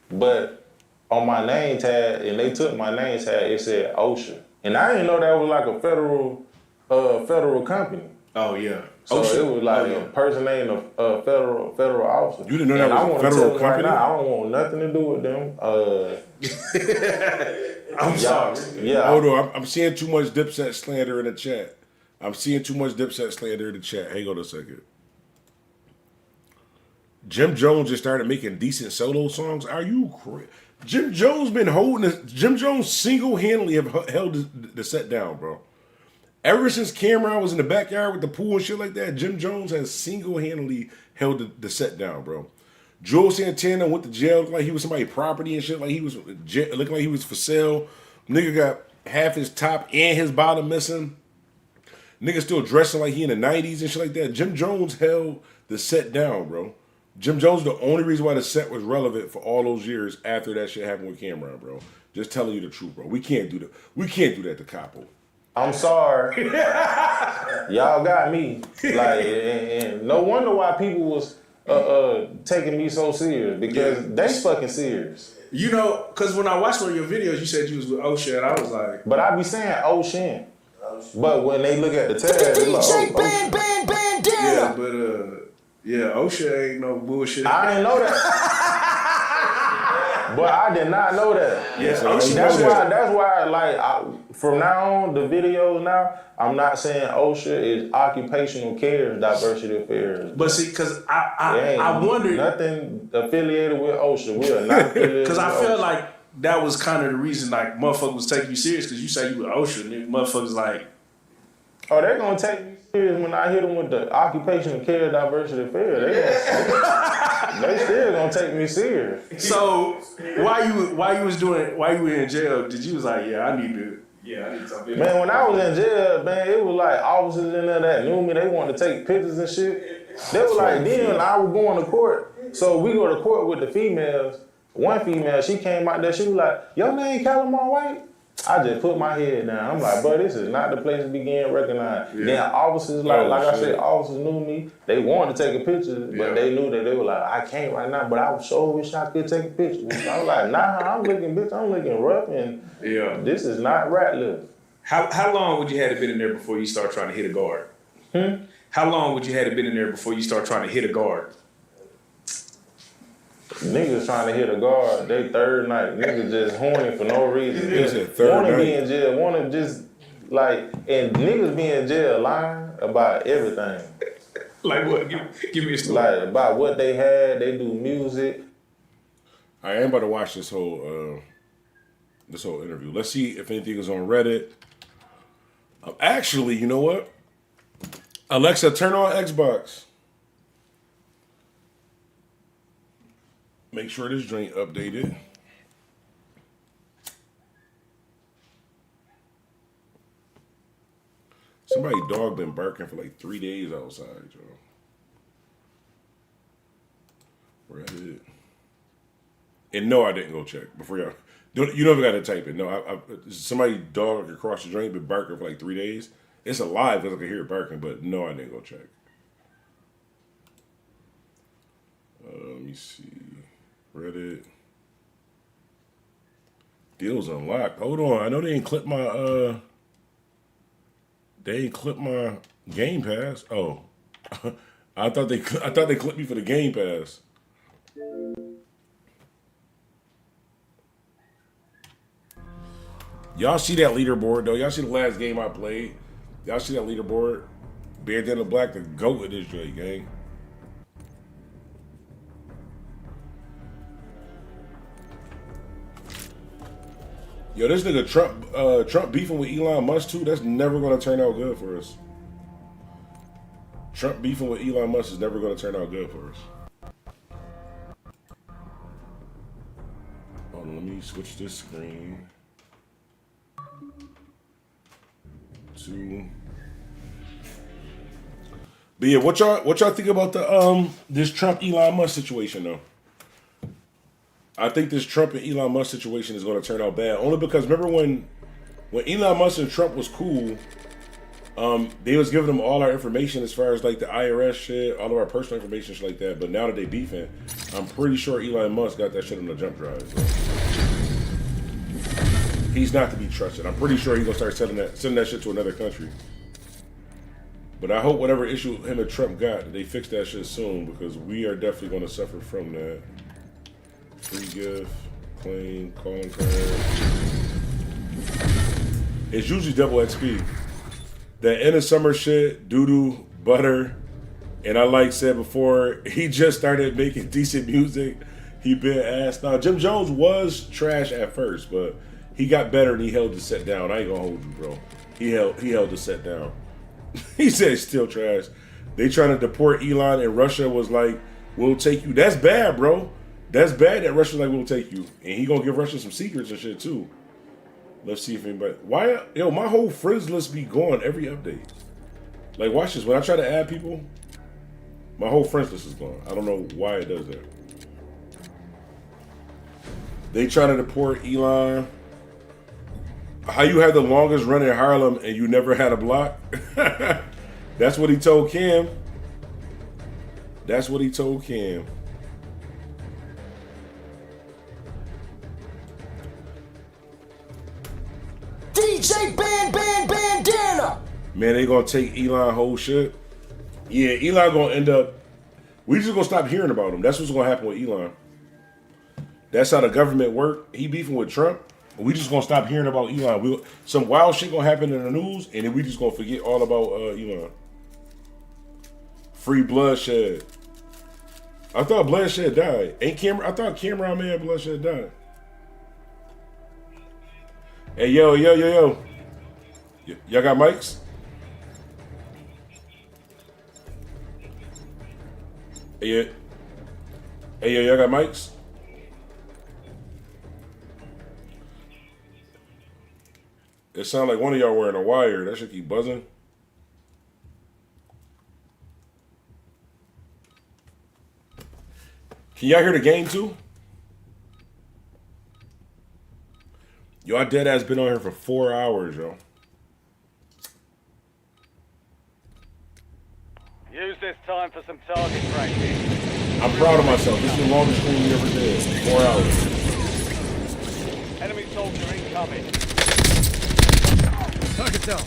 but on my name tag, and they took my name tag, it said OSHA, and I didn't know that was like a federal company. Oh yeah. So OSHA. it was like a person named a federal officer. You didn't know that was a federal company? Right now, I don't want nothing to do with them. I'm sorry. Yeah. Hold on, I'm seeing too much Dipset slander in the chat. Hang on a second. Jim Jones just started making decent solo songs. Are you crazy? Jim Jones been holding this. Jim Jones single-handedly have held the set down, bro. Ever since Cameron was in the backyard with the pool and shit like that, Jim Jones has single-handedly held the set down, bro. Joe Santana went to jail looking like he was somebody's property and shit, like he was looking like he was for sale. Nigga got half his top and his bottom missing. Nigga still dressing like he in the 90s and shit like that. Jim Jones held the set down, bro. Jim Jones the only reason why the set was relevant for all those years after that shit happened with Cameron, bro. Just telling you the truth, bro. We can't do that. We can't do that to Capo. I'm sorry. Y'all got me. Like, and no wonder why people was taking me so serious, because they fucking serious. You know, because when I watched one of your videos, you said you was with Ocean, and I was like... But I be saying Ocean. But when they look at the tag, they like, oh, yeah, but yeah, Ocean ain't no bullshit. I didn't know that. But I did not know that. Yes, that's why, like, from now on, the videos now, I'm not saying OSHA is occupational care diversity affairs. But see, because I wondered... Nothing affiliated with OSHA. We are not affiliated because I felt like that was kind of the reason, like, motherfuckers was taking you serious, because you say you were OSHA, and motherfuckers like... Oh, they're going to take me serious when I hit them with the occupational care diversity affairs. They still going to take me serious. So, while you were in jail, did you was like, I need something. Man, when I was in jail, man, it was like officers in there that knew me. They wanted to take pictures and shit. They were like, then I was going to court. So we go to court with the females. One female, she came out there, she was like, your name Calamar White? I just put my head down. I'm like, bro, this is not the place to be getting recognized. Yeah. Then officers, I said, officers knew me. They wanted to take a picture, but they knew that they were like, I can't right now, but I sure wish I could take a picture. I was like, nah, I'm looking rough, and this is not Ratliff. How long would you have been in there before you start trying to hit a guard? How long would you have been in there before you start trying to hit a guard? Niggas trying to hit a guard, they third night. Niggas just horny for no reason. Wanna be in jail, wanna just and niggas be in jail lying about everything. Like what? Give me a story. Like about what they had, they do music. I am about to watch this whole interview. Let's see if anything is on Reddit. Actually, you know what? Alexa, turn on Xbox. Make sure this joint updated. Somebody's dog been barking for like 3 days outside, Joe. Where I hit. And no, I didn't go check before y'all. You never got to type it. No, somebody's dog across the joint been barking for like 3 days. It's alive because I can hear it barking, but no, I didn't go check. Let me see. Reddit. Deals unlocked. Hold on. I know they ain't clipped my Game Pass. Oh. I thought they clipped me for the Game Pass. Y'all see that leaderboard though? Y'all see the last game I played? Y'all see that leaderboard? Bandana Black, the GOAT of this joint, gang. Yo, this nigga Trump beefing with Elon Musk too. That's never gonna turn out good for us. Trump beefing with Elon Musk is never gonna turn out good for us. Hold on, let me switch this screen to. But yeah, what y'all think about the this Trump Elon Musk situation though? I think this Trump and Elon Musk situation is going to turn out bad. Only because remember when Elon Musk and Trump was cool, they was giving them all our information as far as like the IRS shit, all of our personal information, shit like that. But now that they beefing, I'm pretty sure Elon Musk got that shit on the jump drive. So. He's not to be trusted. I'm pretty sure he's gonna start sending that shit to another country. But I hope whatever issue him and Trump got, they fix that shit soon because we are definitely going to suffer from that. Free gift, claim, calling card. It's usually double XP. That end of summer shit, doo-doo, butter, And I like said before, he just started making decent music. He been asked. Now, Jim Jones was trash at first, but he got better and he held the set down. I ain't gonna hold you, bro. He held the set down. He said it's still trash. They trying to deport Elon, and Russia was like, "We'll take you." That's bad, bro. That's bad that Russia's like, "We'll take you," and he gonna give Russia some secrets and shit too. Let's see if anybody. Why, my whole friends list be gone every update. Like, watch this. When I try to add people, my whole friends list is gone. I don't know why it does that. They trying to deport Elon. How you had the longest run in Harlem and you never had a block? That's what he told Kim. That's what he told Kim. DJ Bandana. Man, they gonna take Elon whole shit. Yeah, Elon gonna end up. We just gonna stop hearing about him. That's what's gonna happen with Elon. That's how the government work. He beefing with Trump. We just gonna stop hearing about Elon. Some wild shit gonna happen in the news, and then we just gonna forget all about Elon. Free bloodshed. I thought bloodshed died. I thought Cameron Man bloodshed died. Hey yo. Y'all got mics? Hey yo, y'all got mics? It sounds like one of y'all wearing a wire. That should keep buzzing. Can y'all hear the game too? Yo, I dead ass been on here for 4 hours, yo. Use this time for some target practice. I'm proud of myself. This is the longest stream we ever did. 4 hours. Enemy soldier incoming. Target down.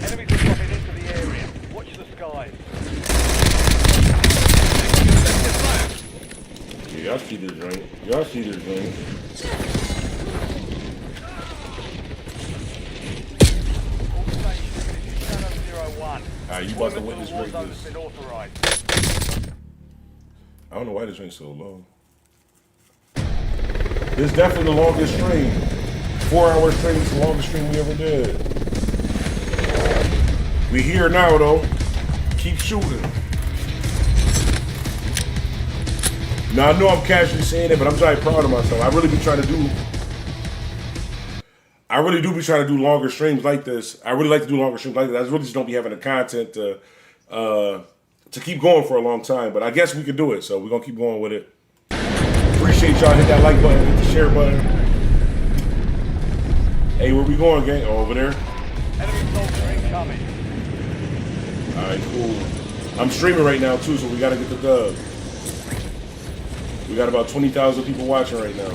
Enemies are dropping into the area. Watch the skies. Yeah, y'all see this joint. Y'all see this joint. Alright, you about to witness greatness. I don't know why this ain't so long. This is definitely the longest stream. 4 hour stream is the longest stream we ever did. We here now though. Keep shooting. Now I know I'm casually saying it, but I'm trying proud of myself. I really do be trying to do longer streams like this. I really like to do longer streams like this. I really just don't be having the content to keep going for a long time. But I guess we can do it, so we're gonna keep going with it. Appreciate y'all. Hit that like button, hit the share button. Hey, where we going, gang? Oh, over there. Enemy soldier incoming. All right, cool. I'm streaming right now too, so we gotta get the dub. We got about 20,000 people watching right now.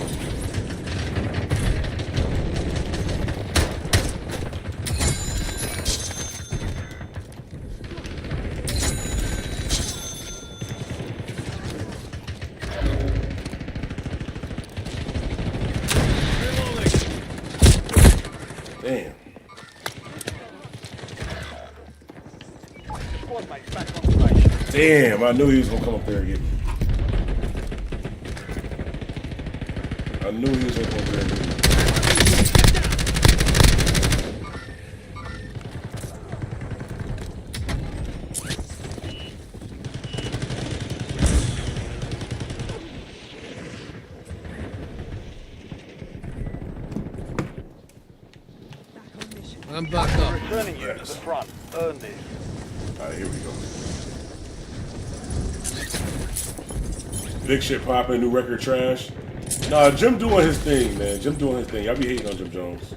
Damn. Damn, I knew he was gonna come up there and get me. I knew he was gonna come up there and get me. I'm back up. Returning you to the front. Earn this. Alright, here we go. Big shit popping, new record trash. Nah, Jim doing his thing, man. Jim doing his thing. Y'all be hating on Jim Jones.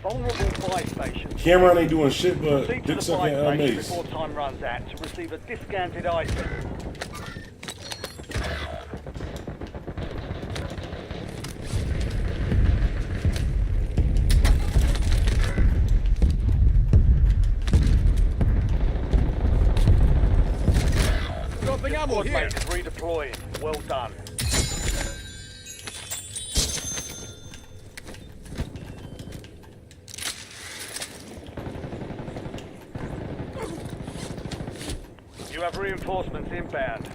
Vulnerable buy station. Cameron ain't doing shit, but Proceed to dick the sucking buy station Mace. before time runs out to receive a discounted item. squad mate is redeploying. Well done. You have reinforcements inbound.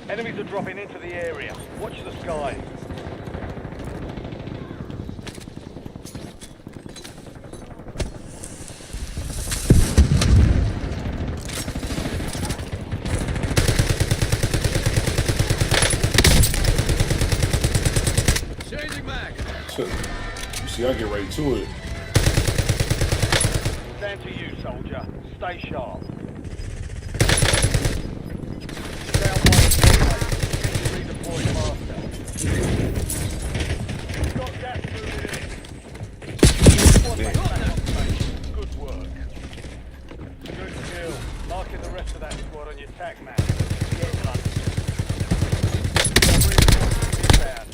Enemies are dropping into the area. Watch the sky. You see, I get right to it. Down to you, soldier. Stay sharp. Down one redeploy faster. You've got gas moving in. Squad mate back on station. Good work. Good kill. Marking the rest of that squad on your tac map. Get done. Reinforcements inbound.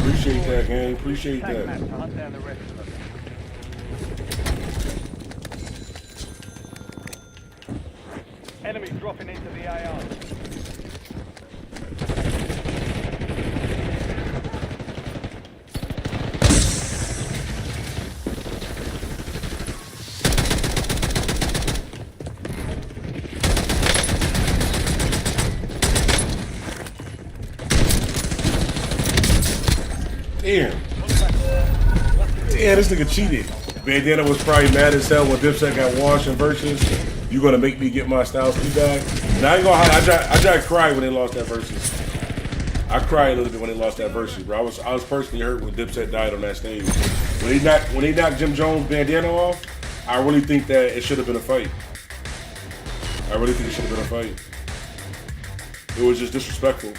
Appreciate that, gang. Appreciate Tac that. map to hunt down the rest of them. Enemy dropping into the AR. Damn. Damn, this nigga cheated. Bandana was probably mad as hell when Dipset got washed in Versus. You gonna make me get my Styles P back? Now I ain't gonna hide. I tried to cry when they lost that Versus. I cried a little bit when they lost that Versus, bro. I was personally hurt when Dipset died on that stage. When they knocked Jim Jones' bandana off, I really think that it should have been a fight. I really think it should have been a fight. It was just disrespectful.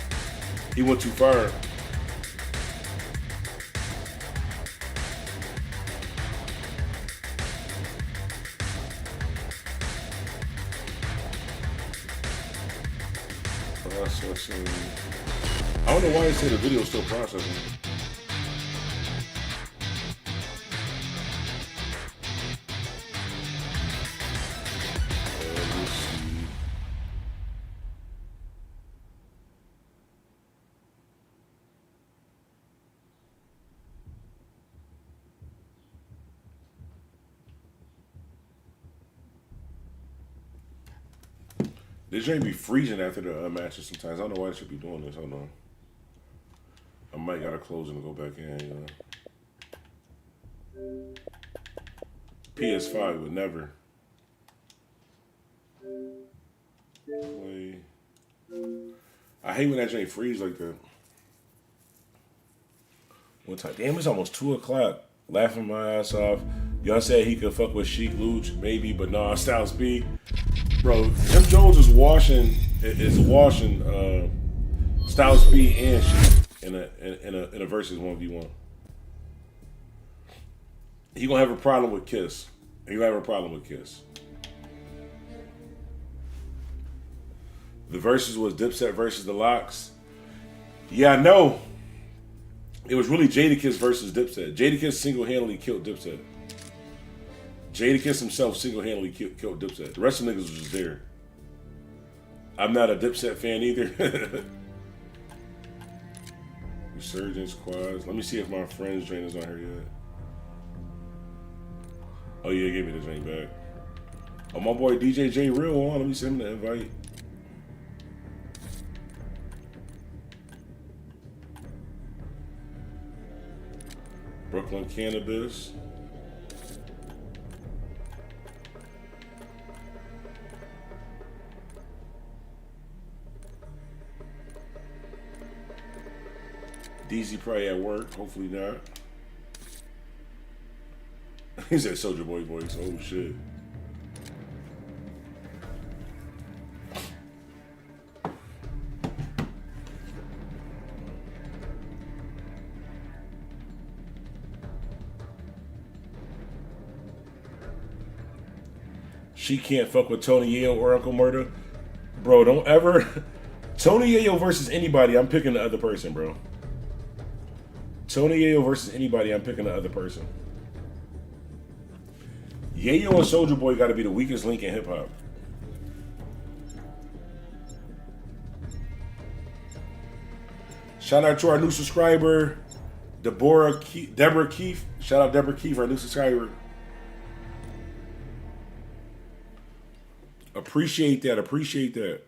He went too far. Processing. I don't know why they say the video is still processing. Let's see. This ain't be freezing after the matches sometimes. I don't know why I should be doing this. Hold on. I might gotta close it and go back in. PS5 would never. Play. I hate when that joint freeze like that. One time, damn, it's almost 2 o'clock. Laughing my ass off. Y'all said he could fuck with Sheik Luch, maybe, but nah, Styles P. Bro, Jim Jones is washing Styles P and Sheik in a versus 1v1. He gonna have a problem with Kiss. He gonna have a problem with Kiss. The versus was Dipset versus the Locks. Yeah, I know. It was really Jadakiss versus Dipset. Jadakiss single-handedly killed Dipset. Jadakiss himself single-handedly killed Dipset. The rest of the niggas was just there. I'm not a Dipset fan either. Resurgence quads. Let me see if my friend's drain is on here yet. Oh yeah, give me the drain back. Oh, my boy DJ J Real on. Let me send him the invite. Brooklyn Cannabis. DZ probably at work. Hopefully not. He said Soulja Boy voice. Oh shit. She can't fuck with Tony Yayo or Uncle Murda. Bro, don't ever. Tony Yayo versus anybody, I'm picking the other person, bro. Tony Yayo versus anybody, I'm picking the other person. Yayo and Soulja Boy got to be the weakest link in hip hop. Shout out to our new subscriber, Deborah Keefe. Shout out Deborah Keefe, our new subscriber. Appreciate that. Appreciate that.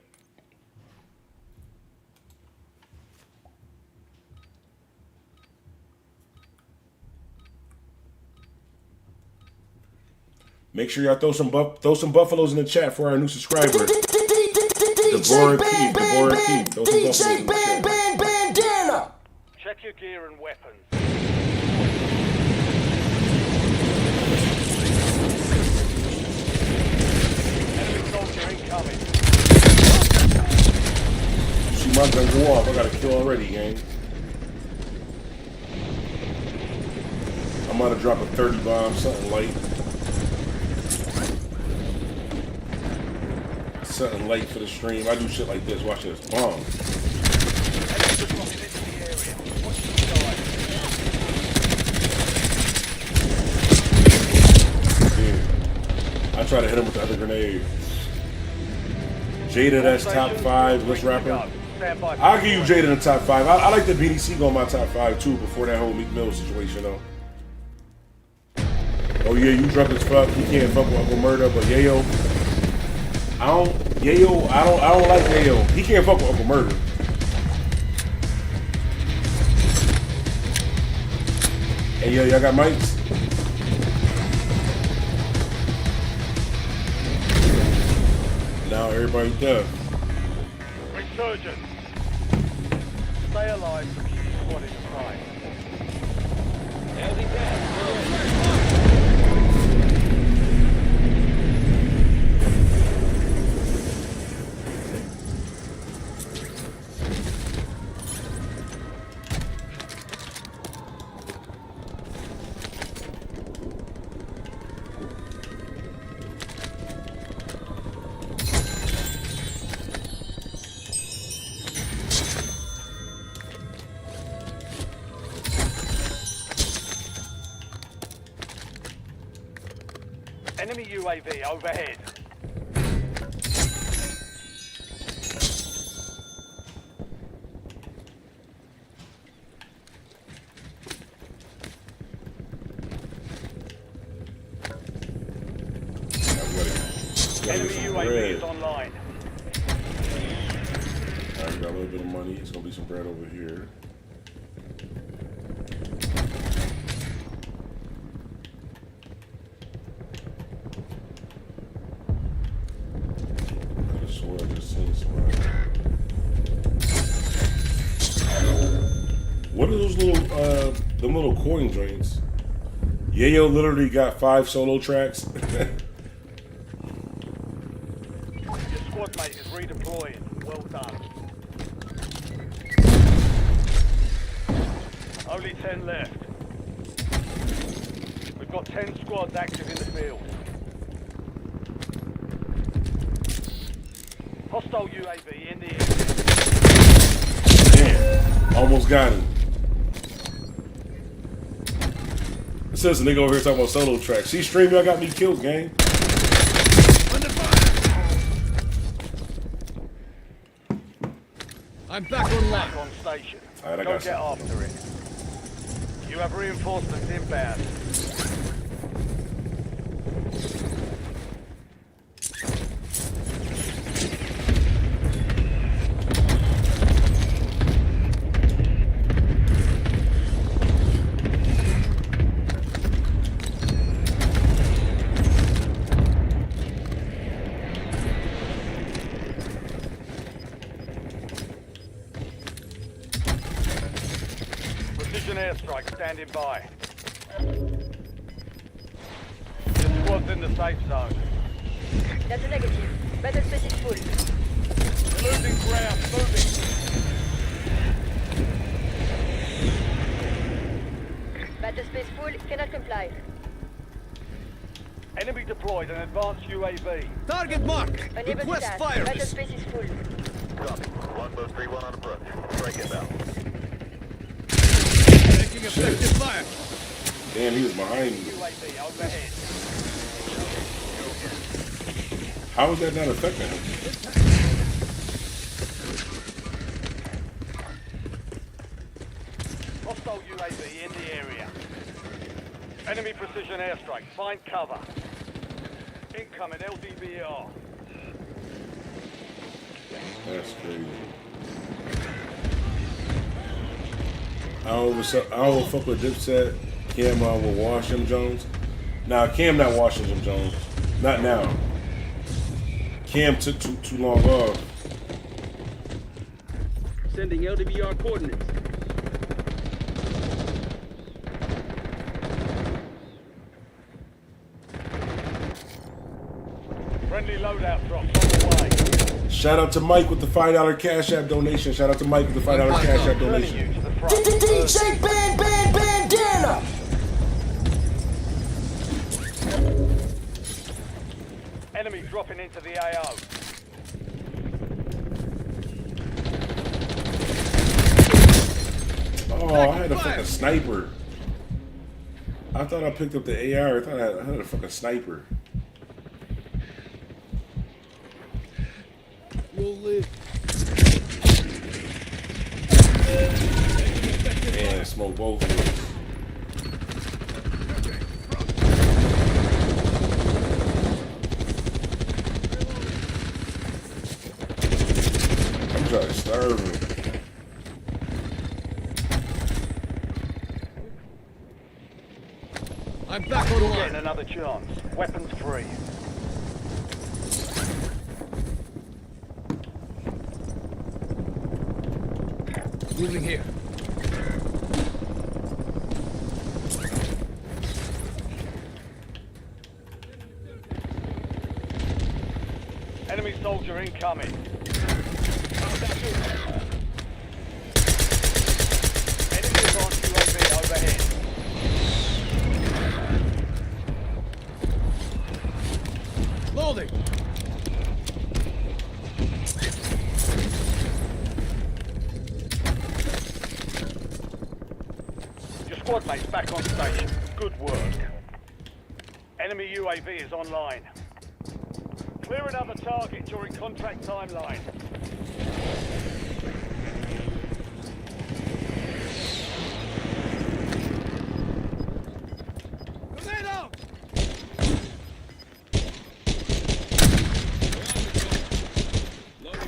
Make sure y'all throw some buffaloes in the chat for our new subscriber. Deborah Keefe. Deborah Keefe. Throw some buffaloes in the chat. Check your gear and weapons. Enemy soldier incoming. She might go off. I got a kill already, gang. I'm gonna drop a 30 bomb, something light. Something light for the stream. I do shit like this. Watch this. Bomb. I try to hit him with the other grenade. Jada, that's top 5. Let's rapper. I'll give you Jada in the top 5. I like the BDC go in my top 5 too before that whole Meek Mill situation though. Oh yeah, you drunk as fuck. You can't fuck with Uncle Murder, but Yayo. I don't like Yayo. He can't fuck with Uncle Murder. Hey yo, y'all got mics? Now everybody does. Resurgence. Stay alive to keep your squad in the fight. Enemy UAV overhead. Enemy UAV is online. Alright, we got a little bit of money. It's gonna be some bread over here. What are those little, them little coin joints? Yayo literally got 5 solo tracks. Your squad mate is redeploying. Well done. Only 10 left. We've got 10 squads active in the field. Hostile UAV in the air. Damn, almost got him. It says a nigga over here talking about solo tracks. See, stream, y'all got me killed, gang. I'm back on station. All right, I Go got get after it. You have reinforcements inbound. Precision airstrike standing by. Your squad's in the safe zone. That's a negative. Battle space is full. You're losing ground. Moving. Battle space full. Cannot comply. Enemy deployed an advanced UAV. Target mark. Unable to task. Battle space is full. Copy. 1-3-1 on approach. Break it down. Taking effective fire. Damn, he was behind me. UAV overhead. How is that not affecting him? UAV in the area. Enemy precision airstrike. Find cover. Incoming LDVR. That's crazy. I don't fuck with Dipset. Cam will wash him Jones. Nah, Cam not washing him Jones. Not now. Cam took too long off. Sending LDVR coordinates. Friendly loadout drops on the way. Shout out to Mike with the $5 Cash App donation. Shout out to Mike with the $5 Cash App donation. DJ Bandana. Enemy dropping into the AO. Oh, I had a fucking sniper. I thought I picked up the AR. I thought I had a fucking sniper. You'll live. Man, smoke both of them. I'm trying to starve him. I'm back online. Getting another chance. Weapons free. Moving here. Enemy soldier incoming. Enemy advanced UAV overhead. Loading. Your squad mate's back on station. Good work. Enemy UAV is online. Clear another target during contract timeline.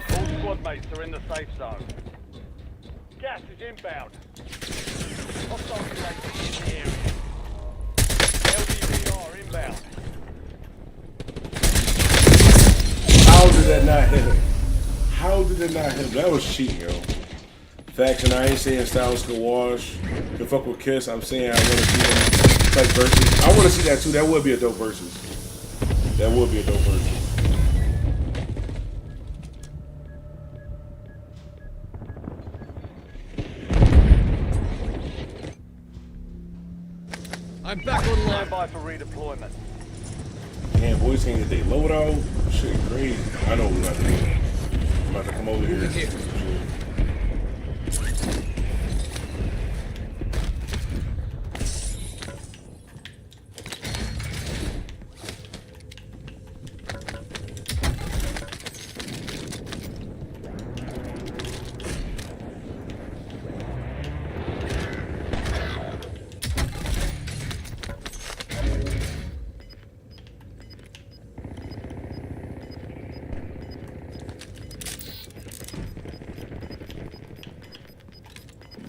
All squad mates are in the safe zone. Gas is inbound. Hostile UAV in the area. LDVR inbound. How did that not hit him? How did it not hit him? That was cheating, yo. Faction, I ain't saying Styles could wash. Could fuck with Kiss. I'm saying I want to see them like versus. I want to see that too. That would be a dope versus. That would be a dope versus. I'm back online. Stand by for redeployment. Man, boys can't get their load out. Shit crazy. I know what we're about to do. I'm about to come over here.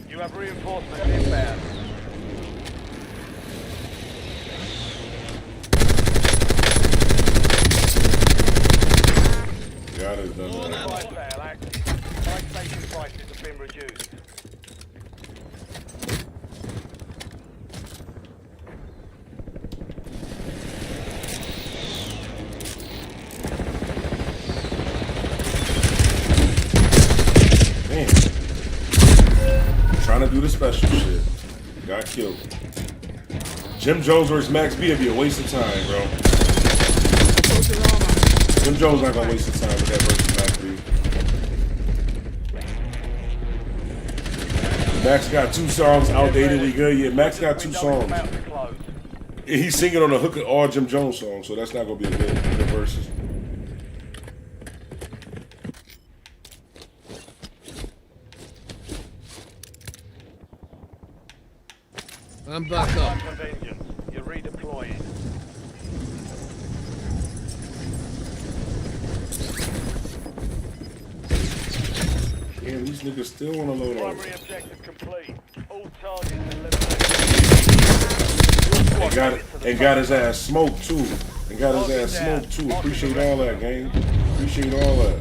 You have reinforcements inbound. God has done that. Price sale active. Price station prices have been reduced. Man. Trying to do the special shit. Got killed. Jim Jones versus Max B would be a waste of time, bro. Jim Jones not gonna waste his time with that versus Max B. Max got 2 songs, Outdatedly Good. Yeah, Max got 2 songs. He's singing on the hook of all Jim Jones songs, so that's not gonna be a good versus. I'm back up. Time for vengeance. You're redeploying. Damn, these niggas still want to load up. Primary objective complete. All targets eliminated. And got his ass smoked too. And got his ass smoked too. Appreciate all that, gang. Appreciate all that.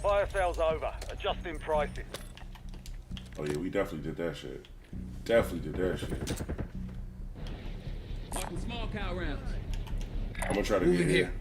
Fire sales over. Adjusting prices. Oh yeah, we definitely did that shit. Definitely did that shit. Small cow rounds. I'm gonna try to get here.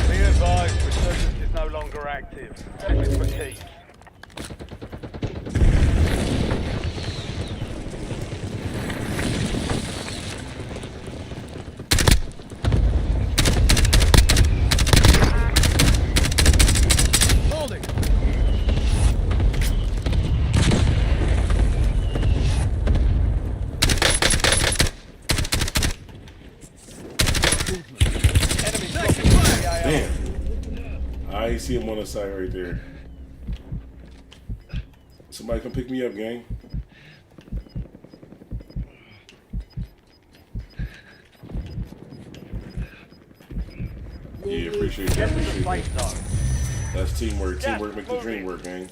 Be advised, resurgence is no longer active. This is for keeps. Holding. Damn. I see him on the side right there. Somebody come pick me up, gang. Yeah, appreciate that. Appreciate that. That's teamwork. Teamwork make the dream work, gang.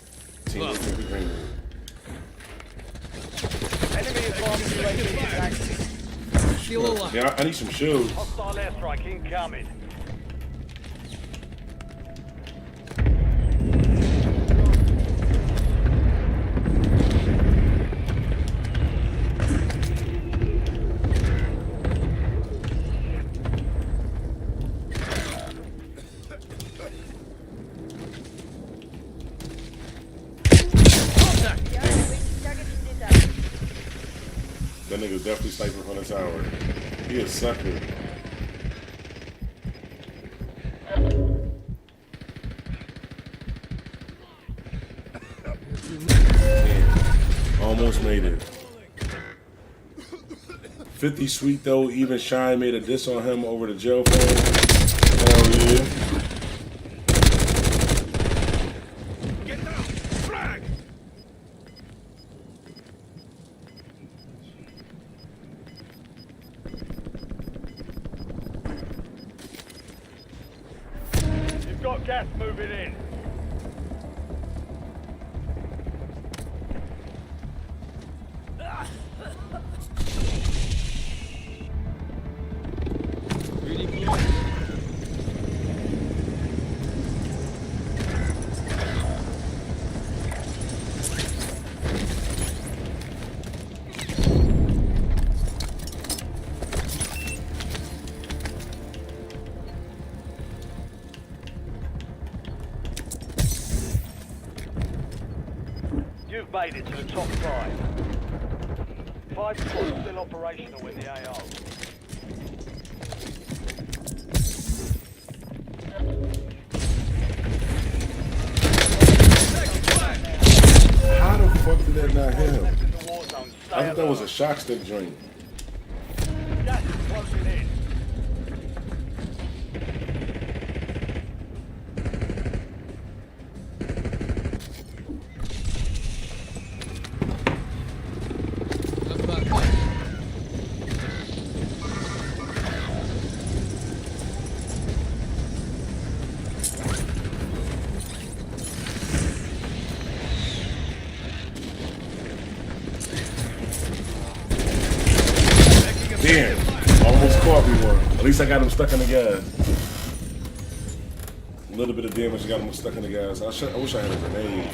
Teamwork make the dream work. Enemy advanced UAV is active. Yeah, I need some shoes. Hostile airstrike incoming. That nigga's definitely sniping from the tower. He a sucker. Damn. Almost made it. 50 sweet though. Even Shine made a diss on him over the jail phone. Hell yeah. You've got gas moving in. You've made it to the top 5. 5 squads still operational in the AO. How the fuck did that not hit him? I thought that was a shock stick joint. Gas is closing in. Damn. Almost caught me one. At least I got him stuck in the gas. A little bit of damage got him stuck in the gas. I wish I had a grenade.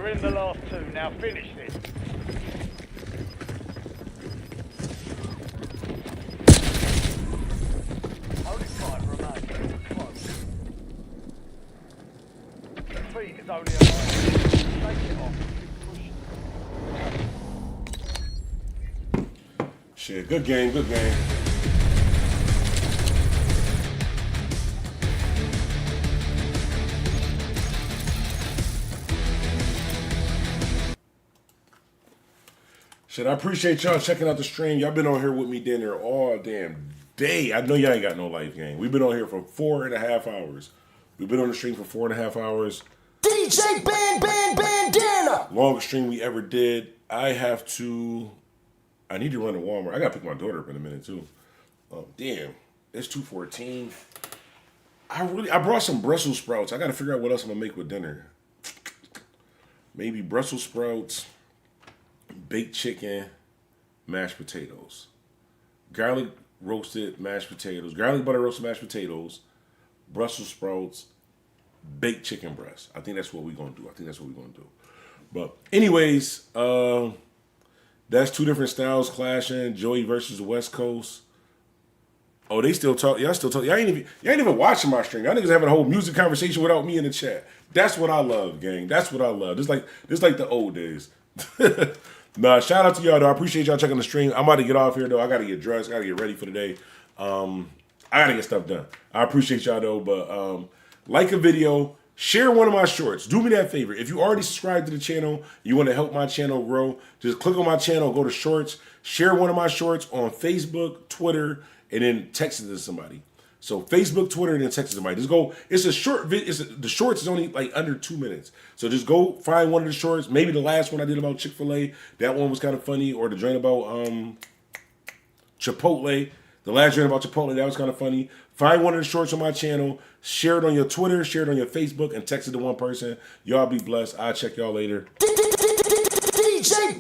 You're in the last two. Now finish this. Only 5 remain. Close. Defeat is only a line. Take it off. Shit, good game, good game. Shit, I appreciate y'all checking out the stream. Y'all been on here with me down there all damn day. I know y'all ain't got no life, gang. We've been on here for 4.5 hours. We've been on the stream for 4.5 hours. DJ Bandana. Longest stream we ever did. I need to run to Walmart. I gotta pick my daughter up in a minute too. Oh damn, it's 2:14. I brought some Brussels sprouts. I gotta figure out what else I'm gonna make with dinner. Maybe Brussels sprouts, baked chicken, mashed potatoes, garlic roasted mashed potatoes, garlic butter roasted mashed potatoes, Brussels sprouts, baked chicken breast. I think that's what we're gonna do. But anyways, that's two different styles clashing. Joey versus West Coast. Oh, they still talk. Y'all still talk. Y'all ain't even watching my stream. Y'all niggas having a whole music conversation without me in the chat. That's what I love, gang. That's what I love. This like the old days. Nah, shout out to y'all though. I appreciate y'all checking the stream. I'm about to get off here though. I gotta get dressed. I gotta get ready for the day. I gotta get stuff done. I appreciate y'all though. But like a video. Share one of my shorts. Do me that favor. If you already subscribed to the channel, you want to help my channel grow, just click on my channel, go to shorts, share one of my shorts on Facebook, Twitter, and then text it to somebody. So Facebook, Twitter, and then text it to somebody. Just go. It's a short video. The shorts is only like under 2 minutes. So just go find one of the shorts. Maybe the last one I did about Chick-fil-A. That one was kind of funny. Or the joint about Chipotle. The last joint about Chipotle, that was kind of funny. Find one of the shorts on my channel, share it on your Twitter, share it on your Facebook, and text it to one person. Y'all be blessed. I'll check y'all later. DJ